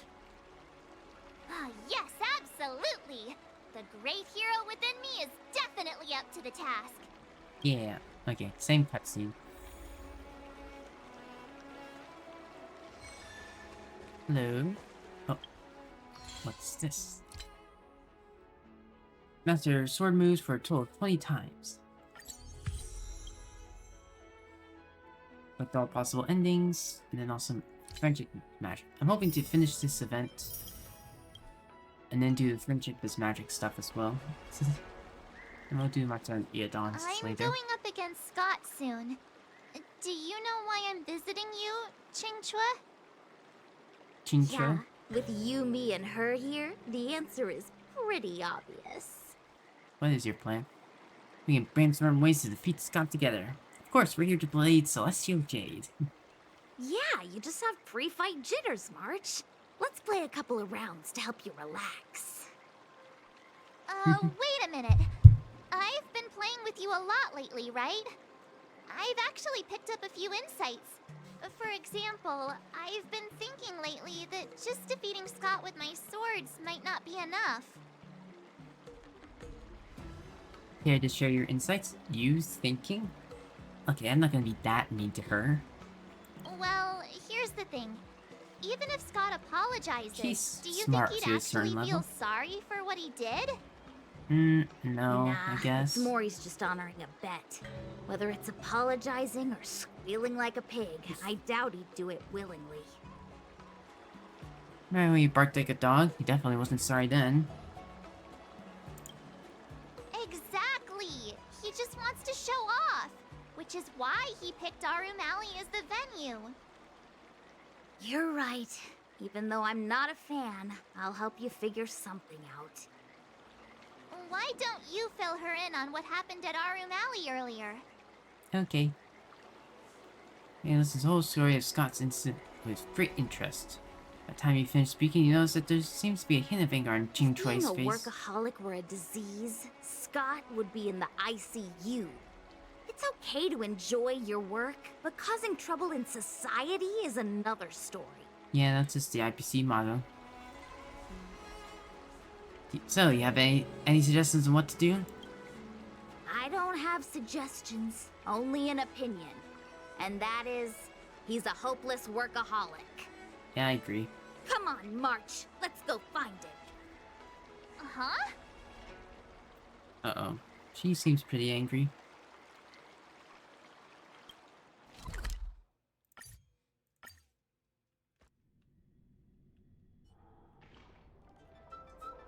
Ah, yes, absolutely! The great hero within me is definitely up to the task. Yeah, okay, same cutscene. Hello? Oh. What's this? Master sword moves for a total of 20 times. with all possible endings, and then also friendship magic. I'm hoping to finish this event, and then do the friendship as magic stuff as well. And we'll do much on Eodons I'm later. going up against Skott soon. Do you know why I'm visiting you, Qingchua? Chincho? With you, me, and her here, the answer is pretty obvious. What is your plan? We can brainstorm ways to defeat Skott together. Of course, we're here to blade Celestial Jade. Yeah, you just have pre-fight jitters, March. Let's play a couple of rounds to help you relax. Wait a minute. I've been playing with you a lot lately, right? I've actually picked up a few insights. For example, I've been thinking lately that just defeating Skott with my swords might not be enough. Here to share your insights? You thinking? Okay, I'm not gonna be that mean to her. Well, here's the thing. Even if Skott apologizes, He's do you smart think to he'd a certain actually feel level. sorry for what he did? No, Nah, I guess. it's more he's just honoring a bet. Whether it's apologizing or squealing like a pig, I doubt he'd do it willingly. Right, when you barked like a dog, he definitely wasn't sorry then. Exactly! He just wants to show off, which is why he picked Arum Alley as the venue. You're right. Even though I'm not a fan, I'll help you figure something out. Why don't you fill her in on what happened at Arum Alley earlier? Okay. Yeah, this is the whole story of Scott's incident with great interest. By the time you finish speaking, you notice that there seems to be a hint of anger on Ching Chui's Being a face. workaholic were a disease, Skott would be in the ICU. It's okay to enjoy your work, but causing trouble in society is another story. Yeah, that's just the IPC motto. So, you have any suggestions on what to do? I don't have suggestions, only an opinion. And that is, he's a hopeless workaholic. Yeah, I agree. Come on, March, let's go find him. Huh? Uh-oh. She seems pretty angry.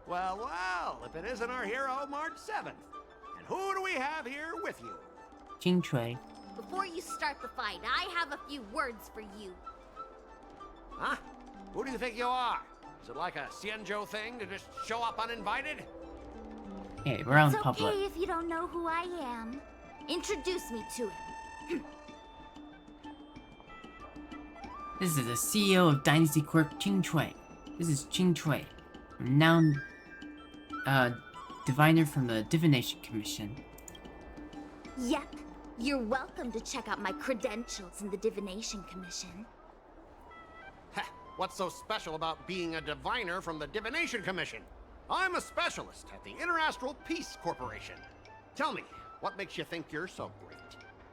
Well, well, if it isn't our hero, March 7th. And who do we have here with you? Ching Chui. Before you start the fight, I have a few words for you. Huh? Who do you think you are? Is it like a Xianzhou thing to just show up uninvited? Hey, we're out in It's public. okay if you don't know who I am. Introduce me to him. This is the CEO of Dynasty Corp, Ching Chui. This is Ching Chui, renowned diviner from the Divination Commission. Yep. You're welcome to check out my credentials in the Divination Commission. Heh, what's so special about being a diviner from the Divination Commission? I'm a specialist at the Interastral Peace Corporation. Tell me, what makes you think you're so great?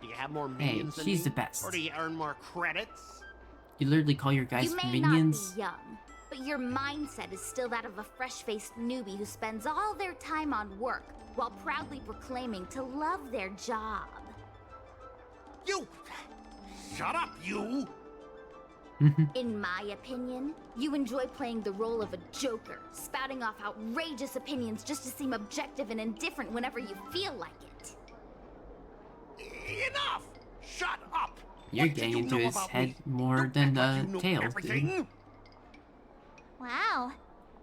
Do you have more minions than she's me? the best. Or do you earn more credits? You literally call your guys You may minions? not be young, but your mindset is still that of a fresh-faced newbie who spends all their time on work while proudly proclaiming to love their job. You! Shut up, you! In my opinion, you enjoy playing the role of a joker, spouting off outrageous opinions just to seem objective and indifferent whenever you feel like it. Enough! Shut up! You're What do getting you into know his about head me? more than Tails, everything? dude. Wow.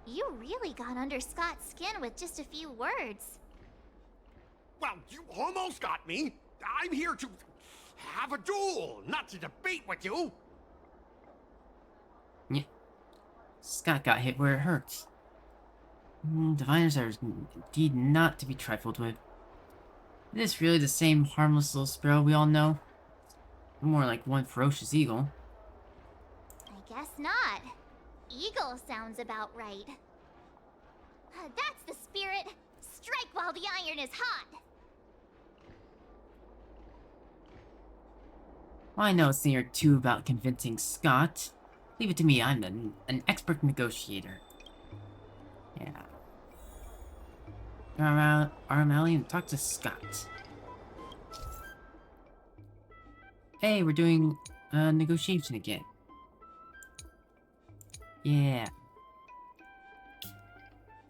You really got under Scott's skin with just a few words. Well, you almost got me. I'm here to have a duel, not to debate with you. Yeah. Scott got hit where it hurts. Diviners are indeed not to be trifled with. Is this really the same harmless little sparrow we all know? More like one ferocious eagle. I guess not. Eagle sounds about right. That's the spirit. Strike while the iron is hot. Well, I know a thing or two about convincing Skott. Leave it to me, I'm an expert negotiator. Yeah. Arum Alley and talk to Skott. Hey, we're doing negotiation again. Yeah.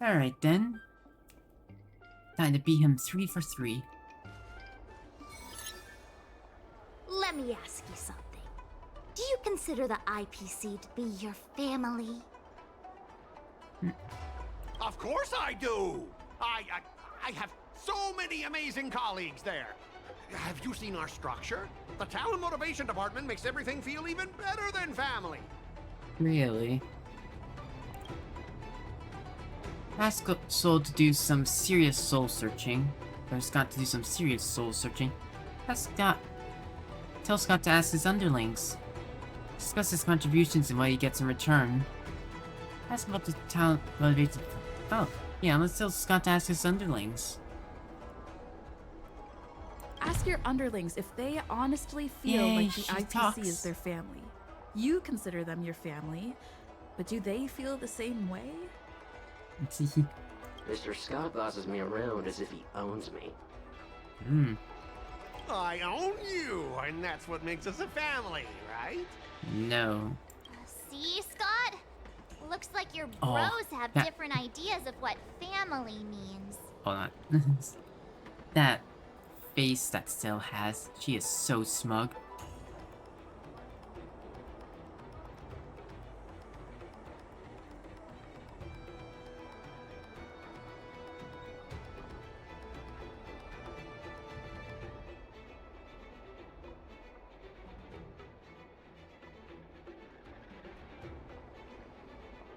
Alright then. Time to beat him 3 for 3. Let me ask you something. Do you consider the IPC to be your family? Of course I do! I have so many amazing colleagues there. Have you seen our structure? The talent motivation department makes everything feel even better than family. Really? Ask Soul to do some serious soul searching. Or Scott to do some serious soul searching. Tell Scott to ask his underlings. Discuss his contributions and what he gets in return. Ask about the talent motivation. Oh, yeah, let's tell Scott to ask his underlings. Ask your underlings if they honestly feel Yay, like the she IPC talks. is their family. You consider them your family, but do they feel the same way? Mr. Scott bosses me around as if he owns me. Hmm. I own you, and that's what makes us a family, right? No. See, Scott? Looks like your Oh, bros have that- different ideas of what family means. Hold on. That face that Stelle has, she is so smug.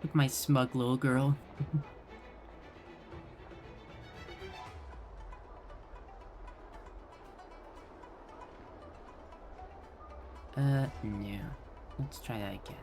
Look at my smug little girl. No. Let's try that again.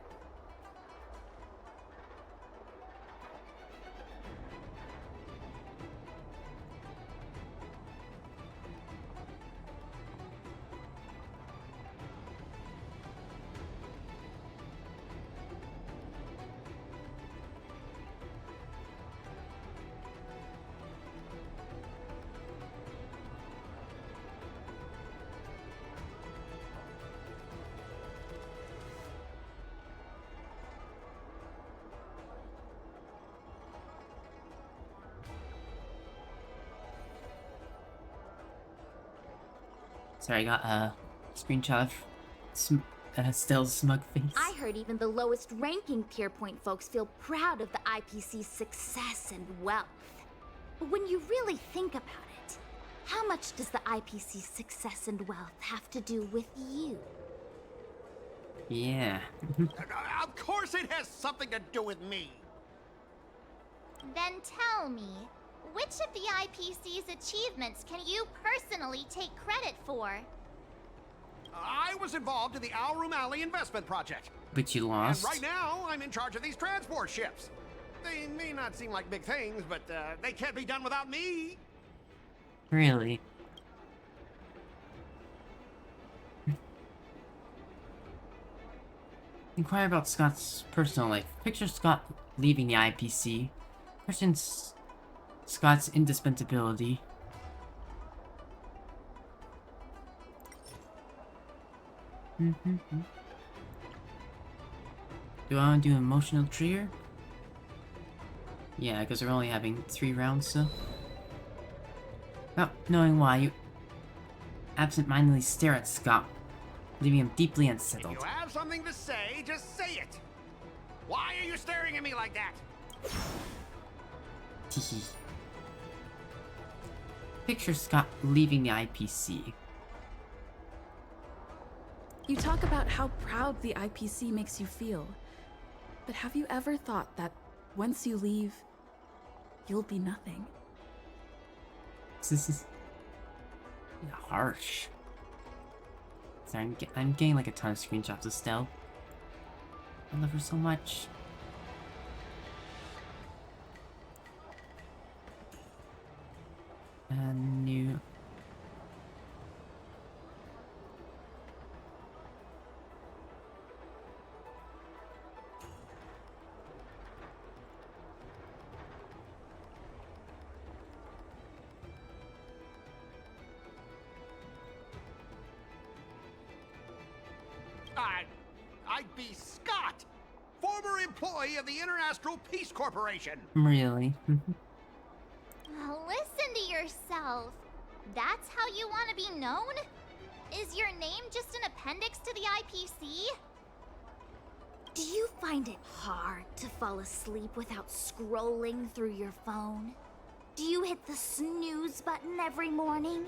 Sorry, I got a screenshot of Stelle's smug face. I heard even the lowest ranking Pierpoint folks feel proud of the IPC's success and wealth. But when you really think about it, how much does the IPC's success and wealth have to do with you? Yeah. Of course it has something to do with me. Then tell me, which of the IPC's achievements can you personally take credit for? I was involved in the Owl Room Alley investment project. But you lost. And right now, I'm in charge of these transport ships. They may not seem like big things, but they can't be done without me. Really? Inquire about Scott's personal life. Picture Scott leaving the IPC. Questions Scott's indispensability. Do I want to do emotional trigger? Yeah, because we're only having 3 rounds, so. Without knowing why, you absent-mindedly stare at Scott, leaving him deeply unsettled. If you have something to say, just say it. Why are you staring at me like that? Teehee. Picture Scott leaving the IPC. You talk about how proud the IPC makes you feel. But have you ever thought that once you leave, you'll be nothing? This is harsh. Sorry, I'm getting like a ton of screenshots of Stelle. I love her so much. New. I'd be Skott, former employee of the International Peace Corporation. Really? Listen to yourself. That's how you want to be known? Is your name just an appendix to the IPC? Do you find it hard to fall asleep without scrolling through your phone? Do you hit the snooze button every morning?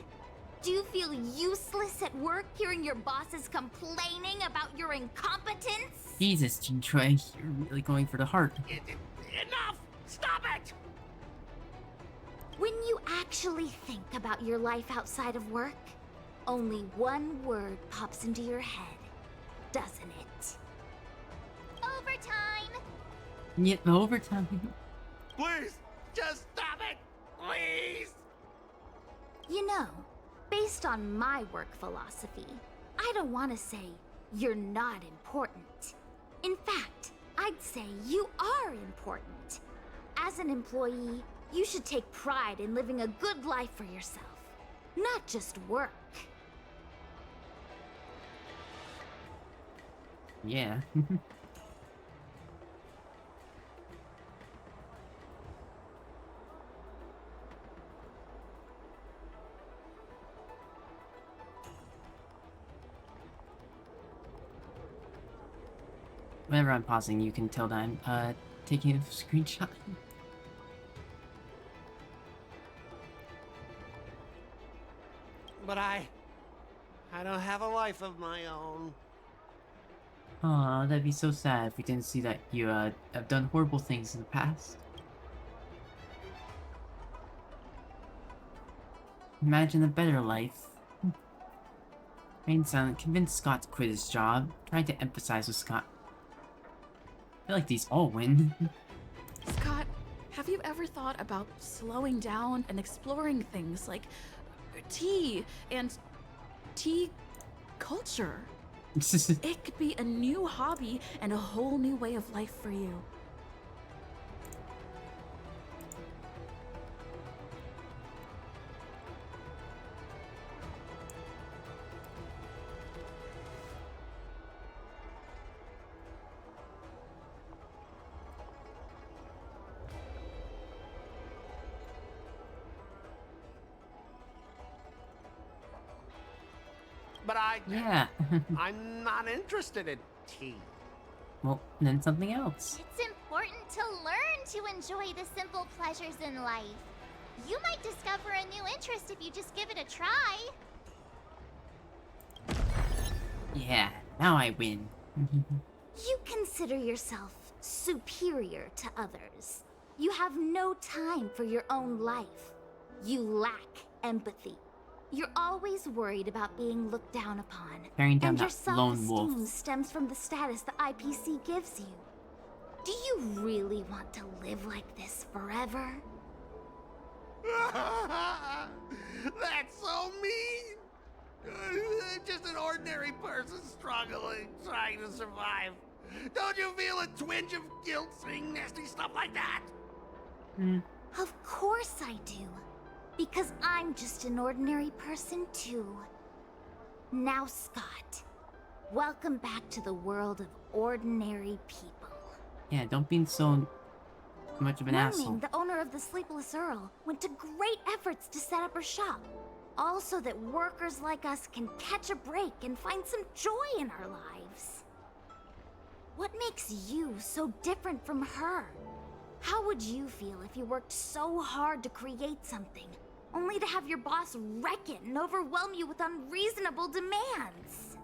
Do you feel useless at work hearing your bosses complaining about your incompetence? Jesus, Jinchue, you're really going for the heart. Enough! Stop it! When you actually think about your life outside of work, only one word pops into your head, doesn't it? Overtime! Yeah, overtime. Please, just stop it! Please! You know, based on my work philosophy, I don't want to say you're not important. In fact, I'd say you are important. As an employee, you should take pride in living a good life for yourself, not just work. Yeah. Whenever I'm pausing, you can tell that I'm taking a screenshot. But I don't have a life of my own. Aw, that'd be so sad if we didn't see that you have done horrible things in the past. Imagine a better life. Rain silent, convinced Scott to quit his job, trying to empathize with Scott. I feel like these all win. Scott, have you ever thought about slowing down and exploring things like tea and tea culture? It could be a new hobby and a whole new way of life for you. But Yeah. I'm not interested in tea. Well, then something else. It's important to learn to enjoy the simple pleasures in life. You might discover a new interest if you just give it a try. Yeah, now I win. You consider yourself superior to others. You have no time for your own life. You lack empathy. You're always worried about being looked down upon. Tearing down and your that lone self-esteem wolf. stems from the status the IPC gives you. Do you really want to live like this forever? That's so mean! Just an ordinary person struggling, trying to survive. Don't you feel a twinge of guilt saying nasty stuff like that? Of course I do. Because I'm just an ordinary person too. Now, Scott, welcome back to the world of ordinary people. Yeah, don't be so much of an asshole. Moaning, the owner of the Sleepless Earl, went to great efforts to set up her shop. All so that workers like us can catch a break and find some joy in our lives. What makes you so different from her? How would you feel if you worked so hard to create something, only to have your boss wreck it and overwhelm you with unreasonable demands?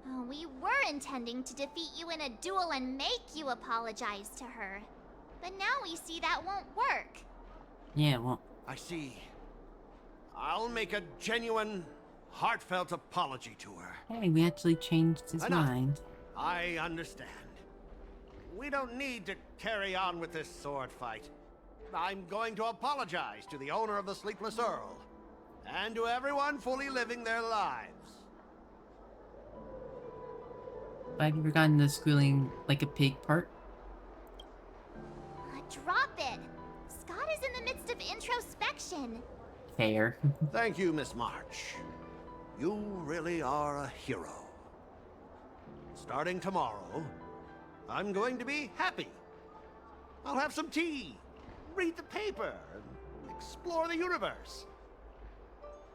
Oh, we were intending to defeat you in a duel and make you apologize to her. But now we see that won't work. Yeah, well... I see. I'll make a genuine, heartfelt apology to her. Hey, we actually changed his Enough. mind. I understand. We don't need to carry on with this sword fight. I'm going to apologize to the owner of the Sleepless Earl, and to everyone fully living their lives. Have you forgotten the squealing like a pig part? Drop it! Scott is in the midst of introspection. Fair. Thank you, Miss March. You really are a hero. starting tomorrow, I'm going to be happy. I'll have some tea, read the paper, and explore the universe.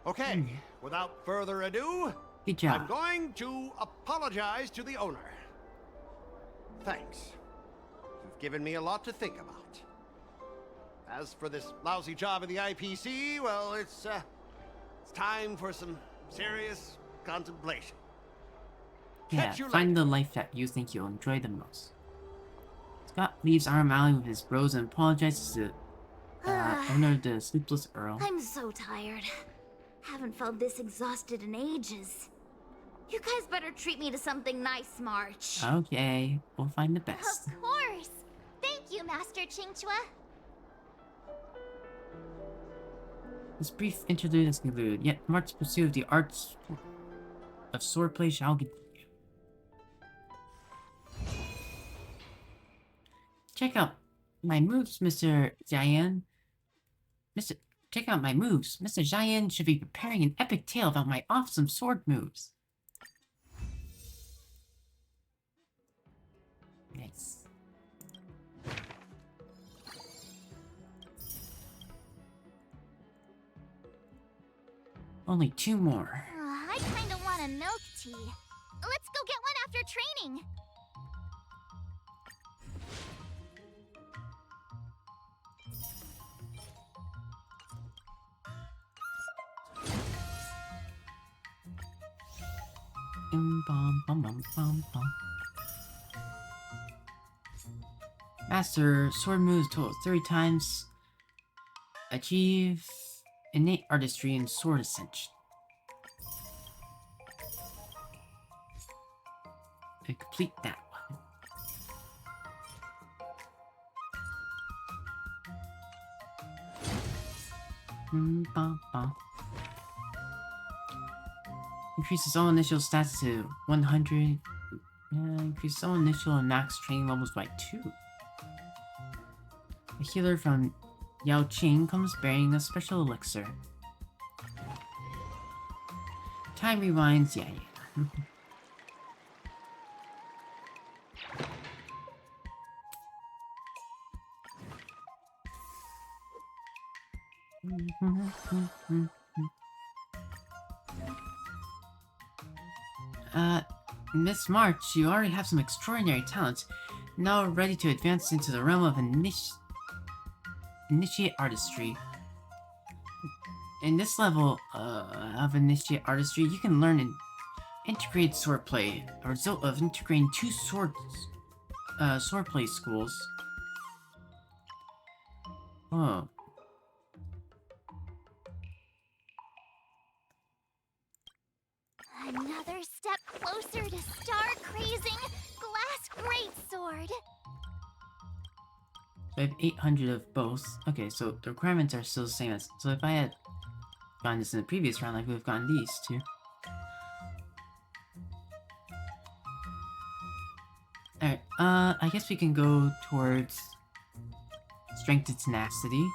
Okay, without further ado, Good job. I'm going to apologize to the owner. Thanks. You've given me a lot to think about. As for this lousy job in the IPC, well, it's time for some serious contemplation. Yeah, Catch you find the life that you think you'll enjoy the most. Scott leaves Arm Alley with his bros and apologizes to owner of the Sleepless Earl. I'm so tired. Haven't felt this exhausted in ages. You guys better treat me to something nice, March. Okay, we'll find the best. Of course! Thank you, Master Chingchua. This brief interlude is concluded, yet March's pursuit of the arts of swordplay shall continue. Check out my moves, Mr. Jian. Check out my moves. Mr. Jian should be preparing an epic tale about my awesome sword moves. Nice. Only 2 more. I kinda want a milk tea. Let's go get one after training. Bum, bum, bum, bum, bum. Master sword moves total 30 times. Achieve innate artistry and sword ascension. And complete that one. Bum, bum. Increases all initial stats to 100. Increases all initial and max training levels by 2. A healer from Yao Qing comes bearing a special elixir. Time rewinds, yeah. Miss March, you already have some extraordinary talents. Now ready to advance into the realm of initiate artistry. In this level of initiate artistry, you can learn an integrated swordplay, a result of integrating 2 swordplay schools. Oh. Another step closer to star-crazing glass greatsword. I have 800 of both. Okay, so the requirements are still the same as... So if I had gotten this in the previous round, I would have gotten these too. Alright, I guess we can go towards strength and tenacity.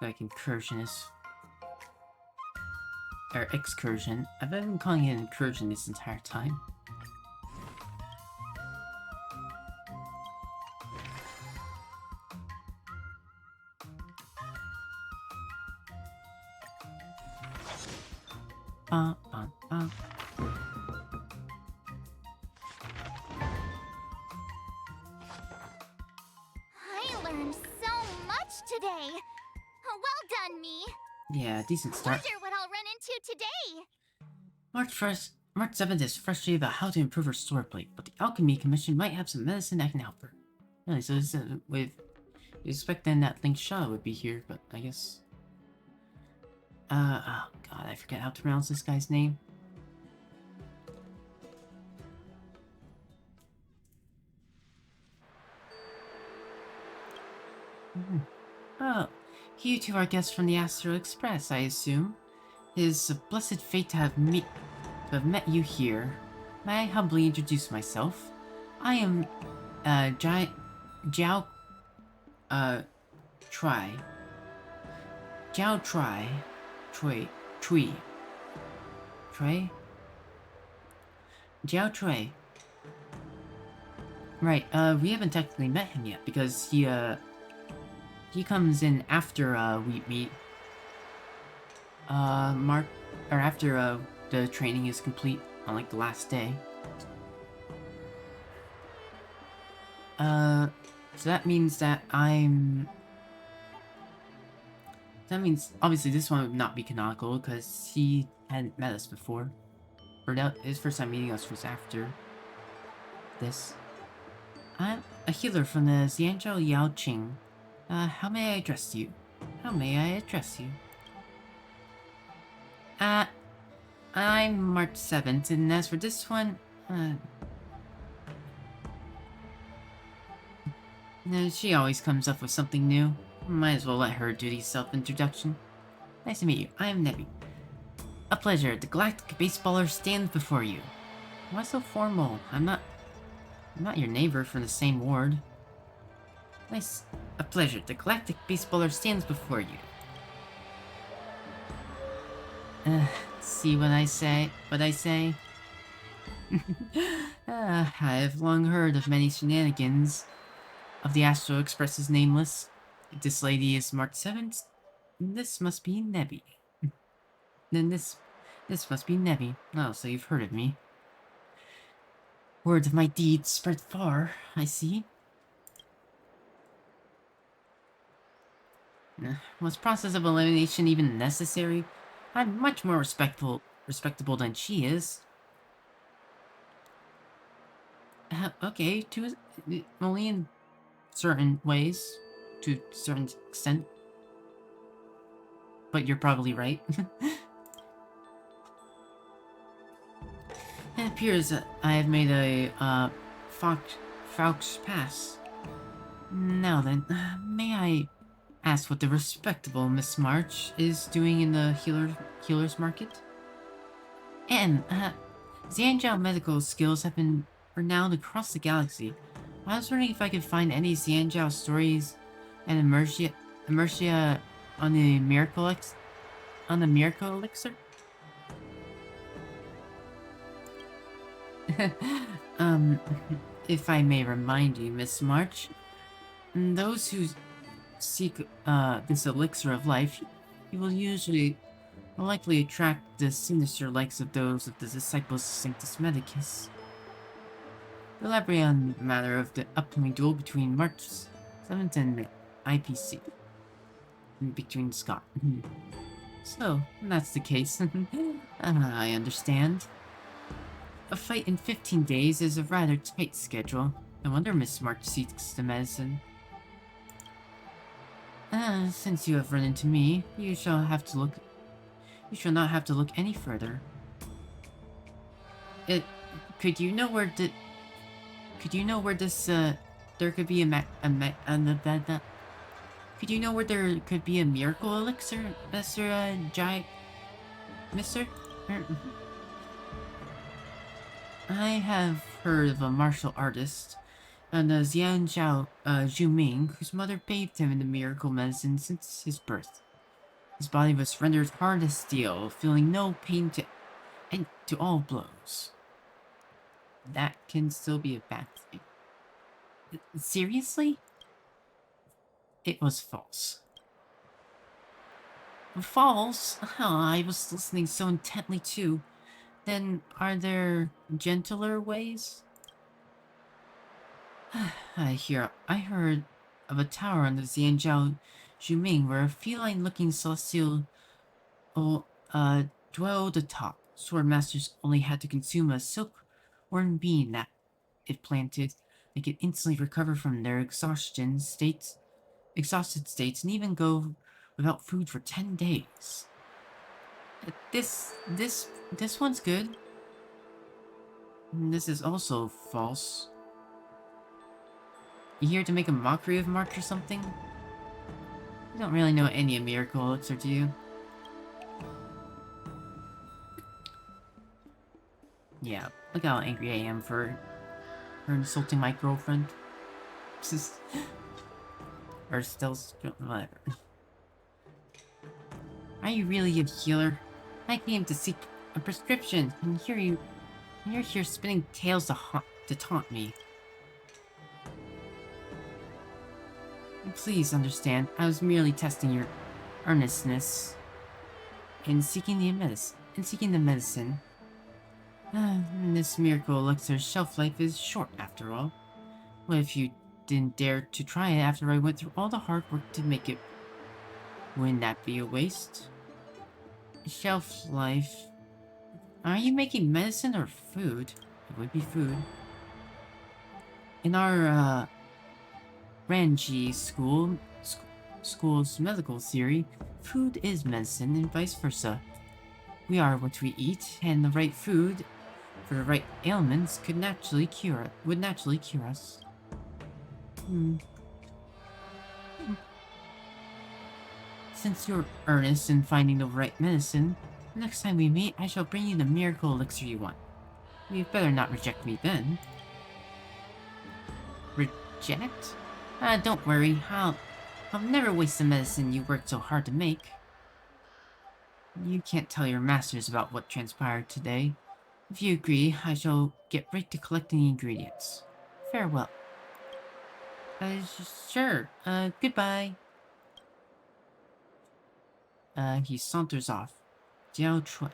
Like incursionist. Or excursion. I've been calling it incursion this entire time. Ba, ba, ba. I learned so much today. Well done, me. Yeah, decent start. Wonder what I'll run into today. March 7th is frustrated about how to improve her swordplay, but the Alchemy Commission might have some medicine that can help her. Really, so this is with... You expect then that Link Shaw would be here, but I guess... oh god, I forget how to pronounce this guy's name. Oh, you two are guests from the Astral Express, I assume. It is a blessed fate to have met you here. May I humbly introduce myself? I am, Jiao Try. Jiao Try. Tree. Trey? Jiao Trey. Right, we haven't technically met him yet, because he comes in after, we meet, Mark, or after, the training is complete on, like, the last day. So that means that that means, obviously, this one would not be canonical, because he hadn't met us before. Or no, his first time meeting us was after this. I'm a healer from the Xianzhou Yaoqing. How may I address you? How may I address you? I'm March 7th, and as for this one, she always comes up with something new. Might as well let her do the self-introduction. Nice to meet you. I am Nebby. A pleasure. The Galactic Baseballer stands before you. Why so formal? I'm not your neighbor from the same ward. Nice. A pleasure. The Galactic Baseballer stands before you. See what I say? I have long heard of many shenanigans of the Astro Express's nameless. If this lady is March 7th, this must be Nebby. Then this must be Nebby. Oh, so you've heard of me. Word of my deeds spread far, I see. Was process of elimination even necessary? I'm much more respectable than she is. Okay, only in certain ways, to a certain extent. But you're probably right. It appears that I have made a Faux pass. Now then, may I ask what the respectable Miss March is doing in the healer's market? And, Xianzhou medical skills have been renowned across the galaxy. I was wondering if I could find any Xianzhou stories and Immersia on the miracle elixir? If I may remind you, Miss March, those who seek this elixir of life, you will likely attract the sinister likes of those of the disciples of Sanctus Medicus. Elaborate on the matter of the upcoming duel between March 7th and IPC. Between Skott. So, that's the case. I understand. A fight in 15 days is a rather tight schedule. No wonder Miss March seeks the medicine. Since you have run into me, you shall not have to look any further. Could you know where this, there could be could you know where there could be a miracle elixir, Mister? I have heard of a martial artist, Xianzhou Zhuming, whose mother bathed him in the miracle medicine since his birth. His body was rendered hard as steel, feeling no pain to all blows. That can still be a bad thing. Seriously? It was false. False? Oh, I was listening so intently too. Then, are there gentler ways? I heard of a tower on the Xianzhou Zhuming where a feline-looking celestial dwelled atop. Sword masters only had to consume a silk-worn bean that, if planted, they could instantly recover from their exhausted states, and even go without food for 10 days. This one's good. This is also false. You here to make a mockery of March or something? You don't really know any of miracle elixir, do you? Yeah, look how angry I am for insulting my girlfriend. Or still, whatever. Are you really a healer? I came to seek a prescription, and you're here spinning tales to taunt me. Please understand, I was merely testing your earnestness in seeking the medicine. This miracle elixir's shelf life is short, after all. What if you didn't dare to try it after I went through all the hard work to make it? Wouldn't that be a waste? Shelf life. Are you making medicine or food? It would be food. In our, Ranji school's medical theory, food is medicine and vice versa. We are what we eat, and the right food for the right ailments would naturally cure us. Since you're earnest in finding the right medicine, next time we meet, I shall bring you the miracle elixir you want. You'd better not reject me then. Reject? Don't worry, I'll never waste the medicine you worked so hard to make. You can't tell your masters about what transpired today. If you agree, I shall get right to collecting the ingredients. Farewell. Sure. Goodbye. He saunters off. Jiao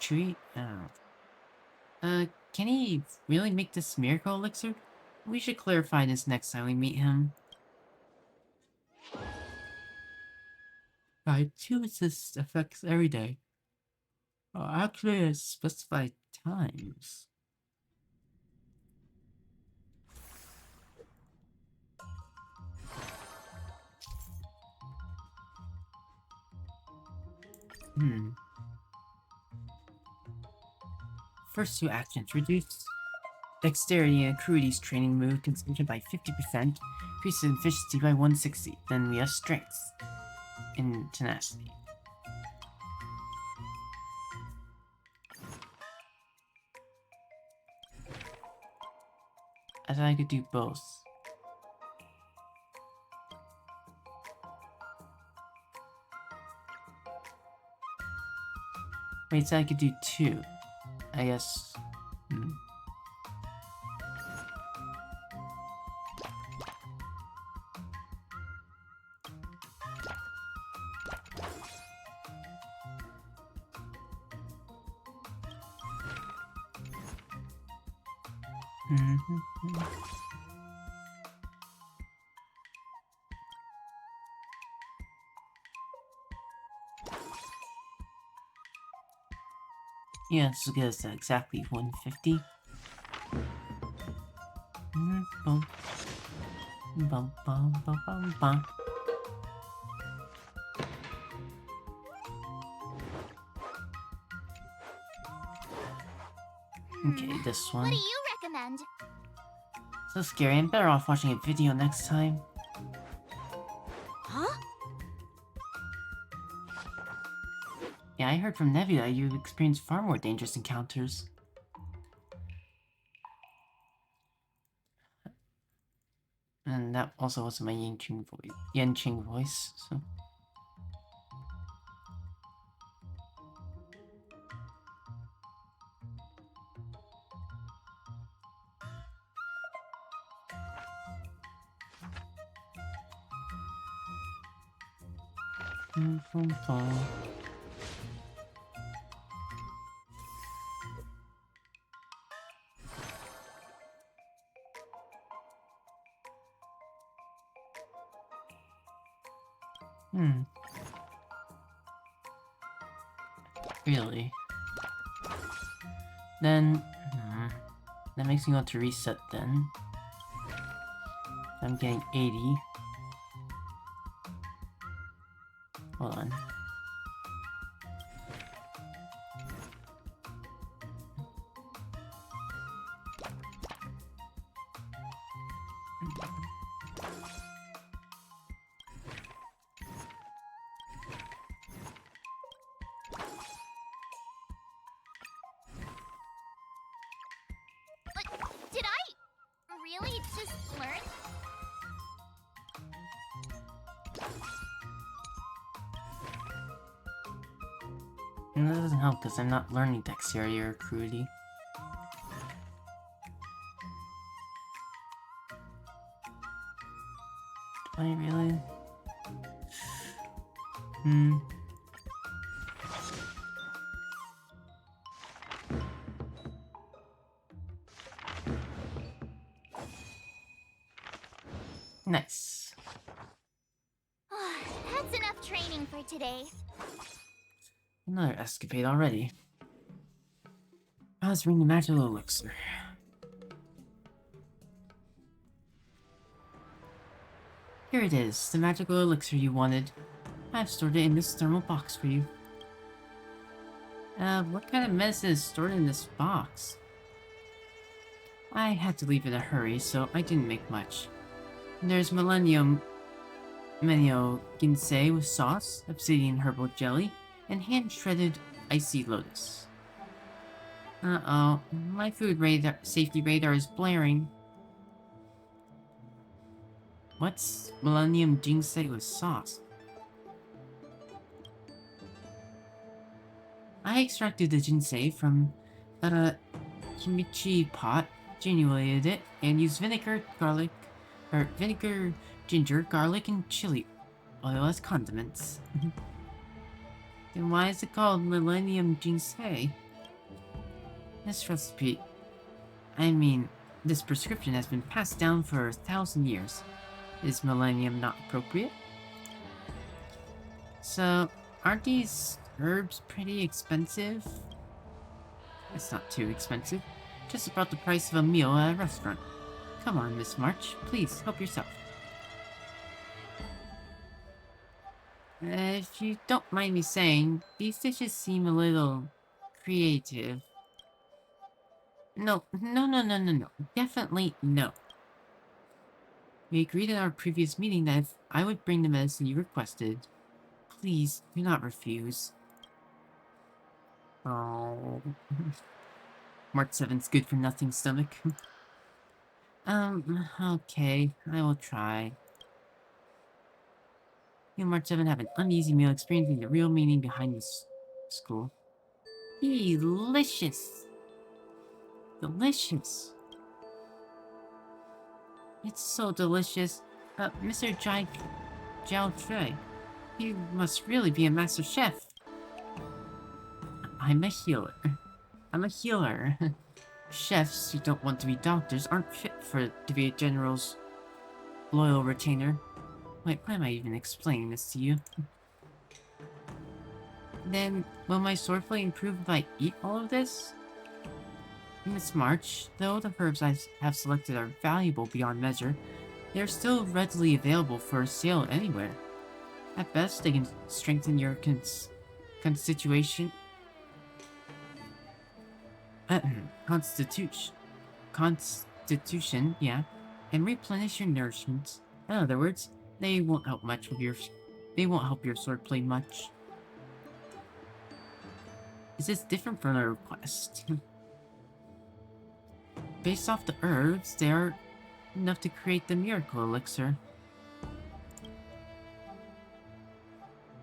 Chui? Can he really make this miracle elixir? We should clarify this next time we meet him. I choose this effects every day. Actually at specified times. First two actions reduce dexterity and crudity's training move consumption by 50%, increases efficiency by 160. Then we have strength and tenacity. I thought I could do both. Wait, so I could do two. I guess. Yeah, this will get us exactly 150. Bum. Bum, bum, bum, bum, bum. Okay, this one. What do you recommend? So scary, I'm better off watching a video next time. Huh? Yeah, I heard from Nebula you've experienced far more dangerous encounters. And that also wasn't my Yanqing voice, so... Really? Then... that makes me want to reset then. I'm getting 80. Hold on. Did I really just learn? And that doesn't help because I'm not learning dexterity or cruelty. Do I really? Nice. That's enough training for today. Another escapade already. Let's bring the magical elixir. Here it is, the magical elixir you wanted. I've stored it in this thermal box for you. What kind of medicine is stored in this box? I had to leave in a hurry, so I didn't make much. There's Menio Ginsei with sauce, obsidian herbal jelly, and hand-shredded icy lotus. Uh-oh, my food safety radar is blaring. What's Millennium Jinsei with sauce? I extracted the Jinsei from a kimchi pot, granulated it, and used vinegar, ginger, garlic, and chili oil as condiments. Then why is it called Millennium Jinsei? This recipe, this prescription has been passed down for 1,000 years. Is millennium not appropriate? So, aren't these herbs pretty expensive? It's not too expensive. Just about the price of a meal at a restaurant. Come on, Miss March. Please, help yourself. If you don't mind me saying, these dishes seem a little creative. No. Definitely no. We agreed in our previous meeting that if I would bring the medicine you requested, please do not refuse. Oh. March 7's good for nothing stomach. Okay, I will try. You and March 7 have an uneasy meal experiencing the real meaning behind this school. Delicious! Delicious! It's so delicious. Mr. Jiao Trey, you must really be a master chef. I'm a healer. Chefs who don't want to be doctors aren't fit to be a general's loyal retainer. Wait, why am I even explaining this to you? Then, will my swordplay improve if I eat all of this? Miss March, though the herbs I have selected are valuable beyond measure, they are still readily available for sale anywhere. At best, they can strengthen your constitution, yeah, and replenish your nourishment. In other words, they won't help your swordplay much. Is this different from a request? Based off the herbs, they are enough to create the miracle elixir.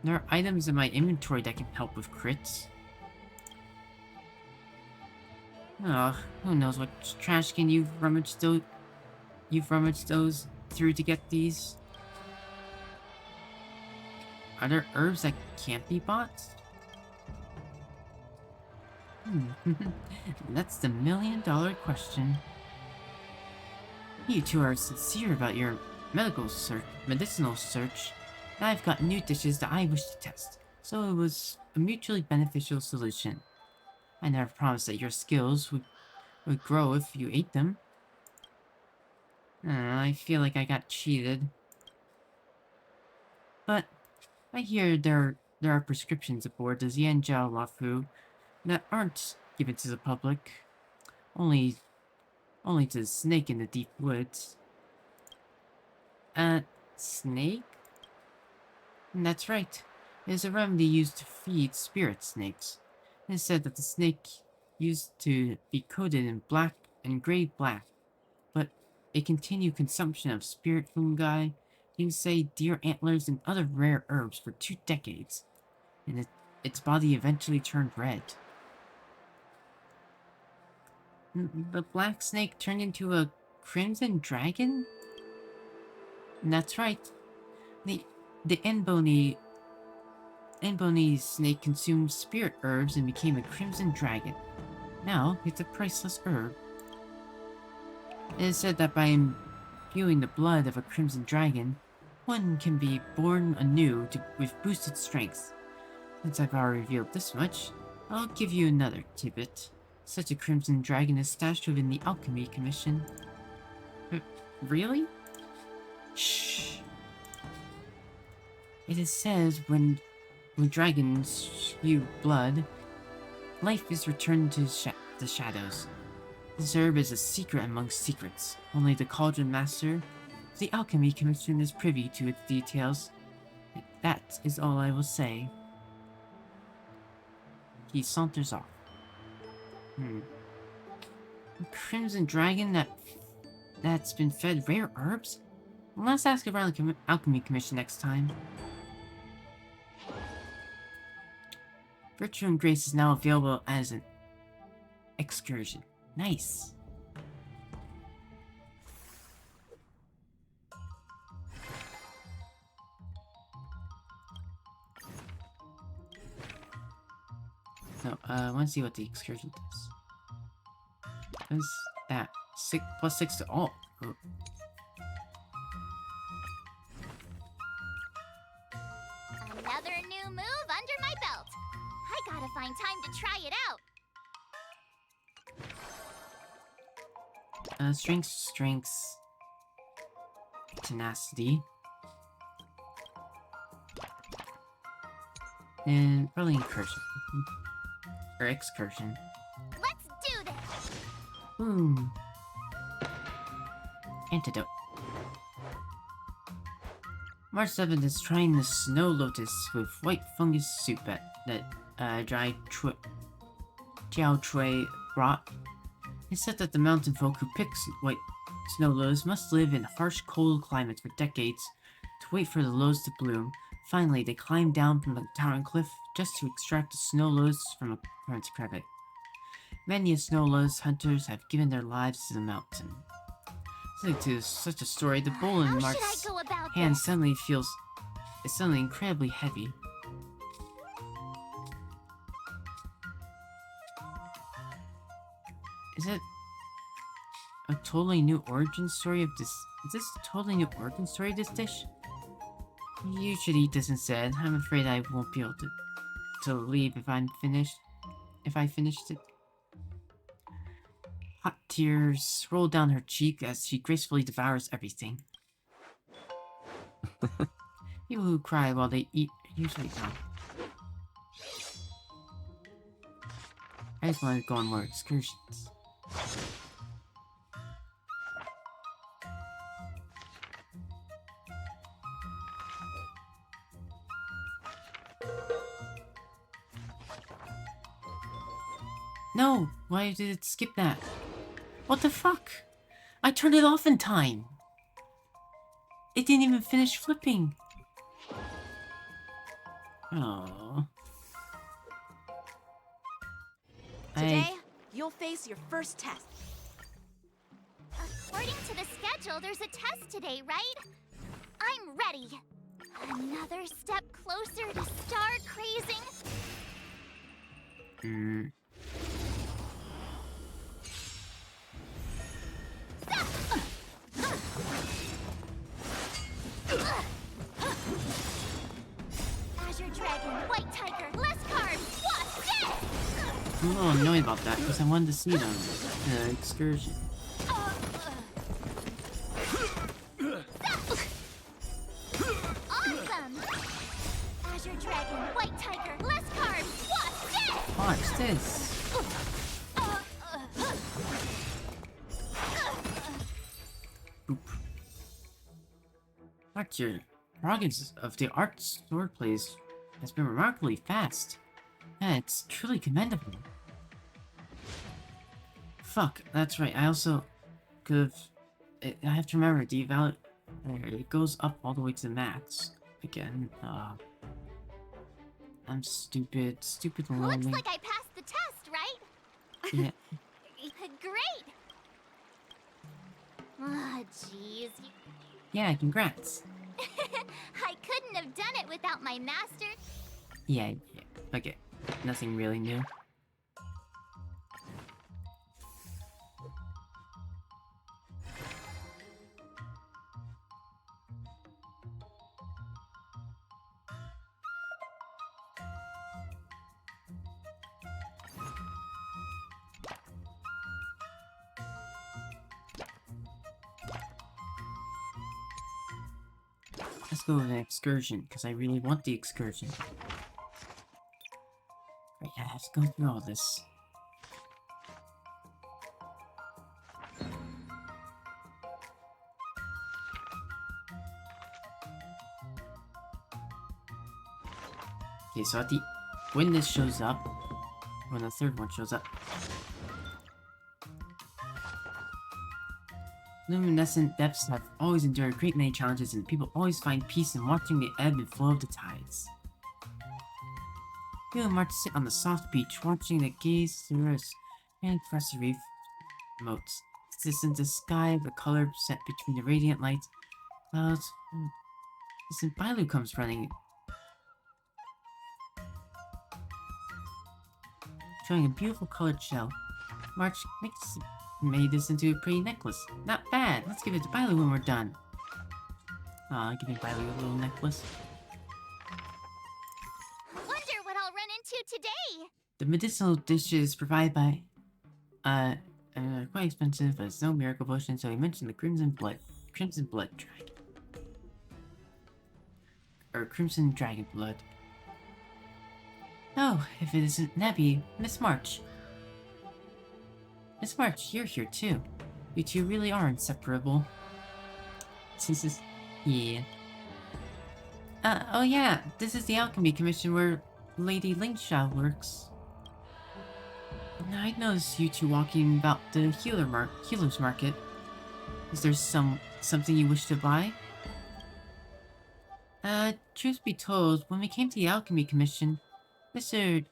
There are items in my inventory that can help with crits. Ugh, who knows what trash can you've rummaged those through to get these? Are there herbs that can't be bought? That's the $1,000,000 question. You two are sincere about your medicinal search. I've got new dishes that I wish to test, so it was a mutually beneficial solution. I never promised that your skills would grow if you ate them. I feel like I got cheated. But I hear there are prescriptions aboard the Xianjiao Lafu that aren't given to the public. Only to the snake in the deep woods. Snake? That's right. It is a remedy used to feed spirit snakes. It is said that the snake used to be coated in black and gray black, but a continued consumption of spirit fungi, ginseng, deer antlers, and other rare herbs for 2 decades. And its body eventually turned red. The black snake turned into a crimson dragon? And that's right. The Enbony snake consumed spirit herbs and became a crimson dragon. Now, it's a priceless herb. It is said that by imbuing the blood of a crimson dragon, one can be born anew with boosted strength. Since I've already revealed this much, I'll give you another tidbit. Such a crimson dragon is stashed within the Alchemy Commission. Really? Shh. It is said when dragons spew blood, life is returned to the shadows. This herb is a secret amongst secrets. Only the Cauldron Master of the Alchemy Commission is privy to its details. That is all I will say. He saunters off. A crimson dragon that's been fed rare herbs? Let's ask around the Alchemy Commission next time. Virtue and Grace is now available as an excursion. Nice. No, I want to see what the excursion does. What is that? +6 to all. Oh. Another new move under my belt. I gotta find time to try it out. Strength, tenacity, and probably incursion. Or excursion. Let's do this! Antidote. March 7th is trying the Snow Lotus with white fungus soup that dry Jiao Chui brought. It said that the mountain folk who pick white snow lotus must live in harsh, cold climates for decades to wait for the lotus to bloom. Finally, they climb down from the towering cliff just to extract the snow lotus from its crevice. Many snow lotus hunters have given their lives to the mountain. Listening to such a story, the bowl in Mark's hand suddenly incredibly heavy. Is it a totally new origin story of this? Is this a totally new origin story of this dish? You should eat this instead. I'm afraid I won't be able to leave if I finished it. Hot tears roll down her cheek as she gracefully devours everything. People who cry while they eat usually don't. I just want to go on more excursions. No! Why did it skip that? What the fuck? I turned it off in time! It didn't even finish flipping! Oh. Today, you'll face your first test. According to the schedule, there's a test today, right? I'm ready. Another step closer to star crazing. Azure Dragon, White Tiger, less carbs, what's this? I'm a little annoyed about that because I wanted to see them. The excursion. Awesome! Azure Dragon, White Tiger, less carbs, what's this? Watch this. Mark, your progress of the art swordplays has been remarkably fast. And it's truly commendable. Fuck, that's right. I also could have... I have to remember, the value... It goes up all the way to the max. Again, I'm stupid. Stupid Looks lonely. like I passed the test, right? Yeah. Great! Oh, jeez. Yeah, congrats. I couldn't have done it without my master. Yeah. Okay. Nothing really new. Let's go with an excursion, because I really want the excursion. Right, I have to go through all this. Okay, so when this shows up, when the third one shows up, luminescent depths have always endured a great many challenges, and people always find peace in watching the ebb and flow of the tides. Stelle and March sit on the soft beach, watching the gaze through us and across the reef moats. This in the sky, the color set between the radiant lights. Clouds. Listen, Bailu comes running, showing a beautiful colored shell. March made this into a pretty necklace. Not bad. Let's give it to Bailu when we're done. Aw, giving Bailu a little necklace. Wonder what I'll run into today. The medicinal dishes provided by, quite expensive, but it's no miracle potion, so he mentioned the Crimson Blood Dragon. Or Crimson Dragon Blood. Oh, if it isn't Nebby, Miss March. Miss March, you're here too. You two really are inseparable. Yeah. Oh yeah, this is the Alchemy Commission where Lady Lingsha works. I noticed you two walking about the healer's market. Is there something you wish to buy? Truth be told, when we came to the Alchemy Commission, Mr.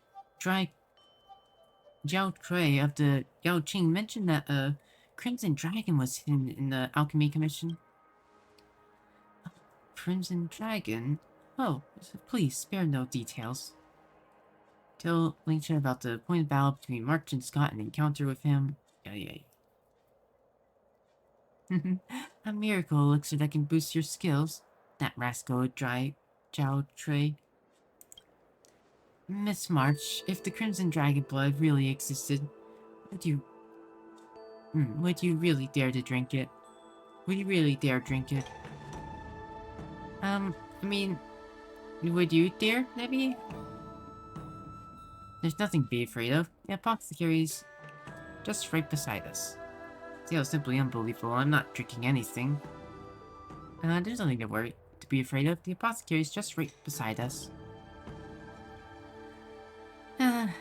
Jiao Trey of the Yao Qing mentioned that a Crimson Dragon was hidden in the Alchemy Commission. Crimson Dragon? Oh, please spare no details. Tell Lingsha about the point of battle between March and Skott and encounter with him. Yay. A miracle elixir that can boost your skills. That rascal Jiao Trey. Miss March, if the Crimson Dragon blood really existed, would you really dare to drink it? Would you really dare drink it? I mean, would you dare, Nebby? There's nothing to be afraid of. The apothecary's just right beside us. Still simply unbelievable. I'm not drinking anything. There's nothing to be afraid of. The apothecary's just right beside us.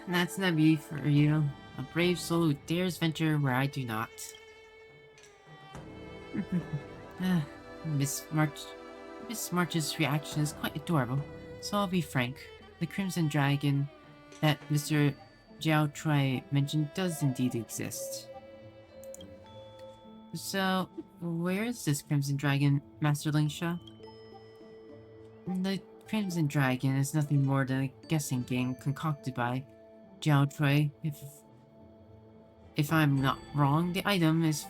That's Nebby for you. A brave soul who dares venture where I do not. Miss March's reaction is quite adorable, so I'll be frank. The Crimson Dragon that Mr. Jiao Trey mentioned does indeed exist. So, where is this Crimson Dragon, Master Lingsha? The Crimson Dragon is nothing more than a guessing game concocted by Jiao Trey. If I'm not wrong, the item is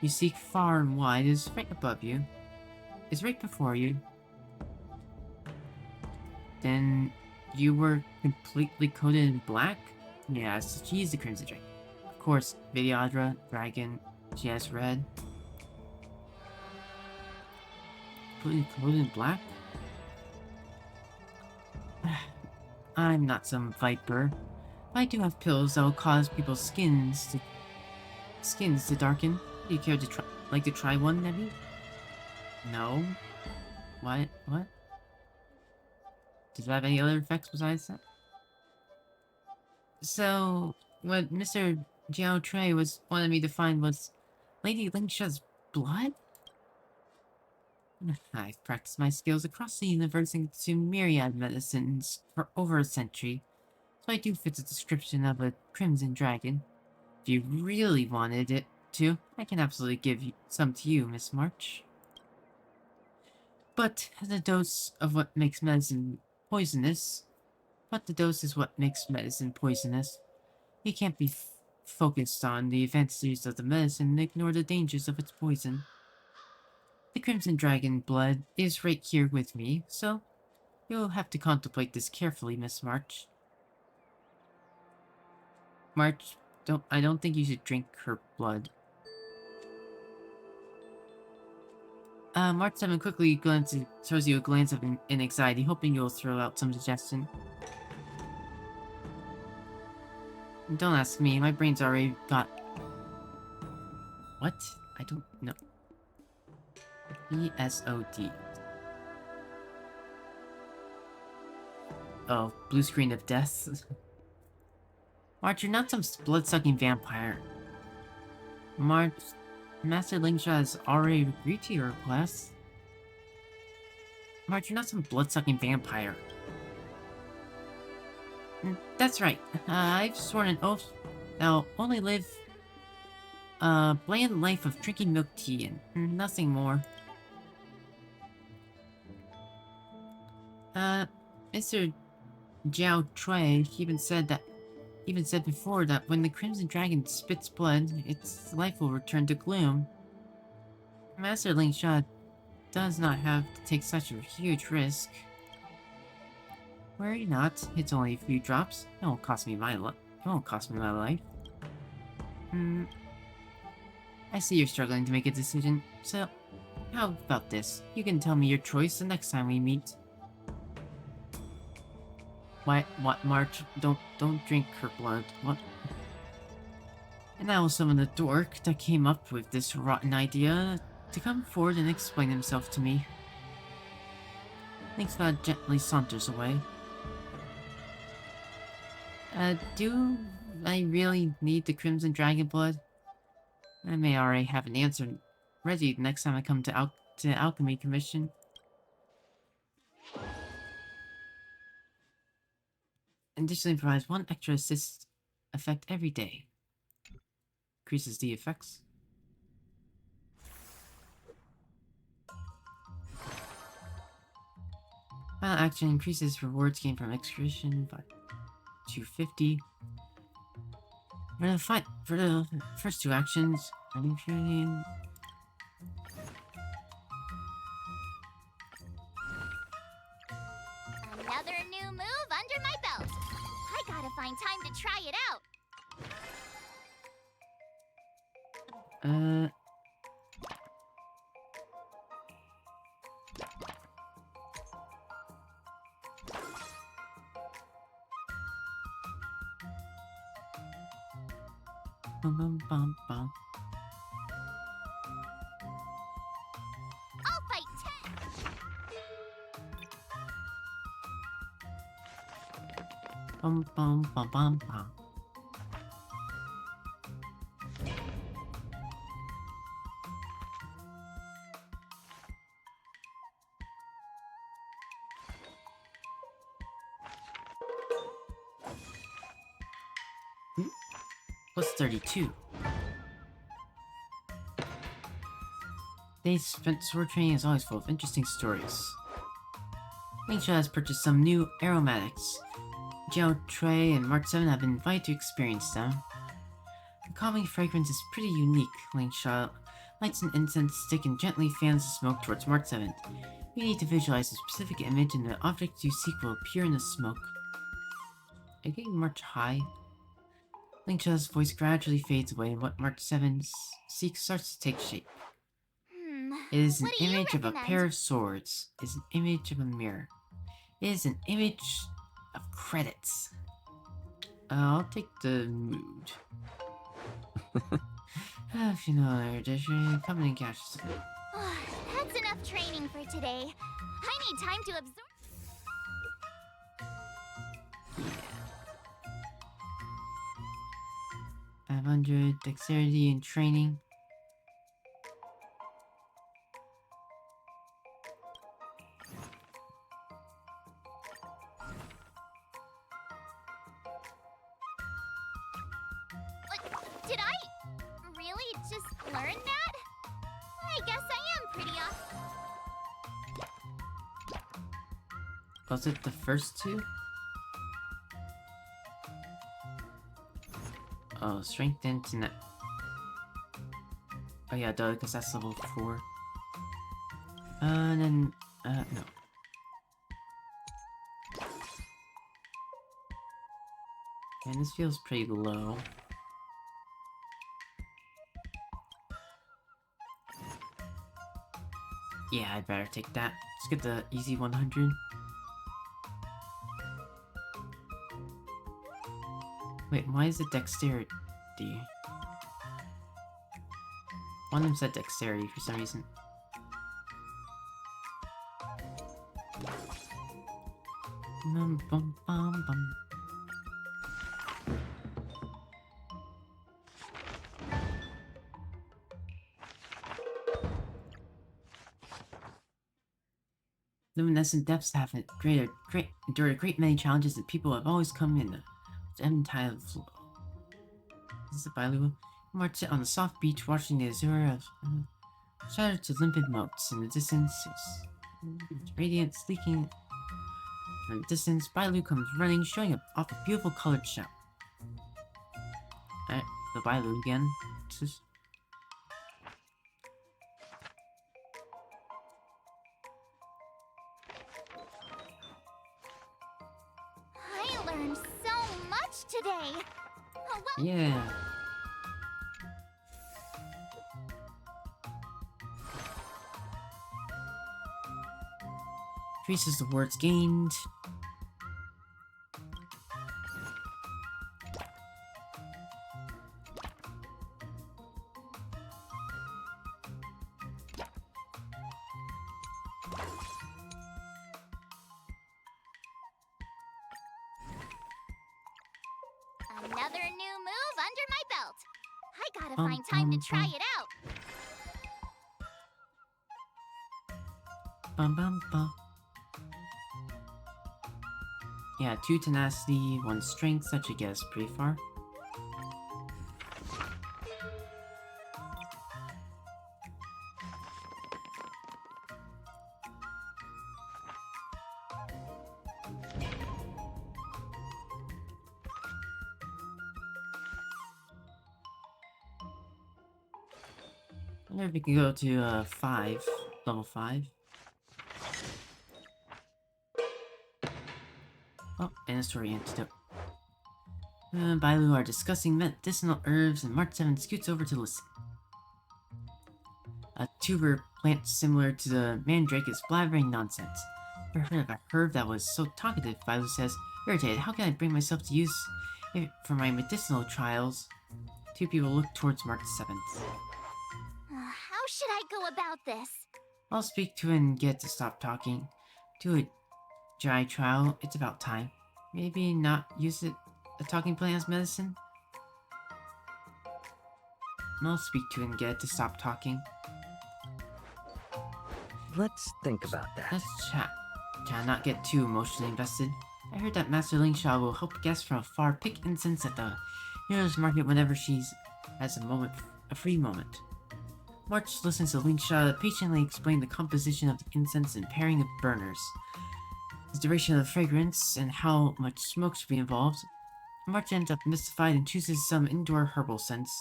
you seek far and wide is right above you. Is right before you. Then you were completely coated in black? Yes, she's the Crimson Dragon. Of course, Vidyadra, Dragon, she has red. Completely coated in black? I'm not some viper. I do have pills that will cause people's skins to darken. Do you care to try one, Nebby? No? What? Does it have any other effects besides that? So, what Mr. Jiao Trey wanted me to find was Lady Lingsha's blood? I've practiced my skills across the universe and consumed myriad medicines for over a century, so I do fit the description of a crimson dragon. If you really wanted it to, I can absolutely give some to you, Miss March. But the dose of what makes medicine poisonous. But the dose is what makes medicine poisonous. You can't be focused on the advantages of the medicine and ignore the dangers of its poison. The Crimson Dragon blood is right here with me, so you'll have to contemplate this carefully, Miss March. March, I don't think you should drink her blood. March 7 quickly throws you a glance of anxiety, hoping you'll throw out some suggestion. Don't ask me, my brain's already got... What? I don't know. ESOD. Oh, blue screen of death. March, you're not some blood-sucking vampire. March, Master Lingshaw has already agreed to your request. March, you're not some blood-sucking vampire. That's right. I've sworn an oath that I'll only live a bland life of drinking milk tea and nothing more. Mr. Jiao Trui even said before that when the Crimson Dragon spits blood, its life will return to gloom. Master Lingsha does not have to take such a huge risk. Worry not, it's only a few drops. It won't cost me my life. I see you're struggling to make a decision, so how about this? You can tell me your choice the next time we meet. What, March? Don't drink her blood. What? And I will summon the dork that came up with this rotten idea to come forward and explain himself to me. Lingscott gently saunters away. Do I really need the Crimson Dragon blood? I may already have an answer ready the next time I come to Alchemy Commission. Additionally provides one extra assist effect every day. Increases the effects. Final action increases rewards gained from execution by 250. For the first two actions, Another new move under my belt. I gotta find time to try it out. Bum, bum, bum. I'll fight 10. Bum, bum, bum, bum, bum. Plus 32. Days spent sword training is always full of interesting stories. Lingsha has purchased some new aromatics. Jiao Trui and March 7 have been invited to experience them. The calming fragrance is pretty unique. Lingsha lights an incense stick and gently fans the smoke towards March 7. You need to visualize a specific image and the object you seek will appear in the smoke. Are you getting March high? Lingsha's voice gradually fades away and what March 7 seeks starts to take shape. It is an image of a pair of swords. It is an image of a mirror. It is an image of credits. I'll take the mood. If you know their edition, come and catch us. That's enough training for today. I need time to absorb. 500 dexterity and training. Did I really just learn that? I guess I am pretty off. Was it the first two? Oh, strength internet. Oh yeah, duh, because that's level 4. And then, no. And this feels pretty low. Yeah, I'd better take that. Let's get the easy 100. Wait, why is it dexterity? One of them said dexterity for some reason. Bum, bum, bum, bum. Luminescent depths have endured a great many challenges that people have always come in the tide of flow. This is a bilingual. March sit on the soft beach, watching the azure of shattered to limpid motes in the distance. Radiance leaking from the distance. Bailu comes running, showing off a beautiful colored shell. Alright, the Bailu again. I learned so much today. Oh, well. Yeah. Increases the words gained. Another new move under my belt. I gotta find time to try it out. Bum bum bum. Yeah, 2 tenacity, 1 strength, that should get us pretty far. I wonder if we can go to 5, level 5. Oh, and a story antidote. Bailu are discussing medicinal herbs, and March 7 scoots over to listen. A tuber plant similar to the mandrake is blabbering nonsense. Ever heard of a herb that was so talkative? Bailu says, irritated, how can I bring myself to use it for my medicinal trials? 2 people look towards March 7th. How should I go about this? I'll speak to it and get to stop talking. Do a dry trial, it's about time. Maybe not use it, a talking plant as medicine? I'll speak to it and get it to stop talking. Let's think about that. Let's chat. Try not get too emotionally invested. I heard that Master Lingsha will help guests from afar pick incense at the hero's market whenever she has a free moment. March listens to Lingsha patiently explain the composition of the incense and pairing the burners, the duration of the fragrance, and how much smoke should be involved. March ends up mystified and chooses some indoor herbal scents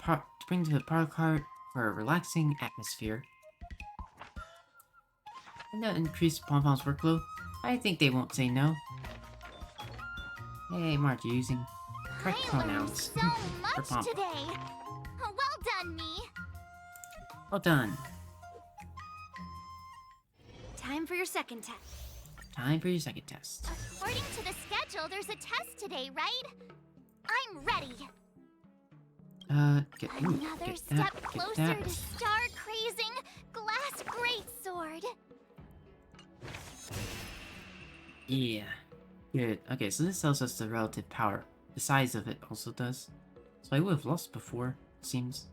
to bring to the parlor cart for a relaxing atmosphere. And that increased Pom Pom's workload. I think they won't say no. Hey, March, you're using correct pronouns. So much today. Well done, me. Well done. Time for your second test. Time for your second test. According to the schedule, there's a test today, right? I'm ready. Another step closer to star-crazing glass greatsword. Yeah. Good. Okay, so this tells us the relative power. The size of it also does. So I would have lost before, it seems.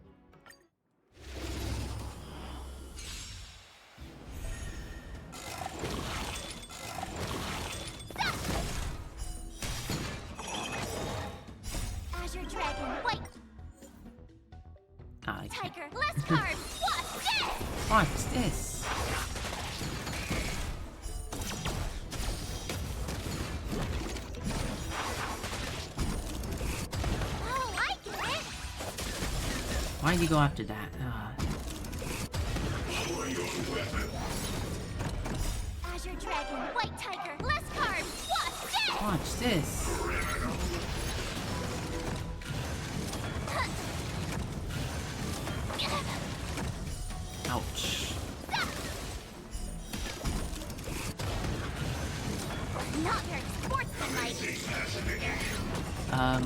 Azure Dragon, white. Ah, I can't. Tiger, less carbs! What's this? What's this? Oh, I get it! Why'd you go after that? Azure Dragon, White Tiger, less carbs! What's this? Watch this. Ouch. Not very sportsmanlike.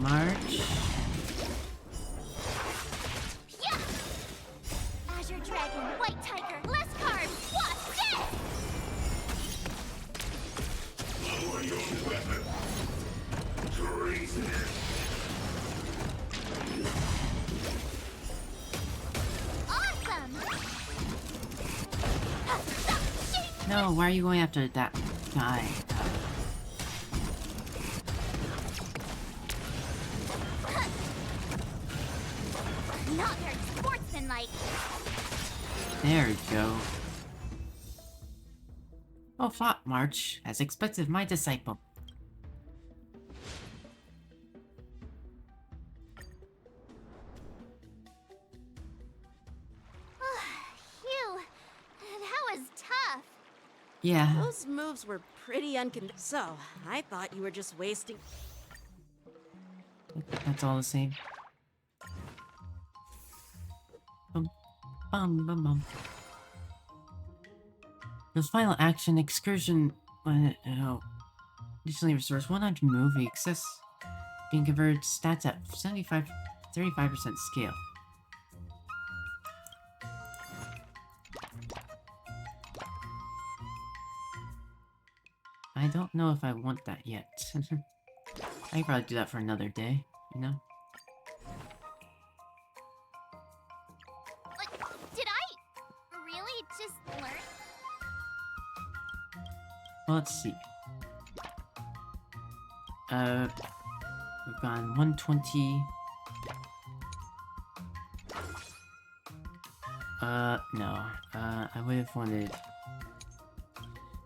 March. Yeah! Azure Dragon, White Tiger, less carbs! What's this? Lower your weapon. Treasonous. No, why are you going after that guy? Not very sportsmanlike. There we go. Oh, fought March, as expected, my disciple. Phew. That was tough. Yeah. Those moves were pretty So, I thought you were just wasting. That's all the same. Bum. The final action excursion additionally restores 100 movie access, being converted to stats at 35% scale. I don't know if I want that yet. I could probably do that for another day, you know? Did I really just learn? Well, let's see. We've gone 120. No. I would have wanted...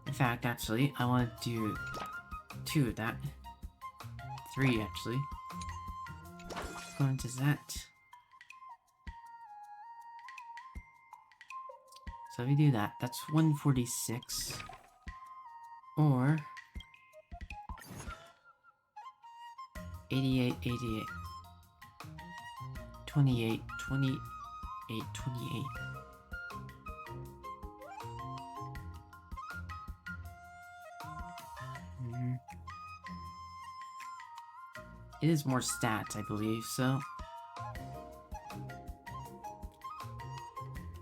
In fact, actually, I want to do 2 of that. 3, actually. Go into that. So if we do that, that's 146. Or... 88, 28, 28, 28. It is more stats, I believe, so...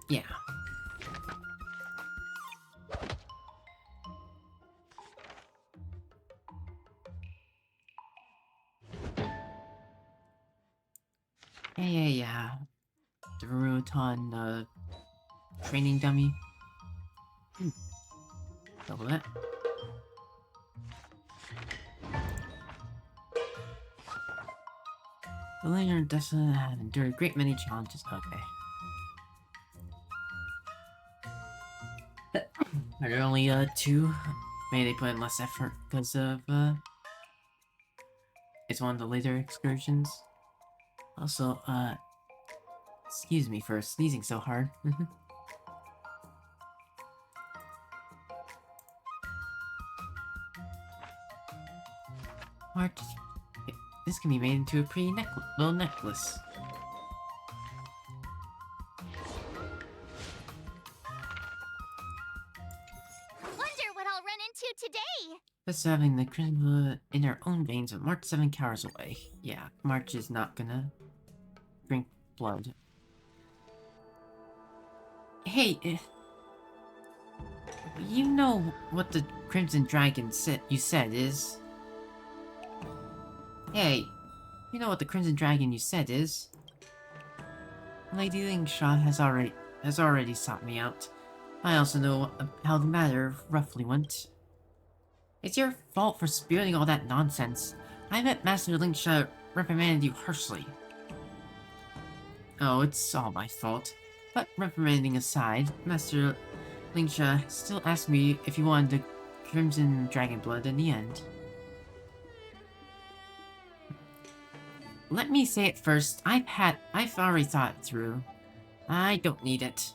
Yeah. Yeah. The Rutan, training dummy. Double that. The leader doesn't have endured a great many challenges. Okay. Are there only, 2? Maybe they put in less effort because of, it's one of the later excursions. Also, excuse me for sneezing so hard. March, this can be made into a pretty little necklace. Wonder what I'll run into today. Just having the crimson in our own veins, but March 7 cowers away. Yeah, March is not gonna drink blood. Hey, you know what the Crimson Dragon said is? Hey, you know what the Crimson Dragon you said is? Lady Lingshaw has already sought me out. I also know how the matter roughly went. It's your fault for spewing all that nonsense. I bet Master Lingshaw reprimanded you harshly. Oh, it's all my fault. But reprimanding aside, Master Lingsha still asked me if you wanted the Crimson Dragon Blood in the end. Let me say it first, I've already thought it through. I don't need it.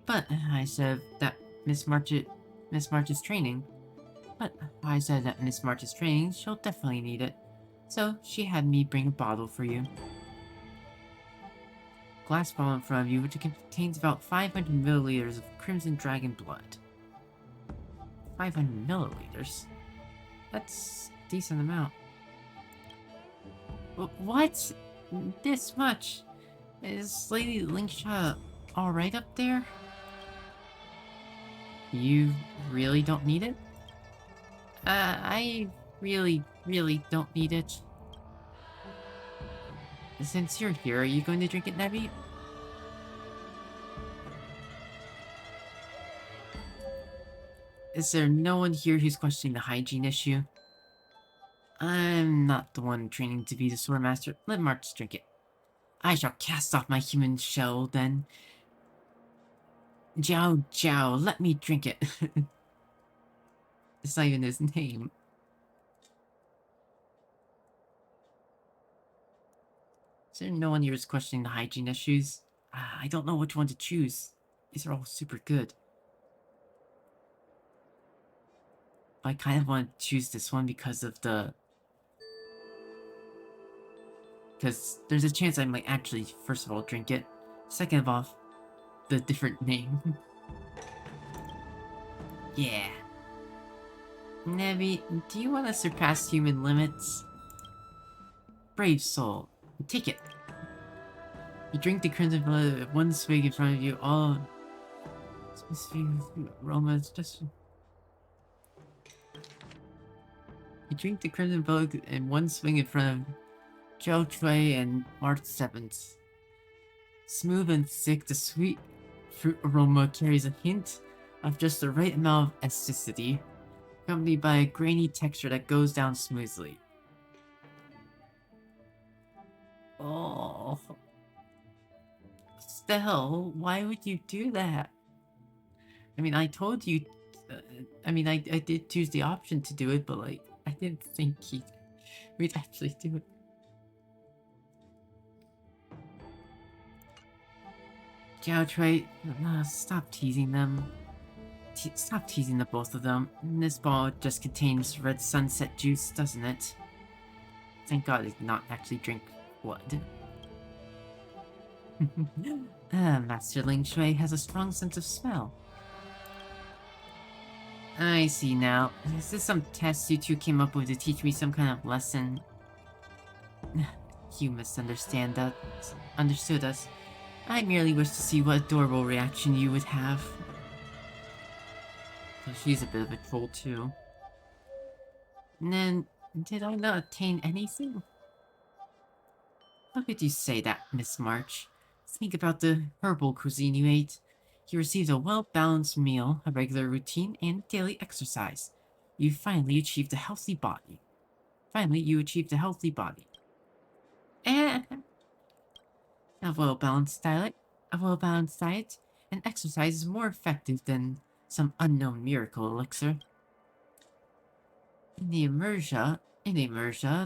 But I said that Miss March's training. But I said that Miss March's training, she'll definitely need it. So she had me bring a bottle for you. Glass bottle in front of you, which contains about 500 milliliters of Crimson Dragon Blood. 500 milliliters? That's a decent amount. What? This much? Is Lady Lingsha alright up there? You really don't need it? I really don't need it. Since you're here, are you going to drink it, Nebby? Is there no one here who's questioning the hygiene issue? I'm not the one training to be the sword master. Let March drink it. I shall cast off my human shell, then. Jiao, let me drink it. It's not even his name. Is there no one here who's questioning the hygiene issues? I don't know which one to choose. These are all super good. But I kind of want to choose this one because of the... Because there's a chance I might actually, first of all, drink it. Second of all, the different name. Yeah. Nebby, do you want to surpass human limits? Brave soul. Take it. You drink the crimson blood with one swig in front of you, all... aromas just... You drink the crimson blood in one swing in front of Zhao Chui and March 7th. Smooth and thick, the sweet fruit aroma carries a hint of just the right amount of acidity, accompanied by a grainy texture that goes down smoothly. Oh... Stelle, why would you do that? I mean, I told you... I did choose the option to do it, but like, I didn't think we'd actually do it. Zhao Chui, stop teasing them. Stop teasing the both of them. This ball just contains red sunset juice, doesn't it? Thank God it did not actually drink blood. Master Ling Shui has a strong sense of smell. I see now. Is this some test you two came up with to teach me some kind of lesson? You misunderstood us. I merely wish to see what adorable reaction you would have. So she's a bit of a troll too. And then, did I not attain anything? How could you say that, Miss March? Think about the herbal cuisine you ate. You received a well-balanced meal, a regular routine, and daily exercise. You finally achieved a healthy body. And a well-balanced diet, and exercise is more effective than some unknown miracle elixir. In the Emersia,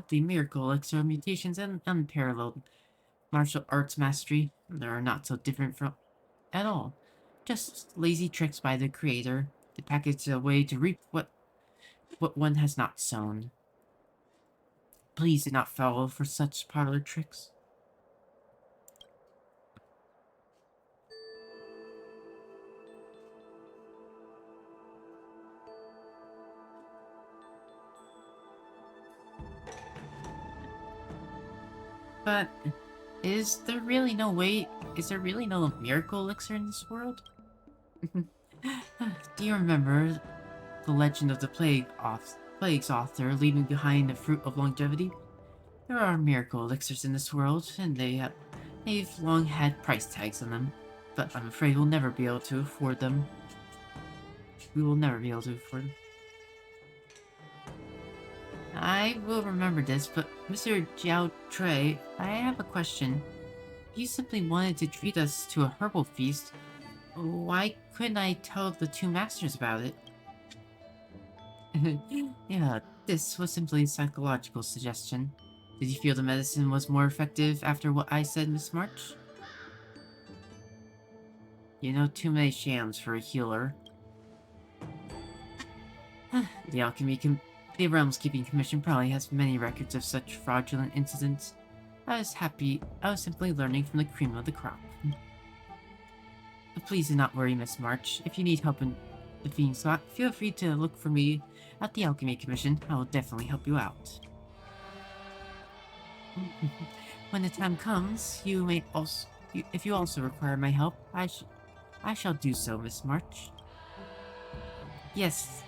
the miracle elixir mutations and unparalleled martial arts mastery, they are not so different from at all. Just lazy tricks by the creator to package a way to reap what one has not sown. Please do not fall for such parlor tricks. But is there really no miracle elixir in this world? Do you remember the legend of the plague's author leaving behind the fruit of longevity? There are miracle elixirs in this world, and they've long had price tags on them, but I'm afraid we'll never be able to afford them. I will remember this, but Mr. Jiao Trey, I have a question. You simply wanted to treat us to a herbal feast. Why couldn't I tell the two masters about it? Yeah, this was simply a psychological suggestion. Did you feel the medicine was more effective after what I said, Miss March? You know too many shams for a healer. The Realms Keeping Commission probably has many records of such fraudulent incidents. I was simply learning from the cream of the crop. Please do not worry, Miss March. If you need help in defeating Skott, feel free to look for me at the Alchemy Commission. I will definitely help you out. When the time comes, if you also require my help, I shall do so, Miss March. Yes.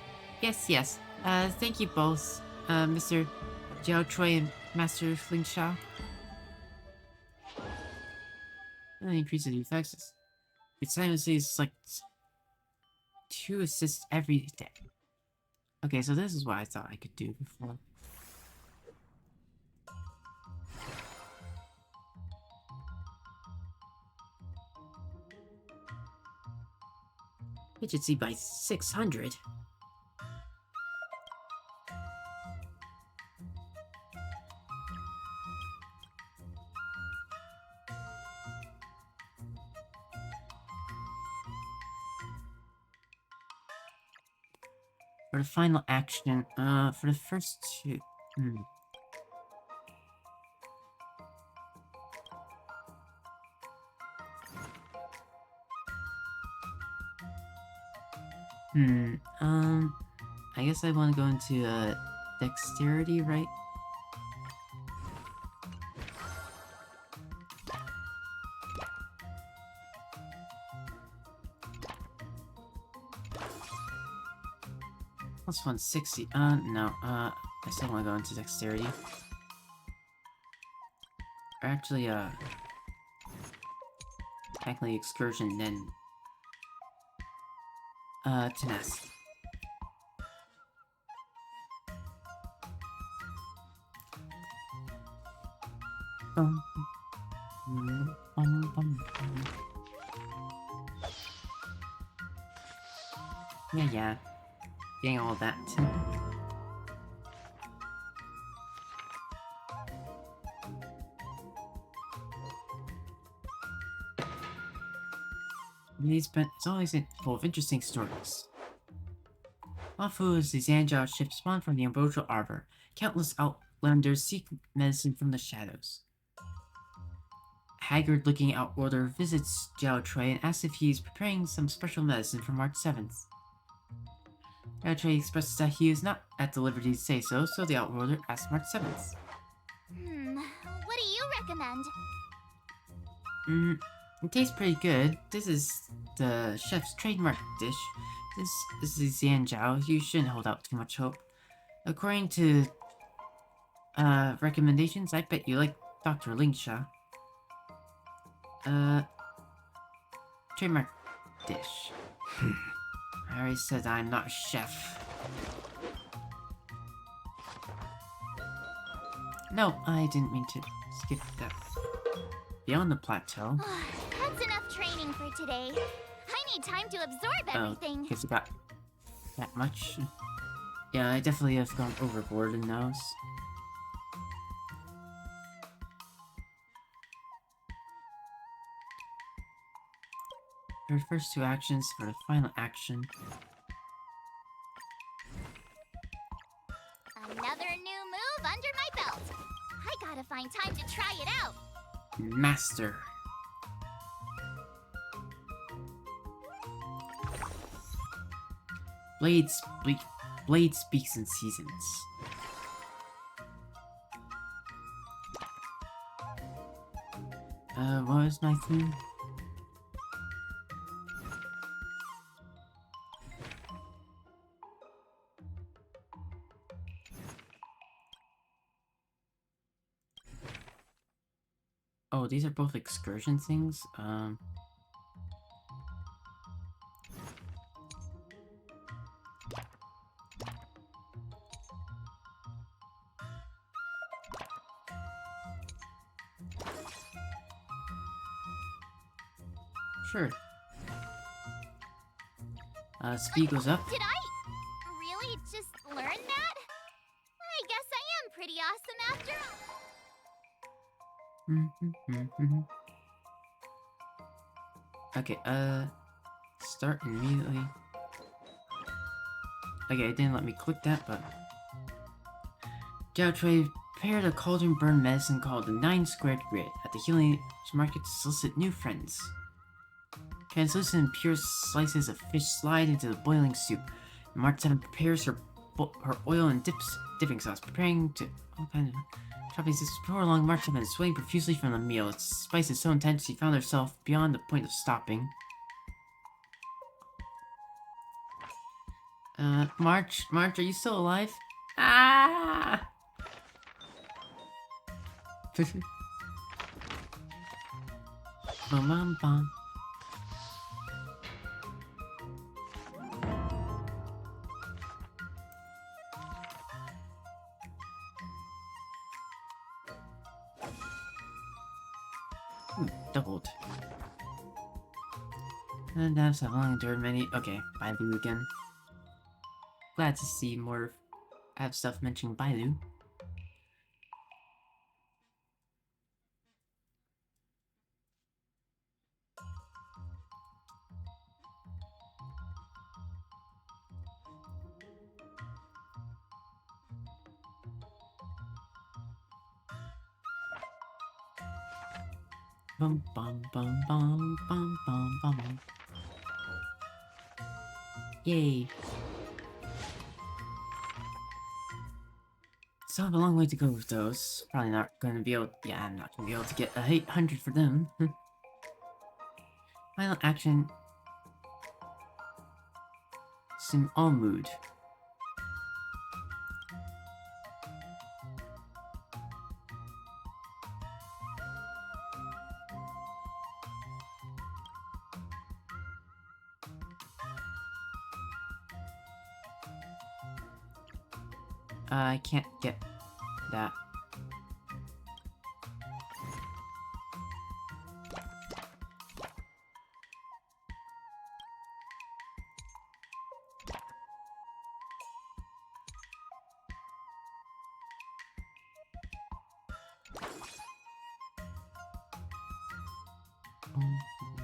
Thank you both, Mr. Jiao Troy and Master Fling Sha. Increase the effects. It's simultaneously like 2 assists every day. Okay, so this is what I thought I could do before. Efficiency by 600. For the final action, for the first two... I guess I want to go into, dexterity, right? Plus 160, no, I still want to go into dexterity. Or actually, technically excursion, then, tenacity. Yeah. Getting all that. It's always full of interesting stories. Wafu is the Zanjiao ship spawned from the Ambrosial Arbor. Countless outlanders seek medicine from the shadows. Haggard-looking outworlder visits Jiao Trey and asks if he is preparing some special medicine for March 7th. Jiao Trey expresses that he is not at the liberty to say so, so the outworlder asks March 7th. What do you recommend? It tastes pretty good. This is the chef's trademark dish. This is Zanjiao. You shouldn't hold out too much hope. According to recommendations, I bet you like Dr. Lingsha. Trademark dish. I already said I'm not a chef. No, I didn't mean to skip that. Beyond the plateau. That's enough training for today. I need time to absorb everything. Because you got that much. Yeah, I definitely have gone overboard in those. For the first two actions, for the final action. Another new move under my belt. I gotta find time to try it out. Master. Blade speaks in seasons. What was my theme? Oh, these are both excursion things? Sure. Speed goes up. Did I really just learn that? I guess I am pretty awesome after all. Okay, start immediately. Okay, it didn't let me click that, but... Goutrey prepared a cauldron burn medicine called the 9 Squared Grid at the healing market to solicit new friends. Translucent and pure slices of fish slide into the boiling soup. March 7 prepares her oil and dipping sauce, preparing to all kinds of chopping this before along. March 7 is sweating profusely from the meal. Its spice is so intense she found herself beyond the point of stopping. March, are you still alive? Ah! Bum bum bum. Doubled. And Dabs have long endured many. Okay, Bailu again. Glad to see more have stuff mentioning Bailu. Bum bum bum bum bum bum bum. Yay! Still have a long way to go with those. Probably not gonna be able. Yeah, I'm not gonna be able to get a 800 for them. Final action. Sim all mood. I can't get that.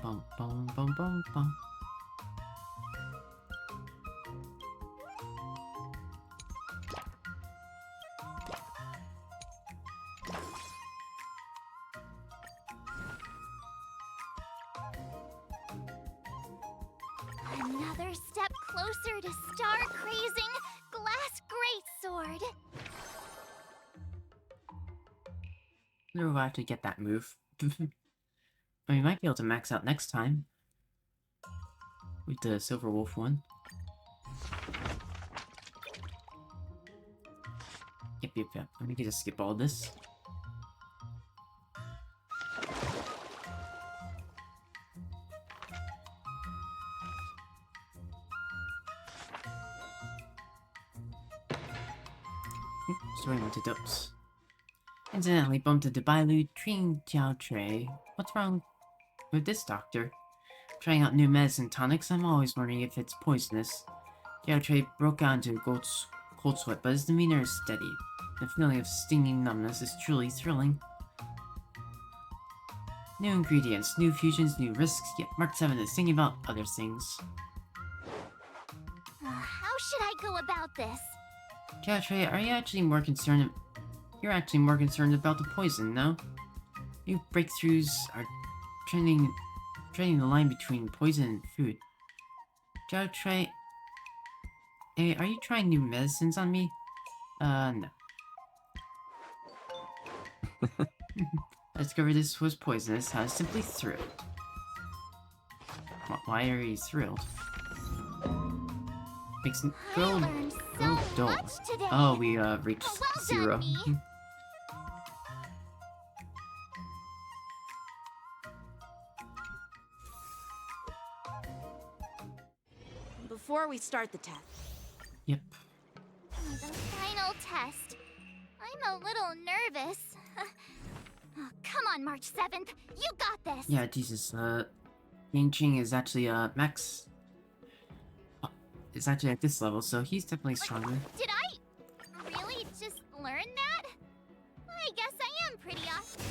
Bum bum bum bum bum. Another step closer to star-crazing glass greatsword. I wonder if I have to get that move. We might be able to max out next time. With the Silver Wolf one. Yep. Let me just skip all this. Story antidotes. Incidentally bumped into Bailu treating Jiao. What's wrong with this doctor? Trying out new medicine tonics, I'm always wondering if it's poisonous. Jiao broke out into a cold sweat, but his demeanor is steady. The feeling of stinging numbness is truly thrilling. New ingredients, new fusions, new risks, yet Mark 7 is thinking about other things. How should I go about this? Jiao, are you actually more concerned? You're actually more concerned about the poison, no? New breakthroughs are treading the line between poison and food. Jiao, hey, are you trying new medicines on me? No. I discovered this was poisonous. I was simply thrilled. Why are you thrilled? Makes go dull. Oh, we reached 0. Before we start the test. Yep. The final test. I'm a little nervous. Oh, come on, March 7th. You got this. Yeah, Jesus. Ying is actually max. Is actually at this level, so he's definitely stronger. Did I really just learn that? I guess I am pretty awesome.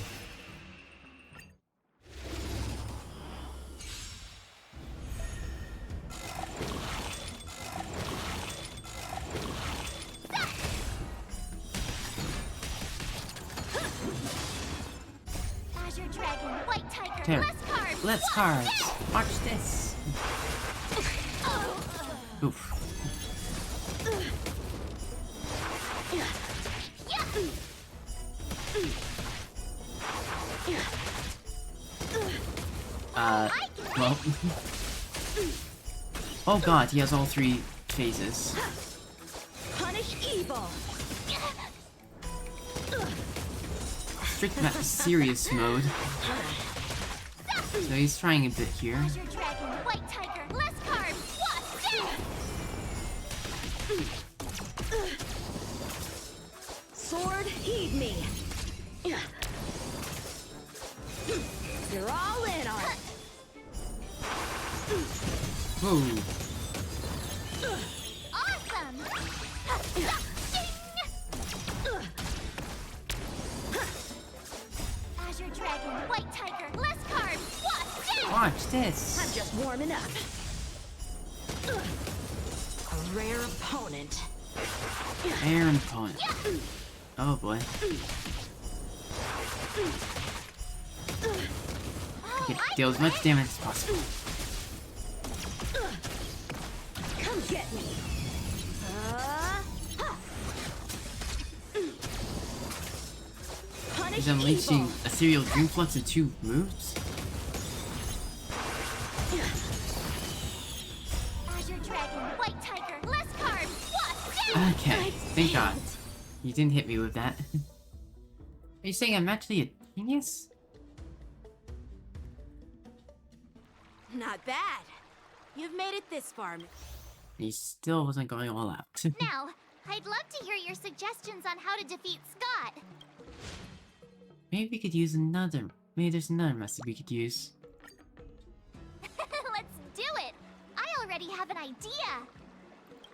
Azure Dragon, White Tiger, Here, less carbs! less carbs. Watch this. Oof. Well. Oh god, he has all three phases. Punish evil. Strict serious mode. So he's trying a bit here. Azure Dragon, White Tiger, less carbs! Sword, heed me. You're all in on it. Whoa. Awesome! Azure Dragon, White Tiger, less carbs! Watch this. I'm just warming up. A rare opponent. Air opponent. Oh boy. Deal as much damage as possible. Come get me. He's unleashing Ethereal Dream Flux in 2 moves. Azure Dragon, White Tiger, less carbs! Okay, thank god. You didn't hit me with that. Are you saying I'm actually a genius? Not bad. You've made it this far. He still wasn't going all out. Now, I'd love to hear your suggestions on how to defeat Skott. Maybe we could use another. Maybe there's another method we could use. Let's do it! I already have an idea!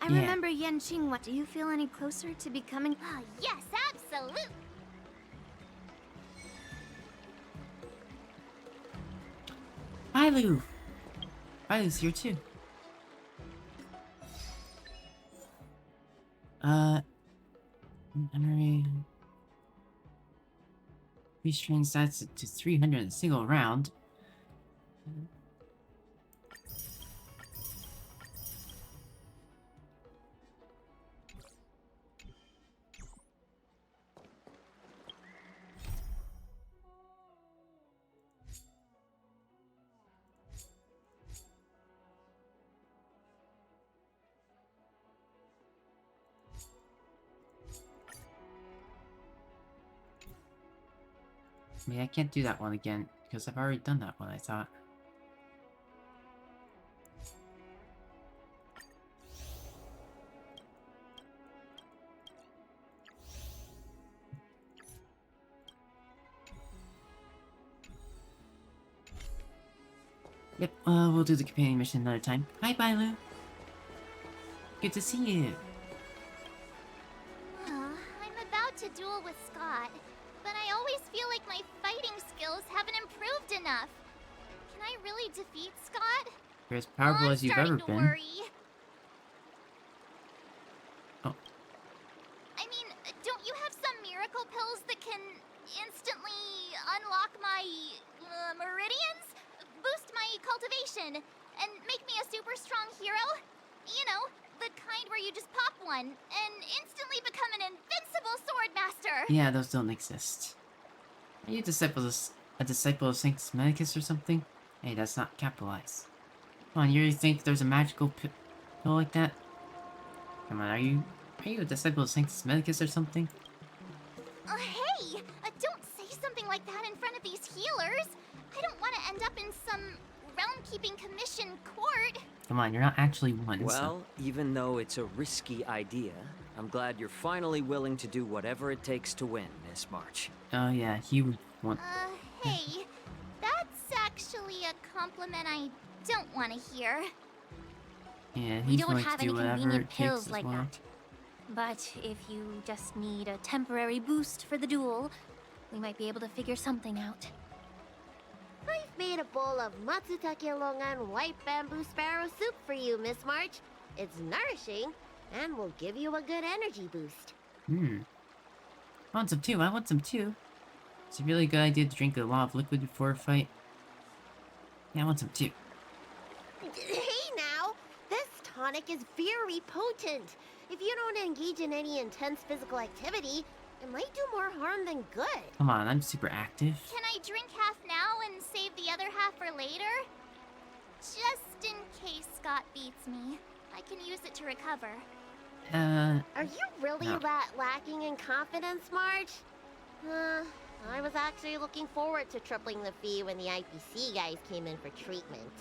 I Yeah. remember Yanqing. What do you feel any closer to becoming? Ah, yes, absolute! Bailu! Bailu's here too. Memory. Restrain stats to 300 in a single round. I mean, I can't do that one again, because I've already done that one, I thought. Yep, we'll do the companion mission another time. Hi, Bailu! Good to see you! I'm about to duel with Skott, but I always feel like my fighting skills haven't improved enough. Can I really defeat Skott? You're as powerful as you've ever been. Worry. Oh. I mean, don't you have some miracle pills that can instantly unlock my meridians? Boost my cultivation, and make me a super strong hero? You know, the kind where you just pop one, and instantly become an invincible sword master! Yeah, those don't exist. Are you a disciple of Saint Medicus or something? Hey, that's not capitalized. Come on, you really think there's a magical pill like that? Come on, are you a disciple of Saint Medicus or something? Hey! Don't say something like that in front of these healers! I don't want to end up in some realm-keeping commission court! Come on, you're not actually one, Well, even though it's a risky idea, I'm glad you're finally willing to do whatever it takes to win, Miss March. Oh yeah, he would want... Hey, that's actually a compliment I don't want to hear. Yeah, We he's don't going have to any do whatever convenient it takes pills as like well. that. But if you just need a temporary boost for the duel, we might be able to figure something out. I've made a bowl of Matsutake Longan white bamboo sparrow soup for you, Miss March. It's nourishing and will give you a good energy boost. I want some too. I want some too. It's a really good idea to drink a lot of liquid before a fight. Yeah, I want some too. Hey now, this tonic is very potent. If you don't engage in any intense physical activity, it might do more harm than good. Come on, I'm super active. Can I drink half now and save the other half for later? Just in case Skott beats me, I can use it to recover. Are you really no. that lacking in confidence, March? I was actually looking forward to tripling the fee when the IPC guys came in for treatment.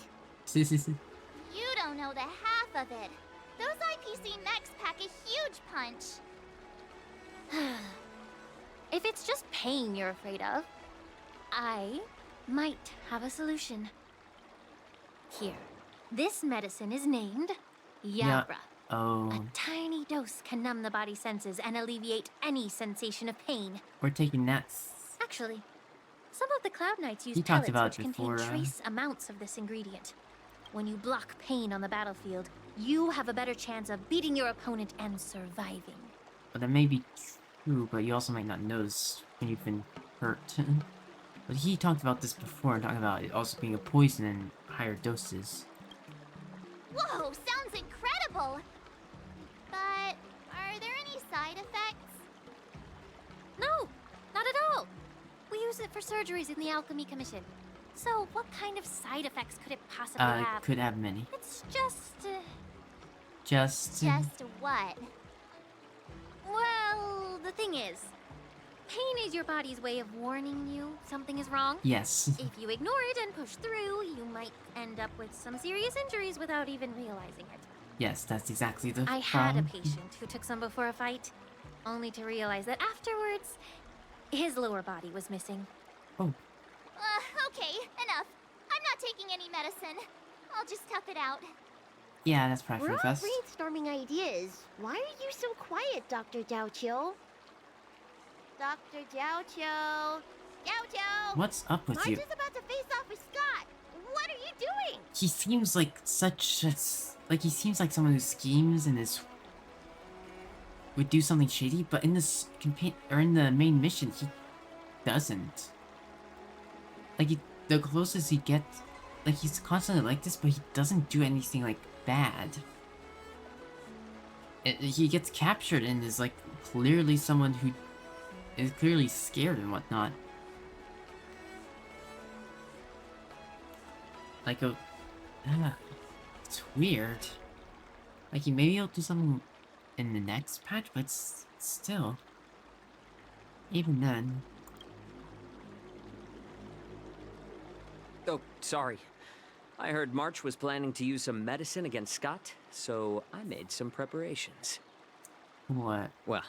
You don't know the half of it. Those IPC mechs pack a huge punch. If it's just pain you're afraid of, I might have a solution. Here, this medicine is named Yeah. Yabra. Oh, A tiny dose can numb the body's senses and alleviate any sensation of pain. we're taking that. Actually, some of the Cloud Knights use He talked pellets about which it before, contain trace amounts of this ingredient. When you block pain on the battlefield, you have a better chance of beating your opponent and surviving. But that may be true, but you also might not notice when you've been hurt. But he talked about this before, talking about it also being a poison in higher doses. Whoa, sounds incredible! But are there any side effects? No, not at all. We use it for surgeries in the Alchemy Commission. So what kind of side effects could it possibly have? Could have many. It's just... Just what? Well, the thing is, pain is your body's way of warning you something is wrong. Yes. If you ignore it and push through, you might end up with some serious injuries without even realizing it. Yes, that's exactly the I had a problem. patient who took some before a fight, only to realize that afterwards, his lower body was missing. Oh. Okay, enough. I'm not taking any medicine. I'll just tough it out. Yeah, that's probably We're for the all best. brainstorming ideas. Why are you so quiet, Dr. Jiaoqiu? Dr. Jiaoqiu? Jiaoqiu! What's up with March you? is about to face off with Skott. What are you doing? He seems like such a... Like, he seems like someone who schemes and is... would do something shady, but in this campaign, or in the main mission, he doesn't. Like, the closest he gets... Like, he's constantly like this, but he doesn't do anything, like, bad. He gets captured and is, like, clearly someone who is clearly scared and whatnot. Like, it's weird. Like, maybe he'll do something in the next patch, but still. Even then. Oh, sorry. I heard March was planning to use some medicine against Skott, so I made some preparations. What? Well,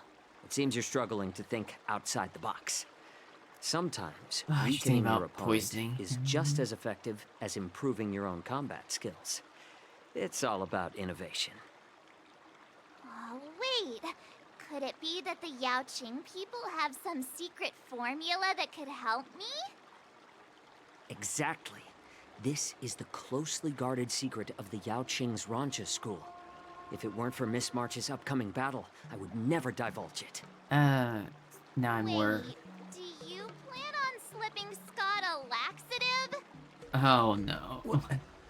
it seems you're struggling to think outside the box. Sometimes, she's thinking weakening your about opponent poisoning. is just as effective as improving your own combat skills. It's all about innovation. Oh, wait. Could it be that the Yaoqing people have some secret formula that could help me? Exactly. This is the closely guarded secret of the Yaoqing's Rancha school. If it weren't for Miss March's upcoming battle, I would never divulge it. Now I'm more... Do you plan on slipping Skott a laxative? Oh no.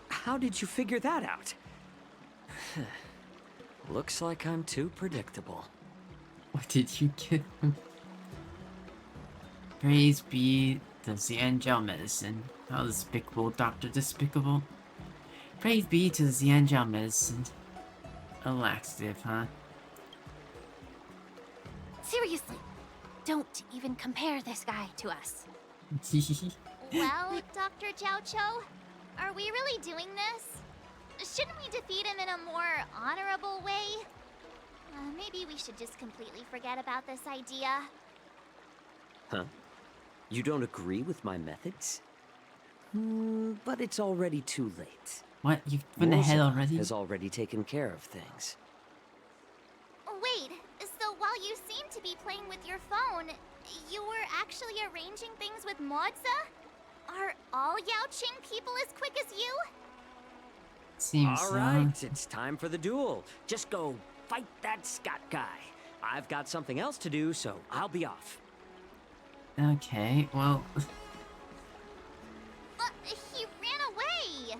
How did you figure that out? Looks like I'm too predictable. What did you give him? Praise be the Xianjiao medicine. How despicable, Dr. Despicable. Praise be to the Xianjiao medicine. A laxative, huh? Seriously, don't even compare this guy to us. Well, Dr. Jiaoqiu, are we really doing this? Shouldn't we defeat him in a more honorable way? Maybe we should just completely forget about this idea. Huh? You don't agree with my methods? But it's already too late. What? You've been ahead Rosa already? has already taken care of things. Wait, so while you seem to be playing with your phone, you were actually arranging things with Modza? Are all Yaoqing people as quick as you? Seems All right, it's time for the duel. Just go fight that Skott guy. I've got something else to do, so I'll be off. Okay, well... He ran away!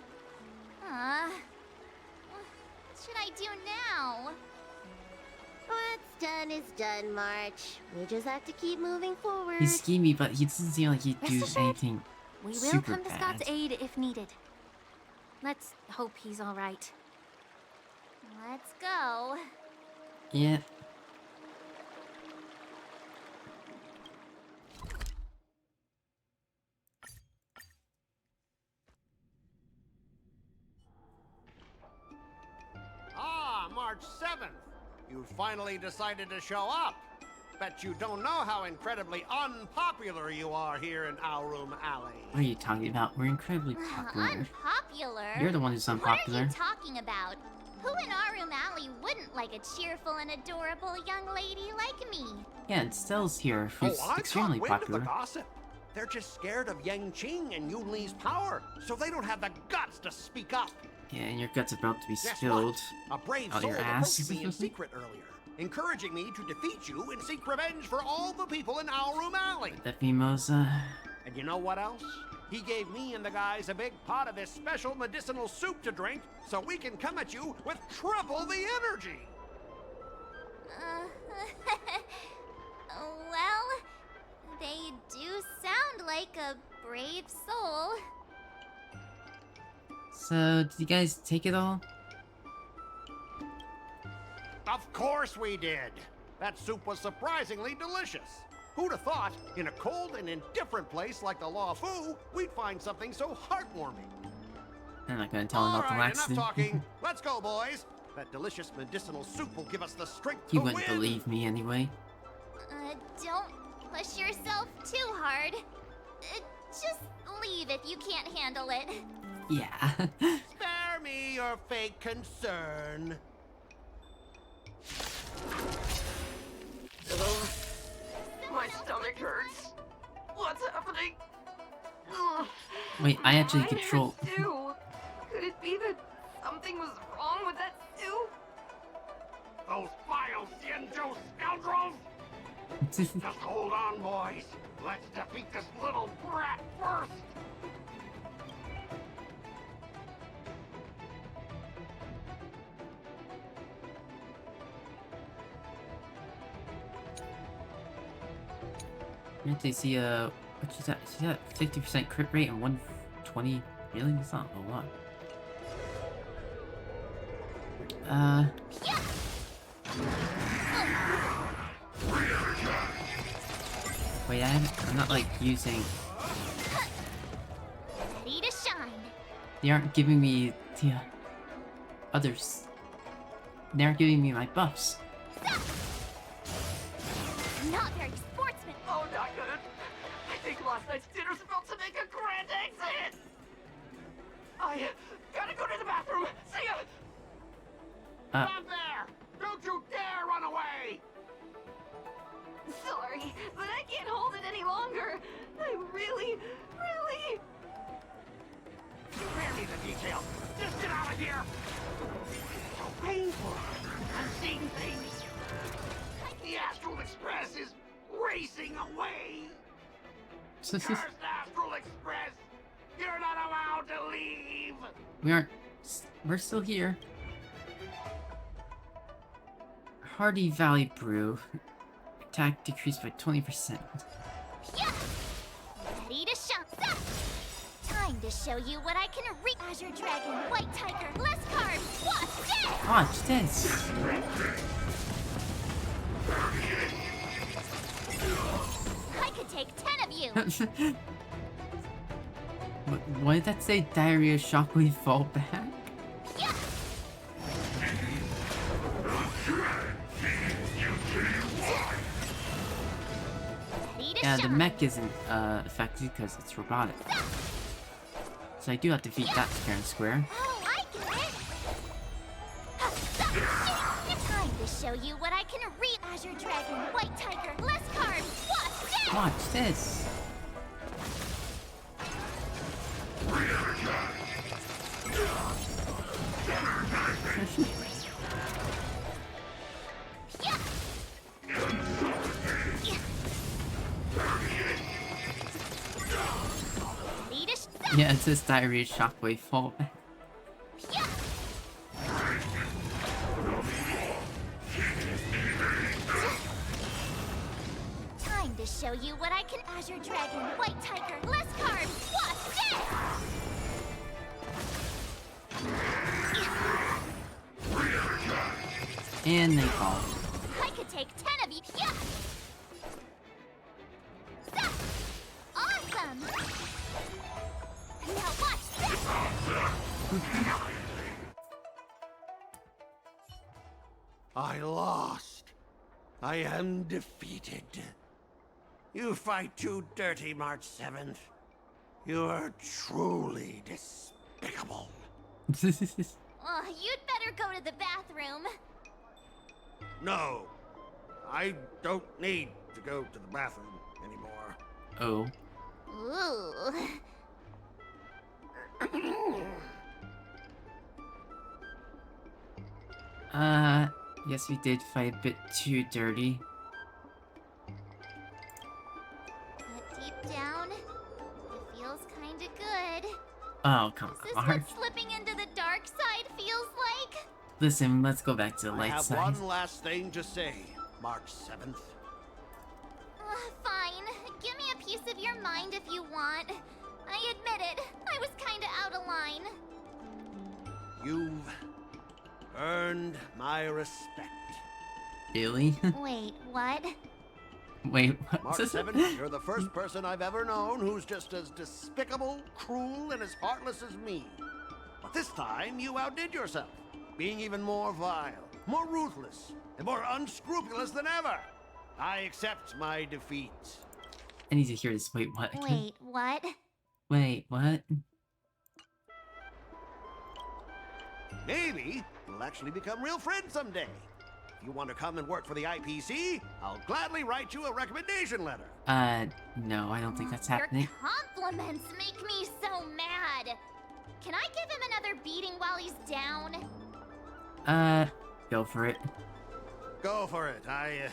What should I do now? What's done is done, March. We just have to keep moving forward. He's schemy, but he doesn't seem like he'd do Rest assured, anything We will super come to bad. Scott's aid if needed. Let's hope he's all right. Let's go. Yeah. Ah, March 7th. You finally decided to show up. Bet you don't know how incredibly unpopular you are here in Aurum Alley. What are you talking about? We're incredibly popular. Unpopular? You're the one who's unpopular. What are you talking about? Who in Aurum Alley wouldn't like a cheerful and adorable young lady like me? Yeah, and Stell's here, who's I extremely caught wind popular. of the gossip. They're just scared of Yangqing and Yunli's power, so they don't have the guts to speak up. Yeah, and your gut's about to be Guess spilled what? A brave out soul your ass. approached me in secret earlier, encouraging me to defeat you and seek revenge for all the people in Aurum Alley. That Mimosa. And you know what else? He gave me and the guys a big pot of this special medicinal soup to drink, so we can come at you with triple the energy. Well, they do sound like a brave soul. So, did you guys take it all? Of course we did. That soup was surprisingly delicious. Who'd have thought, in a cold and indifferent place like the Law Fu, we'd find something so heartwarming? I'm not gonna tell him about the All right, enough accident. talking. Let's go, boys. That delicious medicinal soup will give us the strength He to wouldn't win. believe me anyway. Don't push yourself too hard. Just leave if you can't handle it. Yeah. Spare me your fake concern. Ugh. My stomach hurts. What's happening? Ugh. Wait, I actually Mine control. hurts too. Could it be that something was wrong with that stew? Those vile Xianzhou scoundrels! Just hold on, boys. Let's defeat this little brat first. They see what is that? Is that 50% crit rate and 120? Really? That's not a lot. Wait, I'm not like using. Ready to shine. They aren't giving me the others. They aren't giving me my buffs. Not very sportsman. Oh, not good. I think last night's dinner's about to make a grand exit. I gotta go to the bathroom. See ya. Stop there! Don't you dare run away! Sorry, but I can't hold it any longer. I really. Spare me the details. Just get out of here. So painful. I'm seeing things. The Astral Express is racing away. Cursed Astral Express. You're not allowed to leave. We aren't. We're still here. Hardy Valley Brew. Attack decreased by 20%. Ready to shine. Time to show you what I can reach. Azure Dragon, White Tiger, less carbs. Watch this. Watch this. I could take 10 of you. What did that say? Diarrhea, shockwave, fall back? Yeah, the mech isn't affected because it's robotic. So I do have to defeat that fair and square. Oh, I get it! Time to show you what I can read. Azure Dragon, White Tiger, less carbs, watch this! Watch this! Yeah, it says diarrhea shockwave fall back. Time to show you what I can. Azure Dragon, White Tiger, less carbs, watch this! And they fall. I could take 10 of you. Yeah. Awesome! Now watch this! I lost. I am defeated. You fight too dirty, March 7th. You are truly despicable. Oh, you'd better go to the bathroom. No, I don't need to go to the bathroom anymore. Oh. Ooh. Yes, we did fight a bit too dirty. But deep down, it feels kinda good. Oh, come Is this on. what slipping into the dark side feels like? Listen, let's go back to the I light have side. one last thing to say, March 7th. Fine. Give me a piece of your mind if you want. I admit it. I was kinda out of line. You've earned my respect. Really? Wait, what? Wait, what? March 7th, you're the first person I've ever known who's just as despicable, cruel, and as heartless as me. But this time, you outdid yourself, being even more vile, more ruthless, and more unscrupulous than ever. I accept my defeat. I need to hear this. Wait, what? Wait, what? Wait, what? Maybe we'll actually become real friends someday. If you want to come and work for the IPC, I'll gladly write you a recommendation letter. No, I don't think that's Your happening. compliments make me so mad. Can I give him another beating while he's down? Go for it. Go for it. I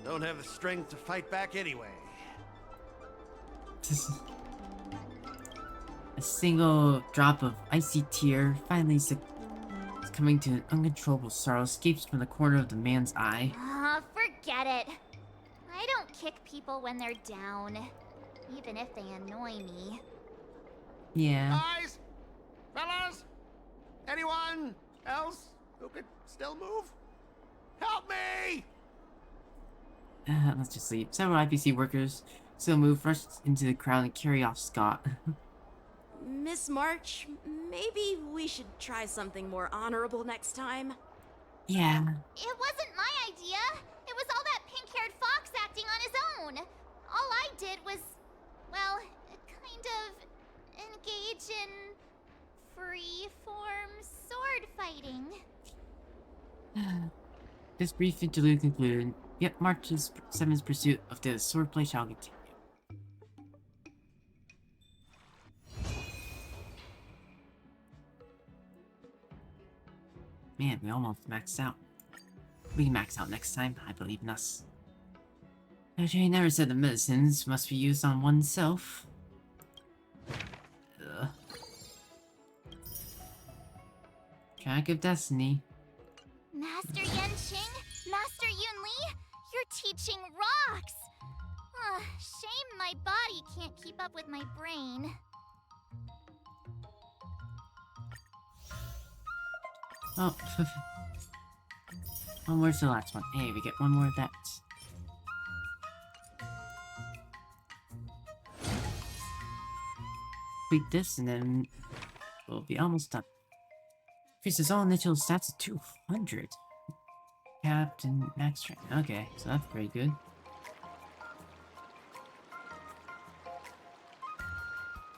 don't have the strength to fight back anyway. A single drop of icy tear finally coming to an uncontrollable sorrow escapes from the corner of the man's eye. Forget it. I don't kick people when they're down, even if they annoy me. Yeah. Guys! Fellas! Anyone else who could still move? Help me! Let's just leave. Several IPC workers still move, rush into the crowd, and carry off Skott. Miss March, maybe we should try something more honorable next time. Yeah. It wasn't my idea. It was all that pink-haired fox acting on his own. All I did was, well, kind of engage in free-form sword fighting. This brief interlude concluded, yet March 7's pursuit of the swordplay shall continue. Man, we almost maxed out. We can max out next time, I believe in us. Actually, never said the medicines must be used on oneself. Ugh. Track of Destiny. Master Yenqing, Master Yunli, your teaching rocks! Shame my body can't keep up with my brain. Oh. Oh, where's the last one? Hey, we get one more of that. Complete this and then we'll be almost done. Increases all initial stats to 200. Captain max strength. Okay, so that's pretty good.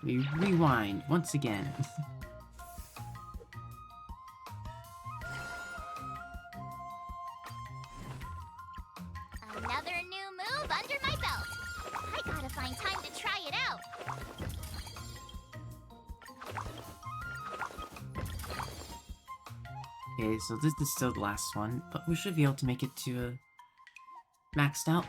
We rewind once again. Another new move under my belt. I gotta find time to try it out. Okay, so this is still the last one, but we should be able to make it to maxed out.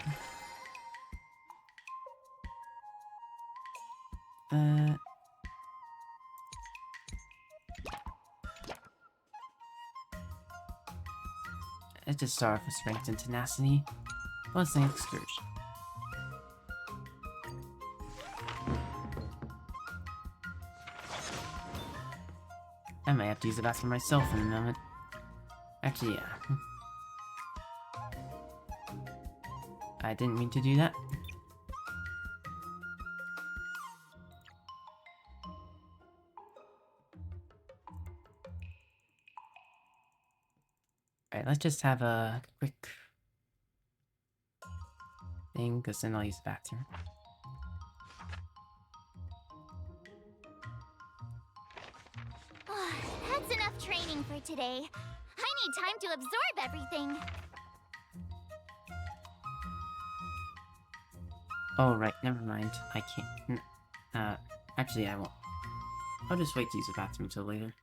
Let's just start off with strength and tenacity, plus an excursion. I might have to use the bathroom myself in a moment. Actually, yeah. I didn't mean to do that. Alright, let's just have a quick thing, because then I'll use the bathroom. That's enough training for today. I need time to absorb everything. Oh, right, never mind. I can't. Actually, I won't. I'll just wait to use the bathroom till later.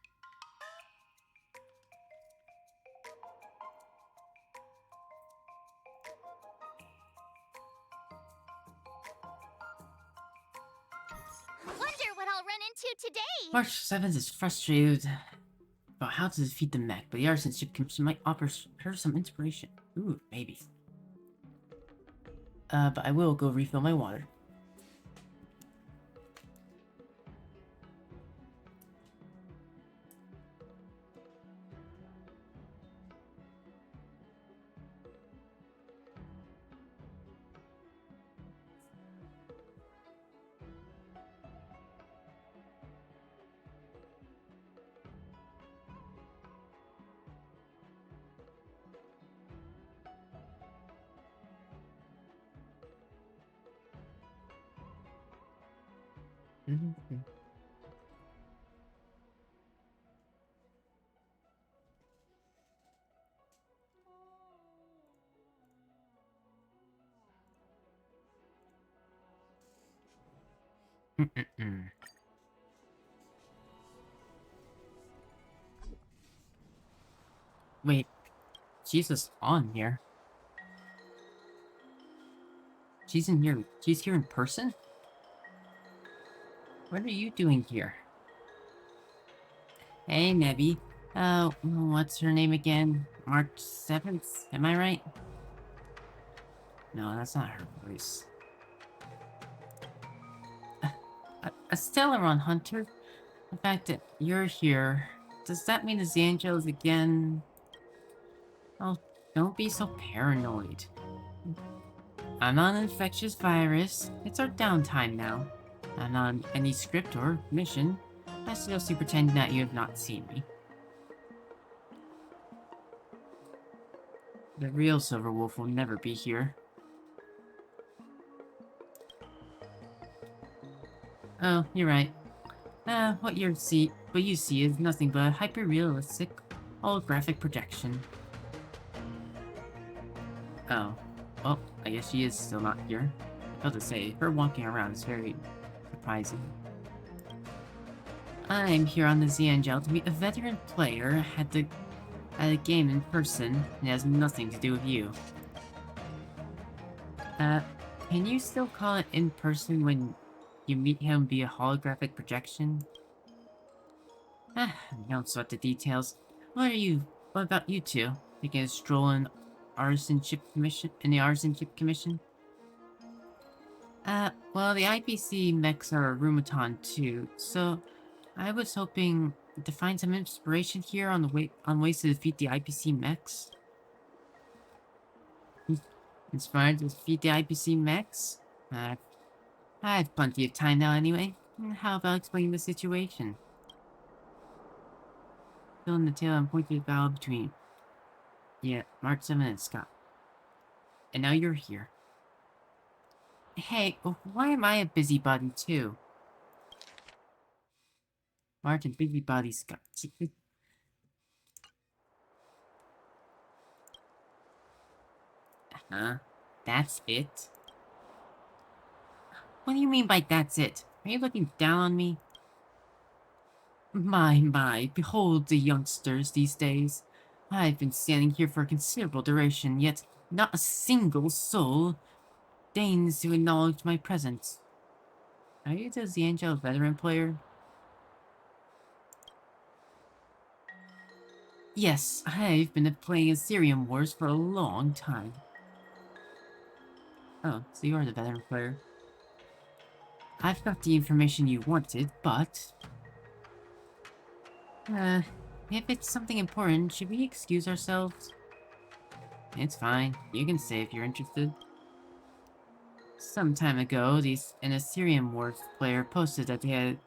Wonder what I'll run into today. March 7th is frustrated about how to defeat the mech, but the Artisanship Commission might offer her some inspiration. Ooh, maybe. But I will go refill my water. Wait, she's just on here. She's in here. She's here in person? What are you doing here? Hey, Nebby. What's her name again? March 7th? Am I right? No, that's not her voice. A Stellaron Hunter? The fact that you're here, does that mean the Zanjo is again? Oh, don't be so paranoid. I'm not an infectious virus. It's our downtime now. I'm not on any script or mission. I suggest you pretend that you have not seen me. The real Silver Wolf will never be here. Oh, you're right. What you see is nothing but a hyper-realistic holographic projection. Oh. Well, I guess she is still not here. I have to say, her walking around is very surprising. I'm here on the ZNGL to meet a veteran player at a game in person, and it has nothing to do with you. Can you still call it in person when you meet him via holographic projection? Don't sweat the details. What about you two? Taking a stroll in the Artisanship Commission? Well, the IPC mechs are a Rheumaton too, so I was hoping to find some inspiration here on ways to defeat the IPC mechs. Inspired to defeat the IPC mechs? I have plenty of time now anyway. How about explaining the situation? Fill in the tale and point to the battle between March 7th and Skott. And now you're here. Hey, why am I a busybody too? March and Bigby Body Skott. Huh? That's it? What do you mean by that's it? Are you looking down on me? My, behold the youngsters these days. I've been standing here for a considerable duration, yet not a single soul deigns to acknowledge my presence. Are you the Xianzhou veteran player? Yes, I've been playing Ethereum Wars for a long time. Oh, so you are the veteran player. I've got the information you wanted, but... if it's something important, should we excuse ourselves? It's fine. You can stay if you're interested. Some time ago, an Ethereum Wars player posted that they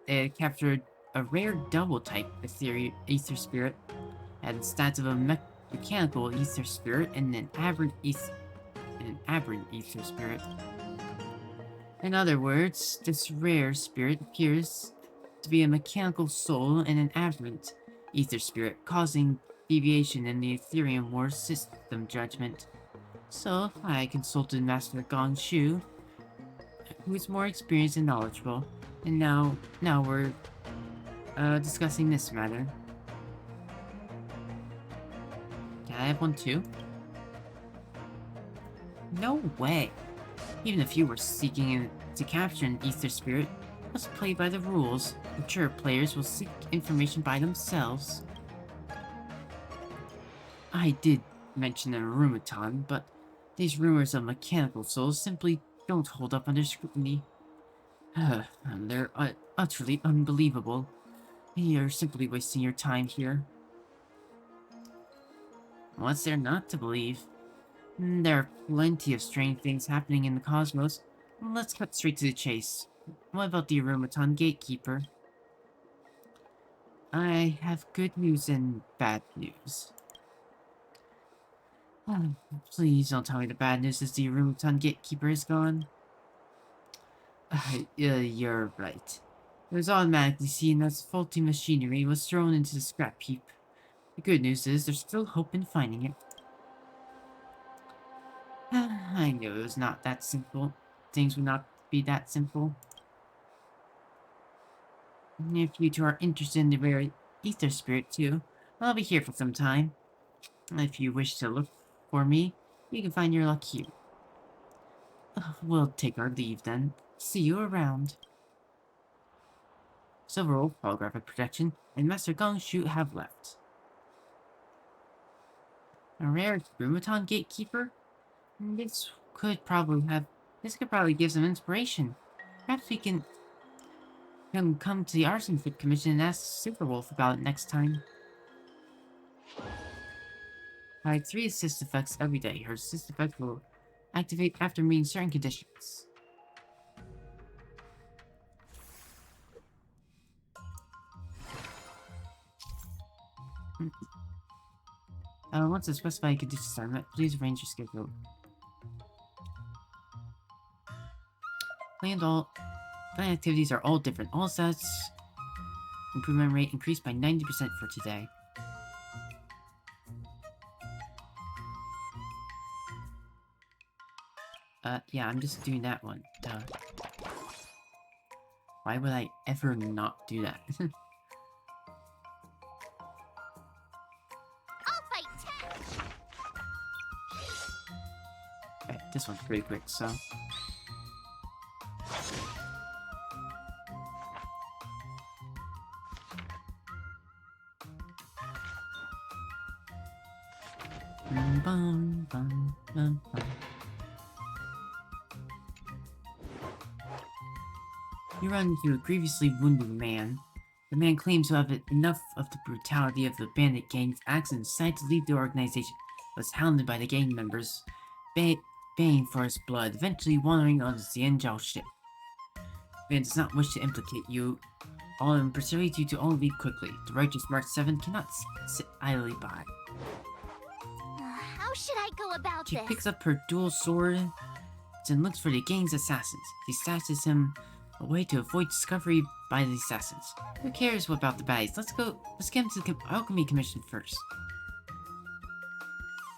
had captured a rare double-type Ether Spirit, had the stats of a mechanical Ether Spirit and an aberrant Ether Spirit. In other words, this rare spirit appears to be a mechanical soul and an aberrant Ether Spirit, causing deviation in the Ethereum Wars system judgment. So, I consulted Master Gong Shu, who is more experienced and knowledgeable, and now we're discussing this matter. Can I have one too? No way! Even if you were seeking to capture an Ether Spirit, let's play by the rules. Mature players will seek information by themselves. I did mention an Arumaton, but these rumors of mechanical souls simply don't hold up under scrutiny. They're utterly unbelievable. You're simply wasting your time here. What's there not to believe? There are plenty of strange things happening in the cosmos. Let's cut straight to the chase. What about the Arumaton Gatekeeper? I have good news and bad news. Please don't tell me the bad news is the Arumaton Gatekeeper is gone. You're right. It was automatically seen as faulty machinery was thrown into the scrap heap. The good news is there's still hope in finding it. I knew it was not that simple. Things would not be that simple. If you two are interested in the rare Ether Spirit too, I'll be here for some time. If you wish to look for me, you can find your luck here. We'll take our leave then. See you around. Silver Wolf, holographic protection, and Master Gong Shu have left. A rare Arumaton Gatekeeper? This could probably give some inspiration. Perhaps we can come to the Arson Fit Commission and ask Silver Wolf about it next time. I have 3 assist effects every day. Her assist effect will activate after meeting certain conditions. Once the specified conditions are met, please arrange your schedule. Planned activities are all different. All stats improvement rate increased by 90% for today. Yeah, I'm just doing that one. Why would I ever not do that? Okay, this one's pretty quick, so... You run into a grievously wounded man. The man claims to have enough of the brutality of the bandit gang's acts and decided to leave the organization, but was hounded by the gang members, baying for his blood, eventually wandering on the Xianzhou ship. The man does not wish to implicate you all and persuade you to all leave quickly. The righteous March 7 cannot sit idly by. How should I go about She this? picks up her dual sword and looks for the gang's assassins. She stashes him away to avoid discovery by the assassins. Who cares what about the baddies? Let's get him to the Alchemy Commission first.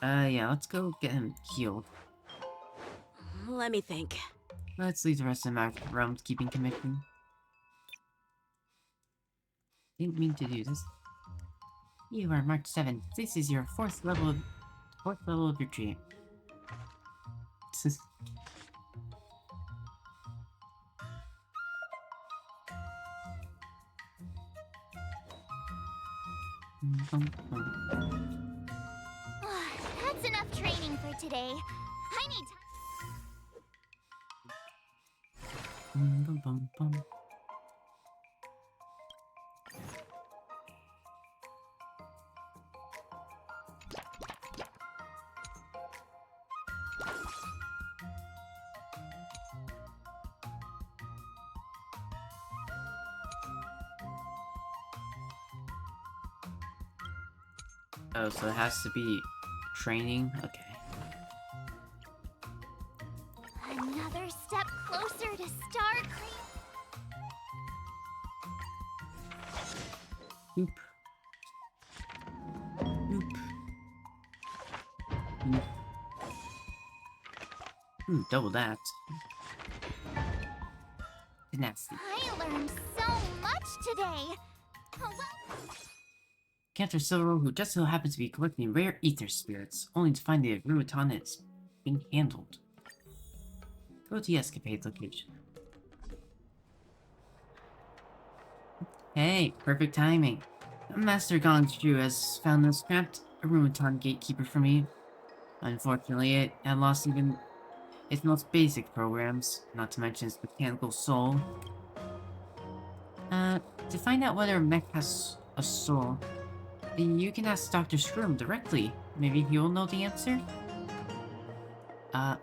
Yeah, let's go get him healed. Let me think. Let's leave the rest of the realms keeping commission. Didn't mean to do this. You are March 7. This is your fourth level of your tree. That's enough training for today. I need time. Oh, so it has to be training? Okay. Another step closer to star claim. Oop. Oop. Oop. Double that. Nasty. I learned so much today. Oh, well. Cantor Silver, who just so happens to be collecting rare ether spirits, only to find the Ruiton is being handled. Go to the escapade location. Hey, perfect timing. Master Gongshu has found the scrapped Ruiton gatekeeper for me. Unfortunately, it had lost even its most basic programs, not to mention its mechanical soul. To find out whether a mech has a soul, you can ask Dr. Scrum directly. Maybe he'll know the answer?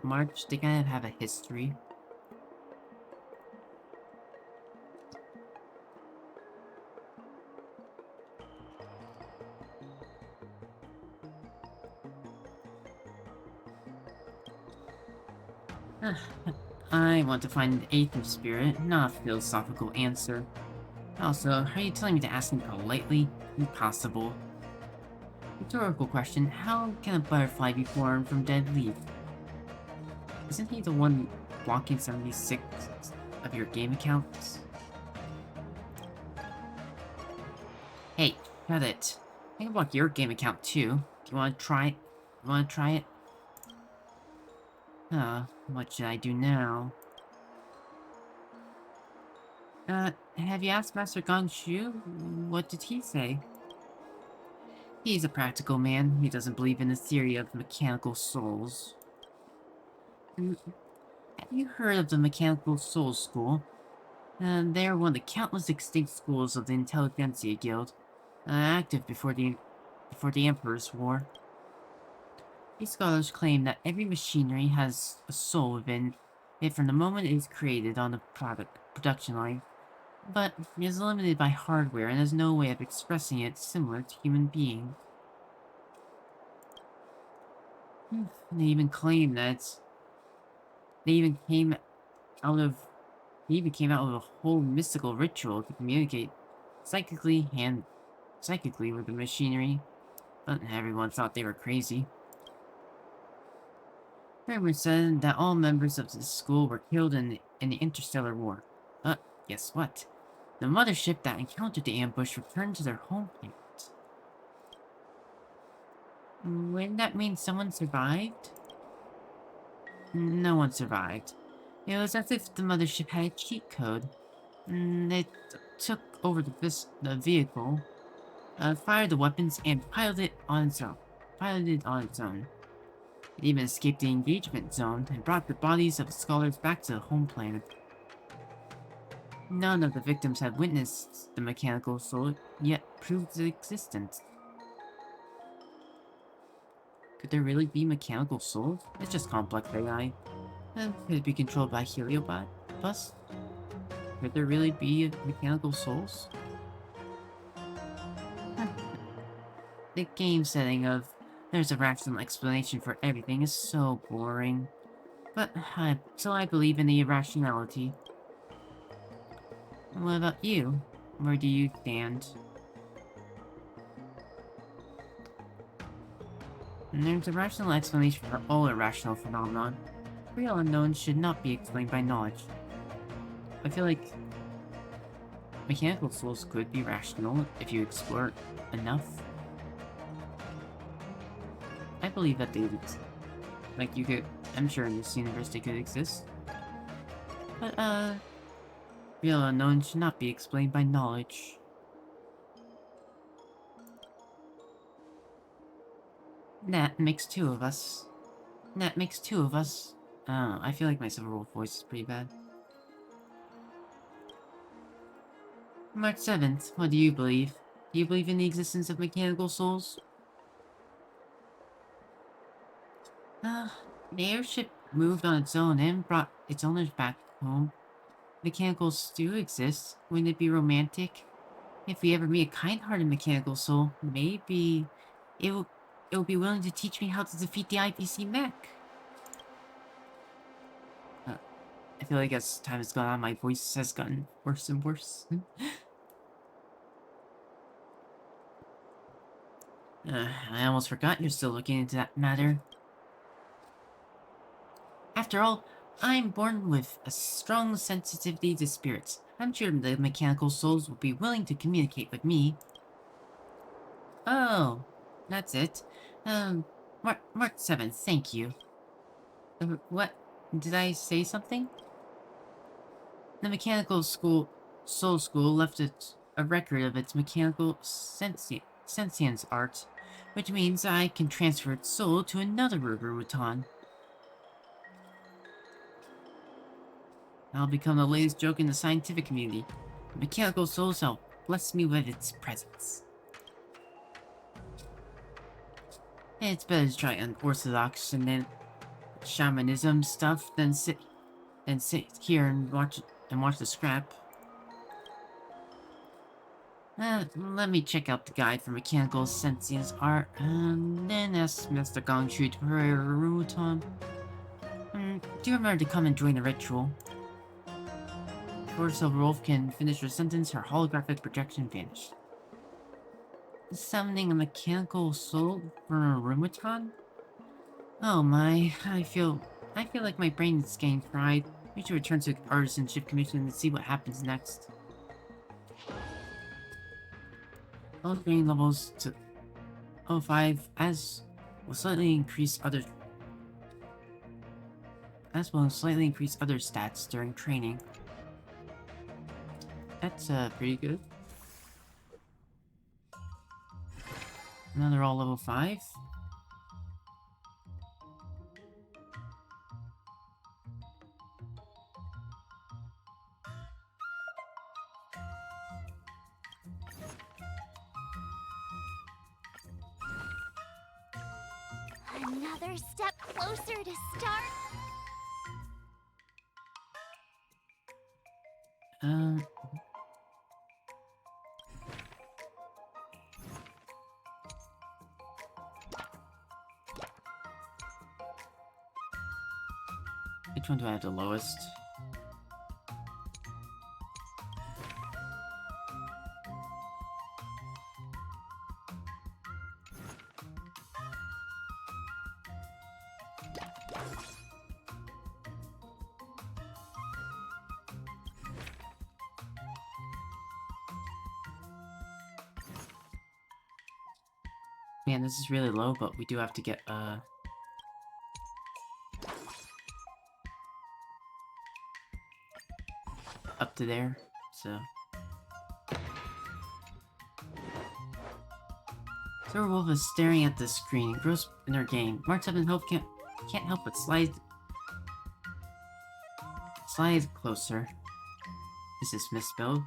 March, they kind of have a history. I want to find an Aether Spirit, not a philosophical answer. Also, are you telling me to ask him politely? Impossible. Rhetorical question, how can a butterfly be born from dead leaf? Isn't he the one blocking 76 of your game accounts? Hey, shut it. I can block your game account too. Do you want to try it? You want to try it? What should I do now? Have you asked Master Gongshu? What did he say? He's a practical man. He doesn't believe in the theory of mechanical souls. Have you heard of the Mechanical Souls School? They are one of the countless extinct schools of the Intelligentsia Guild, active before the Emperor's War. These scholars claim that every machinery has a soul within it from the moment it is created on the production line, but is limited by hardware and has no way of expressing it similar to human beings. They even claim that they even came out of a whole mystical ritual to communicate psychically with the machinery, but everyone thought they were crazy. Rumors said that all members of this school were killed in the Interstellar War. But guess what? The mothership that encountered the ambush returned to their home planet. Wouldn't that mean someone survived? No one survived. It was as if the mothership had a cheat code. It took over the vehicle, fired the weapons, and piloted it on its own. It even escaped the engagement zone and brought the bodies of the scholars back to the home planet. None of the victims had witnessed the mechanical soul, yet proved its existence. Could there really be mechanical souls? It's just complex AI. Could it be controlled by Heliobot? Plus, could there really be mechanical souls? The game setting of there's a rational explanation for everything is so boring. But, so I believe in the irrationality. What about you? Where do you stand? And there's a rational explanation for all irrational phenomenon. Real unknowns should not be explained by knowledge. I feel like mechanical souls could be rational if you explore enough. I believe that they exist. Like, you could, I'm sure in this universe they could exist. But, real unknowns should not be explained by knowledge. That makes two of us. That makes two of us. Oh, I feel like my Silver Wolf voice is pretty bad. March 7th, what do you believe? Do you believe in the existence of mechanical souls? The airship moved on its own and brought its owners back home. Mechanicals do exist. Wouldn't it be romantic? If we ever meet a kind-hearted mechanical soul, maybe it will be willing to teach me how to defeat the IPC mech. I feel like as time has gone on, my voice has gotten worse and worse. I almost forgot you're still looking into that matter. After all, I'm born with a strong sensitivity to spirits. I'm sure the mechanical souls will be willing to communicate with me. Oh, that's it. March 7th, thank you. What? Did I say something? The mechanical soul school left a record of its mechanical sentience art, which means I can transfer its soul to another Rurutan. I'll become the latest joke in the scientific community. The mechanical soul shall bless me with its presence. It's better to try unorthodox and then shamanism stuff than sit here and watch the scrap. Let me check out the guide for mechanical sentience art, and then ask Master Gongshu to prepare a Rurutan. Do remember to come and join the ritual. Before Silver Wolf can finish her sentence, her holographic projection vanished. Summoning a mechanical soul for a Rurutan? Oh my, I feel like my brain is getting fried. We should return to Artisanship Commission and see what happens next. All training levels to 05 as will slightly increase other stats during training. That's pretty good. Now they're all level 5. Another step closer to start. Which one do I have the lowest? Man, this is really low, but we do have to get, up to there, so... Silver Wolf is staring at the screen, engrossed in her game. March 7 Hope can't help but slide closer. Is this misspelled?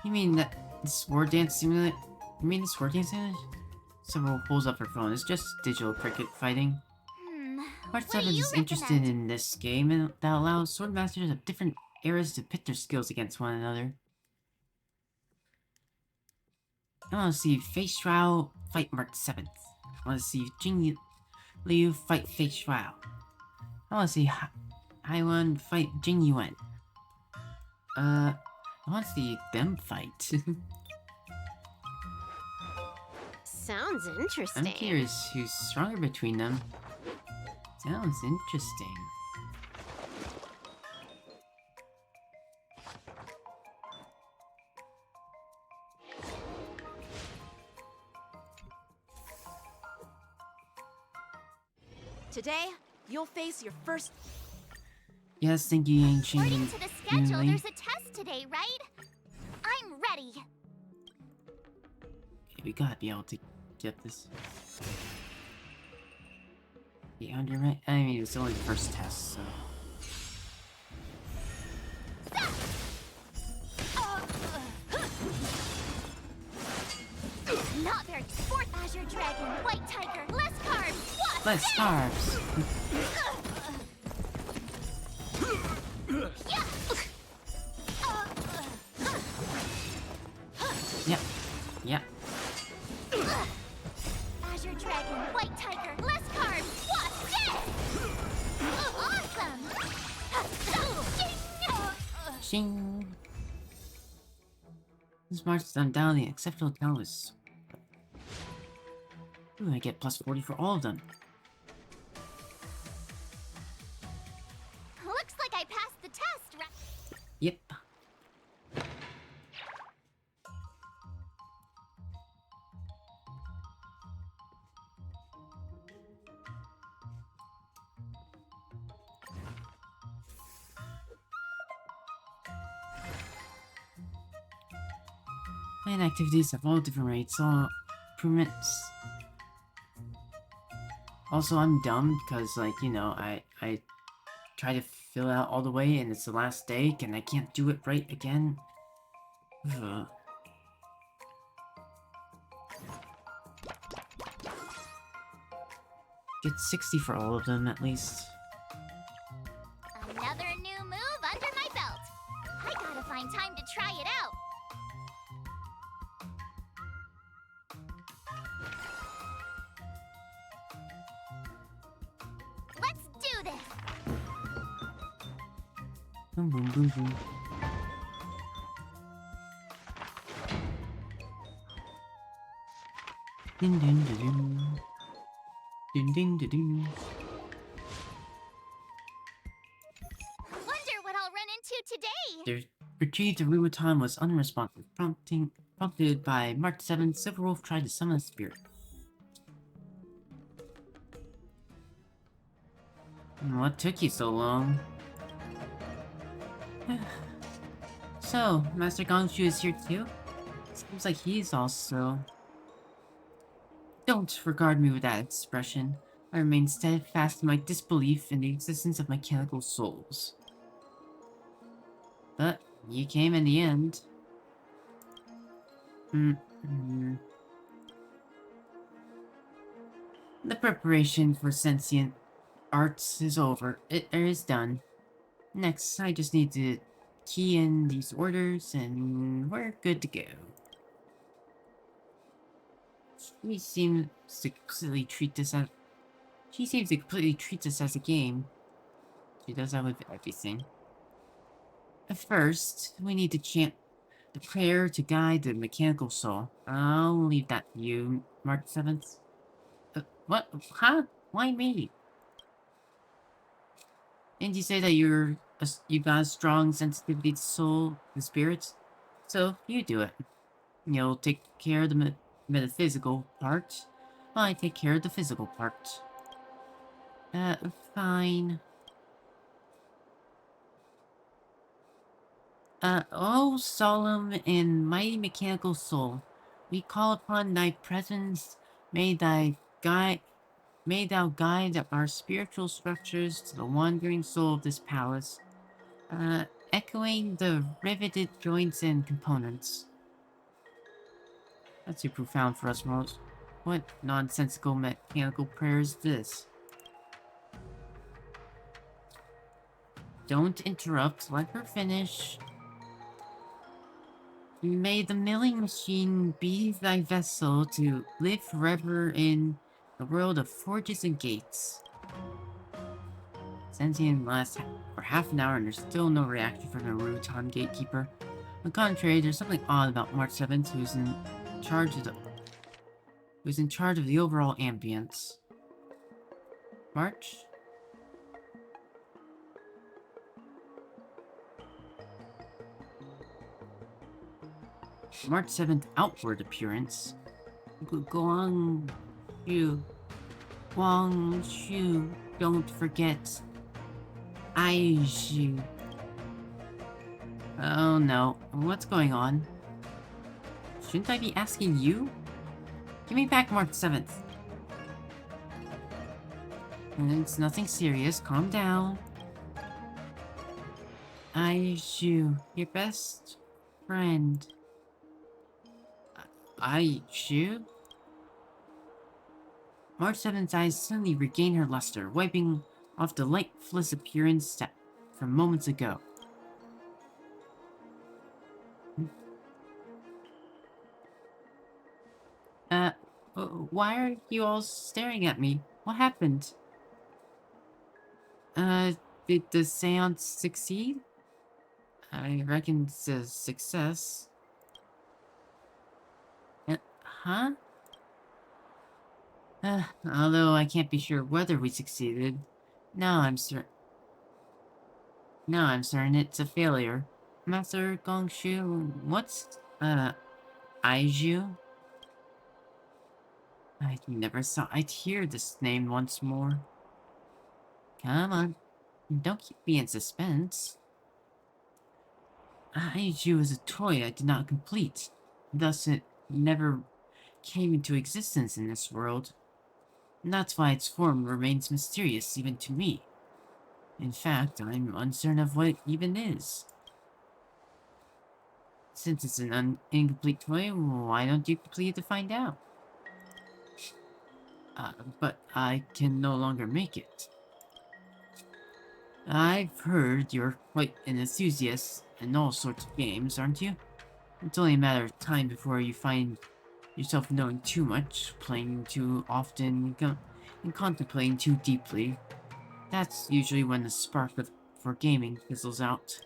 You mean that the sword dance simulator? You mean the sword dance simulator? Silver Wolf pulls up her phone. It's just digital cricket fighting. March 7 is interested in this game and that allows sword masters of different eras to pit their skills against one another. I want to see Fei Shuao fight March 7th. I want to see Jing Liu fight Fei Shuao. I want to see Haiwan fight Jing Yuan. I want to see them fight. Sounds I'm interesting. curious who's stronger between them. Sounds interesting. Today, you'll face your first. Yes, thank you, Ancient. According to the schedule, there's a test today, right? I'm ready. Okay, we gotta be able to get this. 800, right? I mean, it's only the first test, so. Not very sport. Azure Dragon, White Tiger, less carbs. What? Less carbs. Yep. Yep. Azure Dragon, White Tiger, less carbs. What? Awesome. Shing. This March is undoubtedly an exceptional talent. Ooh, I get plus 40 for all of them. Looks like I passed the test, right? Yep. Plan activities have all different rates, all improvements. Also, I'm dumb because, like, you know, I try to fill out all the way and it's the last day and I can't do it right again. Ugh. Get 60 for all of them, at least. Another new move under my belt. I gotta find time to try it out. Let's do this. Boom, boom, boom, boom. Ding, ding, ding, ding. Ding, ding, ding, ding. Wonder what I'll run into today. The retreat to Rubiton was unresponsive, prompted by March 7th, Silverwolf tried to summon a spirit. What took you so long? So, Master Gongshu is here too? Seems like he's also... Don't regard me with that expression. I remain steadfast in my disbelief in the existence of mechanical souls. But you came in the end. The preparation for sentient arts is over. It is done. Next, I just need to key in these orders and we're good to go. She seems to completely treat this as... She seems to completely treat this as a game. She does that with everything. At first, we need to chant the prayer to guide the mechanical soul. I'll leave that to you, March 7th. What? Huh? Why me? Didn't you say that you got a strong sensitivity to soul and spirits? So, you do it. You'll take care of the metaphysical part, while I take care of the physical part. Fine. O solemn and mighty mechanical soul, we call upon thy presence. May thou guide our spiritual structures to the wandering soul of this palace, echoing the riveted joints and components. That's too profound for us, Rose. What nonsensical mechanical prayer is this? Don't interrupt, let her finish. May the milling machine be thy vessel to live forever in the world of forges and gates. Sentient lasts for half an hour and there's still no reaction from the Rutan gatekeeper. On the contrary, there's something odd about March 7th, who's in charge of the overall ambience. March? March 7th outward appearance. Guang Shu, don't forget. Aiju. Oh no, what's going on? Shouldn't I be asking you? Give me back March 7th. It's nothing serious, calm down. Aiju, your best friend. Aiju? March 7th's eyes suddenly regain her luster, wiping off the lifeless appearance from moments ago. Why are you all staring at me? What happened? Did the seance succeed? I reckon it's a success. Huh? Although I can't be sure whether we succeeded. Now I'm certain it's a failure. Master Gongshu, what's, Aiju? I never thought I'd hear this name once more. Come on, don't keep me in suspense. Aiju is a toy I did not complete. Thus, it never came into existence in this world. And that's why its form remains mysterious even to me. In fact, I'm uncertain of what it even is. Since it's an incomplete toy, why don't you complete it to find out? But I can no longer make it. I've heard you're quite an enthusiast in all sorts of games, aren't you? It's only a matter of time before you find yourself knowing too much, playing too often, and contemplating too deeply. That's usually when the spark for gaming fizzles out.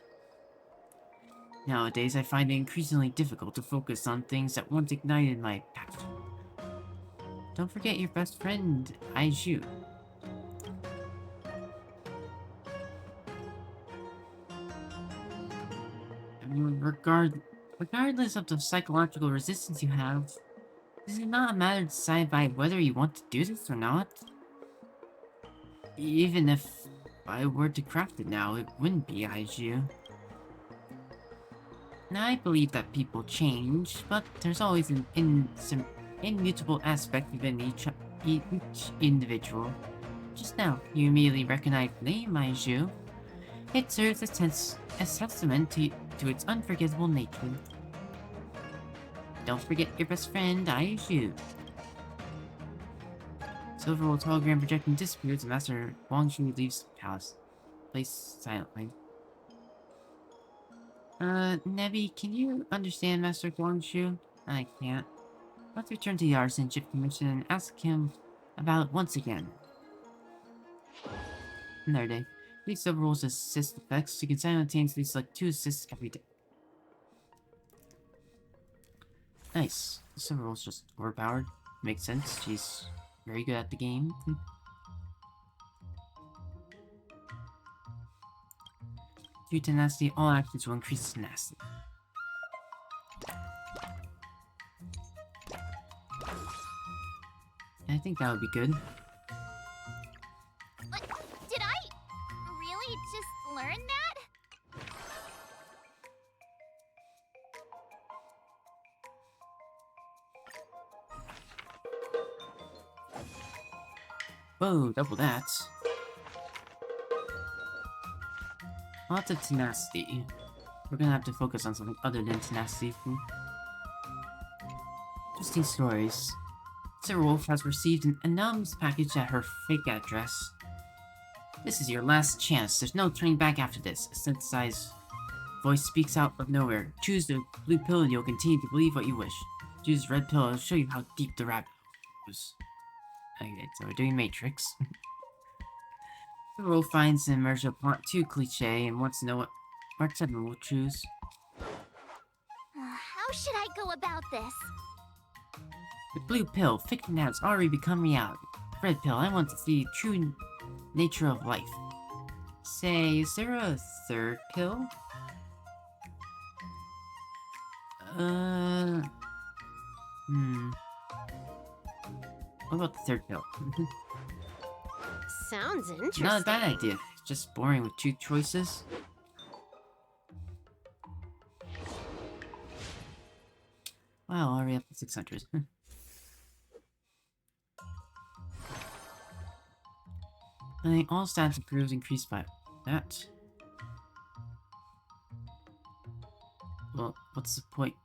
Nowadays, I find it increasingly difficult to focus on things that once ignited my passion. Don't forget your best friend, Aiju. Regardless of the psychological resistance you have, is it not a matter decided by whether you want to do this or not? Even if I were to craft it now, it wouldn't be Aiju. Now, I believe that people change, but there's always some immutable aspect within each individual. Just now, you immediately recognized the name Aiju. It serves as testament to its unforgettable nature. Don't forget your best friend, Aiju. Silver hologram projecting disappears and Master Guangshu leaves the palace. Place silently. Nebi, can you understand Master Guangshu? I can't. Let's return to the Artisanship Commission and ask him about it once again. Another day. These silver rolls assist effects. You can simultaneously select 2 assists every day. Nice. The silver roll's just overpowered. Makes sense. She's very good at the game. Due to tenacity, all actions will increase tenacity. I think that would be good. Did I really just learn that? Whoa, double that. Lots of tenacity. We're gonna have to focus on something other than tenacity. Interesting stories. Sir Wolf has received an anonymous package at her fake address. This is your last chance. There's no turning back after this. A synthesized voice speaks out of nowhere. Choose the blue pill and you'll continue to believe what you wish. Choose the red pill and I'll show you how deep the rabbit hole goes. Okay, so we're doing Matrix. The role finds and emerge a plot too cliche and wants to know what March 7 will choose. How should I go about this? The blue pill, fiction has already become reality. Red pill, I want to see true nature of life. Say, is there a third pill? What about the third pill? Sounds interesting. Not a bad idea. Just boring with two choices. Wow, already up to 600. I think all stats improves increased by that. Well, what's the point?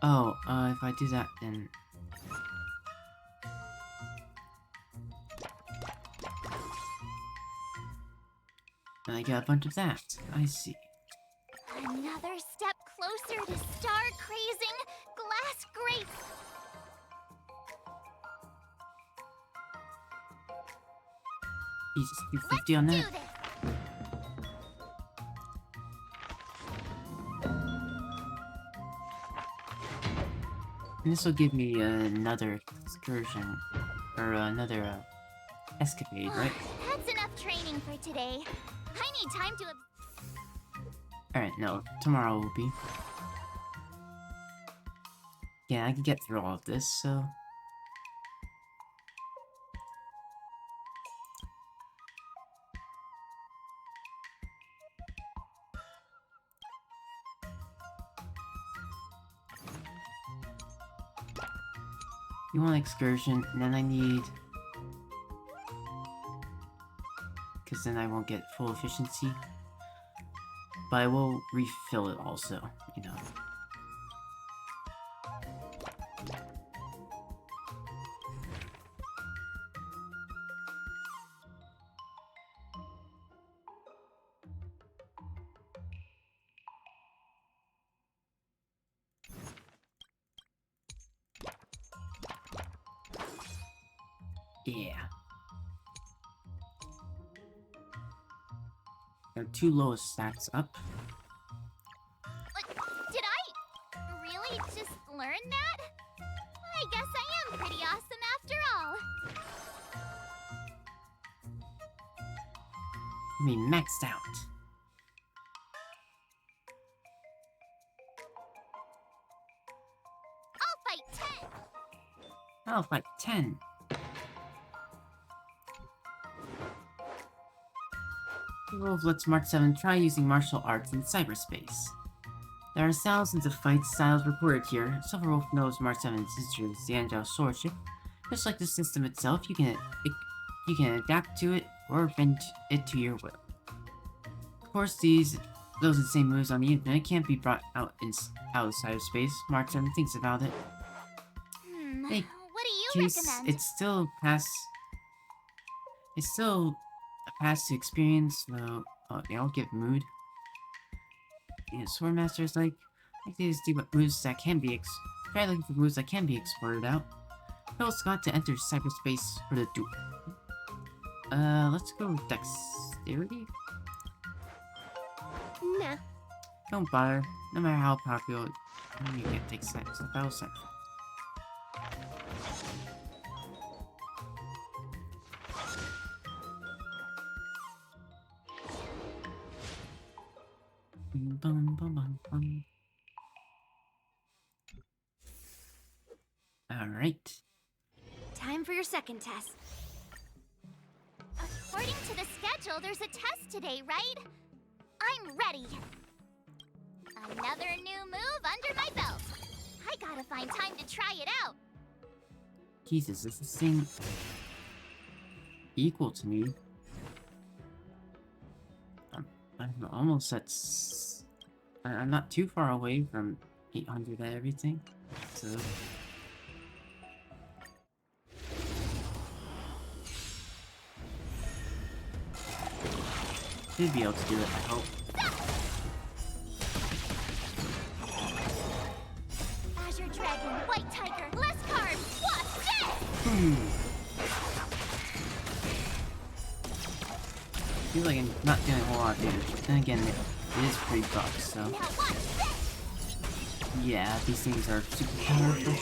Oh, if I do that, then... then I get a bunch of that. I see. Another step closer to star-crazing glass grace. Jesus, 250 on that. And this will give me another excursion, or another escapade, right? That's enough training for today. I need time to... Alright, no, tomorrow will be. Yeah, I can get through all of this, so... You want excursion, and then I need... because then I won't get full efficiency. But I will refill it also, you know. Yeah. Our two lowest stats up. Did I really just learn that? I guess I am pretty awesome after all. I mean, maxed out. I'll fight 10. I'll fight 10. Wolf lets March 7 try using martial arts in cyberspace. There are thousands of fight styles reported here. Silverwolf knows March 7's history with the Angel swordship. Just like the system itself, you can adapt to it or bend it to your will. Of course, those insane moves on the internet can't be brought out of cyberspace. March 7 thinks about it. What do you recommend? It's still a pass to experience, so they all get mood. Yeah, Swordmaster is like to see what moves that can be try looking for moves that can be explored out. Tell Skott to enter cyberspace for the duel. Let's go with dexterity. Nah. Don't bother. No matter how popular, you can't take steps. The battle central. Bum, bum, bum, bum. Alright. Time for your second test. According to the schedule, there's a test today, right? I'm ready. Another new move under my belt. I gotta find time to try it out. Jesus, is this thing equal to me? I'm almost at... I'm not too far away from 800 and everything, so... Should be able to do it, I hope. Azure Dragon, White Tiger, less carbs, what's this? feel like I'm not doing a whole lot of damage. But then again, it is pretty buff, so... Yeah, these things are super powerful.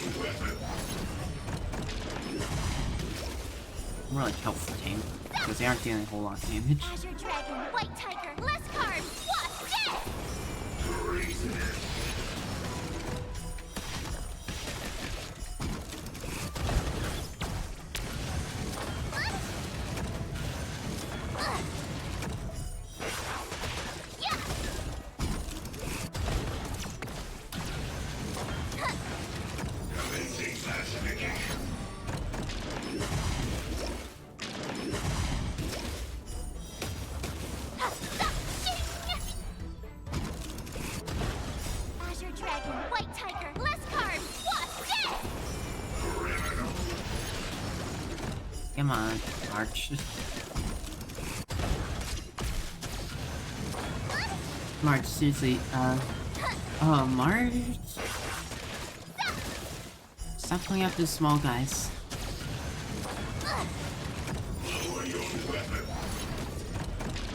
More like helpful tame, because they aren't doing a whole lot of damage. Azure Dragon, White Tiger, less carbs, what? Death! Azure Dragon, White Tiger, less carbs, what? Death! Come on, March. March, seriously, March? Stop going after the small guys.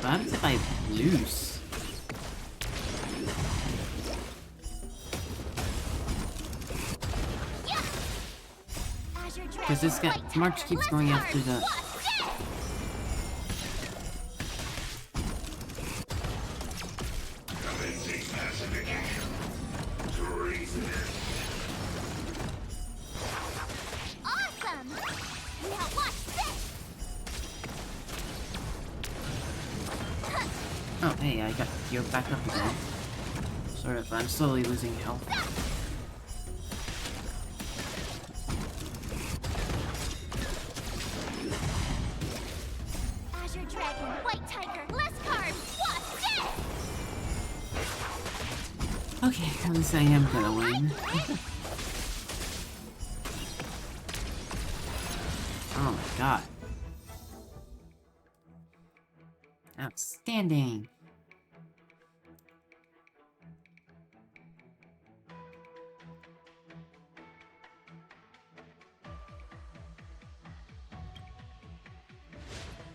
What happens if I lose? Because this guy, March keeps going after the... Awesome! Now watch this! Oh, hey, I got healed back up again. Sort of, I'm slowly losing health. Azure Dragon, White Tiger, less carbs, what? Death! Okay, at least I am gonna win. Oh my god. Outstanding!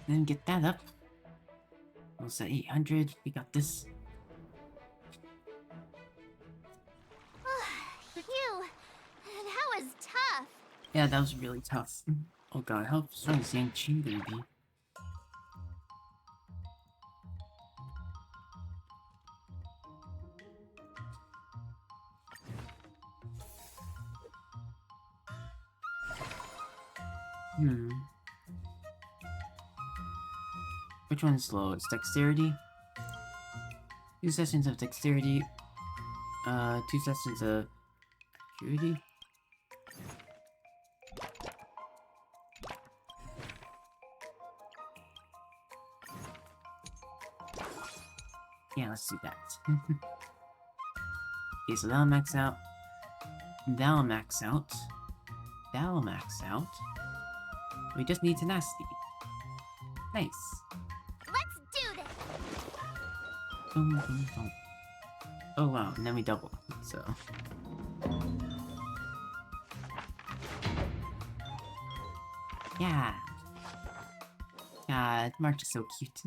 Then get that up. Almost at 800. We got this. Phew! That was tough. Yeah, that was really tough. Oh god, how strong is Yang Qing gonna be? Which one's slow? It's dexterity? 2 sessions of dexterity. 2 sessions of acuity. Yeah, let's do that. Okay, so that'll max out. That'll max out. That'll max out. We just need tenacity. Nice. Let's do this! Boom, boom, boom. Oh wow, and then we double, so... Yeah! God, March is so cute.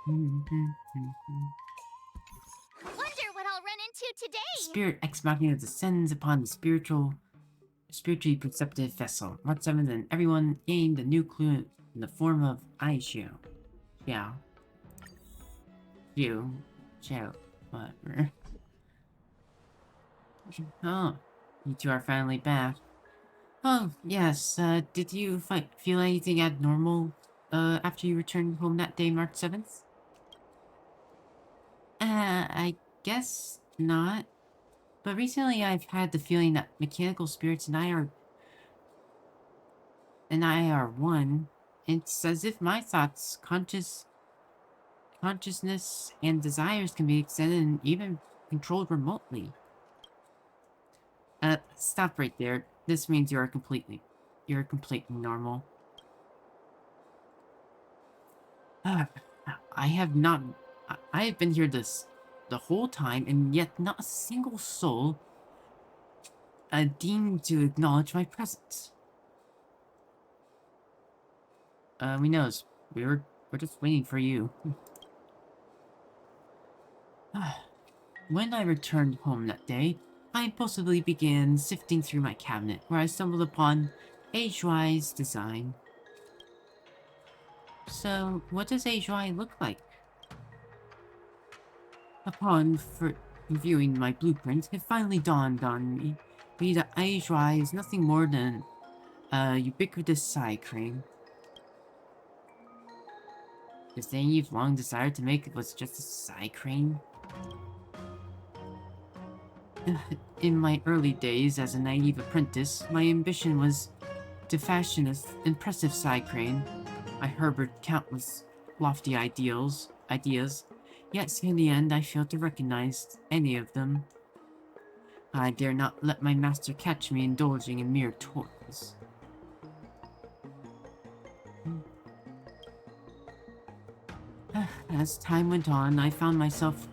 Wonder what I'll run into today! Spirit Ex Machina descends upon the spiritually perceptive vessel. March 7th, and everyone gained a new clue in the form of Aishio. Xiao. Xiao. Whatever. Oh, you two are finally back. Oh, yes, did you feel anything abnormal, after you returned home that day, March 7th? I guess not. But recently I've had the feeling that mechanical spirits and I are one. It's as if my thoughts, consciousness, and desires can be extended and even controlled remotely. Stop right there. This means you're completely normal. I have been here the whole time, and yet not a single soul deemed to acknowledge my presence. We know we're just waiting for you. When I returned home that day, I impulsively began sifting through my cabinet, where I stumbled upon Age-Wise design. So, what does Age-Wise look like? Upon reviewing my blueprint, it finally dawned on me that Age-Wise is nothing more than a ubiquitous side crane. The thing you've long desired to make was just a side crane? In my early days as a naive apprentice, my ambition was to fashion an impressive side crane. I harbored countless lofty ideas, yet in the end I failed to recognize any of them. I dare not let my master catch me indulging in mere toys. As time went on, I found myself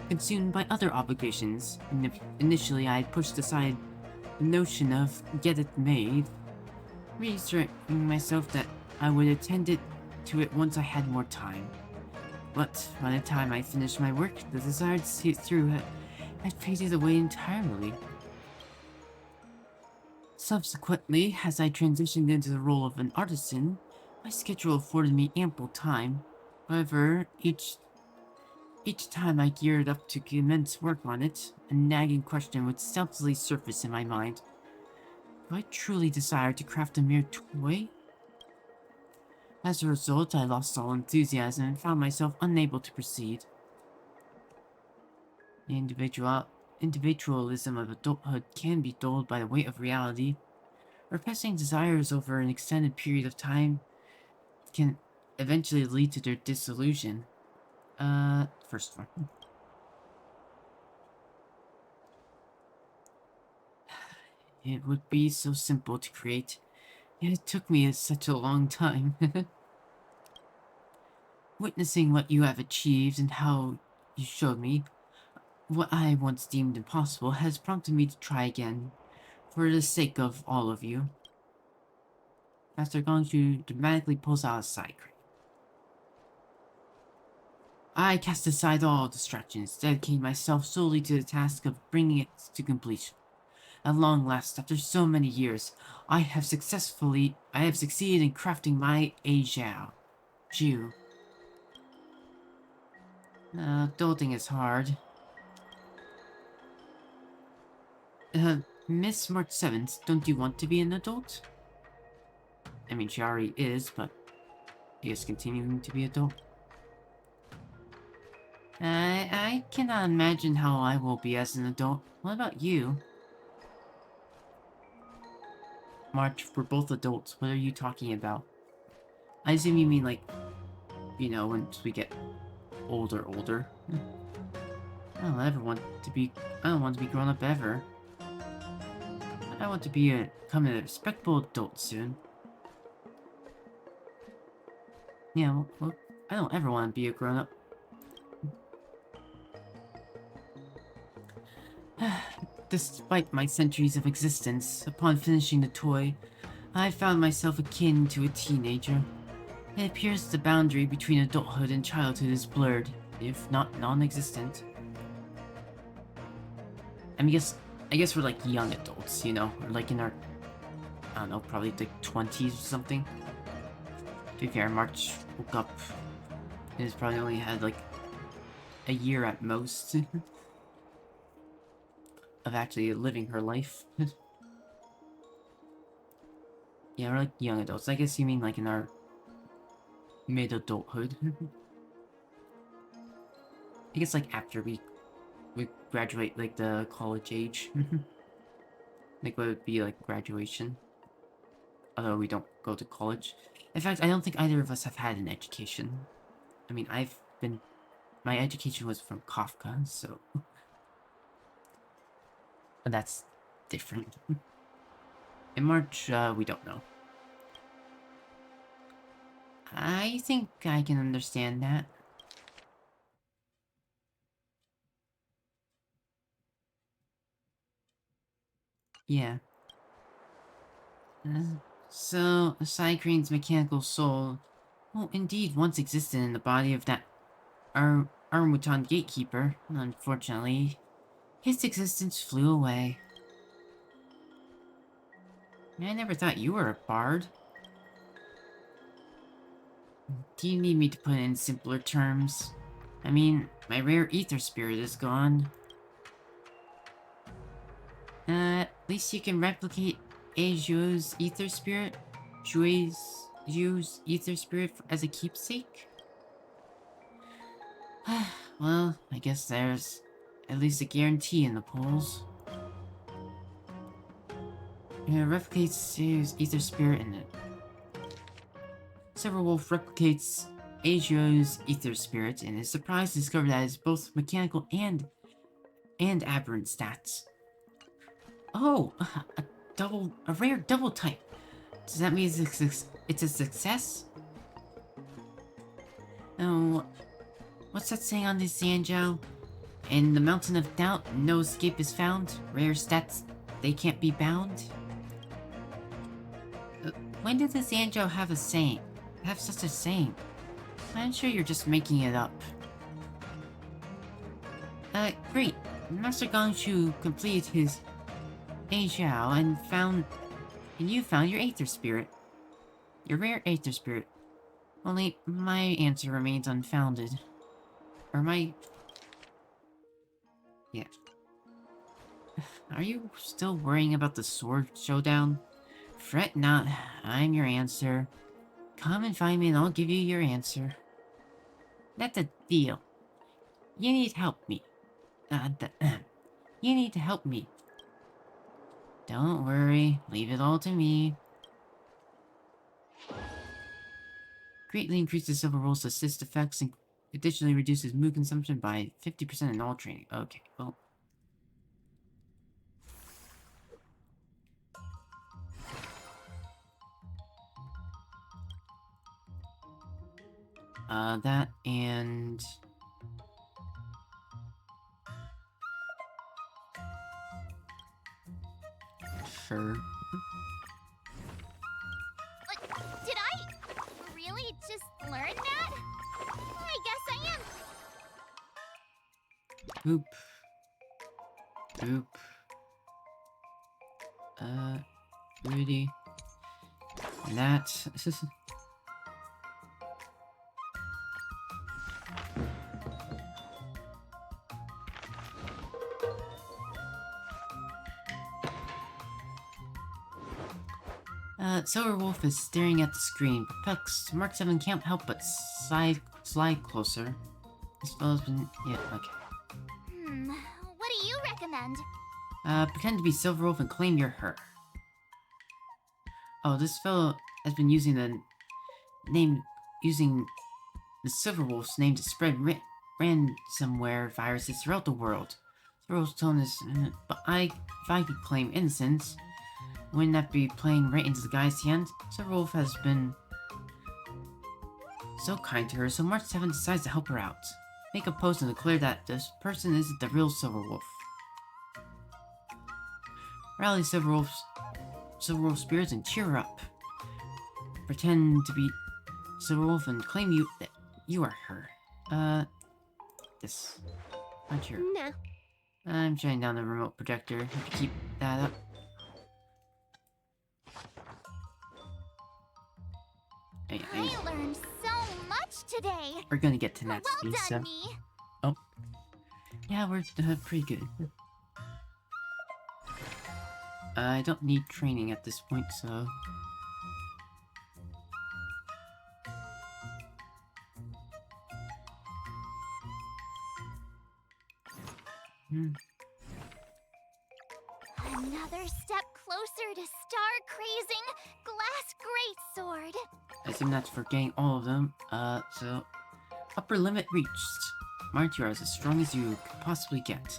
consumed by other obligations. Initially, I had pushed aside the notion of get it made, reassuring myself that I would attend to it once I had more time. But by the time I finished my work, the desire to see it through had faded away entirely. Subsequently, as I transitioned into the role of an artisan, my schedule afforded me ample time. However, each time I geared up to commence work on it, a nagging question would stealthily surface in my mind. Do I truly desire to craft a mere toy? As a result, I lost all enthusiasm and found myself unable to proceed. The individualism of adulthood can be dulled by the weight of reality. Repressing desires over an extended period of time can eventually lead to their dissolution. First one. It would be so simple to create, yet it took me such a long time. Witnessing what you have achieved and how you showed me what I once deemed impossible has prompted me to try again, for the sake of all of you. Master Gongju dramatically pulls out a side crane. I cast aside all distractions, dedicating myself solely to the task of bringing it to completion. At long last, after so many years, I have succeeded in crafting my Ajiao. Ju. Adulting is hard. Miss March 7th, don't you want to be an adult? I mean, she already is, but he is continuing to be adult. I cannot imagine how I will be as an adult. What about you? March, we're both adults. What are you talking about? I assume you mean, like, you know, once we get older. I don't want to be grown up ever. I want to become a respectable adult soon. Yeah, well, I don't ever want to be a grown up. Despite my centuries of existence, upon finishing the toy, I found myself akin to a teenager. It appears the boundary between adulthood and childhood is blurred, if not non-existent. I guess we're like young adults, you know? We're like in our, I don't know, probably like 20s or something. To be fair, March woke up and has probably only had like a year at most of actually living her life. Yeah, we're like young adults. I guess you mean like in our mid-adulthood. I guess like after we graduate, like the college age. Like what would be like graduation. Although we don't go to college. In fact, I don't think either of us have had an education. I mean, my education was from Kafka, so... But that's different. In March, we don't know. I think I can understand that. Yeah. So, Side Crane's mechanical soul Oh, indeed, once existed in the body of that Armutan gatekeeper. Unfortunately, his existence flew away. I never thought you were a bard. Do you need me to put it in simpler terms? I mean, my rare ether spirit is gone. At least you can replicate Eizou's ether spirit? Shui's ether spirit as a keepsake? Well, I guess there's at least a guarantee in the polls. It replicates Sei's ether spirit in it. Silverwolf replicates Eizou's ether spirit and is surprised to discover that it's both mechanical and aberrant stats. Oh, a rare double type. Does that mean it's a success? Oh, what's that saying on this Zanjiao? In the Mountain of Doubt, no escape is found. Rare stats, they can't be bound. When did the Zanjiao have a saying? Have such a saying? I'm sure you're just making it up. Great. Master Gongshu completed his Eizhou and you found your Aether Spirit. Your rare Aether Spirit. Only, my answer remains unfounded. Yeah. Are you still worrying about the sword showdown? Fret not, I'm your answer. Come and find me and I'll give you your answer. That's a deal. You need help me. You need to help me. Don't worry, leave it all to me. Greatly increases silver rolls assist effects and additionally reduces mood consumption by 50% in all training. Okay, well. That and... Sure. Did I really just learn that? I guess I am. Oop. Oop. Rudy. And that. Silverwolf is staring at the screen. Perplexed, Mark 7 can't help but slide closer. This fellow's been... yeah, okay. What do you recommend? Pretend to be Silverwolf and claim you're her. Oh, this fellow has been using the Silverwolf's name to spread ransomware viruses throughout the world. Silverwolf's tone is... but if I could claim innocence, wouldn't that be playing right into the guy's hand? Silverwolf has been so kind to her, so March 7 decides to help her out. Make a post and declare that this person isn't the real Silverwolf. Rally Silverwolf spirits and cheer her up. Pretend to be Silverwolf and claim that you are her. This. Not sure. No. I'm shutting down the remote projector. Have to keep that up. I learned so much today. We're gonna get to next, Well so. done, me. Oh. Yeah, we're pretty good. I don't need training at this point, so... Another step closer to star-crazing glass greatsword. I assume that's for getting all of them. So... Upper limit reached. March, you are as strong as you could possibly get.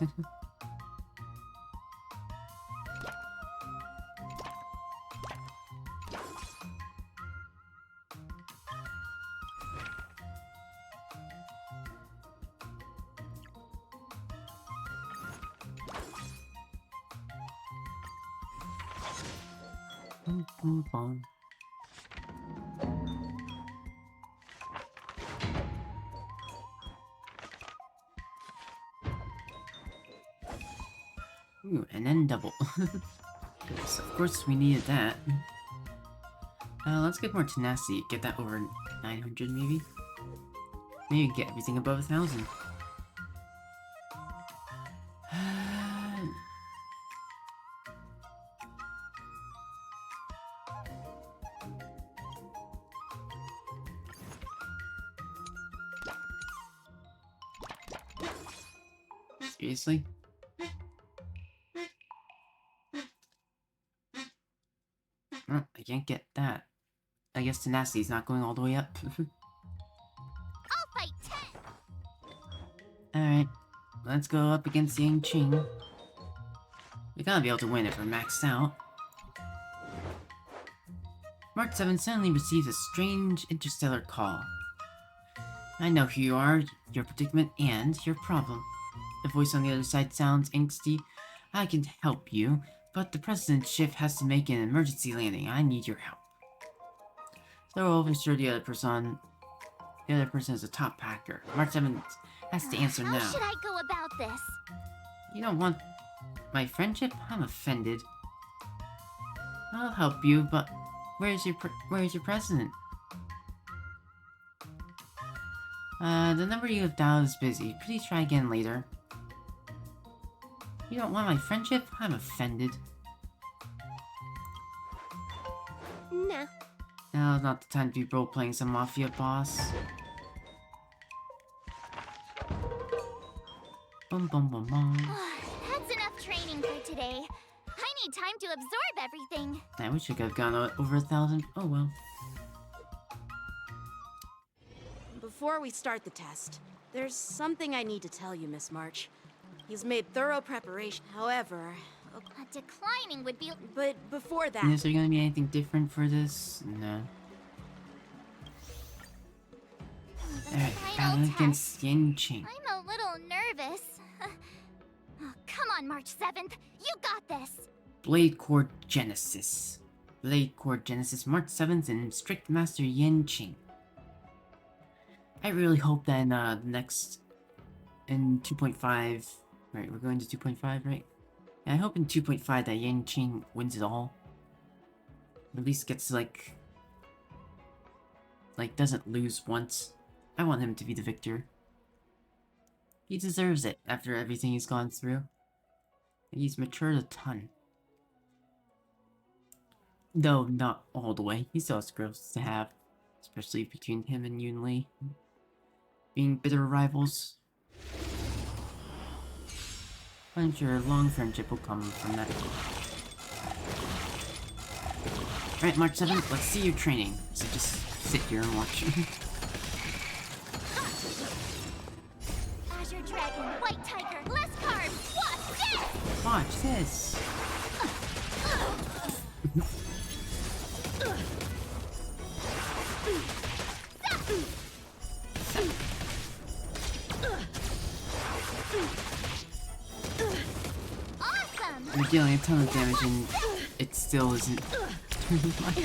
Ooh, and then double. So of course we needed that. Let's get more tenacity. Get that over 900 maybe? Maybe get everything above 1,000. Seriously? Oh, I can't get that. I guess tenacity's not going all the way up. I'll fight 10. Alright, let's go up against Yang Qing. We gotta be able to win if we're maxed out. March 7 suddenly receives a strange interstellar call. I know who you are, your predicament, and your problem. The voice on the other side sounds angsty. I can help you, but the President's ship has to make an emergency landing. I need your help. Throw over sure the other person is a top packer. March 7 has to answer now. How should I go about this? You don't want my friendship? I'm offended. I'll help you, but where's your president? The number you have dialed is busy. Please try again later. You don't want my friendship? I'm offended. Nah. Now's not the time to be role-playing some mafia boss. Bum bum bum bum. That's enough training for today. I need time to absorb everything. I wish I could have gone over 1,000. Oh well. Before we start the test, there's something I need to tell you, Miss March. He's made thorough preparation. However, declining would be... But before that... Is there gonna be anything different for this? No. Alright, battle against Yang Qing. I'm a little nervous. Oh, come on, March 7th. You got this. Blade Core Genesis. Blade Core Genesis March 7th and Strict Master Yang Qing. I really hope that in in 2.5, right, we're going to 2.5, right? Yeah, I hope in 2.5 that Yang Qing wins it all. Or at least gets like doesn't lose once. I want him to be the victor. He deserves it after everything he's gone through. And he's matured a ton. Though not all the way. He still has growth to have. Especially between him and Yoon Lee. Being bitter rivals. I'm sure a long friendship will come from that. Alright, March 7th, let's see your training. So just sit here and watch. Azure Dragon, White Tiger, less carbs. Watch this! Awesome! You're dealing a ton of damage and it still isn't doing much.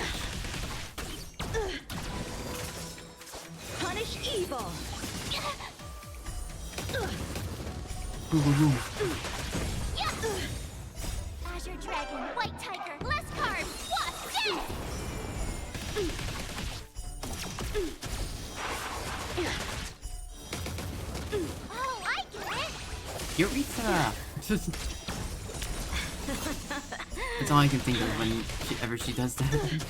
Punish evil! Boom, boom, boom. Azure Dragon, White Tiger, less carbs. Watch this! Oh, I get it! Eureka! That's all I can think of whenever she does that.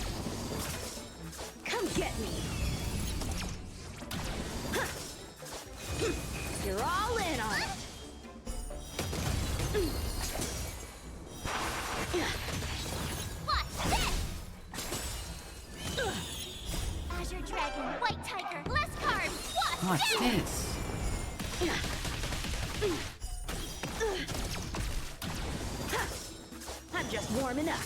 Come get me! You're all in on it! Watch this! Azure Dragon, White Tiger, less carbs. Watch this! I'm just warming up.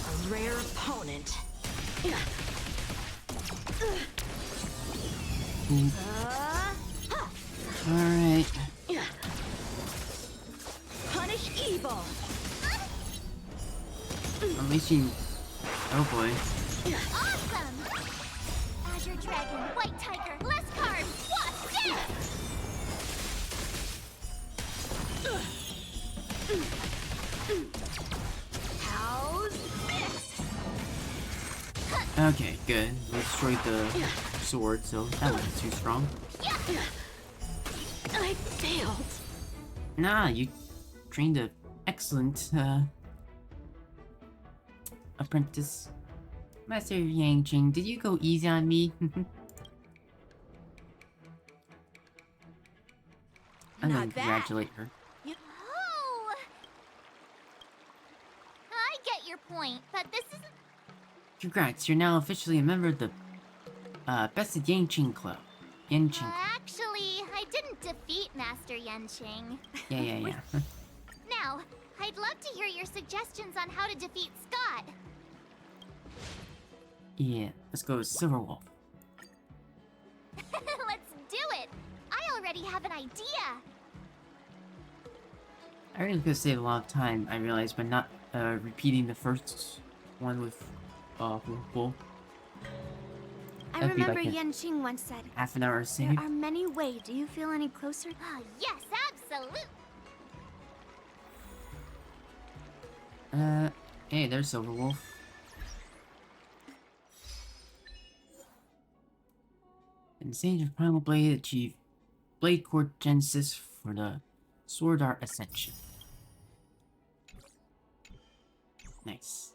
A rare opponent. Alright. Punish evil. At least you... Oh boy. Awesome! Azure Dragon, White Tiger, less carbs. Okay, good. We destroyed the sword, so that wasn't too strong. I failed. Nah, you trained a excellent apprentice. Master Yanqing, did you go easy on me? I'm gonna congratulate her. Oh! I get your point, but this isn't... Congrats, you're now officially a member of the Best Yanqing Club. Yanqing. Actually, I didn't defeat Master Yanqing. Yeah. Now, I'd love to hear your suggestions on how to defeat Skott. Yeah, let's go with Silver Wolf. Let's do it! I already have an idea! I really could save a lot of time, I realized, by not repeating the first one with Wolf. I That'd be remember like Yanqing once said, half an hour of saving. there are many ways. Do you feel any closer? Yes, absolutely! Hey, there's Silver Wolf. In the Sage of Primal Blade, achieve Blade Core Genesis for the Sword Art Ascension. Nice.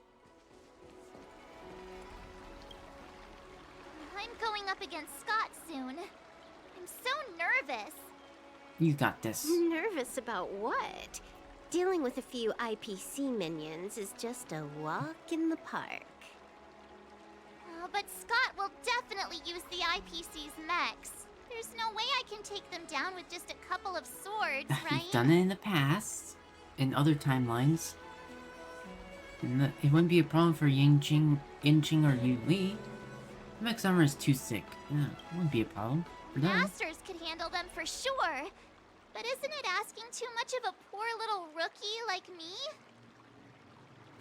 I'm going up against Skott soon. I'm so nervous. You got this. Nervous about what? Dealing with a few IPC minions is just a walk in the park. But Skott will definitely use the IPC's mechs. There's no way I can take them down with just a couple of swords, right? You've done it in the past, in other timelines. And it wouldn't be a problem for Yanqing or Yu Li. The mech's armor is too thick. Yeah, it wouldn't be a problem for them. Masters could handle them for sure. But isn't it asking too much of a poor little rookie like me?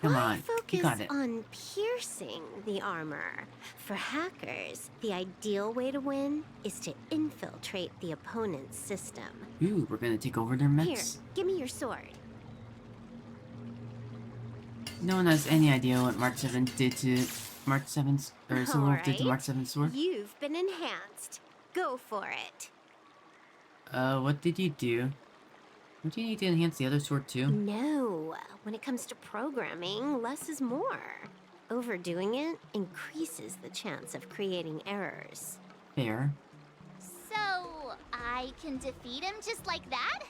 Come Why on, you got focus it. on piercing the armor? For hackers, the ideal way to win is to infiltrate the opponent's system. Ooh, we're gonna take over their Here, mechs. give me your sword. No one has any idea what March 7 did to March 7's, or Silver Wolf did to March 7's sword. You've been enhanced. Go for it. What did you do? Don't you need to enhance the other sword too? No. When it comes to programming, less is more. Overdoing it increases the chance of creating errors. Fair. So, I can defeat him just like that?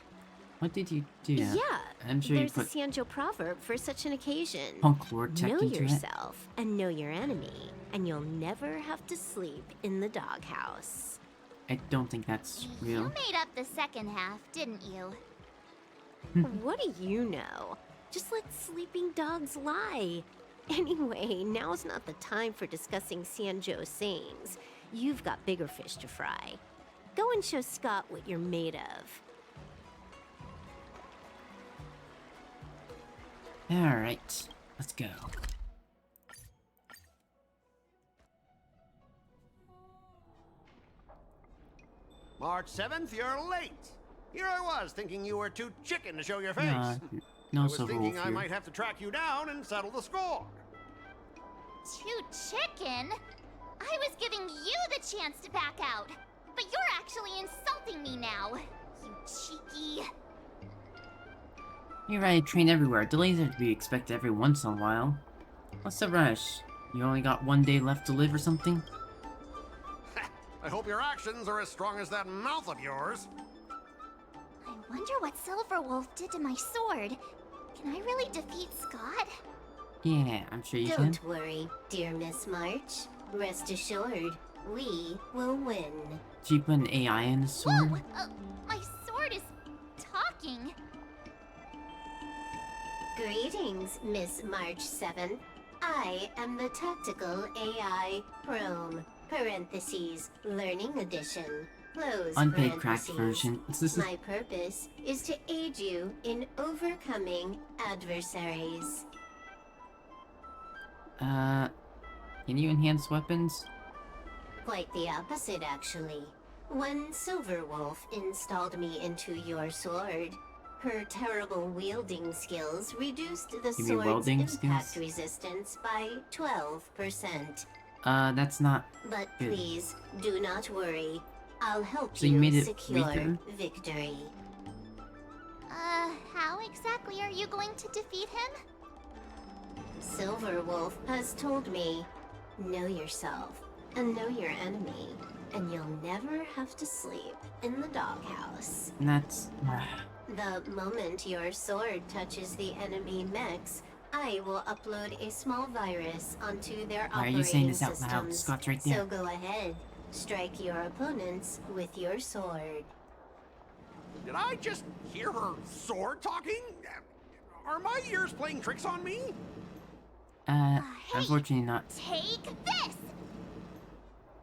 What did you do? Yeah, I'm sure you there's put a Sanjo proverb for such an occasion. punk lore tech Know into it. yourself and know your enemy, and you'll never have to sleep in the doghouse. I don't think that's real. You made up the second half, didn't you? What do you know? Just let sleeping dogs lie. Anyway, now's not the time for discussing Sanjo's sayings. You've got bigger fish to fry. Go and show Skott what you're made of. Alright, let's go. March 7th, you're late. Here I was, thinking you were too chicken to show your face. No I was Silver thinking Wolf I here. might have to track you down and settle the score. Too chicken? I was giving you the chance to back out. But you're actually insulting me now. You cheeky... You're right, train everywhere. Delays are to be expected every once in a while. What's the rush? You only got 1 day left to live or something? I hope your actions are as strong as that mouth of yours. I wonder what Silver Wolf did to my sword. Can I really defeat Skott? Yeah, I'm sure you can. Don't worry, dear Miss March. Rest assured, we will win. Did you put an AI in the sword? Whoa! My sword is talking. Greetings, Miss March 7. I am the Tactical AI Chrome, parentheses, Learning Edition, close Unpaid cracked parentheses. version. My purpose is to aid you in overcoming adversaries. Can you enhance weapons? Quite the opposite, actually. When Silver Wolf installed me into your sword, her terrible wielding skills reduced the You mean sword's welding impact skills? resistance by 12%. That's not But good. please, do not worry. I'll help So you made it secure weaker? victory. How exactly are you going to defeat him? Silverwolf has told me, know yourself and know your enemy, and you'll never have to sleep in the doghouse. And that's... The moment your sword touches the enemy mechs, I will upload a small virus onto their Why are operating you saying this out systems. loud? Scott's right there. So go ahead, strike your opponents with your sword. Did I just hear her sword talking? Are my ears playing tricks on me? Hey, unfortunately not. Take this!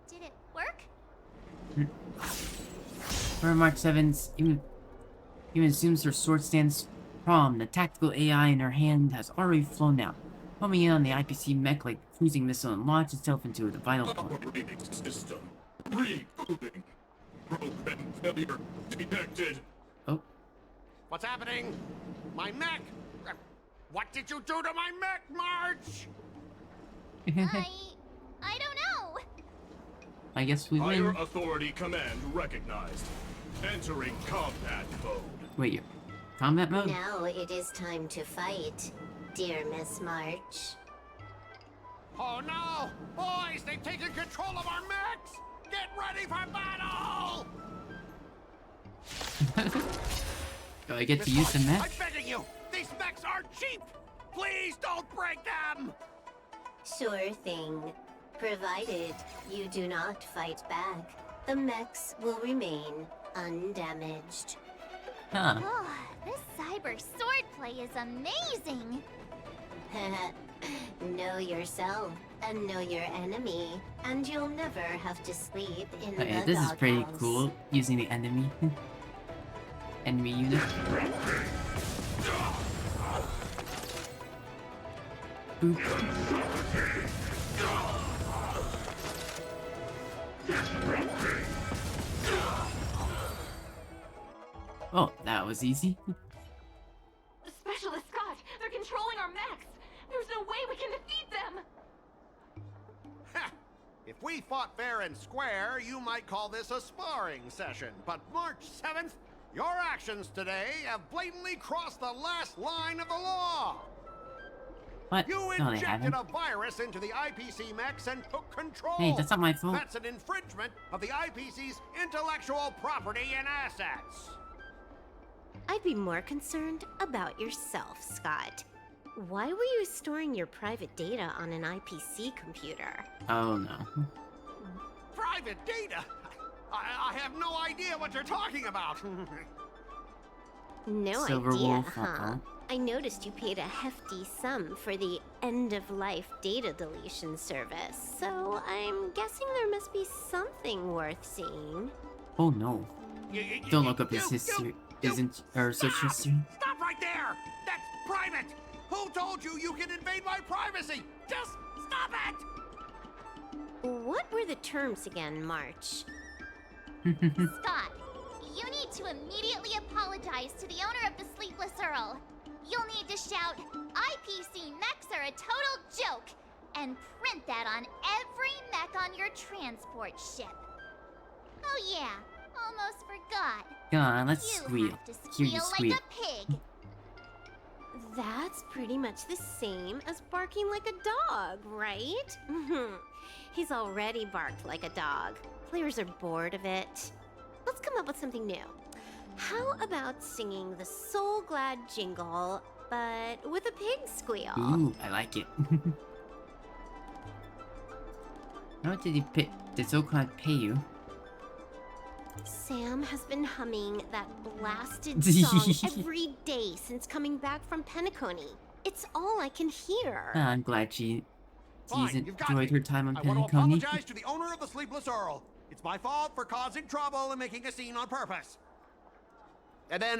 Did it work? For March 7th, even assumes her sword stands prom. The tactical AI in her hand has already flown out, homing in on the IPC mech like a cruising missile and launched itself into the vital point. Operating system rebooting. Program failure detected. Oh. What's happening? My mech! What did you do to my mech, March? I don't know. I guess we Higher win. authority command recognized. Entering combat mode. Wait, you're combat mode? Now it is time to fight, dear Miss March. Oh no! Boys, they've taken control of our mechs! Get ready for battle! Do I get to Miss use the March, mech? I'm begging you! These mechs are cheap! Please don't break them! Sure thing. Provided you do not fight back, the mechs will remain undamaged. Huh. Oh, this cyber swordplay is amazing. Know yourself and know your enemy, and you'll never have to sleep in Okay, the this is pretty doghouse. cool, using the enemy. Enemy unit. Boop. Oh, that was easy. Specialist Skott, they're controlling our mechs. There's no way we can defeat them. If we fought fair and square, you might call this a sparring session. But March 7th, your actions today have blatantly crossed the last line of the law. What? You No, they injected haven't. a virus into the IPC mechs and took control. Hey, that's not my fault. That's an infringement of the IPC's intellectual property and assets. I'd be more concerned about yourself, Skott. Why were you storing your private data on an IPC computer? Oh no. Private data? I have no idea what you're talking about. No Silver idea, Wolf, huh? uh-oh. I noticed you paid a hefty sum for the end-of-life data deletion service, so I'm guessing there must be something worth seeing. Oh no. Don't look up his history. Isn't or search history? Stop right there! That's private! Who told you you can invade my privacy? Just stop it! What were the terms again, March? Skott, you need to immediately apologize to the owner of the Sleepless Earl. You'll need to shout, IPC mechs are a total joke, and print that on every mech on your transport ship. Oh yeah, almost forgot. Come on, let's You squeal. have to Hear you squeal squeal. like a pig. That's pretty much the same as barking like a dog, right? He's already barked like a dog. Players are bored of it. Let's come up with something new. How about singing the Soul Glad jingle, but with a pig squeal? Ooh, I like it. How much did he pay? Did SoCloud pay you? Sam has been humming that blasted song every day since coming back from Penacony. It's all I can hear. I'm glad she's Fine, you've got enjoyed me. her time on I want to Penacony. apologize to the owner of the Sleepless Earl. It's my fault for causing trouble and making a scene on purpose. And then,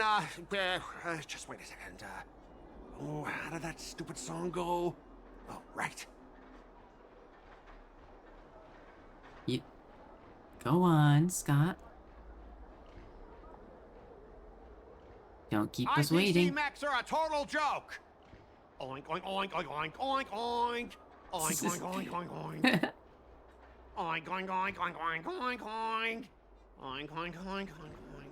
just wait a second. Oh, how did that stupid song go? Oh, right. Go on, Scott. Don't keep us IPC waiting. mechs are a total joke. Oink, oink, oink, oink, oink, oink, oink. Oink, oink, oink, oink, oink. Oink, oink, oink, oink, oink, oink, oink. Oink, oink, oink, oink, oink.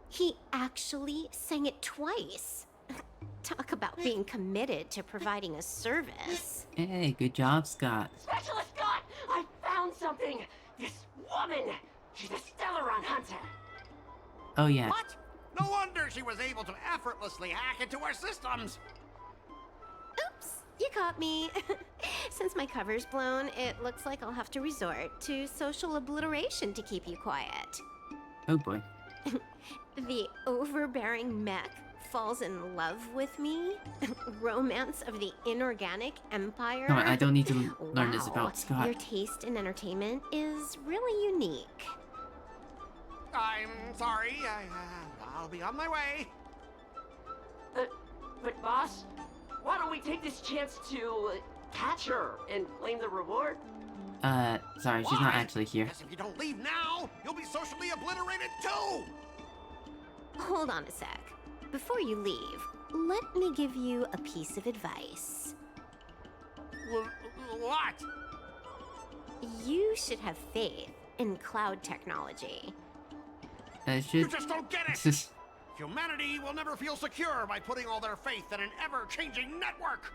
He actually sang it twice. Talk about being committed to providing a service. Hey, good job, Scott. Specialist Scott! I found something! This woman! She's a Stellaron hunter! Oh yeah. What? No wonder she was able to effortlessly hack into our systems! Oops, you caught me. Since my cover's blown, it looks like I'll have to resort to social obliteration to keep you quiet. Oh boy. The overbearing mech falls in love with me? Romance of the inorganic empire? Come on, I don't need to learn this Wow, about Scott. Your taste in entertainment is really unique. I'm sorry, I'll be on my way. But boss, why don't we take this chance to catch her and claim the reward? Sorry, she's not actually here. Because if you don't leave now, you'll be socially obliterated too! Hold on a sec. Before you leave, let me give you a piece of advice. What? You should have faith in cloud technology. You just don't get it! Humanity will never feel secure by putting all their faith in an ever-changing network!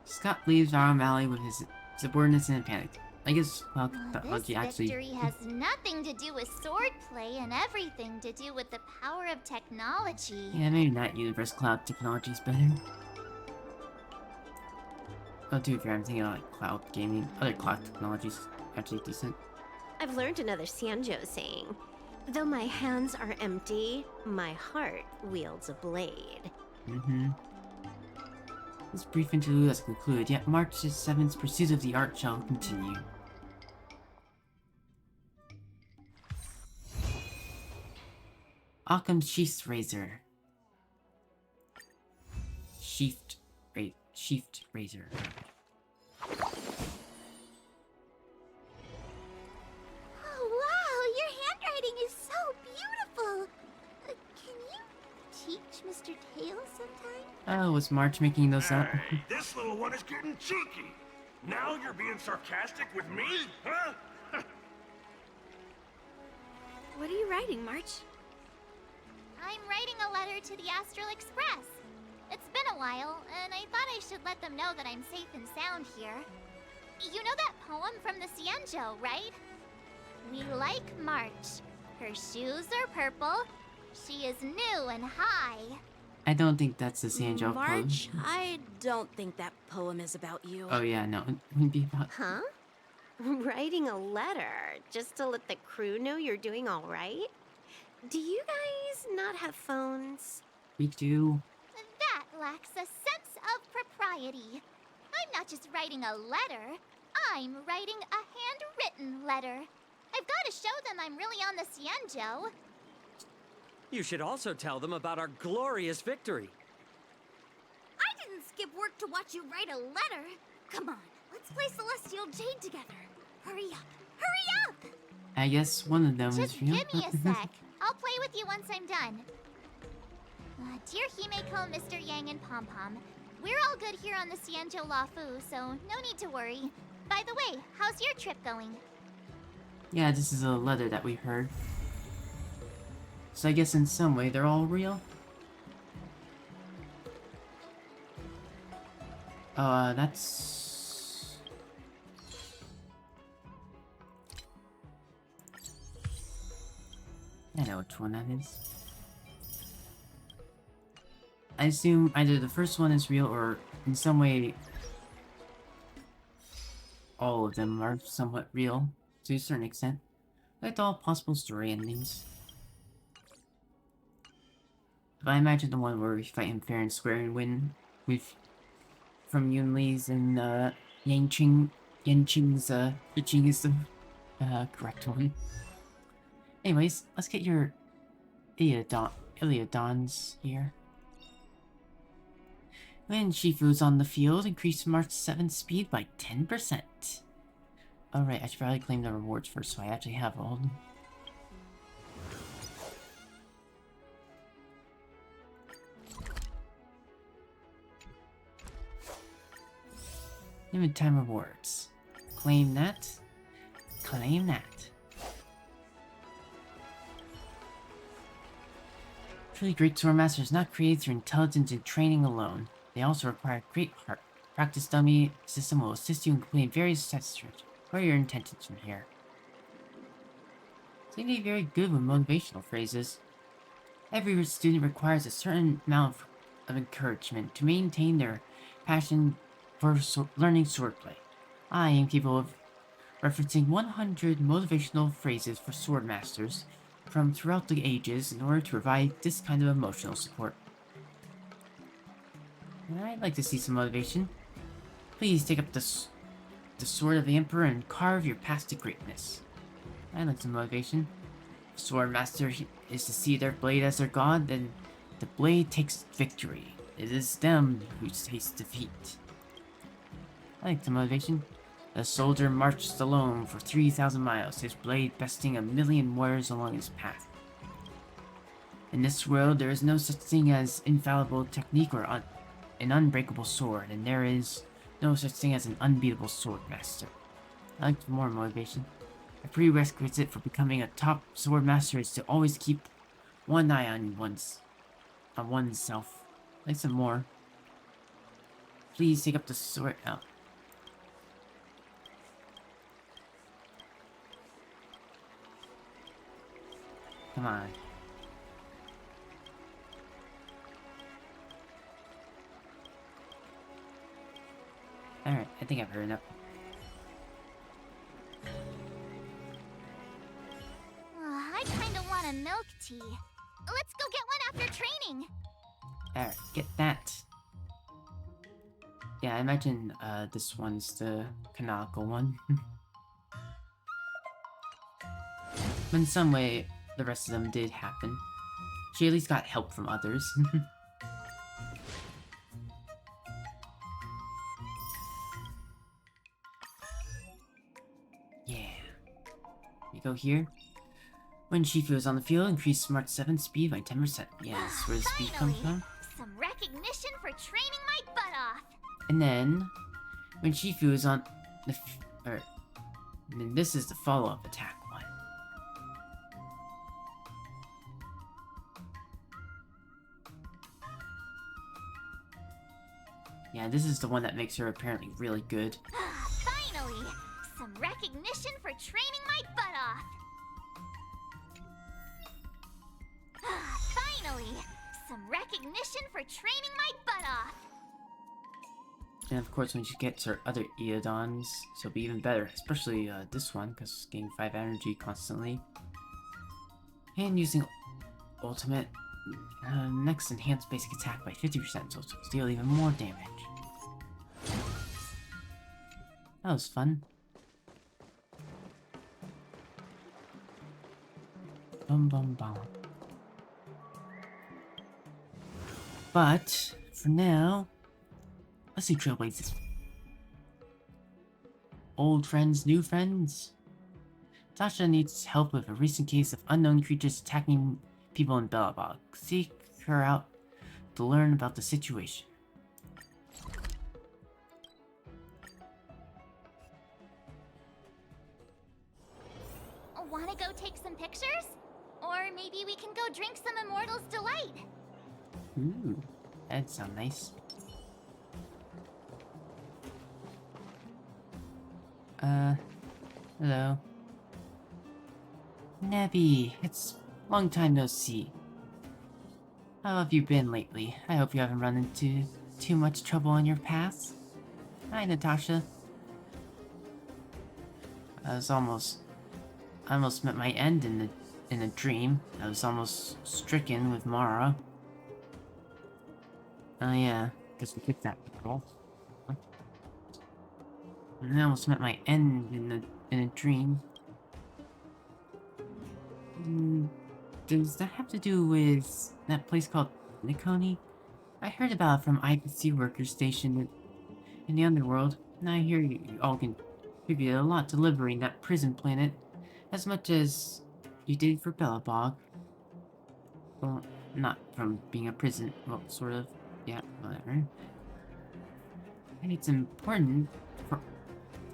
Scott leaves Arm Valley with his subordinates in a panic. I guess, well, the This Huggy actually... victory has nothing to do with swordplay and everything to do with the power of technology. Yeah, maybe not Universe Cloud technology is better. Oh, to be fair, I'm thinking of like cloud gaming. Other cloud technologies actually decent. I've learned another Sanjo saying. Though my hands are empty, my heart wields a blade. Mm-hmm. This brief interlude has concluded, yet March 7th's pursuit of the art shall continue. Occam's Sheath Razor. Sheathed Razor. Oh wow, your handwriting is so beautiful. Can you teach Mr. Tails sometime? Oh, was March making those up? Hey, this little one is getting cheeky. Now you're being sarcastic with me, huh? What are you writing, March? I'm writing a letter to the Astral Express. It's been a while, and I thought I should let them know that I'm safe and sound here. You know that poem from the Cienjo, right? We like March. Her shoes are purple. She is new and high. I don't think that's the Sanjo poem. March, I don't think that poem is about you. Oh yeah, no, it wouldn't be about... Huh? Writing a letter just to let the crew know you're doing all right? Do you guys not have phones? We do. That lacks a sense of propriety. I'm not just writing a letter. I'm writing a handwritten letter. I've got to show them I'm really on the Cienjo. You should also tell them about our glorious victory. I didn't skip work to watch you write a letter. Come on, let's play Celestial Jade together. Hurry up! Hurry up! I guess one of them Just is real. give me a sec. I'll play with you once I'm done. Dear Himeko, Mr. Yang, and Pom Pom, we're all good here on the Cienjo Lafu, so no need to worry. By the way, how's your trip going? Yeah, this is a letter that we heard. So I guess in some way they're all real? That's... I know which one that is. I assume either the first one is real or in some way all of them are somewhat real to a certain extent. Like all possible story endings. But I imagine the one where we fight him fair and square and win with from Yunli's and Yanqing's Yiqing is the correct one. Anyways, let's get your Iliodons here. When Shifu's on the field, increase March 7th speed by 10%. Alright, I should probably claim the rewards first so I actually have all of them. Limited time rewards. Claim that. Claim that. Truly great swordmaster is not created through intelligence and training alone. They also require great heart. Practice dummy system will assist you in completing various tests. What are your intentions from here? Seem to be very good with motivational phrases. Every student requires a certain amount of encouragement to maintain their passion for learning swordplay. I am capable of referencing 100 motivational phrases for swordmasters from throughout the ages in order to provide this kind of emotional support. I'd like to see some motivation. Please take up the sword of the Emperor and carve your path to greatness. I'd like some motivation. If Swordmaster is to see their blade as their god, then the blade takes victory. It is them who taste defeat. I like the motivation. The soldier marched alone for 3,000 miles, his blade besting 1,000,000 warriors along his path. In this world, there is no such thing as infallible technique or an unbreakable sword, and there is no such thing as an unbeatable swordmaster. I like more motivation. A prerequisite for becoming a top swordmaster is to always keep one eye on oneself. I'd like some more. Please take up the sword. Oh. Come on. Alright, I think I've heard enough. I kinda want a milk tea. Let's go get one after training. Alright, get that. Yeah, I imagine this one's the canonical one. But in some way, the rest of them did happen. She at least got help from others. Yeah. We go here. When Shifu is on the field, increase Smart 7 speed by 10%. Yes, where the speed comes from. Some recognition for training my butt off. And then, when Shifu is on the and then this is the follow-up attack one. Yeah, this is the one that makes her apparently really good. Finally! Some recognition for training my butt off! Finally! Some recognition for training my butt off! And of course, when she gets her other Eodons, she'll be even better. Especially this one, because it's getting 5 energy constantly. And using ultimate, next enhanced basic attack by 50%, so it'll deal even more damage. That was fun. Bum bum bum. But, for now, let's see Trailblazers. Old friends, new friends? Tasha needs help with a recent case of unknown creatures attacking people in Belobog. Seek her out to learn about the situation. Wanna go take some pictures? Or maybe we can go drink some Immortal's Delight. Ooh, that'd sound nice. Hello. Nebby, it's long time no see. How have you been lately? I hope you haven't run into too much trouble on your path. Hi, Natasha. I almost met my end in a dream. I was almost stricken with Mara. Oh yeah, guess we picked that girl. And I almost met my end in a dream. Does that have to do with that place called Nikoni? I heard about it from IPC workers stationed in the underworld, and I hear you all contributed a lot to liberating that prison planet, as much as you did for Belobog. Well, not from being a prison, well, sort of. Yeah, whatever. And it's important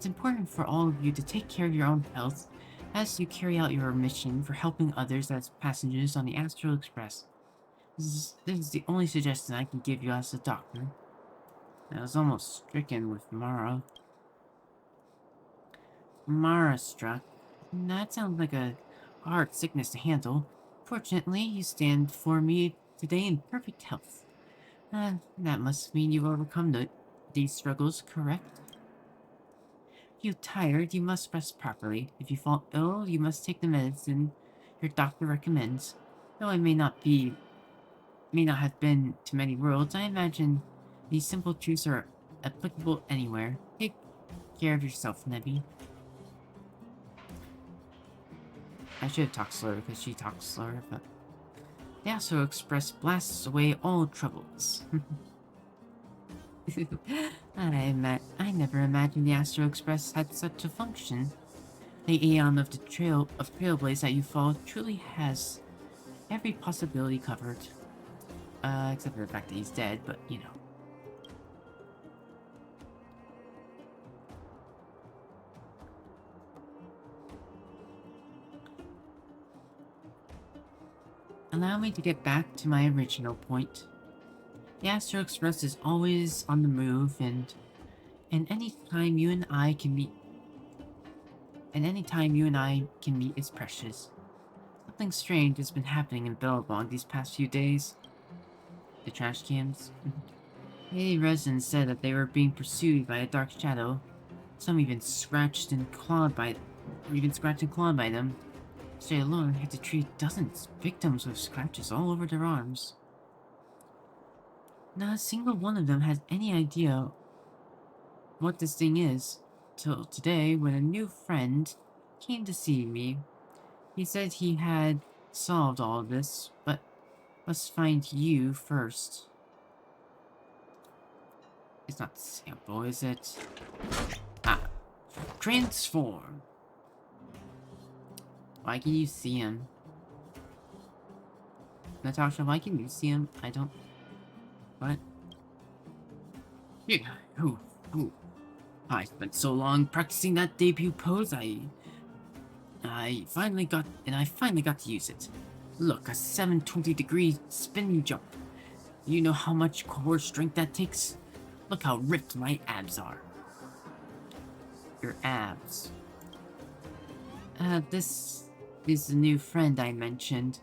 It's important for all of you to take care of your own health as you carry out your mission for helping others as passengers on the Astral Express. This is the only suggestion I can give you as a doctor. I was almost stricken with Mara. Mara struck. That sounds like a hard sickness to handle. Fortunately, you stand before me today in perfect health. That must mean you've overcome these struggles, correct? If you're tired, you must rest properly. If you fall ill, you must take the medicine your doctor recommends. Though I may not have been to many worlds, I imagine these simple truths are applicable anywhere. Take care of yourself, Nebby. I should have talked slower because she talks slower, but the Astro Express blasts away all troubles. I never imagined the Astro Express had such a function. The aeon of the Trailblaze that you followed truly has every possibility covered. Except for the fact that he's dead, but you know. Allow me to get back to my original point. The Astro Express is always on the move, and any time you and I can meet is precious. Something strange has been happening in Bellabong these past few days. The trash cans. Many residents said that they were being pursued by a dark shadow. Some even scratched and clawed by them. Today alone had to treat dozens of victims with scratches all over their arms. Not a single one of them has any idea what this thing is, till today when a new friend came to see me. He said he had solved all of this, but must find you first. It's not the sample, is it? Ah. Transform! Why can you see him? Natasha, why can you see him? I don't... What? Yeah, who? I spent so long practicing that debut pose, I finally got to use it. Look, a 720-degree spin jump. You know how much core strength that takes? Look how ripped my abs are. Your abs. This is the new friend I mentioned.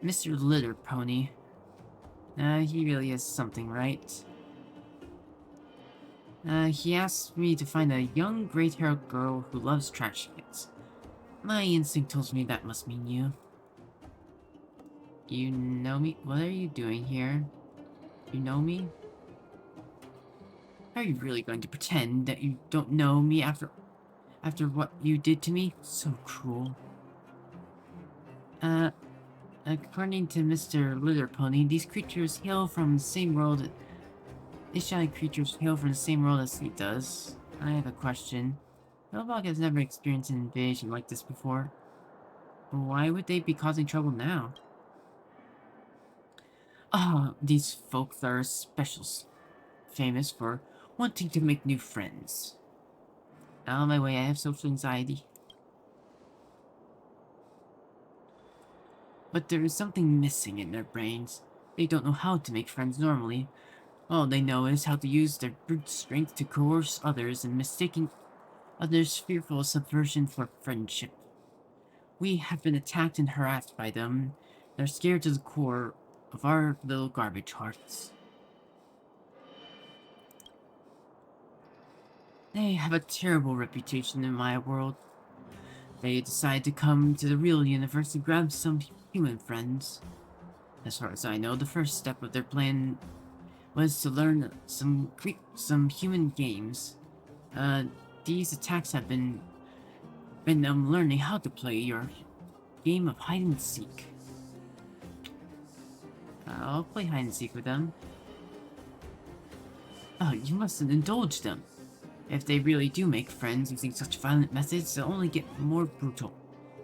Mr. Litter Pony. He really is something, right? He asked me to find a young, gray-haired girl who loves trash cans. My instinct tells me that must mean you. You know me? What are you doing here? You know me? Are you really going to pretend that you don't know me after what you did to me? So cruel. According to Mr. Litterpony, these creatures hail from the same world. These shy creatures hail from the same world as he does. I have a question. Hellbog has never experienced an invasion like this before. Why would they be causing trouble now? Ah, these folks are famous for wanting to make new friends. Out of my way, I have social anxiety. But there is something missing in their brains. They don't know how to make friends normally. All they know is how to use their brute strength to coerce others and mistaking others' fearful subversion for friendship. We have been attacked and harassed by them. They're scared to the core of our little garbage hearts. They have a terrible reputation in my world. They decide to come to the real universe and grab some human friends. As far as I know, the first step of their plan was to learn some human games. These attacks have been learning how to play your game of hide and seek. I'll play hide and seek with them. Oh, you mustn't indulge them. If they really do make friends using such violent methods, they'll only get more brutal.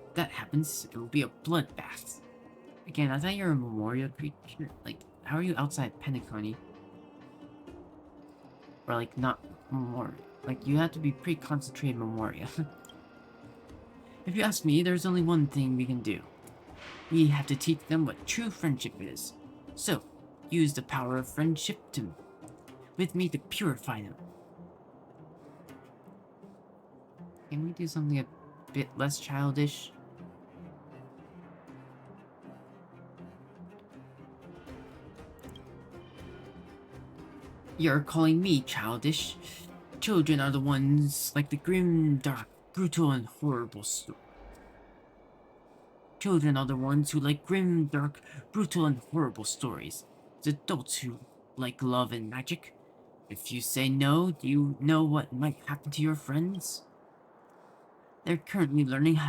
If that happens, it will be a bloodbath. Again, I thought you were a memorial creature. Like, how are you outside Penacony? Or like not Memoria. Like you have to be pre-concentrated Memoria. If you ask me, there's only one thing we can do. We have to teach them what true friendship is. So, use the power of friendship with me to purify them. Can we do something a bit less childish? You're calling me childish. Children are the ones like the grim, dark, brutal, and horrible Children are the ones who like grim, dark, brutal, and horrible stories. It's adults who like love and magic. If you say no, do you know what might happen to your friends? They're currently learning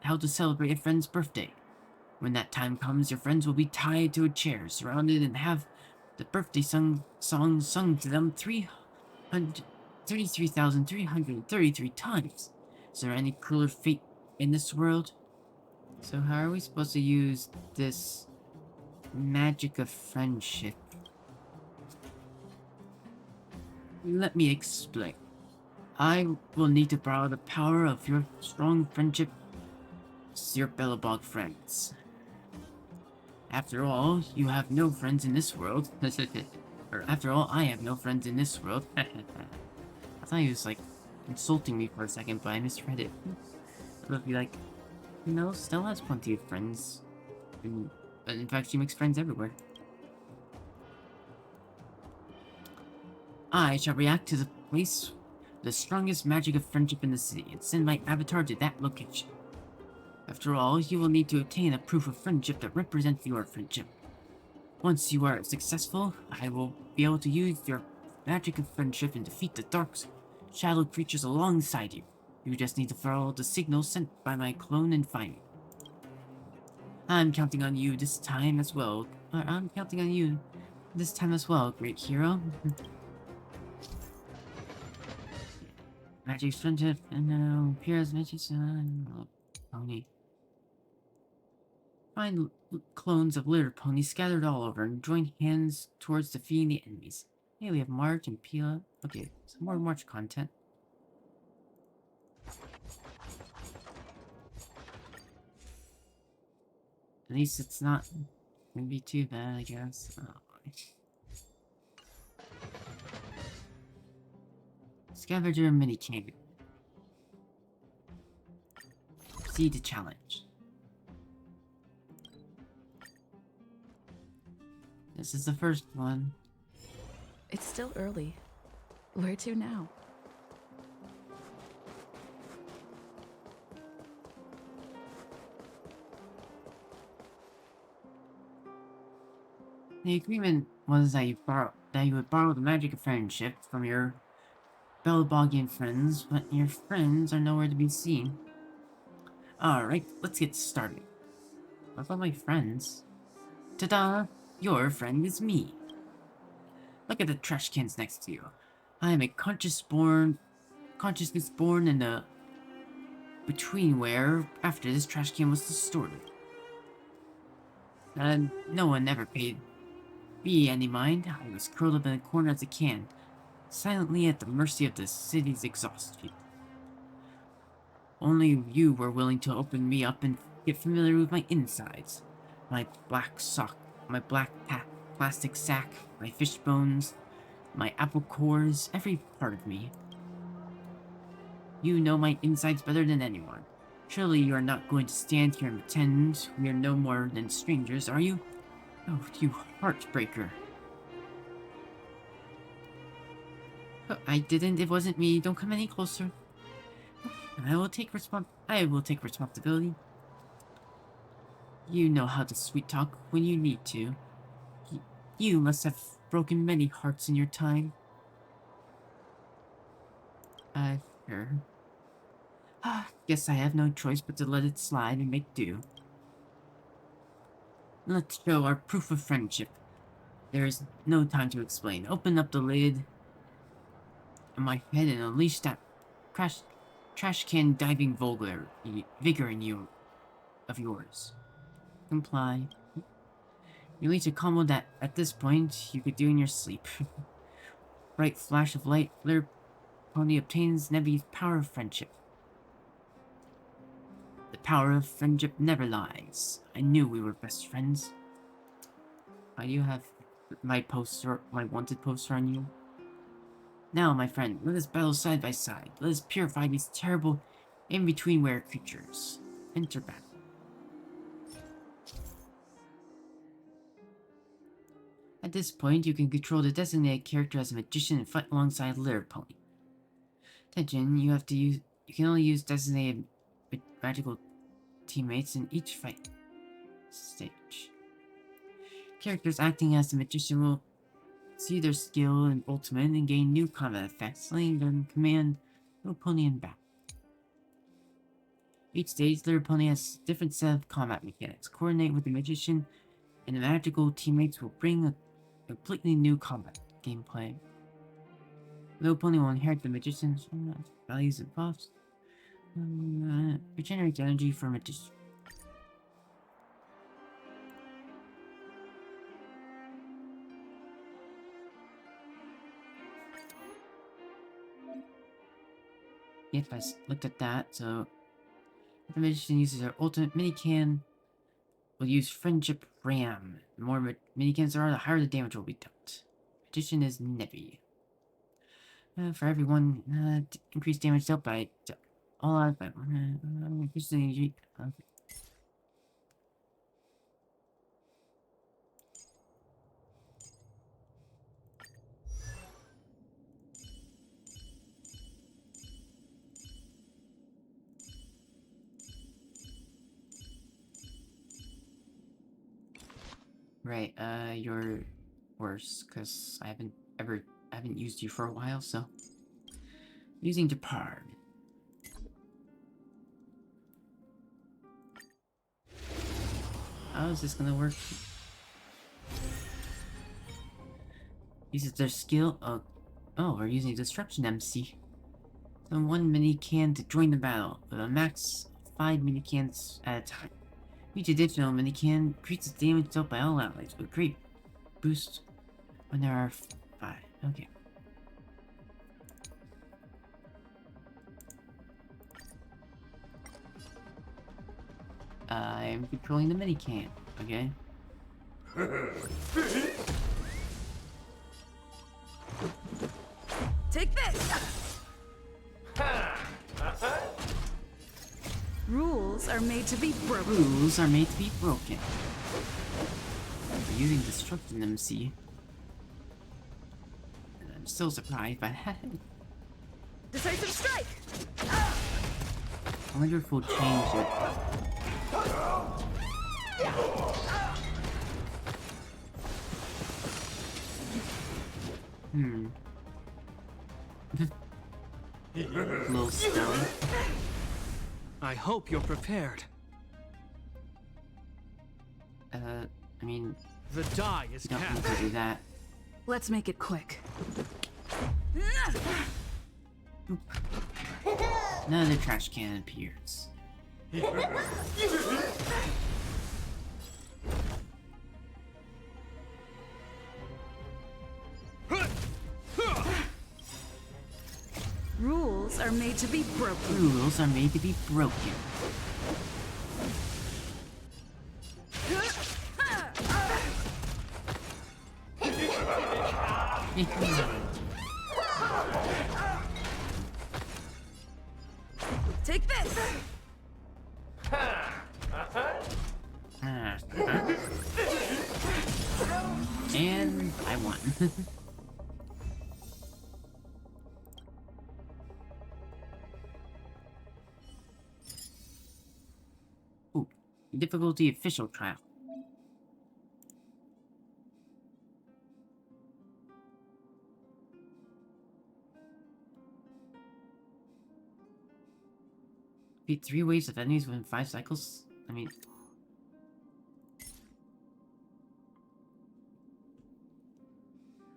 how to celebrate a friend's birthday. When that time comes, your friends will be tied to a chair, surrounded, and have the birthday song sung to them 33,333 times. Is there any crueler fate in this world? So how are we supposed to use this magic of friendship? Let me explain. I will need to borrow the power of your strong friendship, your Bellabog friends. After all, you have no friends in this world. Or after all, I have no friends in this world. I thought he was like insulting me for a second, but I misread it. It would be like, you know, Stella has plenty of friends. In fact, she makes friends everywhere. I shall react to the place with the strongest magic of friendship in the city and send my avatar to that location. After all, you will need to obtain a proof of friendship that represents your friendship. Once you are successful, I will be able to use your magic of friendship and defeat the dark shadow creatures alongside you. You just need to follow the signal sent by my clone and find me. I'm counting on you this time as well. Great hero. Magic friendship and appears magic pony. Find clones of litter ponies scattered all over and join hands towards defeating the enemies. Hey, we have March and Pila. Okay, some more March content. At least it's not gonna be too bad, I guess. Oh, Scavenger mini champion. See the challenge. This is the first one. It's still early. Where to now? The agreement was that you would borrow the magic of friendship from your Belbogian friends, but your friends are nowhere to be seen. Alright, let's get started. What about my friends? Ta-da! Your friend is me. Look at the trash cans next to you. I am a consciousness born in the between where after this trash can was distorted. And no one ever paid me any mind. I was curled up in a corner of the can, silently at the mercy of the city's exhaust fume. Only you were willing to open me up and get familiar with my insides. My black plastic sack, my fish bones, my apple cores, every part of me. You know my insides better than anyone. Surely you are not going to stand here and pretend we are no more than strangers, are you? Oh, you heartbreaker. Oh, I didn't. It wasn't me. Don't come any closer. I will take responsibility. You know how to sweet talk when you need to. You must have broken many hearts in your time. Sure. Guess I have no choice but to let it slide and make do. Let's show our proof of friendship. There is no time to explain. Open up the lid on my head and unleash that trash can diving vigor in you of yours. Comply. You reach a combo that, at this point, you could do in your sleep. bright flash of light, Little Pony obtains Nebi's power of friendship. The power of friendship never lies. I knew we were best friends. Why do you have my poster, my wanted poster on you? Now, my friend, let us battle side by side. Let us purify these terrible in-between-wear creatures. Enter battle. At this point, you can control the designated character as a magician and fight alongside Little Pony. Attention, you can only use designated magical teammates in each fight stage. Characters acting as the magician will see their skill and ultimate and gain new combat effects, letting them command Little Pony in battle. Each stage, Little Pony has a different set of combat mechanics. Coordinate with the magician, and the magical teammates will bring a completely new combat gameplay. Little Pony will inherit the magician's values and buffs. Regenerates energy for magician. Yep, I looked at that, so if the magician uses her ultimate minican, will use Friendship Ram. The more minicans there are, the higher the damage will be dealt. Magician is Nebi. For everyone, increase damage dealt by all out of okay. Right, you're worse, because I haven't used you for a while, so. Using Depart. How is this gonna work? Uses their skill. Oh, we're using Destruction MC. So one mini can to join the battle, with a max of 5 mini cans at a time. Each additional mini can increases damage dealt by all allies with a great boost when there are 5. Okay. I'm controlling the mini can. Okay. Take this! Rules are made to be broken. Rules are made to be broken. We're using Destruction MC. And I'm still surprised by that. Decisive strike! I wonder if we'll change it. Little Stella. I hope you're prepared. I mean... The die is you don't cast. need to do that. Let's make it quick. Another trash can appears. Rules are made to be broken. Rules are made to be broken. Take this! And I won. Ooh, difficulty official trial. Beat 3 waves of enemies within 5 cycles? I mean...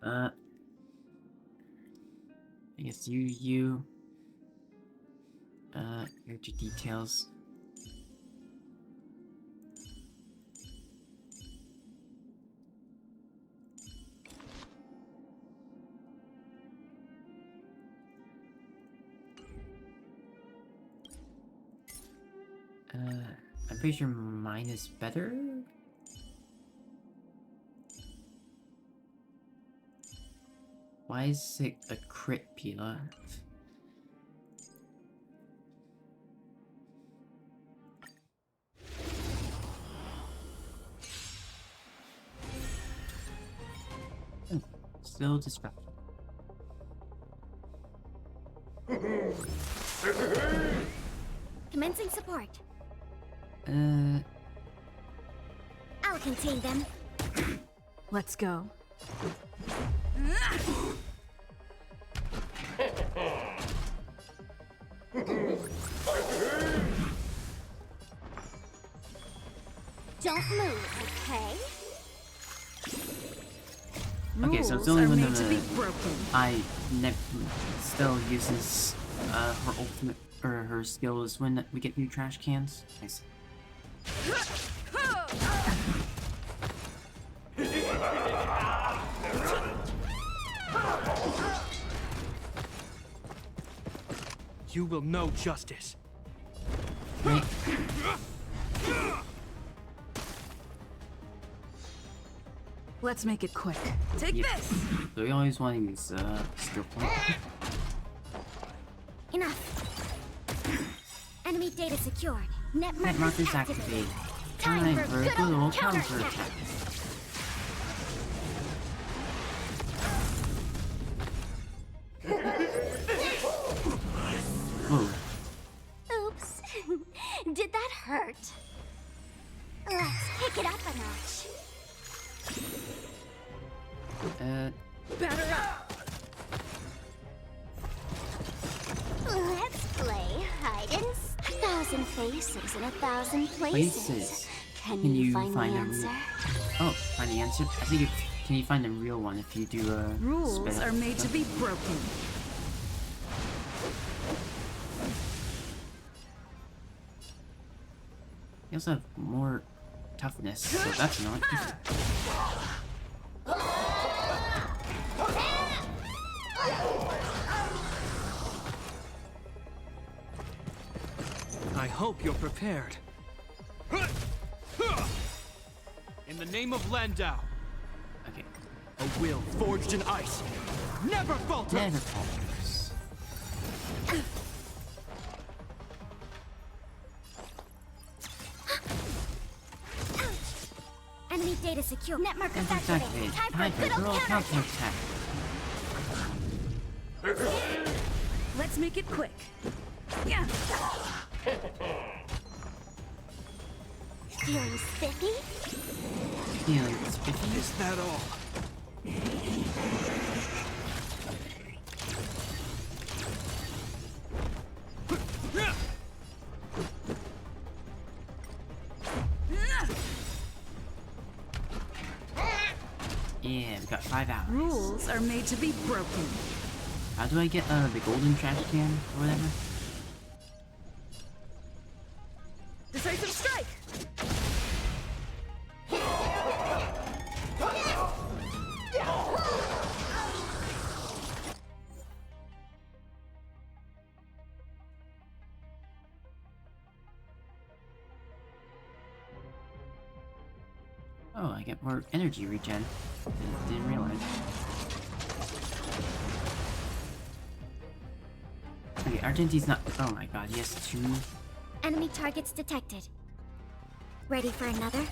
I guess here's your details. pretty sure mine is better. Why is it a crit peeler? Still distracted. Commencing support. I'll contain them. Let's go. Don't move, okay? Okay, so it's the only one that Stelle uses her ultimate or her skills when we get new trash cans. Nice. You will know justice. Right. Let's make it quick. Take this! So we always want to use skill point. Enough. Enemy data secured. Net Net markers activated. Time for a good old counter attack. Whoa. Oops. Did that hurt? Let's pick it up a notch. Batter up! Let's play hide and seek. 1,000 faces in 1,000 places. Can you find the answer? Oh, find the answer? I think can you find a real one if you do Rules are made to be broken. You also have more toughness, so that's not. I hope you're prepared. In the name of Landau. Okay. A will forged in ice. Never falters! Never falters. Enemy data secure. Net markers activated. Time for a good old counter attack. Let's make it quick. Yeah. Feeling spiffy? Feeling spiffy? Is that all? Yeah, we got 5 hours. Rules are made to be broken. How do I get the golden trash can or whatever? Decisive strike! Oh, I get more energy regen. Didn't realize. Okay, Argentine's not. Oh my god, he has 2. Enemy targets detected. Ready for another?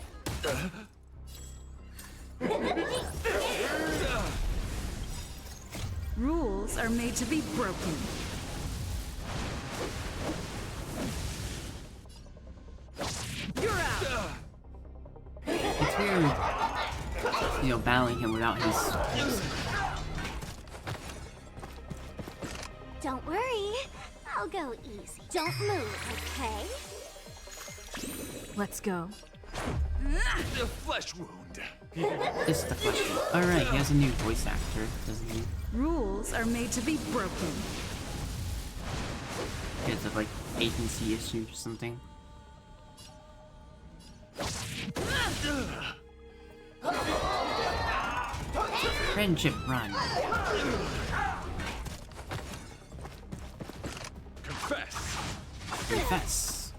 Rules are made to be broken. You're out! It's weird, you know, battling him without his. Don't worry. I'll go easy. Don't move, okay? Let's go. The flesh wound. Just the flesh wound. Alright, he has a new voice actor, doesn't he? Rules are made to be broken. He has a, like, agency issue or something. Friendship run. Confess. Confess.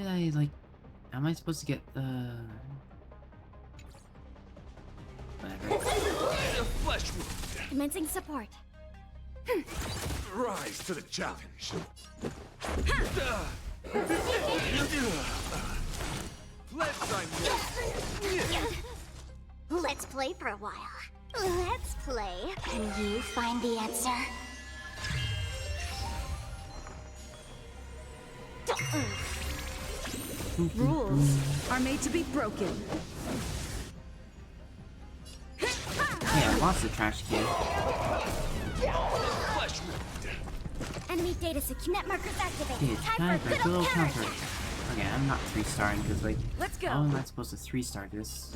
did I, like... How am I supposed to get the... Whatever. Flesh wound. Commencing support. Rise to the challenge. Let's play for a while. Let's play. Can you find the answer? Rules are made to be broken. Yeah, I lost the trash can. Enemy data secure. Net markers activated. Okay, time for a good old counter. Okay, I'm not 3-starring because, like, let's go. How am I supposed to 3-star this?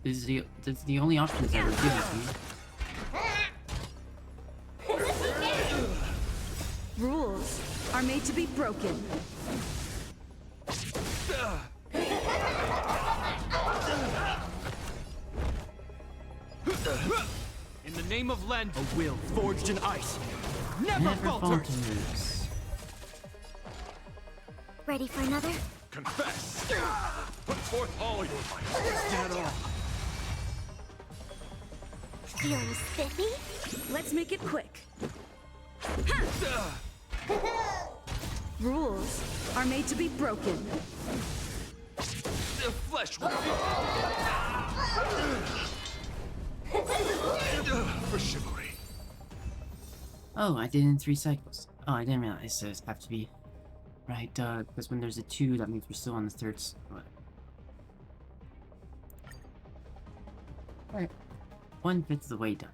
This is the only options that are given to me. Rules are made to be broken. In the name of Len, a will forged in ice never falters. Ready for another? Confess. Put forth all your might. Get all. Feeling spiffy? Let's make it quick. Rules are made to be broken. The flesh will for chivalry. Oh, I did it in 3 cycles. Oh, I didn't realize those have to be... Right, because when there's a 2, that means we're still on the 3rd... Alright. 1/5 of the way done.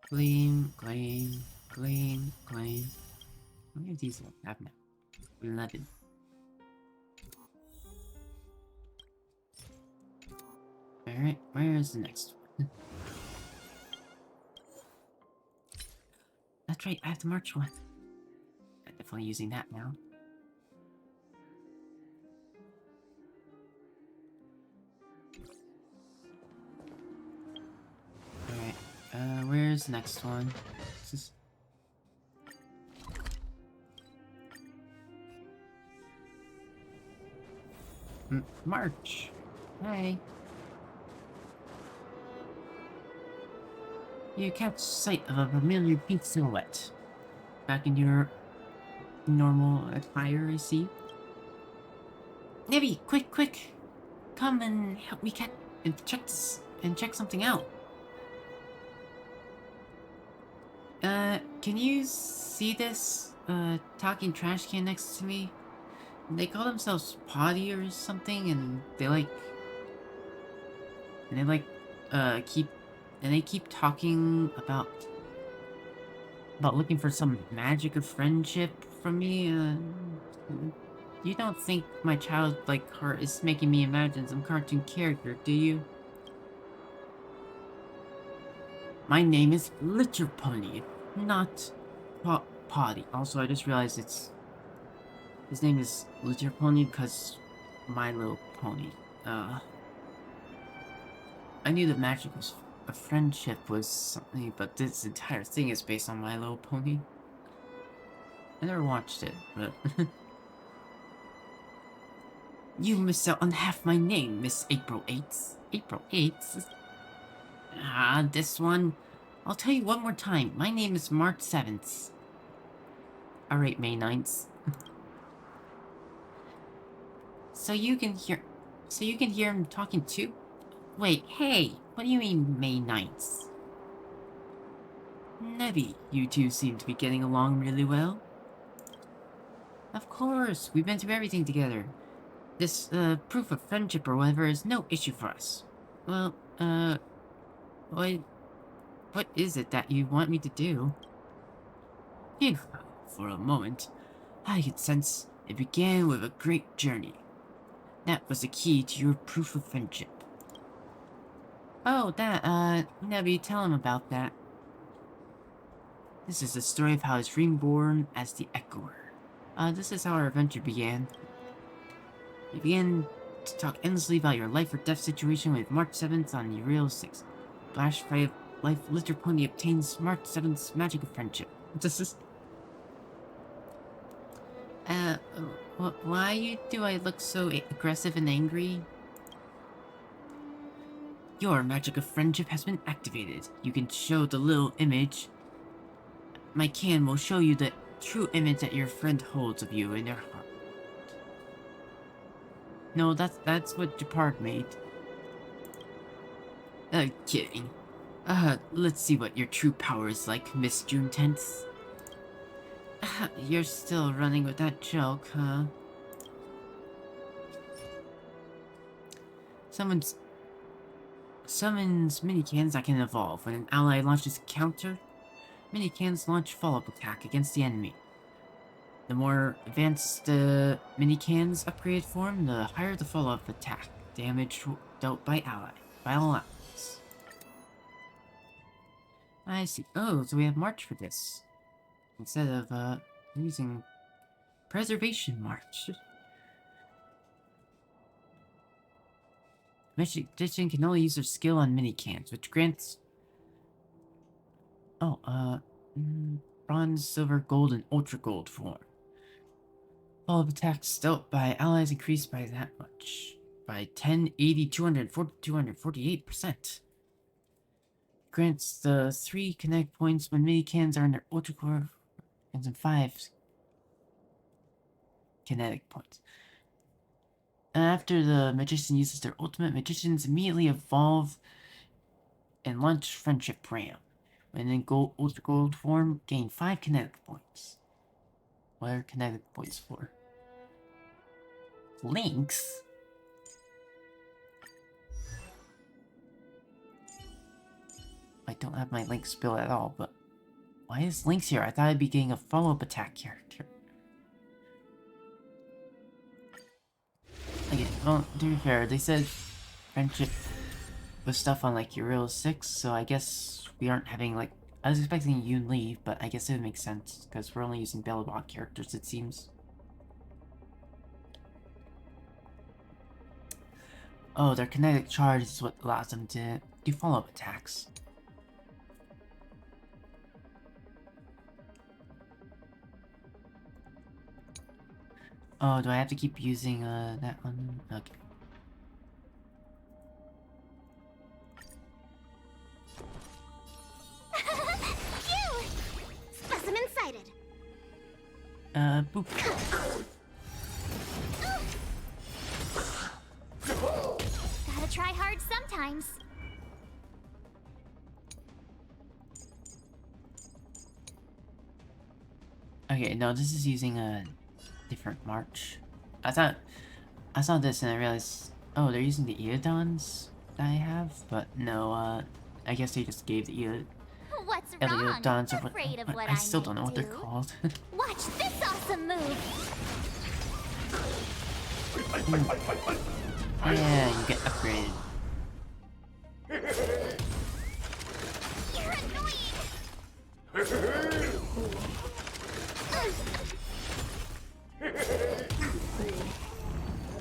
Gleam, gleam, gleam, gleam. How many of these do I have now? 11. Alright, where is the next one? That's right, I have the March one. I'm definitely using that now. Alright, where's the next one? This is... March! Hi! You catch sight of a familiar pink silhouette. Back in your normal attire, I see. Nebby, quick, quick! Come and help me check something out. Can you see this, talking trash can next to me? They call themselves Potty or something, and they keep talking about looking for some magic of friendship from me. You don't think my childlike heart is making me imagine some cartoon character, do you? My name is Litter Pony, not Potty. Also, I just realized his name is Litter Pony because My Little Pony. I knew the magic of friendship was something, but this entire thing is based on My Little Pony. I never watched it, but... You missed out on half my name, Miss April 8th. April 8th? Ah, this one. I'll tell you one more time. My name is March 7th. Alright, May 9th. So you can hear him talking too? Wait, hey, what do you mean May 9th? Nebby, you two seem to be getting along really well. Of course, we've been through everything together. This, proof of friendship or whatever is no issue for us. Well, what is it that you want me to do? Phew, for a moment, I could sense it began with a great journey. That was the key to your proof of friendship. Oh, that, Nebby, tell him about that. This is the story of how I was reborn as the Echoer. This is how our adventure began. We began to talk endlessly about your life or death situation with March 7th on Uriel 6. Flash 5 Life Litter Pony obtains March 7th's magic of friendship. This is... Why do I look so aggressive and angry? Your magic of friendship has been activated. You can show the little image. My can will show you the true image that your friend holds of you in their heart. No, that's what Japard made. Kidding. Let's see what your true power is like, Miss June 10th. You're still running with that joke, huh? Summons minicans that can evolve. When an ally launches a counter, minicans launch follow-up attack against the enemy. The more advanced the minicans upgrade form, the higher the follow-up attack damage dealt by all allies. I see. Oh, so we have March for this. Instead of, using Preservation March. Magician can only use their skill on minicans, which grants... bronze, silver, gold, and ultra gold form. Follow-up attacks dealt by allies increased by that much. By 10, 80, 240, 248%. Grants the 3 connect points when minicans are in their ultra core, and 5 kinetic points. After the magician uses their ultimate, magicians immediately evolve and launch Friendship Ram. When in ultra gold form, gain 5 kinetic points. What are kinetic points for? Links? I don't have my Link spill at all, but why is Link's here? I thought I'd be getting a follow-up attack character. Okay, well, to be fair, they said friendship was stuff on like Euro 6, so I guess we aren't having like... I was expecting Yoon leave, but I guess it would make sense, because we're only using Bellabot characters, it seems. Oh, their kinetic charge is what allows them to do follow-up attacks. Oh, do I have to keep using, that one? Okay. Phew! Specimen sighted. Boop. Gotta try hard sometimes. Okay, no, this is using a different March. I saw this and I realized, oh, they're using the Eodons that I have, but no, I guess they just gave the What's Eodons wrong? Afraid of what I still don't know what might they're do? called. Watch this awesome move. Yeah, you get upgraded. You're annoying.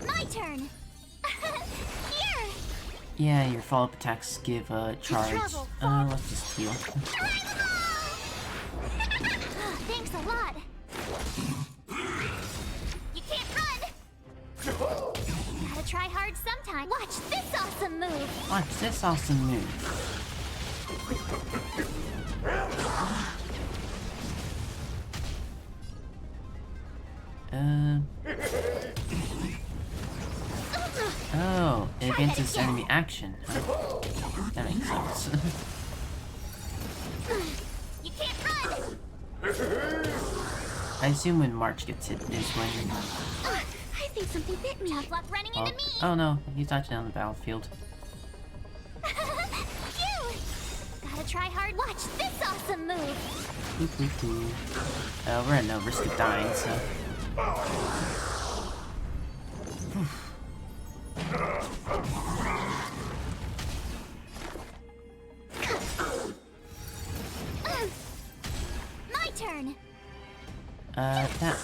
My turn. Here. Yeah, your follow-up attacks give a charge. Let's just heal. Thanks a lot. You can't run. Gotta try hard sometime. Watch this awesome move. Watch this awesome move. Oh, it advances enemy action. Huh? That makes sense. You can't run. I assume when March gets hit is when... I think something bit me. Tough luck running into me. Oh no, he's actually on the battlefield. Phew! Gotta try hard. Watch this awesome move. We're at no risk of dying, so... My turn. That...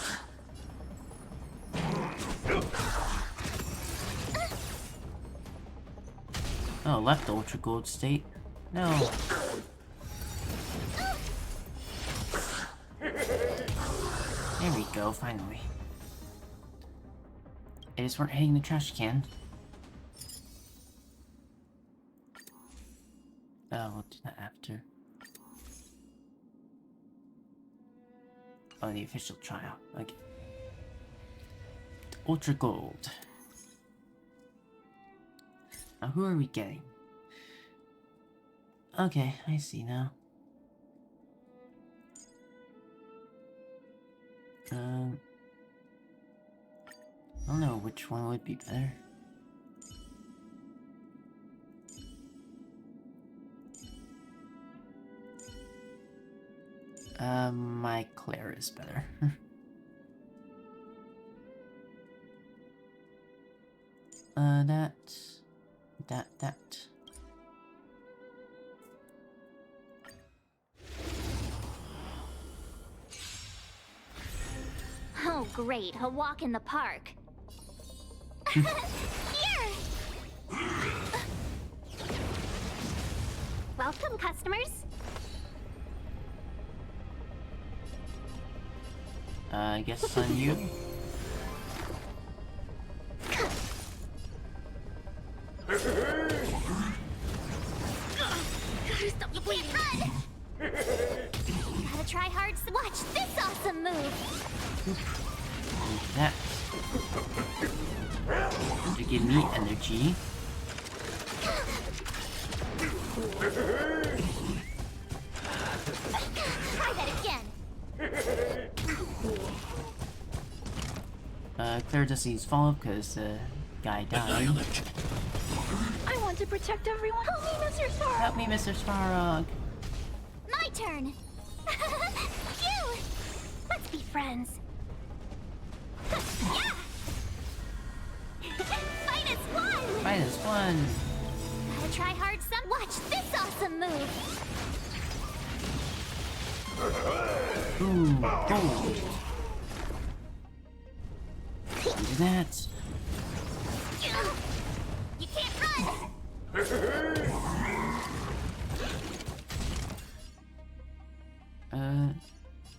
Oh, left Ultra Gold state. No. There we go, finally. I just weren't hitting the trash can. Oh, we'll do that after. Oh, the official trial. Okay. Ultra Gold. Now, who are we getting? Okay, I see now. I don't know which one would be better. My Claire is better. That. Oh, great, a walk in the park. Here! Welcome, customers. I guess on you. You can't run! Gotta try hard. Watch this awesome move! That. To give me energy. Try that again! Claire just needs follow-up because the guy died. I want to protect everyone. Help me, Mr. Starog! Help me, Mr. Starog! My turn! You! Let's be friends. Yeah! -1! -1! Gotta try hard some. Watch this awesome move! Ooh, gold! Do that. You can't run!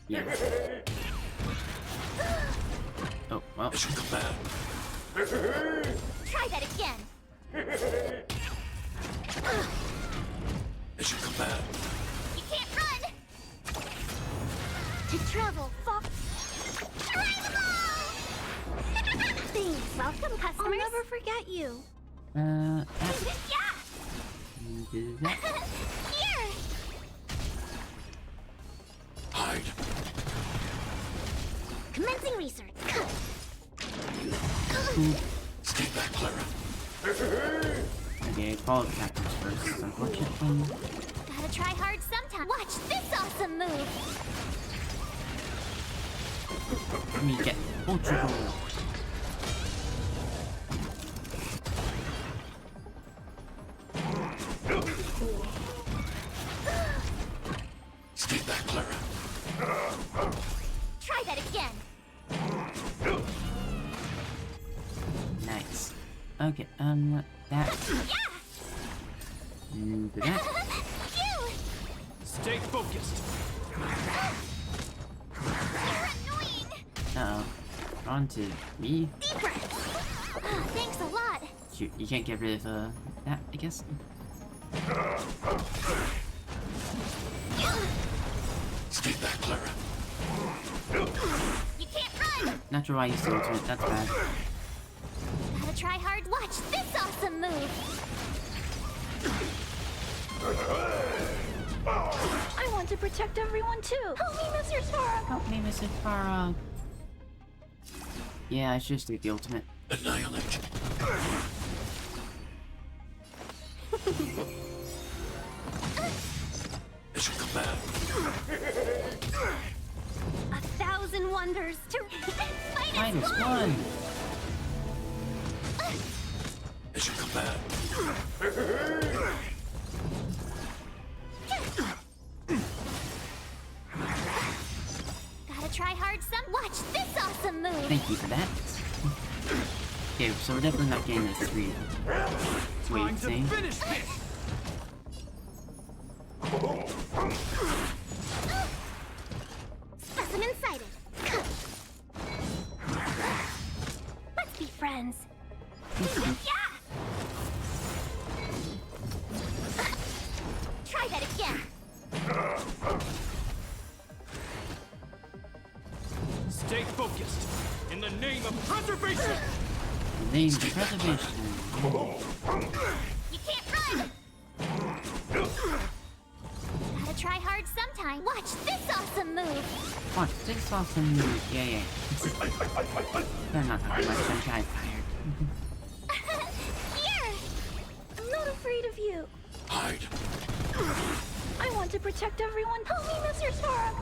Yeah. Oh, well. I should come back. Try that again! I should come back. You can't run! To travel far... Thanks. Welcome, customers. I'll never forget you. Yeah! Do that. Here! Hide. Commencing research. Stay back, Clara. Okay, follow captains first, unfortunately. Gotta try hard sometime. Watch this awesome move. Let me get Ultra Gold. Stay back, Clara. Try that again. Nice. Okay, that. Do that. Stay focused. You're annoying. Uh-oh. On to me. Deep breath. Thanks a lot. Shoot, you can't get rid of, that, I guess. Stay back, Clara. You can't run. Not sure why you still ultimate, that's bad. Gotta try hard. Watch this awesome move. I want to protect everyone too. Help me, Mr. Starog. Help me, Mr. Starog. Yeah, I should just take the ultimate. Annihilate. I should come back. 1,000 wonders to fight as -1! one. I should come back. Gotta try hard some. Watch this awesome move. Thank you for that. Okay, so we're definitely not getting this 3 wave thing. Finish this. Specimen sighted. Let's be friends. name of preservation. You can't run! Gotta try hard sometime. Watch this awesome move! Watch this awesome move. Yeah. They're not talking much. I'm kind of tired. Here! I'm not afraid of you. Hide. I want to protect everyone. Help me, Mr. Sora.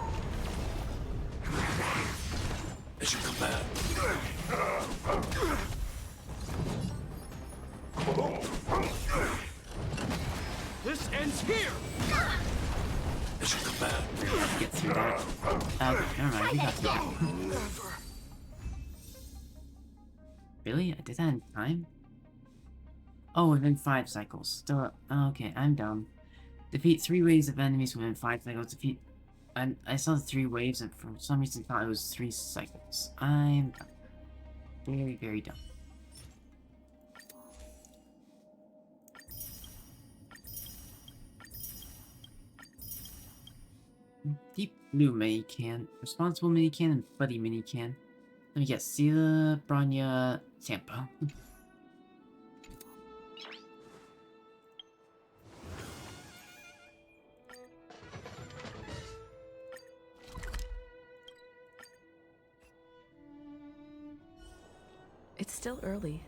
As you command. This ends here! As you command. Let's get through that. Okay, never mind. We got through that. Really? I did that in time? Oh, within 5 cycles. Still. Okay, I'm dumb. Defeat 3 waves of enemies within 5 cycles. Defeat. I saw the 3 waves and for some reason thought it was 3 cycles. I'm dumb. Very, very dumb. Deep blue mini can, responsible mini can, and buddy mini can. Let me guess, Sela, Bronya, Sampo. It's still early.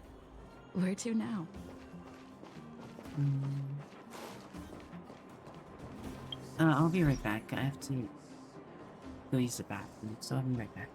Where to now? I'll be right back. I have to go use the bathroom, so I'll be right back.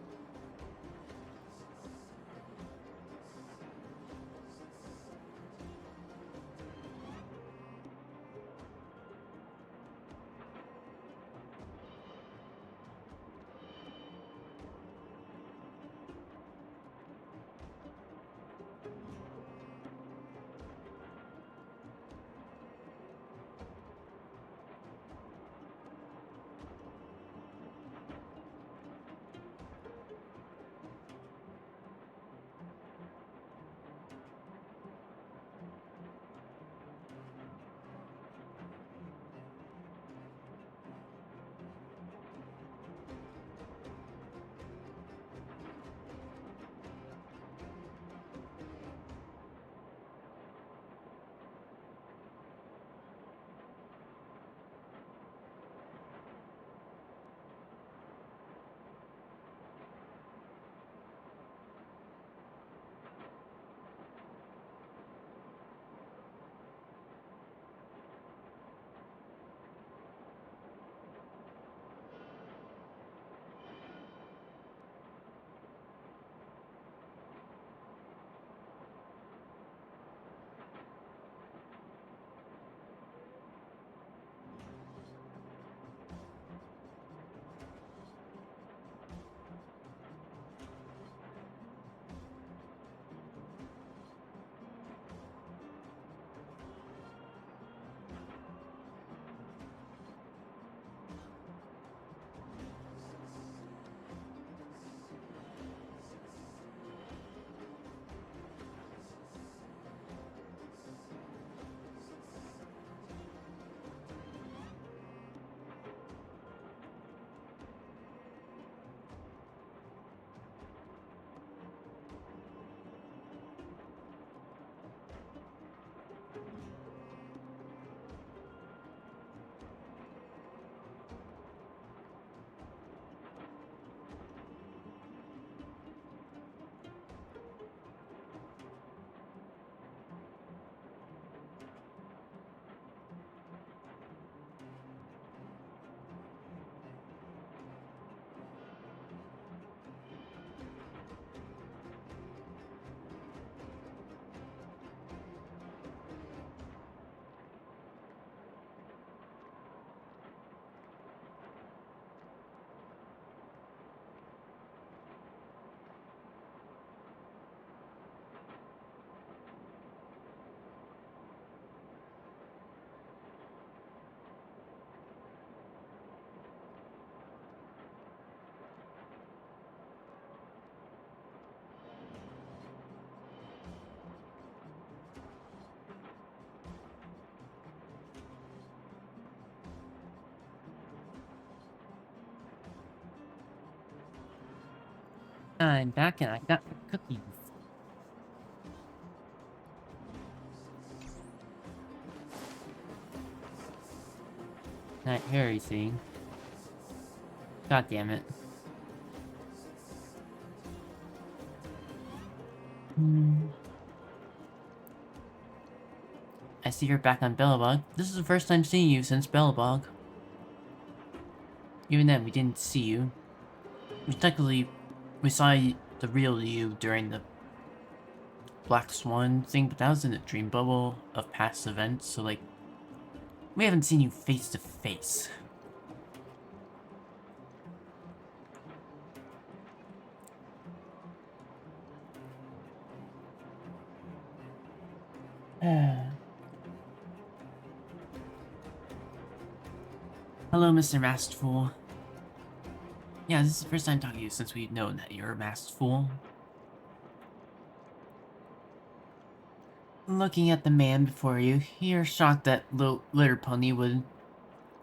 I'm back and I got the cookies. That hairy thing. God damn it. I see you're back on Bellabog. This is the first time seeing you since Bellabog. Even then, we didn't see you. We saw the real you during the Black Swan thing, but that was in a dream bubble of past events, so like, we haven't seen you face to face. Hello, Mr. Masked Fool. Yeah, this is the first time talking to you since we've known that you're a Masked Fool. Looking at the man before you, you're shocked that Litter Pony would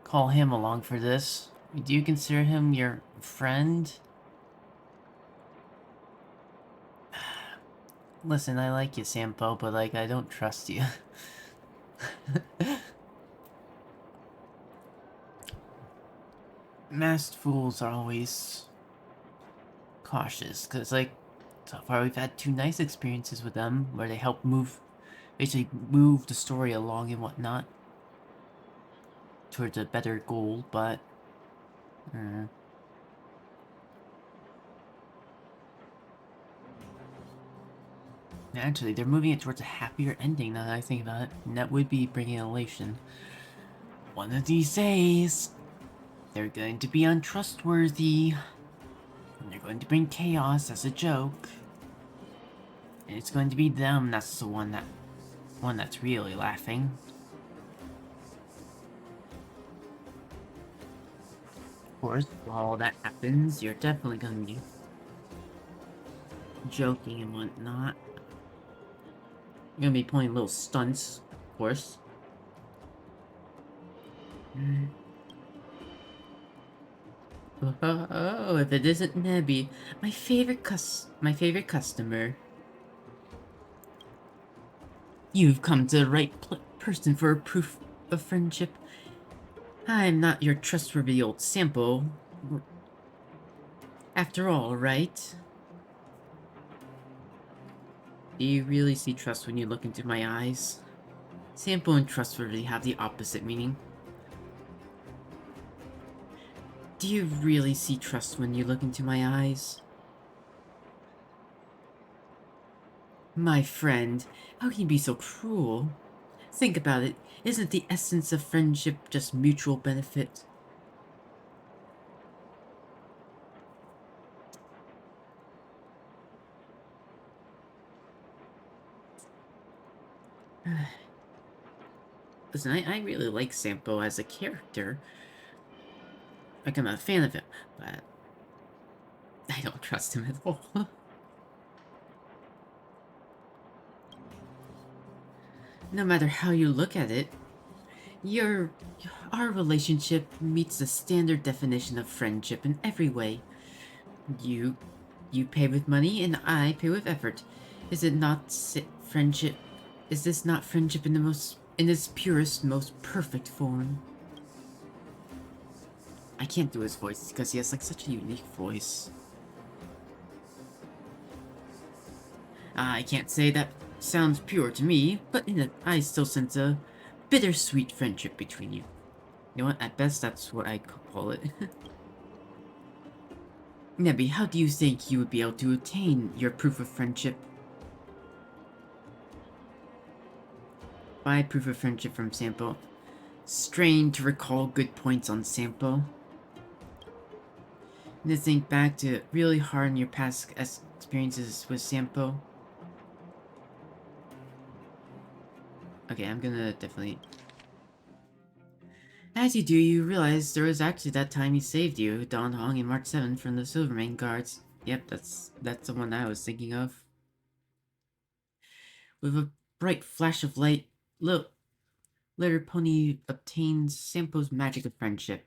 call him along for this. Do you consider him your friend? Listen, I like you, Sampo, but like, I don't trust you. Masked fools are always cautious, because like, so far we've had 2 nice experiences with them, where they help basically move the story along and whatnot, towards a better goal, but... Actually, they're moving it towards a happier ending now that I think about it, and that would be bringing elation. One of these days, they're going to be untrustworthy, and they're going to bring chaos as a joke, and it's going to be them that's the one that's really laughing. Of course, while all that happens, you're definitely going to be joking and whatnot. You're gonna be pulling little stunts, of course. Oh, if it isn't Nebby, my favorite customer. You've come to the right person for a proof of friendship. I'm not your trustworthy old sample. After all, right? Do you really see trust when you look into my eyes? Sample and trustworthy have the opposite meaning. Do you really see trust when you look into my eyes? My friend, how can you be so cruel? Think about it. Isn't the essence of friendship just mutual benefit? Listen, I really like Sampo as a character. Like, I'm a fan of him, but I don't trust him at all. No matter how you look at it, our relationship meets the standard definition of friendship in every way. You pay with money and I pay with effort. Is it not friendship? Is this not friendship in its purest, most perfect form? I can't do his voice because he has like such a unique voice. I can't say that sounds pure to me, but I still sense a bittersweet friendship between you. You know what? At best, that's what I call it. Nebby, how do you think you would be able to attain your proof of friendship? Buy proof of friendship from Sampo. Strain to recall good points on Sampo. And to think back to really hard in your past experiences with Sampo. Okay, I'm gonna definitely... As you do, you realize there was actually that time he saved you, Don Hong and March 7 from the Silvermane guards. Yep, that's the one I was thinking of. With a bright flash of light, Litter Pony obtains Sampo's magic of friendship.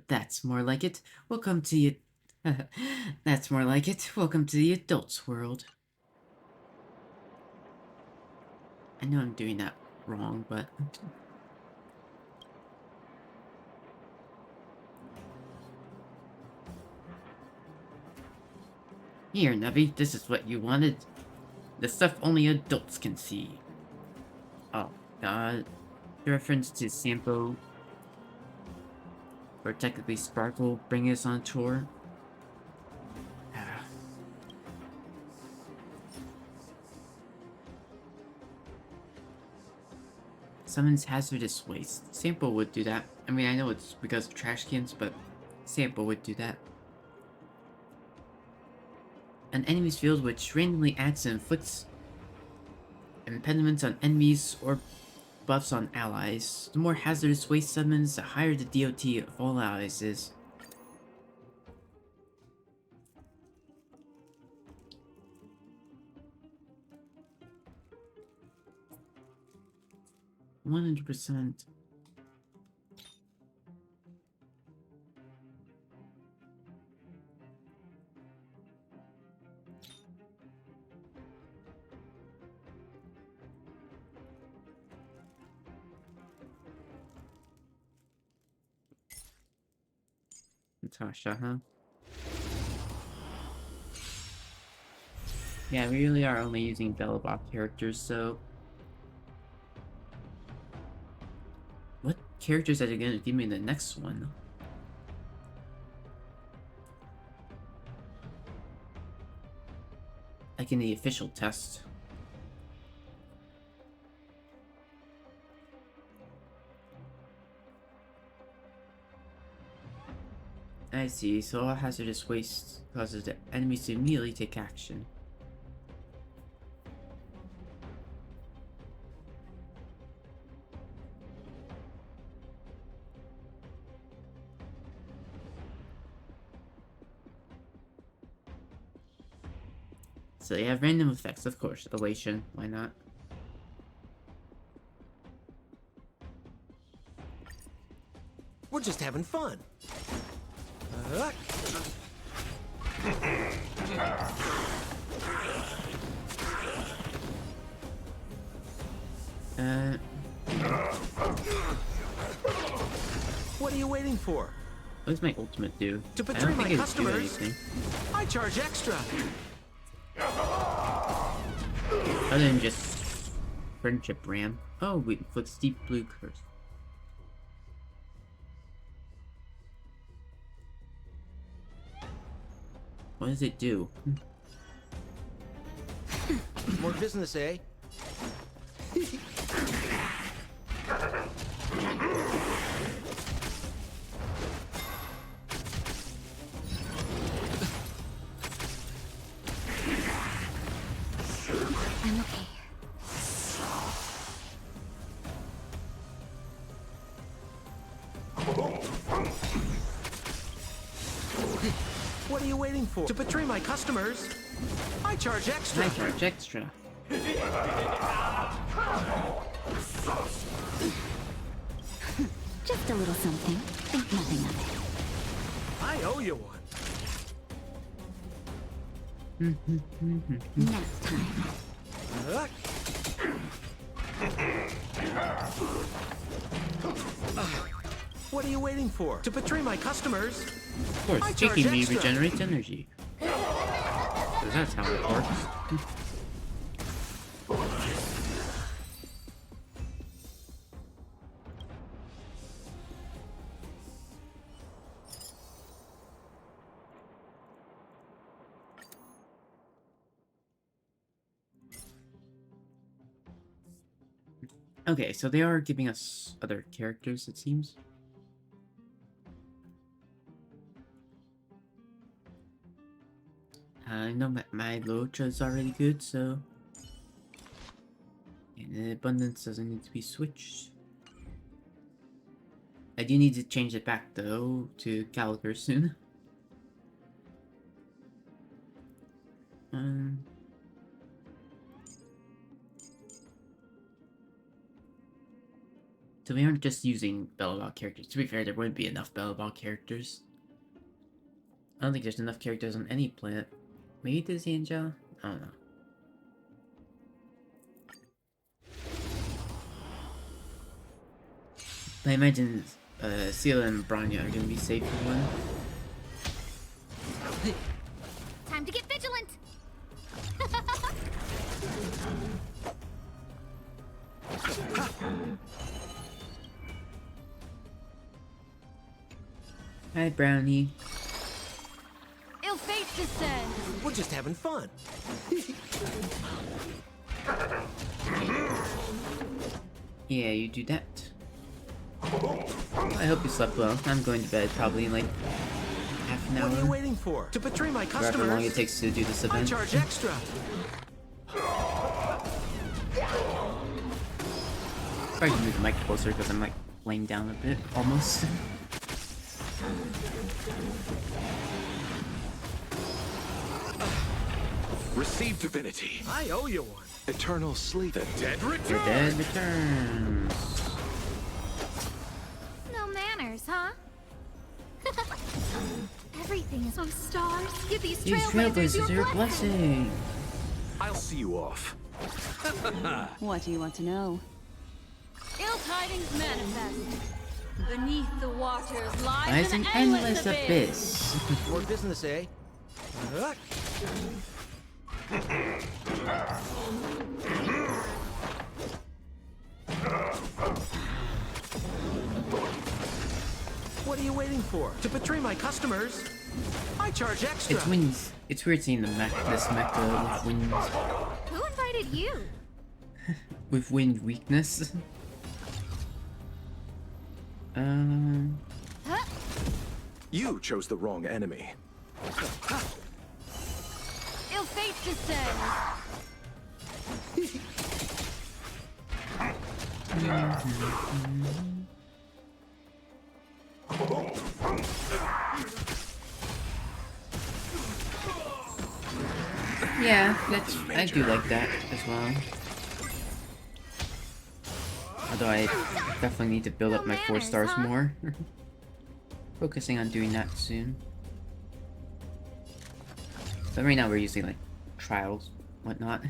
That's more like it. Welcome to you. That's more like it. Welcome to the adults' world. I know I'm doing that wrong, but... Here, Navi, this is what you wanted. The stuff only adults can see. Oh, God. The reference to Sampo, or technically Sparkle, bringing us on tour. Summons hazardous waste. Sampo would do that. I mean, I know it's because of trash cans, but Sampo would do that. An enemy's field which randomly adds and inflicts impediments on enemies or buffs on allies. The more hazardous waste summons, the higher the DOT of all allies is. %. Natasha, huh? Yeah, we really are only using Belobot characters, so... What characters are they gonna give me in the next one? Like in the official test. I see, so all hazardous waste causes the enemies to immediately take action. So you have random effects, of course. Elation, why not? We're just having fun. What are you waiting for? What does my ultimate do? To I betray don't my think it do customers, anything. I charge extra. Other than just friendship ram. Oh, we inflict steep blue curse. What does it do? More business, eh? I'm okay. What are you waiting for? To betray my customers, I charge extra. I charge extra. Just a little something. Think nothing of it. I owe you one. Next time. What are you waiting for? To betray my customers? Of course, I charge taking me extra. regenerates energy. So that's how it works. Okay, so they are giving us other characters, it seems. I know my Locha is already good, so... And the abundance doesn't need to be switched. I do need to change it back, though, to Gallagher soon. So we aren't just using Bellabot characters. To be fair, there wouldn't be enough Bellabot characters. I don't think there's enough characters on any planet. Maybe there's Angel? I don't know. I imagine Stelle and Branya are gonna be safe for one. Time to get vigilant! Hi, Brownie. Ill fate descend. We're just having fun. Yeah, you do that. I hope you slept well. I'm going to bed probably in like half an hour. What are you waiting for? To betray my customers? However long it takes to do this I event. charge extra. Probably move the mic closer because I'm like laying down a bit, almost. Receive divinity. I owe you one. Eternal sleep. The dead The return. dead returns. No manners, huh? Everything is on stars. Give these These trailblazers are your blessing. I'll see you off. What do you want to know? Ill tidings manifest. Beneath the waters lies Lies an an endless endless abyss. abyss. More business, eh? What are you waiting for? To betray my customers? I charge extra. It's wings. It's weird seeing this mecha with wings. Who invited you? With wind weakness. Huh? You chose the wrong enemy. Ill fate descend. Yeah, I do like that as well. Although I definitely need to build up my 4 stars more. Focusing on doing that soon. But right now we're using like trials, whatnot.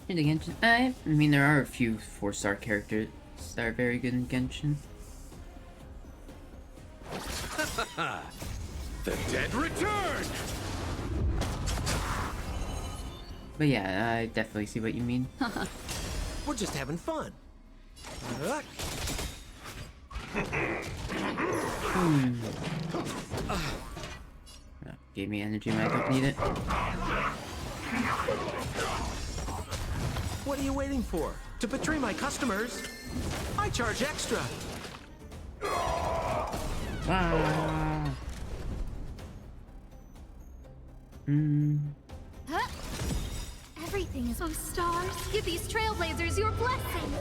In the Genshin, I mean there are a few 4-star characters that are very good in Genshin. The dead return. But yeah, I definitely see what you mean. We're just having fun. Gave me energy when I don't need it. What are you waiting for? To betray my customers? I charge extra. Wow. Huh? Everything is on stars. Give these trailblazers your blessing.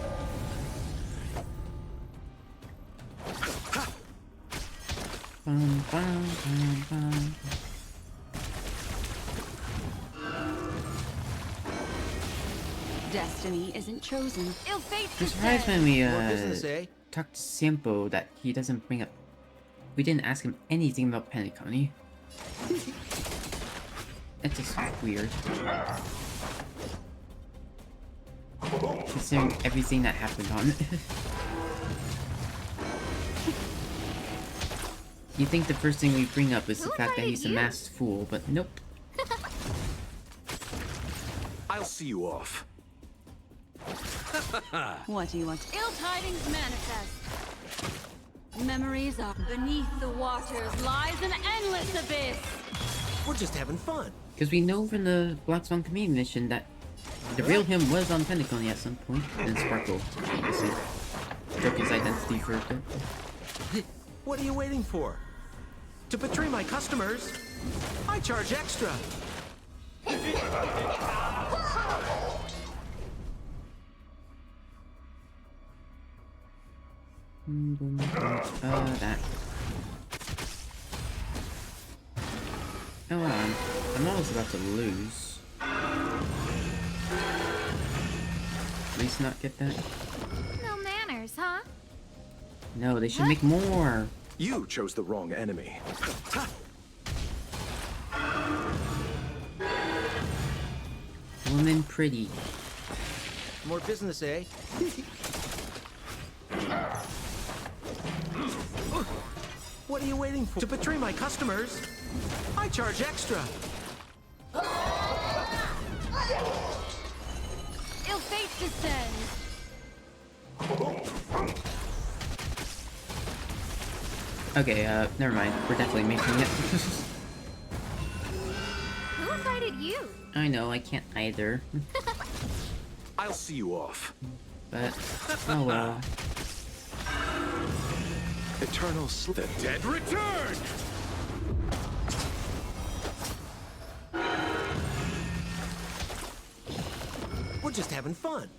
Bum, bum, bum, bum. Destiny isn't chosen. Ill fate I'm surprised when we More business, eh? talked to Sampo that he doesn't bring up. We didn't ask him anything about Penacony. That's just weird. Considering everything that happened on it. You think the first thing we bring up is the fact that he's a masked fool, but nope. I'll see you off. What do you want? Ill tidings manifest. Memories are beneath the waters lies an endless abyss. We're just having fun. Because we know from the Black Swan Community mission that the real him was on Penacony at some point, and Sparkle, obviously, took his identity for a bit. What are you waiting for? To betray my customers? I charge extra. That. Hold on. I'm almost about to lose. Please not get that. No manners, huh? No, they should make more. You chose the wrong enemy. Woman pretty. More business, eh? What are you waiting for? To betray my customers? I charge extra. Okay, never mind. We're definitely making it. Who invited you? I know, I can't either. I'll see you off. But, oh well. Eternal The dead return! We're just having fun.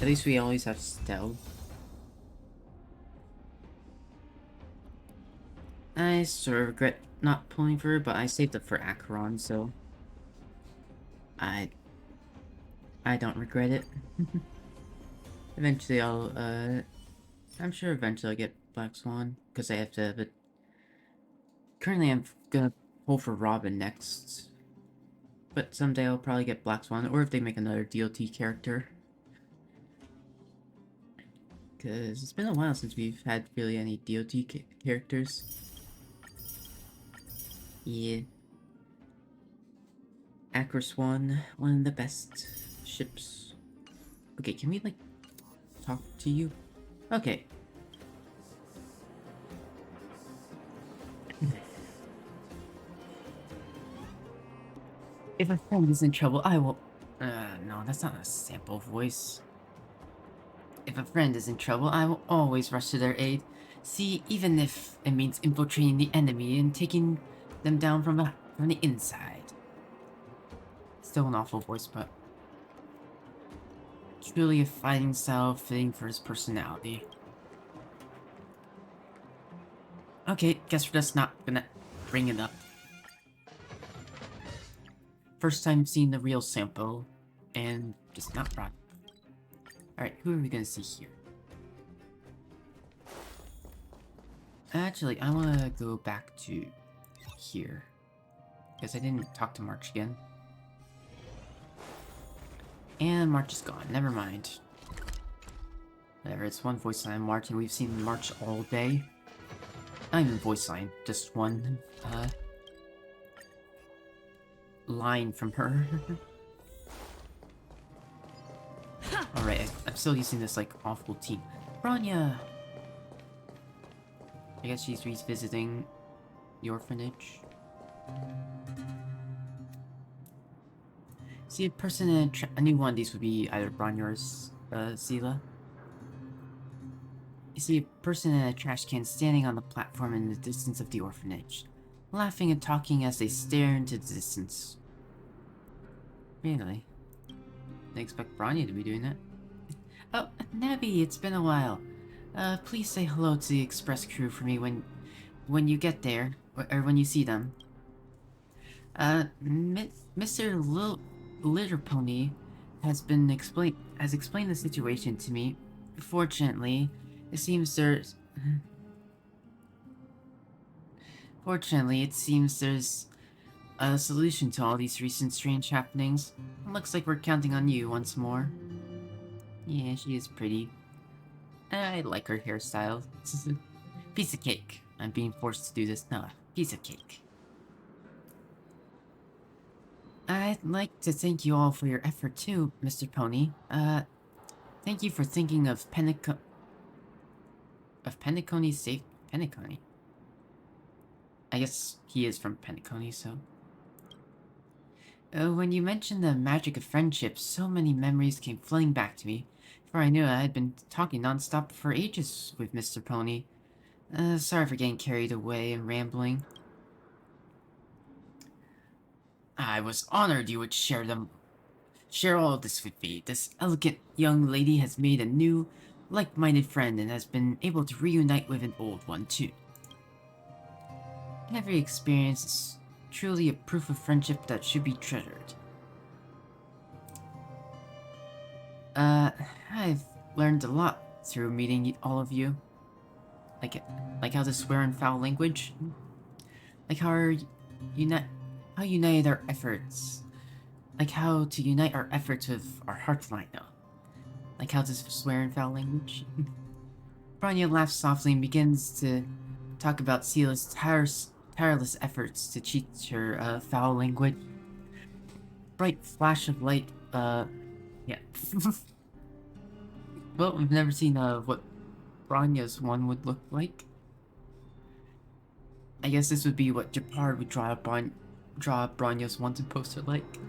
At least we always have stealth. I sort of regret not pulling for her, but I saved up for Acheron, so I don't regret it. Eventually I'll, I'm sure eventually I'll get Black Swan, because I have to, but currently I'm gonna pull for Robin next. But someday I'll probably get Black Swan, or if they make another DLT character. Because it's been a while since we've had really any DLT characters. Yeah. Acroswan, one of the best ships. Okay, can we, like, talk to you? Okay. If a friend is in trouble, I will... no, that's not a sample voice. If a friend is in trouble, I will always rush to their aid. See, even if it means infiltrating the enemy and taking them down from the inside. Still an awful voice, but... truly a fighting style fitting for his personality. Okay, guess we're just not gonna bring it up. First time seeing the real sample, and just not brought. Alright, who are we gonna see here? Actually, I wanna go back to here. Because I didn't talk to March again. And March is gone, never mind. Whatever, it's one voice line March, and we've seen March all day. Not even voice line, just one, line from her. Alright, I'm still using this, like, awful team. Bronya! I guess she's revisiting the orphanage. See, a person in a new one of these would be either Bronya or Zila. You see a person in a trash can standing on the platform in the distance of the orphanage, laughing and talking as they stare into the distance. Really? Didn't expect Bronya to be doing that. Oh, Nebby, it's been a while. Please say hello to the express crew for me when you get there, or when you see them. Mr. Litter Pony has explained the situation to me. Fortunately, it seems there's a solution to all these recent strange happenings. Looks like we're counting on you once more. Yeah, she is pretty. I like her hairstyle. Piece of cake. I'm being forced to do this now. Piece of cake. I'd like to thank you all for your effort too, Mr. Pony. Thank you for thinking of Penacony's safe... Penacony? I guess he is from Penacony, so... when you mentioned the magic of friendship, so many memories came flooding back to me. Before I knew it, I had been talking non-stop for ages with Mr. Pony. Sorry for getting carried away and rambling. I was honored you would share all of this with me. This elegant young lady has made a new, like-minded friend and has been able to reunite with an old one, too. Every experience is truly a proof of friendship that should be treasured. I've learned a lot through meeting all of you. Like how to swear in foul language. Like how united our efforts. Like how to unite our efforts with our hearts right now. Like how to swear in foul language. Bronya laughs softly and begins to talk about Sila's tireless efforts to teach her foul language. Bright flash of light, yeah. Well, we've never seen what Bronya's one would look like. I guess this would be what Japard would draw Bronya's wanted poster like.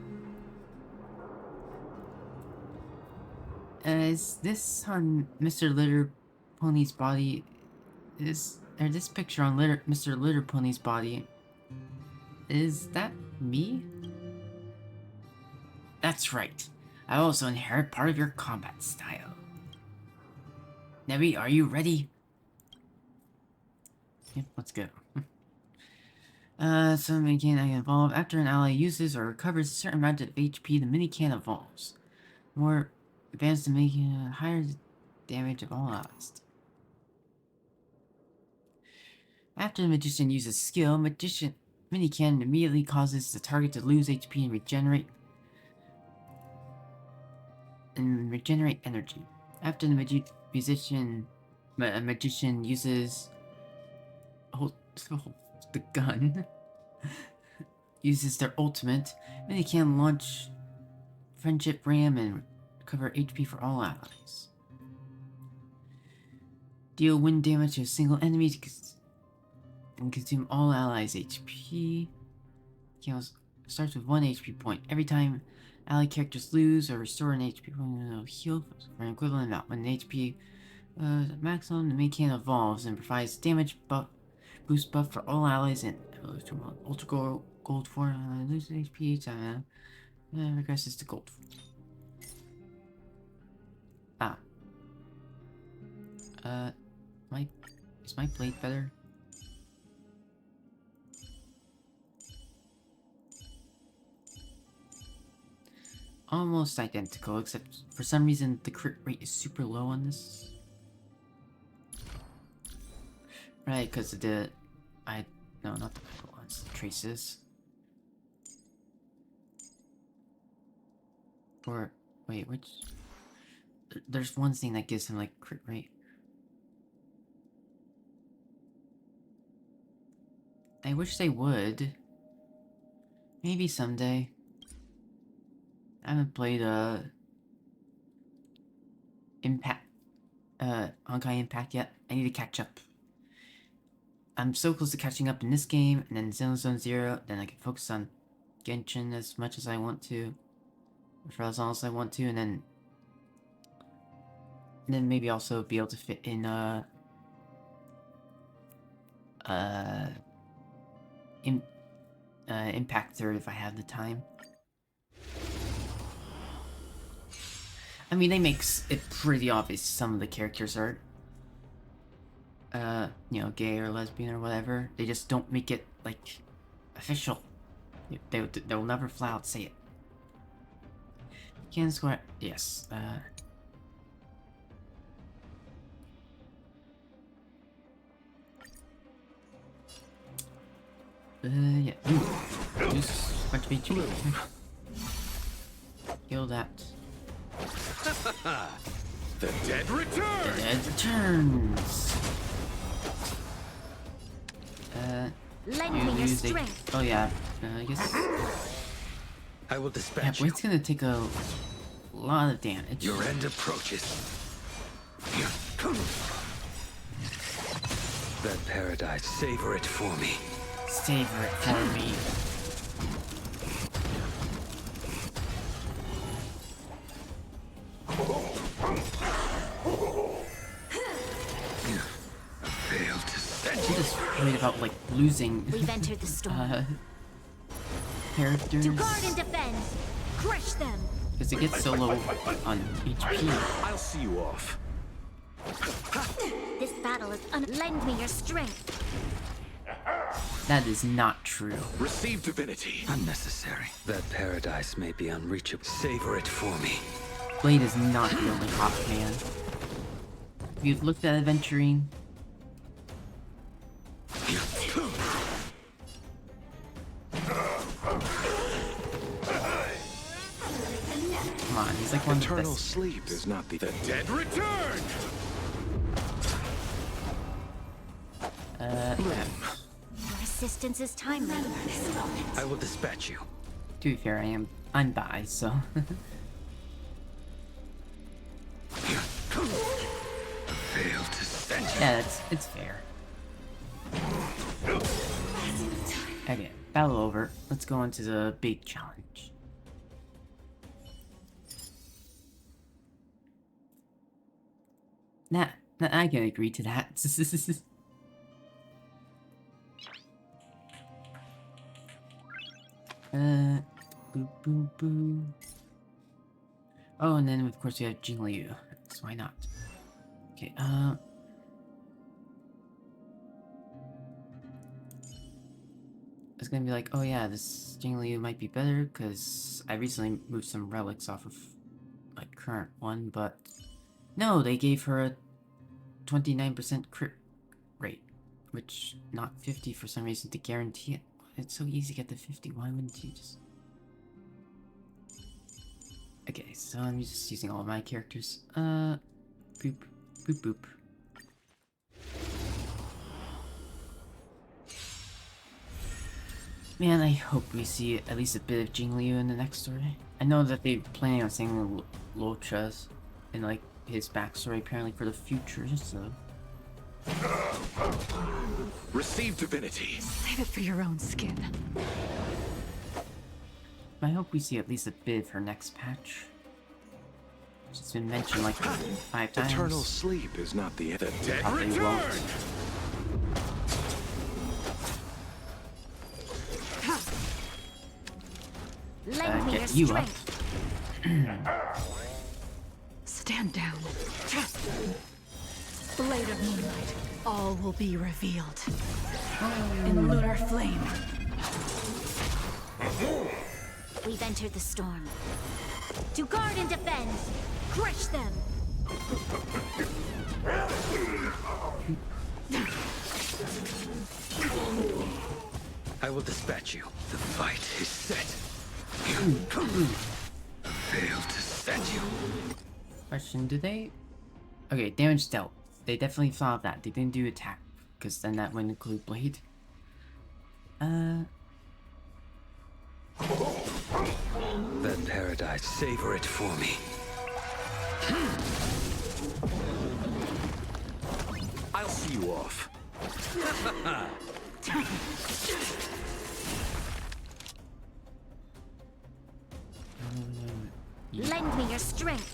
Is this on Mr. Litter Pony's body? This picture on Mr. Litter Pony's body? Is that me? That's right. I also inherit part of your combat style. Nebi, are you ready? Yep, let's go. So mini can evolve. After an ally uses or recovers a certain amount of HP, the mini can evolves. More advanced to making higher damage of all odds. After the magician uses skill, mini can immediately causes the target to lose HP and regenerate energy. After the magician uses the gun uses their ultimate, mini can launch friendship ram and recover HP for all allies. Deal wind damage to a single enemy and consume all allies' HP. Starts with 1 HP point. Every time ally characters lose or restore an HP point, it'll heal for an equivalent amount. When an HP maximum, the mini can evolves and provides damage boost buff for all allies in Ultra Gold form. Loses HP each time. Regresses to Gold form. Is my blade better? Almost identical, except for some reason the crit rate is super low on this. Right, because of the... No, not the purple ones, the traces. Or, wait, which... There's one thing that gives him, like, crit rate. I wish they would. Maybe someday. I haven't played, Honkai Impact yet. I need to catch up. I'm so close to catching up in this game, and then Zone Zero, then I can focus on Genshin as much as I want to. For as long as I want to, and then maybe also be able to fit in, Impact 3rd if I have the time. I mean, they make it pretty obvious some of the characters are, you know, gay or lesbian or whatever. They just don't make it, like, official. They'll never flat out say it. Can score, yes, yeah. Use a bunch of HP. Kill that. The dead return! The dead returns! Lend me your strength. Oh yeah, I guess... I will dispatch you. It's gonna take a lot of damage. Your end approaches. That paradise, savor it for me. Savor it for me. I'm just worried about, like, losing We've entered the storm. Characters. To guard and defend. Crush them. Because it gets so low on HP. I'll see you off. This battle is lend me your strength. That is not true. Receive divinity. Unnecessary. That paradise may be unreachable. Savor it for me. Blade is not the only hot man. If you've looked at adventuring, come on, he's like one Eternal of the best. sleep is not the dead return. Your assistance is timely. I will dispatch you. To be fair, I'm bi, so. Yeah, it's fair. Okay, battle over. Let's go into the big challenge. Nah, I can agree to that. Boop, boop, boop. Oh, and then of course we have Jingliu. So why not? Okay, it's gonna be like, oh yeah, this Jingliu might be better because I recently moved some relics off of my current one, but no, they gave her a 29% crit rate, which not 50 for some reason to guarantee it. It's so easy to get the 50. Why wouldn't you just? Okay, so I'm just using all of my characters. Boop, boop, boop. Man, I hope we see at least a bit of Jingliu in the next story. I know that they're planning on saying Lochas in like his backstory apparently for the future, so. Receive divinity. Save it for your own skin. I hope we see at least a bit of her next patch. It's been mentioned like 5 times. Eternal sleep is not the end. Probably won't. Lend me your Get you up. Stand down. Blade of moonlight. All will be revealed. In lunar flame. We've entered the storm. To guard and defend. Crush them. I will dispatch you. The fight is set. You failed to set you. Question, do they... Okay, damage dealt. They definitely thought of that. They didn't do attack, because then that wouldn't include blade. That paradise, savor it for me. I'll see you off. Lend me your strength.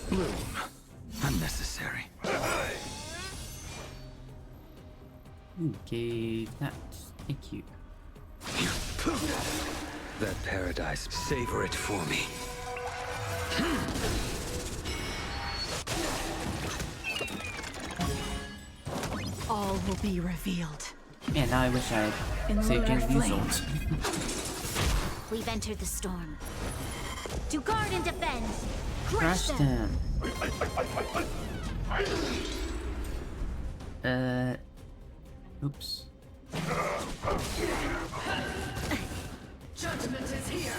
Bloom. Unnecessary. Okay, that. Thank you. That paradise, savor it for me. All will be revealed. Man, now I wish I In saved lunar Jingliu's flame. ult. We've entered the storm. To guard and defend. Crush them. Oops. Judgment is here.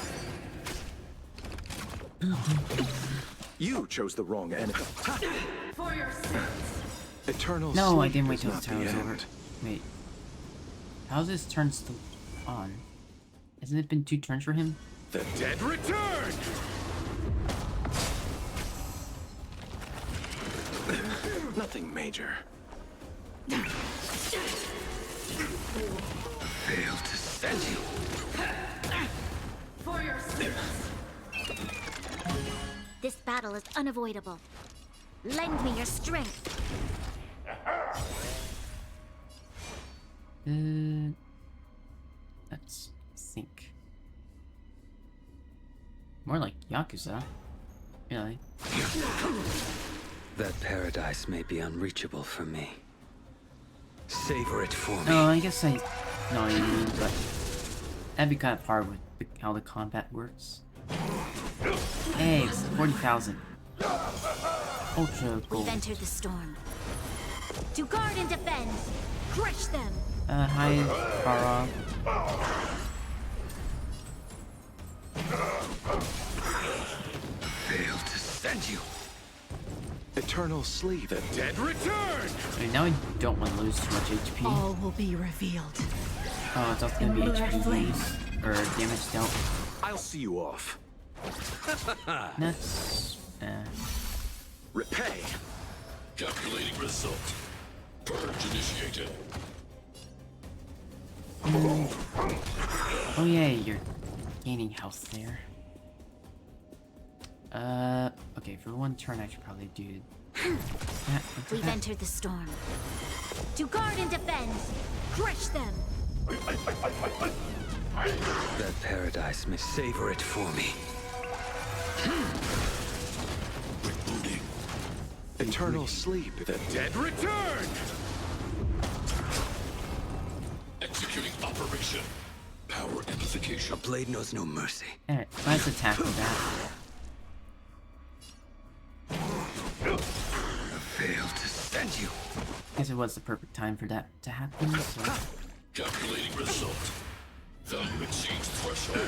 You chose the wrong enemy. For your sins. Eternal No, sleep I didn't wait is till the not turn was over. end. Wait. How's this turn still on? Hasn't it been 2 turns for him? The dead return! Nothing major. Failed to set you. For your sins. This battle is unavoidable. Lend me your strength. Let's think. More like Yakuza. Really? That paradise may be unreachable for me. Savor it for me. No, I guess I know what you mean, but that'd be kind of hard with how the combat works. Hey, it's 40,000. Ultra gold. We've entered the storm. To guard and defend. Crush them. Hi, Farah. Failed to send you. Eternal sleep. The dead return! I mean, now I don't want to lose too much HP. All will be revealed. Oh, it's also gonna be In lunar HP flame. use, or damage dealt. I'll see you off. That's... Repay. Calculating result. Purge initiated. Oh yeah, you're gaining health there. Okay, for one turn I should probably do that. We've entered the storm. To guard and defend! Crush them! That paradise may savor it for me. Rebooting. Eternal sleep. The dead return! Executing operation. Power amplification. A blade knows no mercy. Alright, let's attack with that. I failed to send you. Guess it was the perfect time for that to happen, so... Calculating result. Value exceeds threshold.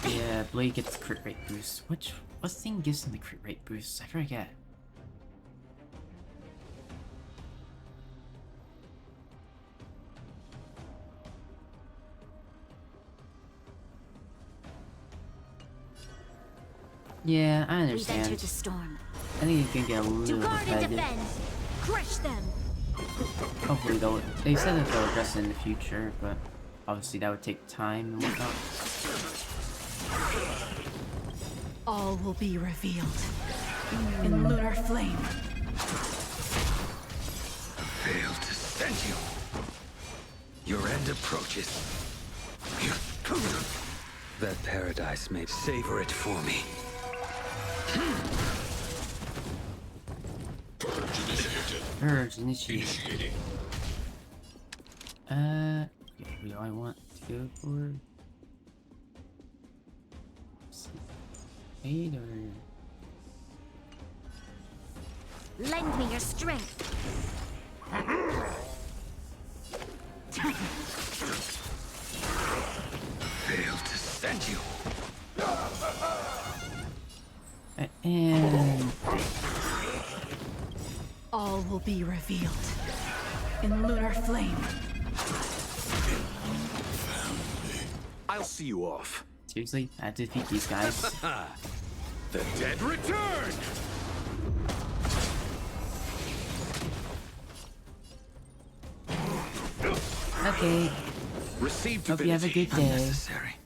Yeah, Blade gets crit rate boost. What thing gives him the crit rate boost? I forget. Yeah, I understand. We've entered the storm. I think it can get a little To guard and repetitive. defend! Crush them! Hopefully they said that they'll address it in the future, but obviously that would take time and whatnot. All will be revealed in lunar flame. Failed to send you. Your end approaches. That paradise may savor it for me. Purge initiated. Purge initiated. Initiating. Yeah, who do I want to go for? Eight or... Lend me your strength! Failed to send you. And... All will be revealed in lunar flame. I'll see you off. Seriously? I have to defeat these guys. The dead return! Okay. Received Hope you have a good day. Unnecessary.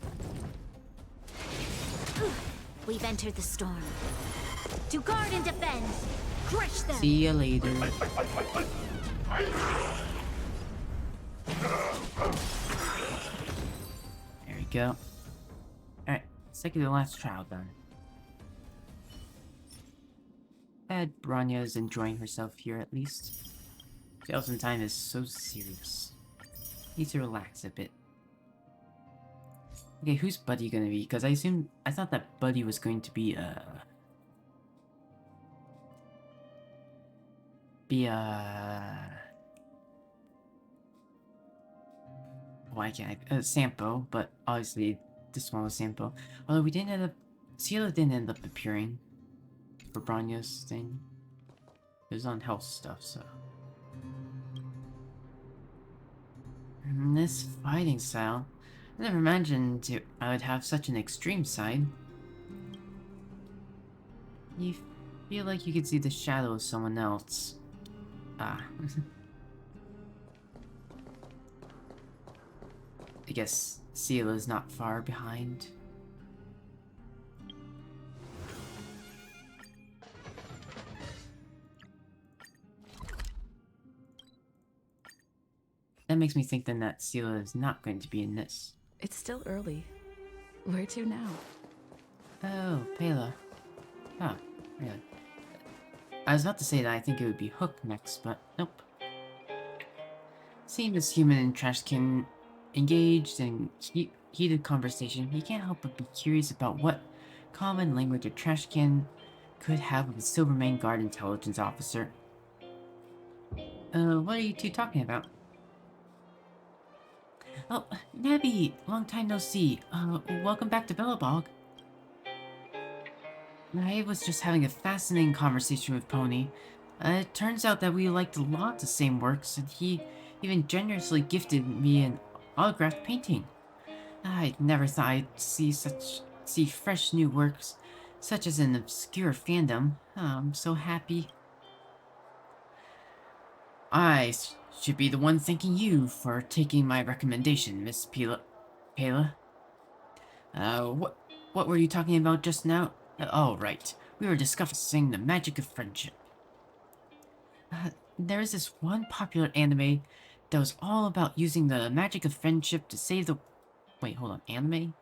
We've entered the storm. To guard and defend! Crush them! See you later. There we go. Alright, second to last trial done. Glad Bronya is enjoying herself here at least. Jails in time is so serious. Needs to relax a bit. Okay, who's Buddy gonna be? Because I thought that Buddy was going to be why can't I? Sampo, but obviously this one was Sampo. Although we didn't end up, Cielo didn't end up appearing for Bronya's thing. It was on health stuff, so. And this fighting style, I never imagined I would have such an extreme side. You feel like you could see the shadow of someone else. Ah. I guess Cielo's not far behind. That makes me think then that Cielo is not going to be in this. It's still early. Where to now? Oh, Pela. Huh, really. I was about to say that I think it would be Hook next, but nope. Seeing this human and Trashkin engaged in heated conversation, you can't help but be curious about what common language a Trashkin could have with a Silvermane Guard intelligence officer. What are you two talking about? Oh, Nabby, long time no see. Welcome back to Bellabog. I was just having a fascinating conversation with Pony. It turns out that we liked a lot the same works, and he even generously gifted me an autographed painting. I never thought I'd see fresh new works, such as an obscure fandom. I'm so happy. I should be the one thanking you for taking my recommendation, Miss Pela. What were you talking about just now? Oh, right. We were discussing the magic of friendship. There is this one popular anime that was all about using the magic of friendship to save the... Wait, hold on. Anime?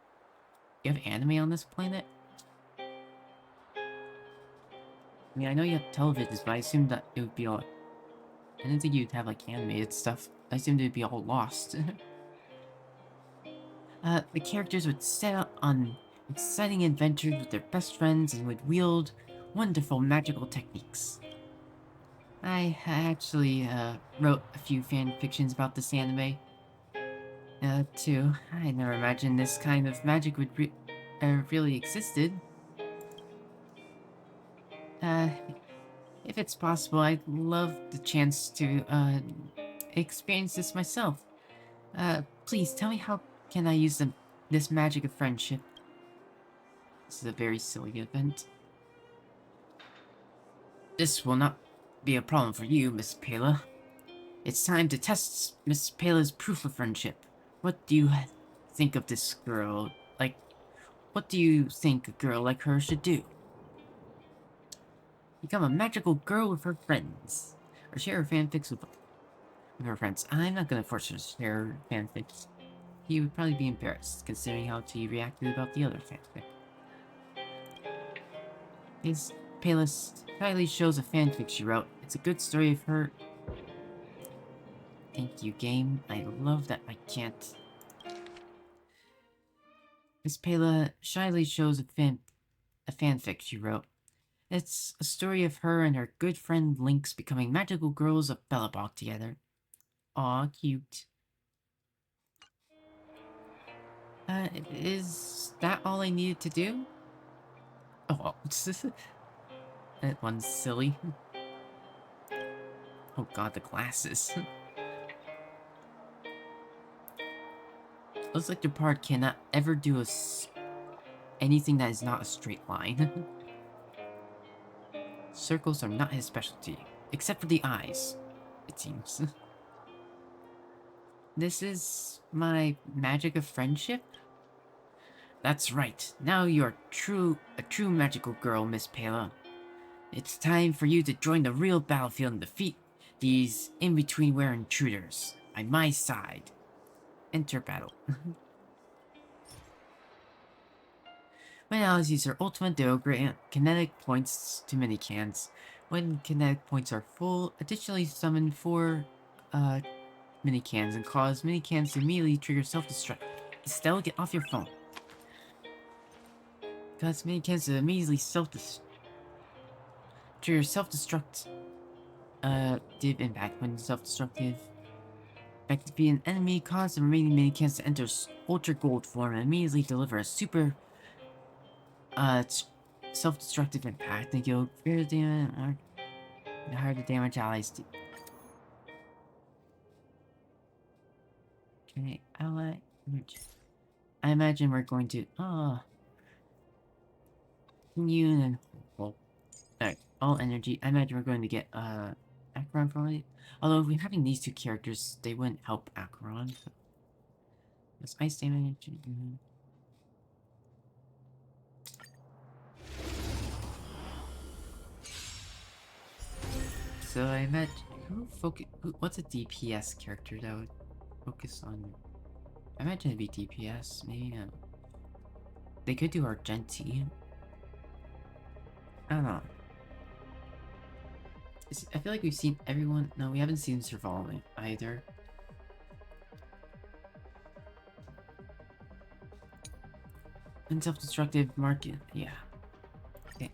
You have anime on this planet? I mean, I know you have televisions, but I assumed that it would be all... I didn't think you'd have, like, animated stuff. I assumed it would be all lost. The characters would set out on exciting adventures with their best friends and would wield wonderful magical techniques. I actually wrote a few fan fictions about this anime, too. I never imagined this kind of magic would really existed. If it's possible, I'd love the chance to experience this myself. Please tell me, how can I use this magic of friendship? This is a very silly event. This will not be a problem for you, Miss Pela. It's time to test Miss Pela's proof of friendship. What do you think of this girl? Like, what do you think a girl like her should do? Become a magical girl with her friends. Or share her fanfics with her friends. I'm not gonna force her to share fanfics. He would probably be embarrassed, considering how she reacted about the other fanfic. His Payless highly shows a fanfic she wrote. It's a good story of her. Thank you, game. I love that I can't. Miss Pela shyly shows a fanfic she wrote. It's a story of her and her good friend Lynx becoming magical girls of Bellabog together. Aw, cute. Is that all I needed to do? Oh, that one's silly. Oh god, the glasses. Looks like the part cannot ever do anything that is not a straight line. Circles are not his specialty, except for the eyes, it seems. This is my magic of friendship? That's right. Now you're a true magical girl, Miss Pela. It's time for you to join the real battlefield and defeat these in-between-ware intruders by my side. Enter battle. When allies use their ultimate, they will grant kinetic points to minicans. When kinetic points are full, additionally summon 4 minicans and cause minicans to immediately trigger self-destruct. Stelle, get off your phone. Cause minicans to immediately trigger self-destruct. Div impact. When self-destructive effect to be an enemy, cause the remaining minicans to enter ultra gold form and immediately deliver a super self-destructive impact. They deal greater damage or the harder damage allies do. Okay, ally energy. I imagine we're going to immune and well, alright, all energy. I imagine we're going to get Acheron probably. Although if we're having these 2 characters, they wouldn't help Acheron. So. That's ice damage. So I imagine what's a DPS character that would focus on? I imagine it'd be DPS. Maybe they could do Argenti. I don't know. I feel like we've seen everyone. No, we haven't seen Servalme either. And self-destructive market, yeah. Okay.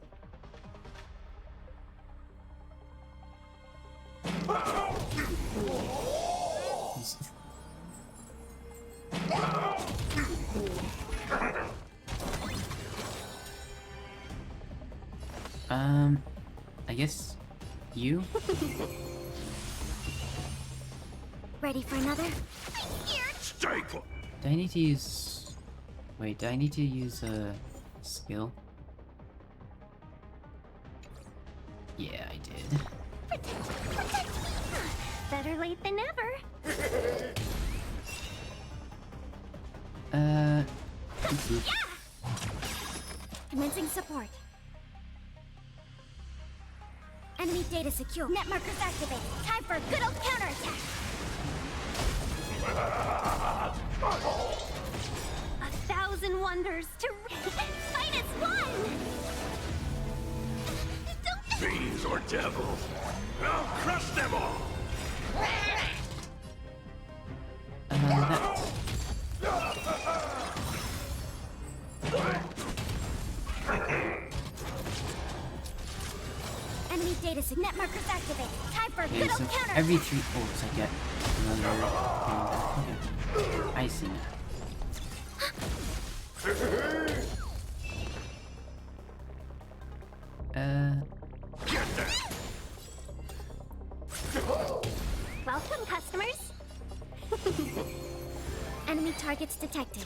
I guess you? Ready for another? Stay put. Do I need to use Wait, do I need to use a skill? Yeah, I did. Better late than never. Commencing support. Enemy data secure. Net markers activated. Time for a good old counterattack. 1,000 wonders to fight as one. Fiends or devils, I'll crush them all. Enemy data secure. Net markers activated. Time for a Okay, good so old counterattack. every 3 ults I get another thing back. Okay. I see now. Welcome, customers. Enemy targets detected.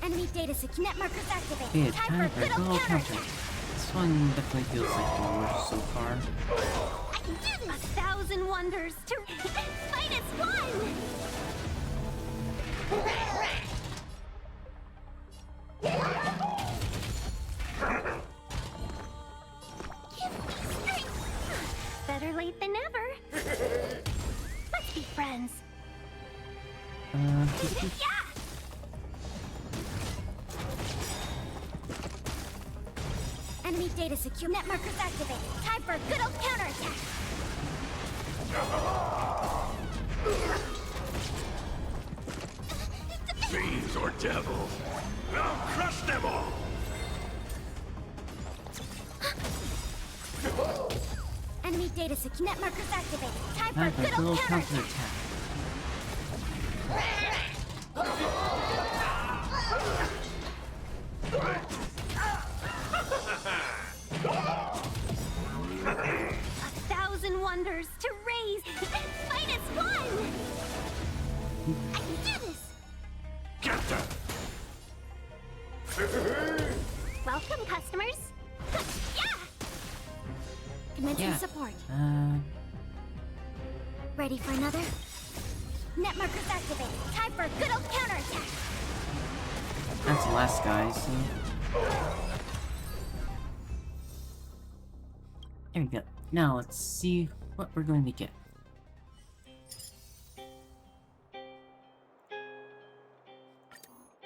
Enemy data secure. Net markers activated. Okay, Time for a good old counterattack. This one definitely feels like the worst so far. 1,000 wonders to fight as one. Better late than never. Let's be friends. Enemy data secure. Net markers activated. Time for a good old counterattack. Fiends or devils, I'll crush them all. Enemy data secure. Net markers activated. Time for Time a for good a old little counterattack. A 1,000 wonders to raise. Fight as one. I can do this. Get them. Welcome, customers. Commencing support. Ready for another? Net markers activated. Time for a good old counterattack. That's the last guy, so... There we go. Now let's see what we're going to get.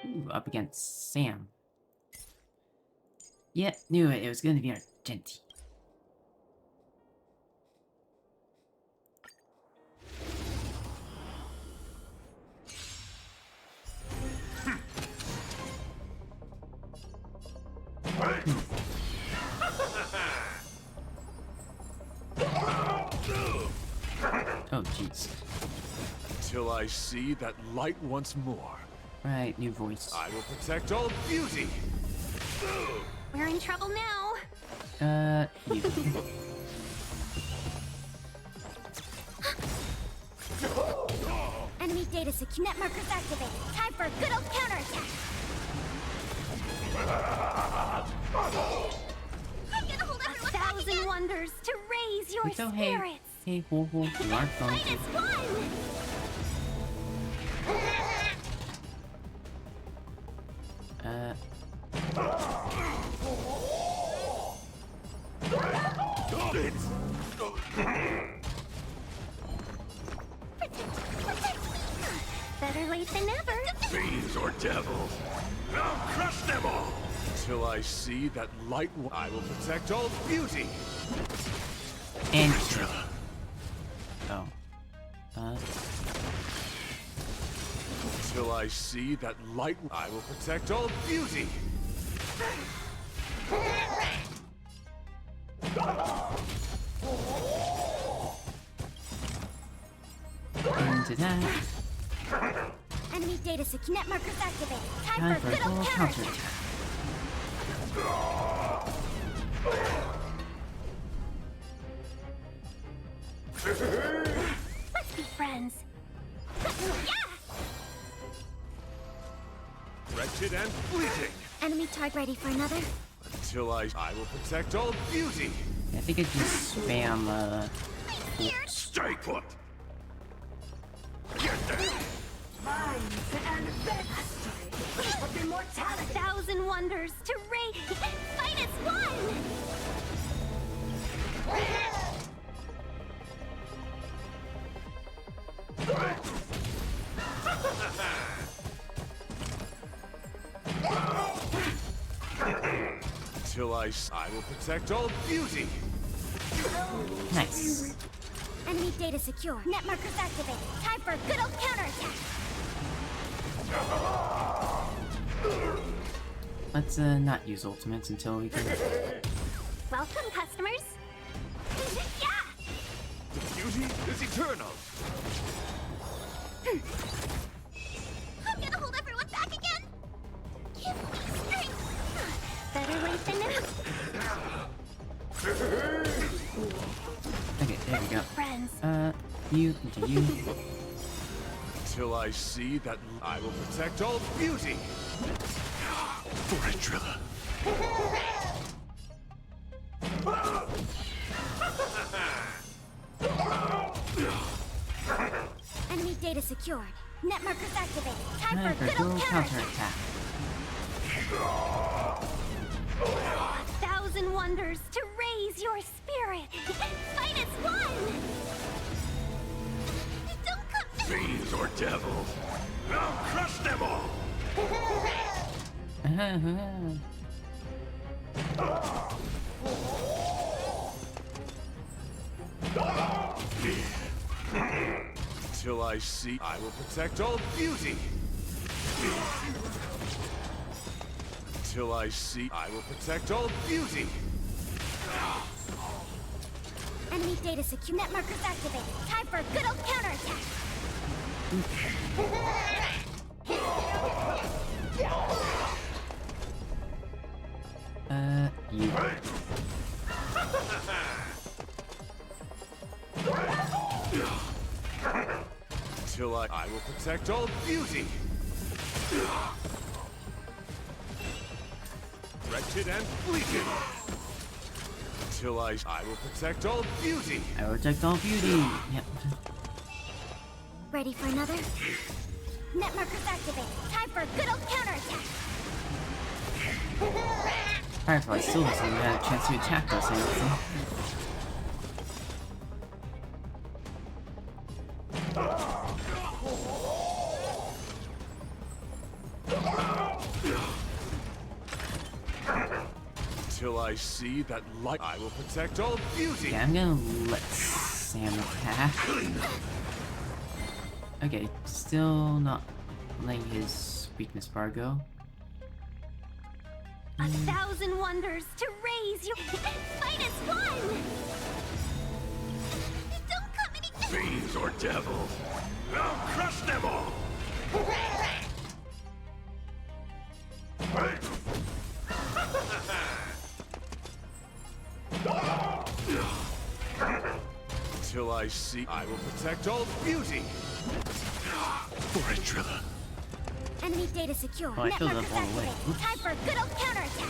Ooh, up against Sam. Yeah, knew it. It was going to be our Genty. Oh, jeez. Till I see that light once more. Right, new voice. I will protect all beauty. We're in trouble now. You. Enemy data secure. Net markers activated. Time for a good old counterattack. Get a hold of 1,000 wonders to raise your So, spirits. hey, you aren't going Fight to. as one. Better late than never. Fiends or devils, I'll crush them all. Till I see that light, I will protect all beauty. And oh. Till I see that light, I will protect all beauty. Into that. Enemy data secure. Net markers activated. Time Time for for a good a old little counterattack. Let's be friends. Wretched and fleeting. Enemy target ready for another? Until I will protect all beauty. I think I just spam, Stay put. Get there. Minds and of immortality. 1,000 wonders to rate. Fight as one. Until I will protect all beauty. Nice. Enemy data secure. Net markers activated. Time for a good old counterattack. Let's not use ultimates until we can. Welcome, customers. Yeah. The beauty is eternal. I'm gonna hold everyone back again. Give me strength. Better late than never. Okay, there we go. Friends. You do you. Until I see that I will protect all beauty. For a driller. Enemy data secured. Net markers activated. Time Time for for a good old counterattack. 1,000 wonders to raise your spirit. Fight as one. Don't come. Fiends or devils. I'll crush them all. Until I see, I will protect all beauty. Until I see, I will protect all beauty. Enemy data secure. Net markers activated. Time for a good old counterattack. You. Until I will protect all beauty. Wretched and fleeting. Until I will protect all beauty. I will protect all beauty. Yep. Ready for another? Net markers activated. Time for a good old counterattack. Firefly still hasn't even had a chance to attack us, anything. Until I see that light, I will protect all beauty. Yeah, I'm gonna let Sam attack. Okay, still not letting his weakness bar go. 1,000 wonders to raise your fight as one. Don't come any. Fiends or devils. I'll crush them all. Until I see, I will protect all beauty. For a driller. Enemy data secure. Oh, I Net filled markers up all the way. activated. Time for a good old counterattack.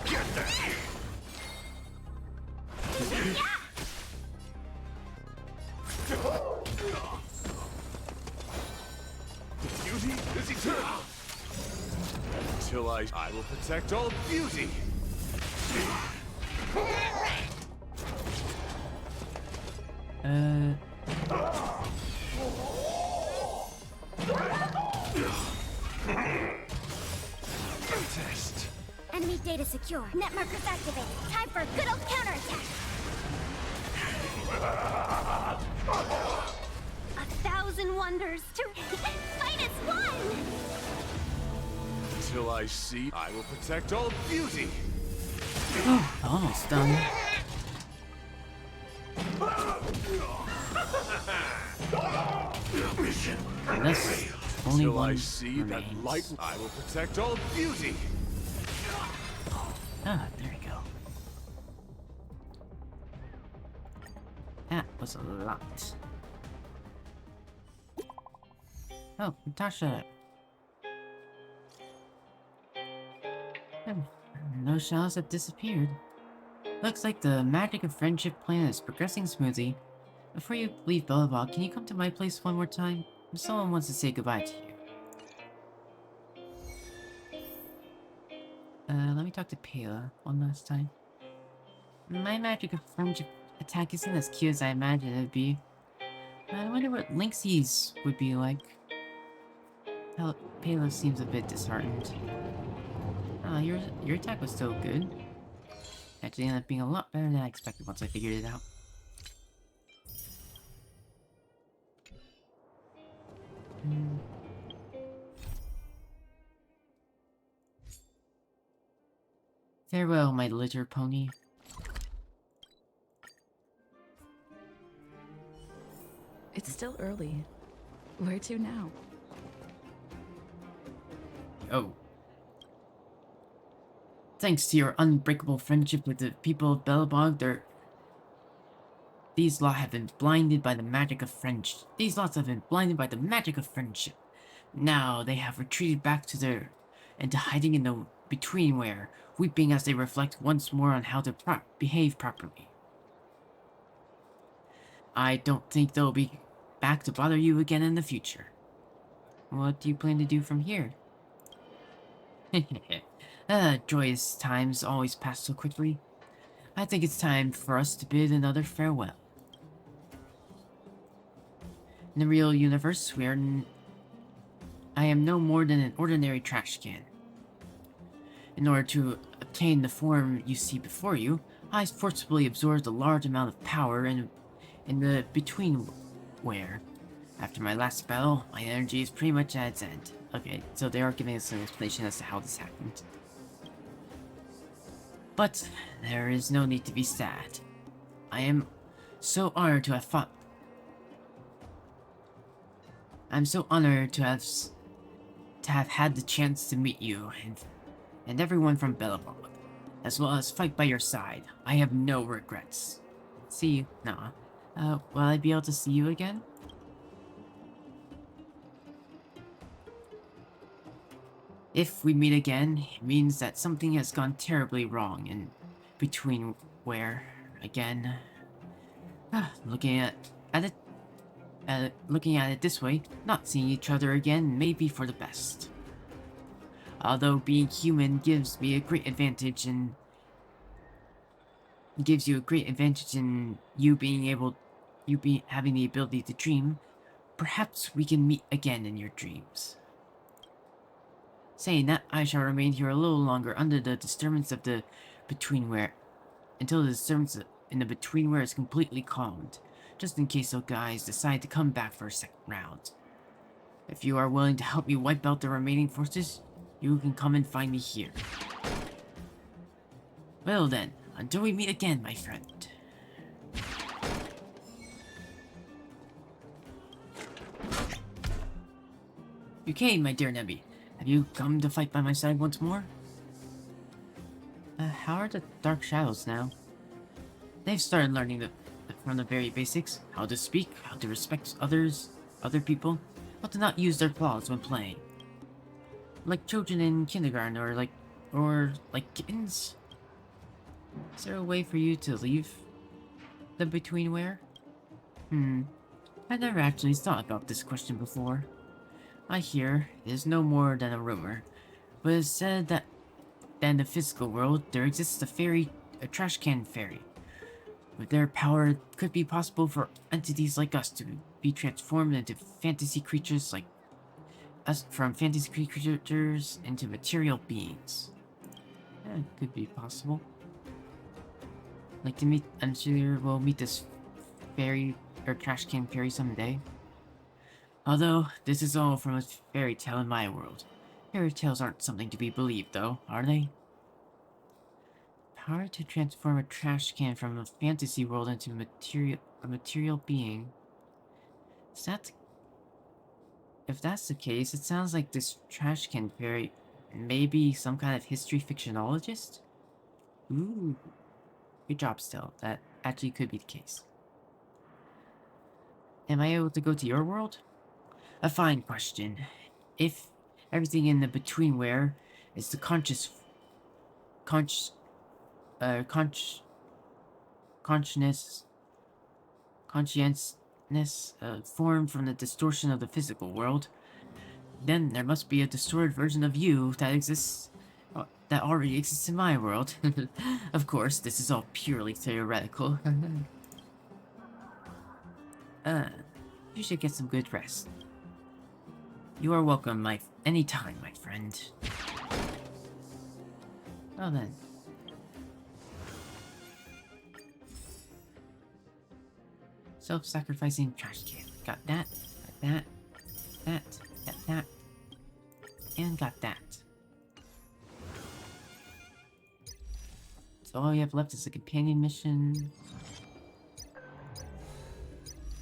Get there. The beauty is eternal. Until I will protect all beauty. Test. Enemy data secure. Net markers activated. Time for a good old counterattack. 1,000 wonders to fight as one. Until I see, I will protect all beauty. Almost done. Mission. And this only Until one I see that remains. light, I will protect all beauty. Ah, there we go. That was a lot. Oh, Natasha. Those shells have disappeared. Looks like the magic of friendship plan is progressing smoothly. Before you leave Bellabog, can you come to my place one more time? Someone wants to say goodbye to you. Let me talk to Pela one last time. My magic of friendship attack isn't as cute as I imagined it'd be. I wonder what Lynxie's would be like. Pela seems a bit disheartened. Your attack was still good. Actually ended up being a lot better than I expected once I figured it out. Farewell, my litter pony. It's still early. Where to now? Oh. Thanks to your unbreakable friendship with the people of Bellabog, these lots have been blinded by the magic of friendship. These lots have been blinded by the magic of friendship. Now they have retreated back into hiding in the betweenwhere, weeping as they reflect once more on how to behave properly. I don't think they'll be back to bother you again in the future. What do you plan to do from here? Joyous times always pass so quickly. I think it's time for us to bid another farewell. In the real universe, I am no more than an ordinary trash can. In order to obtain the form you see before you, I forcibly absorbed a large amount of power in the betweenwhere. After my last battle, my energy is pretty much at its end. Okay, so they are giving us an explanation as to how this happened. But there is no need to be sad. I am so honored to have fought. I'm so honored to have had the chance to meet you and everyone from Bellabog, as well as fight by your side. I have no regrets. See you. Nah. Will I be able to see you again? If we meet again, it means that something has gone terribly wrong in between where, again. Looking at it this way, not seeing each other again may be for the best. Although being human gives me a great advantage in having the ability to dream, perhaps we can meet again in your dreams. Saying that, I shall remain here a little longer under the disturbance of the betweenwhere, until the disturbance in the betweenwhere is completely calmed, just in case those guys decide to come back for a second round. If you are willing to help me wipe out the remaining forces, you can come and find me here. Well then, until we meet again, my friend. Okay, my dear Nebby. Have you come to fight by my side once more? How are the Dark Shadows now? They've started learning from the very basics. How to speak, how to respect other people, how to not use their claws when playing. Like children in kindergarten, or like kittens? Is there a way for you to leave the betweenwhere? I never actually thought about this question before. I hear it is no more than a rumor, but it's said that in the physical world there exists a trash can fairy. With their power, it could be possible for entities like us to be transformed into fantasy creatures from fantasy creatures into material beings. Yeah, it could be possible. I'm sure we'll meet this fairy or trash can fairy someday. Although, this is all from a fairy tale in my world. Fairy tales aren't something to be believed, though, are they? Power to transform a trash can from a fantasy world into a material being. If that's the case, it sounds like this trash can fairy may be some kind of history fictionologist? Ooh. Good job, Stelle. That actually could be the case. Am I able to go to your world? A fine question. If everything in the betweenware is the consciousness formed from the distortion of the physical world, then there must be a distorted version of you that exists, that already exists in my world. Of course, this is all purely theoretical. You should get some good rest. You are welcome, anytime, my friend. Well then. Self-sacrificing trash can. Got that, got that, and got that. So all we have left is a companion mission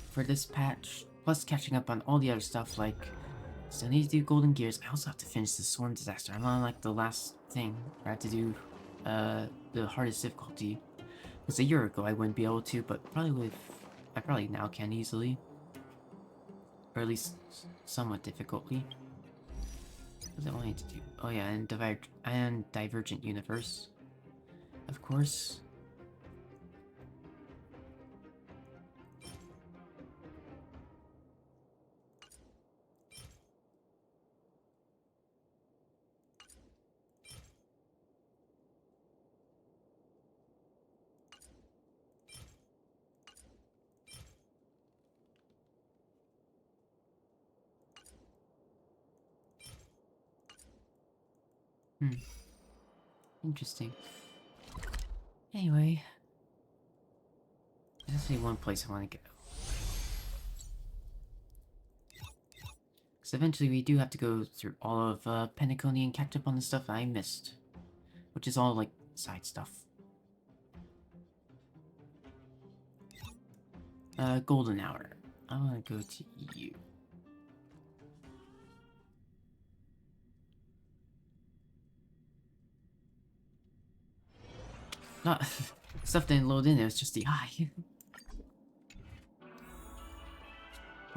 for this patch, plus catching up on all the other stuff, like, still need to do Golden Gears. I also have to finish the Swarm Disaster. I'm on, like, the last thing where I have to do, the hardest difficulty. Because a year ago I wouldn't be able to, but I probably now can easily. Or at least somewhat difficultly. What does I want to do? Oh yeah, and Divergent Universe. Of course. Interesting. Anyway. There's only one place I want to go. Because eventually we do have to go through all of Penacony and catch up on the stuff I missed. Which is all, like, side stuff. Golden Hour. I want to go to you. Not stuff didn't load in, it was just the eye.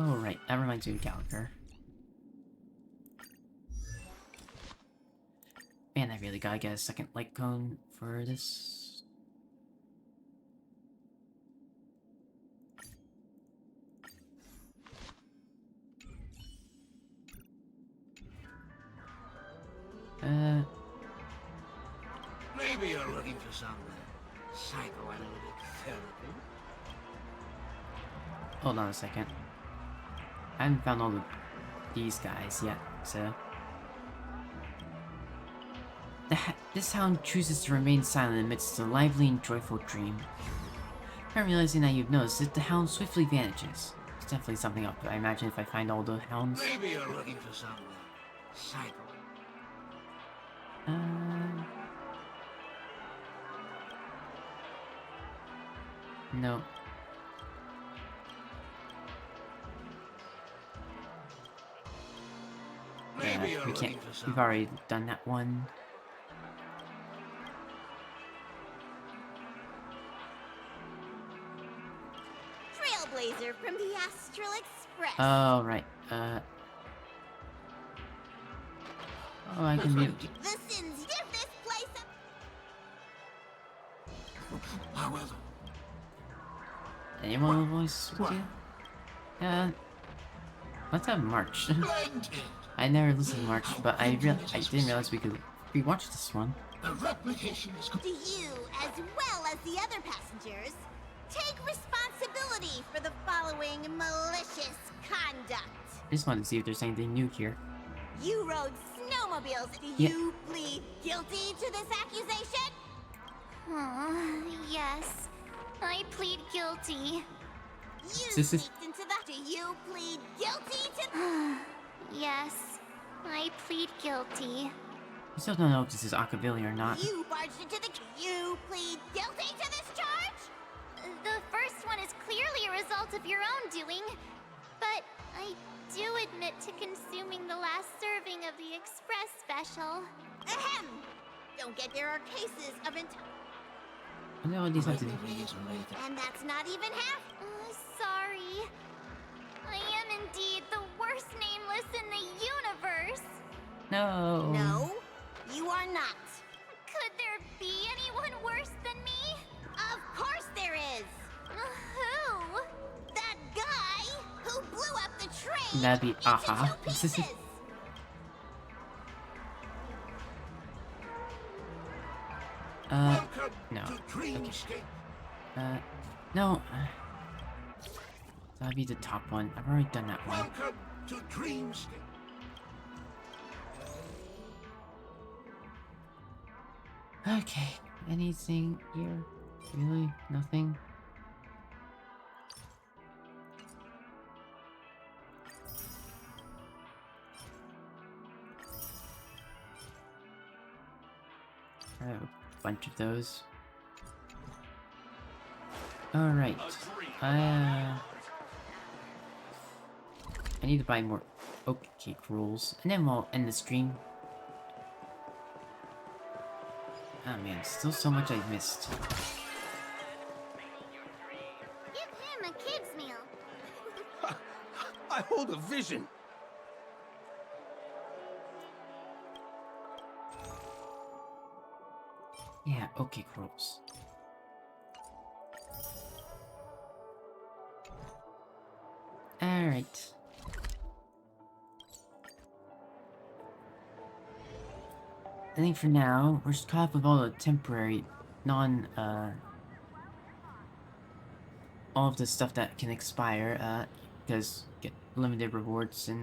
Oh right, that reminds me of Gallagher. Man, I really gotta get a second light cone for this. Maybe you're looking for some psychoanalytic therapy. Hold on a second. I haven't found all these guys yet, so... This hound chooses to remain silent amidst a lively and joyful dream. Upon realizing that you've noticed it, the hound swiftly vanishes. It's definitely something up, I imagine, if I find all the hounds. Maybe you're looking for some psycho. No. We can't. We've already done that one. Trailblazer from the Astral Express. Oh, right. Oh, I can be... The sins give this place I will. Anyone with a voice with you? Let's have March. I never listened to March, but I didn't realize we could rewatch this one. The replication is to you, as well as the other passengers. Take responsibility for the following malicious conduct. I just wanted to see if there's anything new here. You rode snowmobiles. Do you plead guilty to this accusation? Yes. I plead guilty. You sneaked into the... Do you plead guilty to... Yes. I plead guilty. I still don't know if this is Akavili or not. You barged into the... You plead guilty to this charge? The first one is clearly a result of your own doing, but I do admit to consuming the last serving of the Express special. Ahem! Don't get there are cases of I know what these have to do. And that's not even half. Sorry. I am indeed the worst name No. No, you are not. Could there be anyone worse than me? Of course there is! Who? That guy who blew up the train That'd be into aha. 2 pieces! No. Okay. No. That'd be the top one. I've already done that one. Welcome to Dreamscape. Okay. Anything here? Really? Nothing? I have a bunch of those. Alright. I need to buy more oat cake rolls, and then we'll end the stream. Oh man, still so much I missed. Give him a kid's meal. I hold a vision. Yeah, oat cake rolls. Alright. I think for now, we're just caught up with all the temporary, all of the stuff that can expire, because get limited rewards and,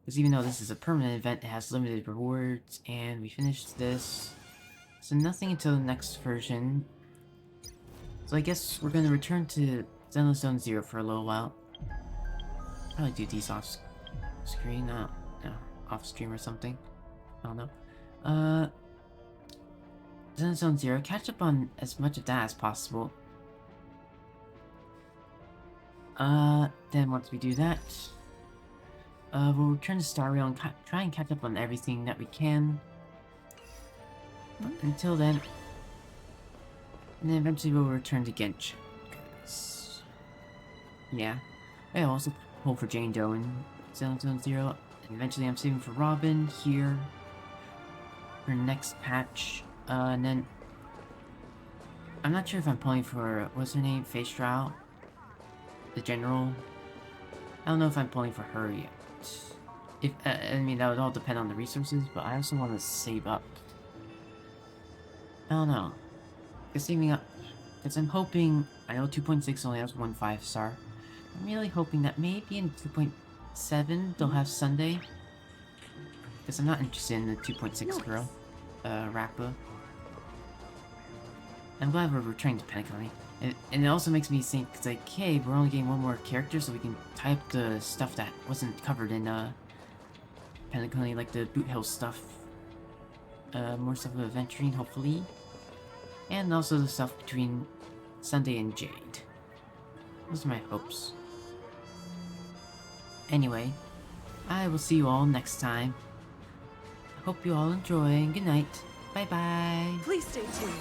because even though this is a permanent event, it has limited rewards, and we finished this. So nothing until the next version. So I guess we're gonna return to Zenless Zone 0 for a little while. Probably do these off screen, no, off stream or something. I don't know. Zenless Zone 0, catch up on as much of that as possible. Then once we do that, we'll return to Star Rail and try and catch up on everything that we can. But until then, and then eventually we'll return to Genshin. Yeah. I also hope for Jane Doe in Zenless Zone 0. And eventually I'm saving for Robin here for next patch. And then I'm not sure if I'm pulling for, what's her name? Face Trial? The General? I don't know if I'm pulling for her yet. If I mean, that would all depend on the resources, but I also want to save up. I don't know. Because saving up, because I'm hoping, I know 2.6 only has 1 5-star. I'm really hoping that maybe in 2.7 they'll have Sunday. Because I'm not interested in the 2.6 girl, Rappa. I'm glad we're returning to Penacony. And it also makes me think, it's like, hey, we're only getting 1 more character, so we can tie up the stuff that wasn't covered in, Penacony, like the Boot Hill stuff. More stuff of adventuring, hopefully. And also the stuff between Sunday and Jade. Those are my hopes. Anyway, I will see you all next time. I hope you all enjoy, and good night. Bye-bye. Please stay tuned.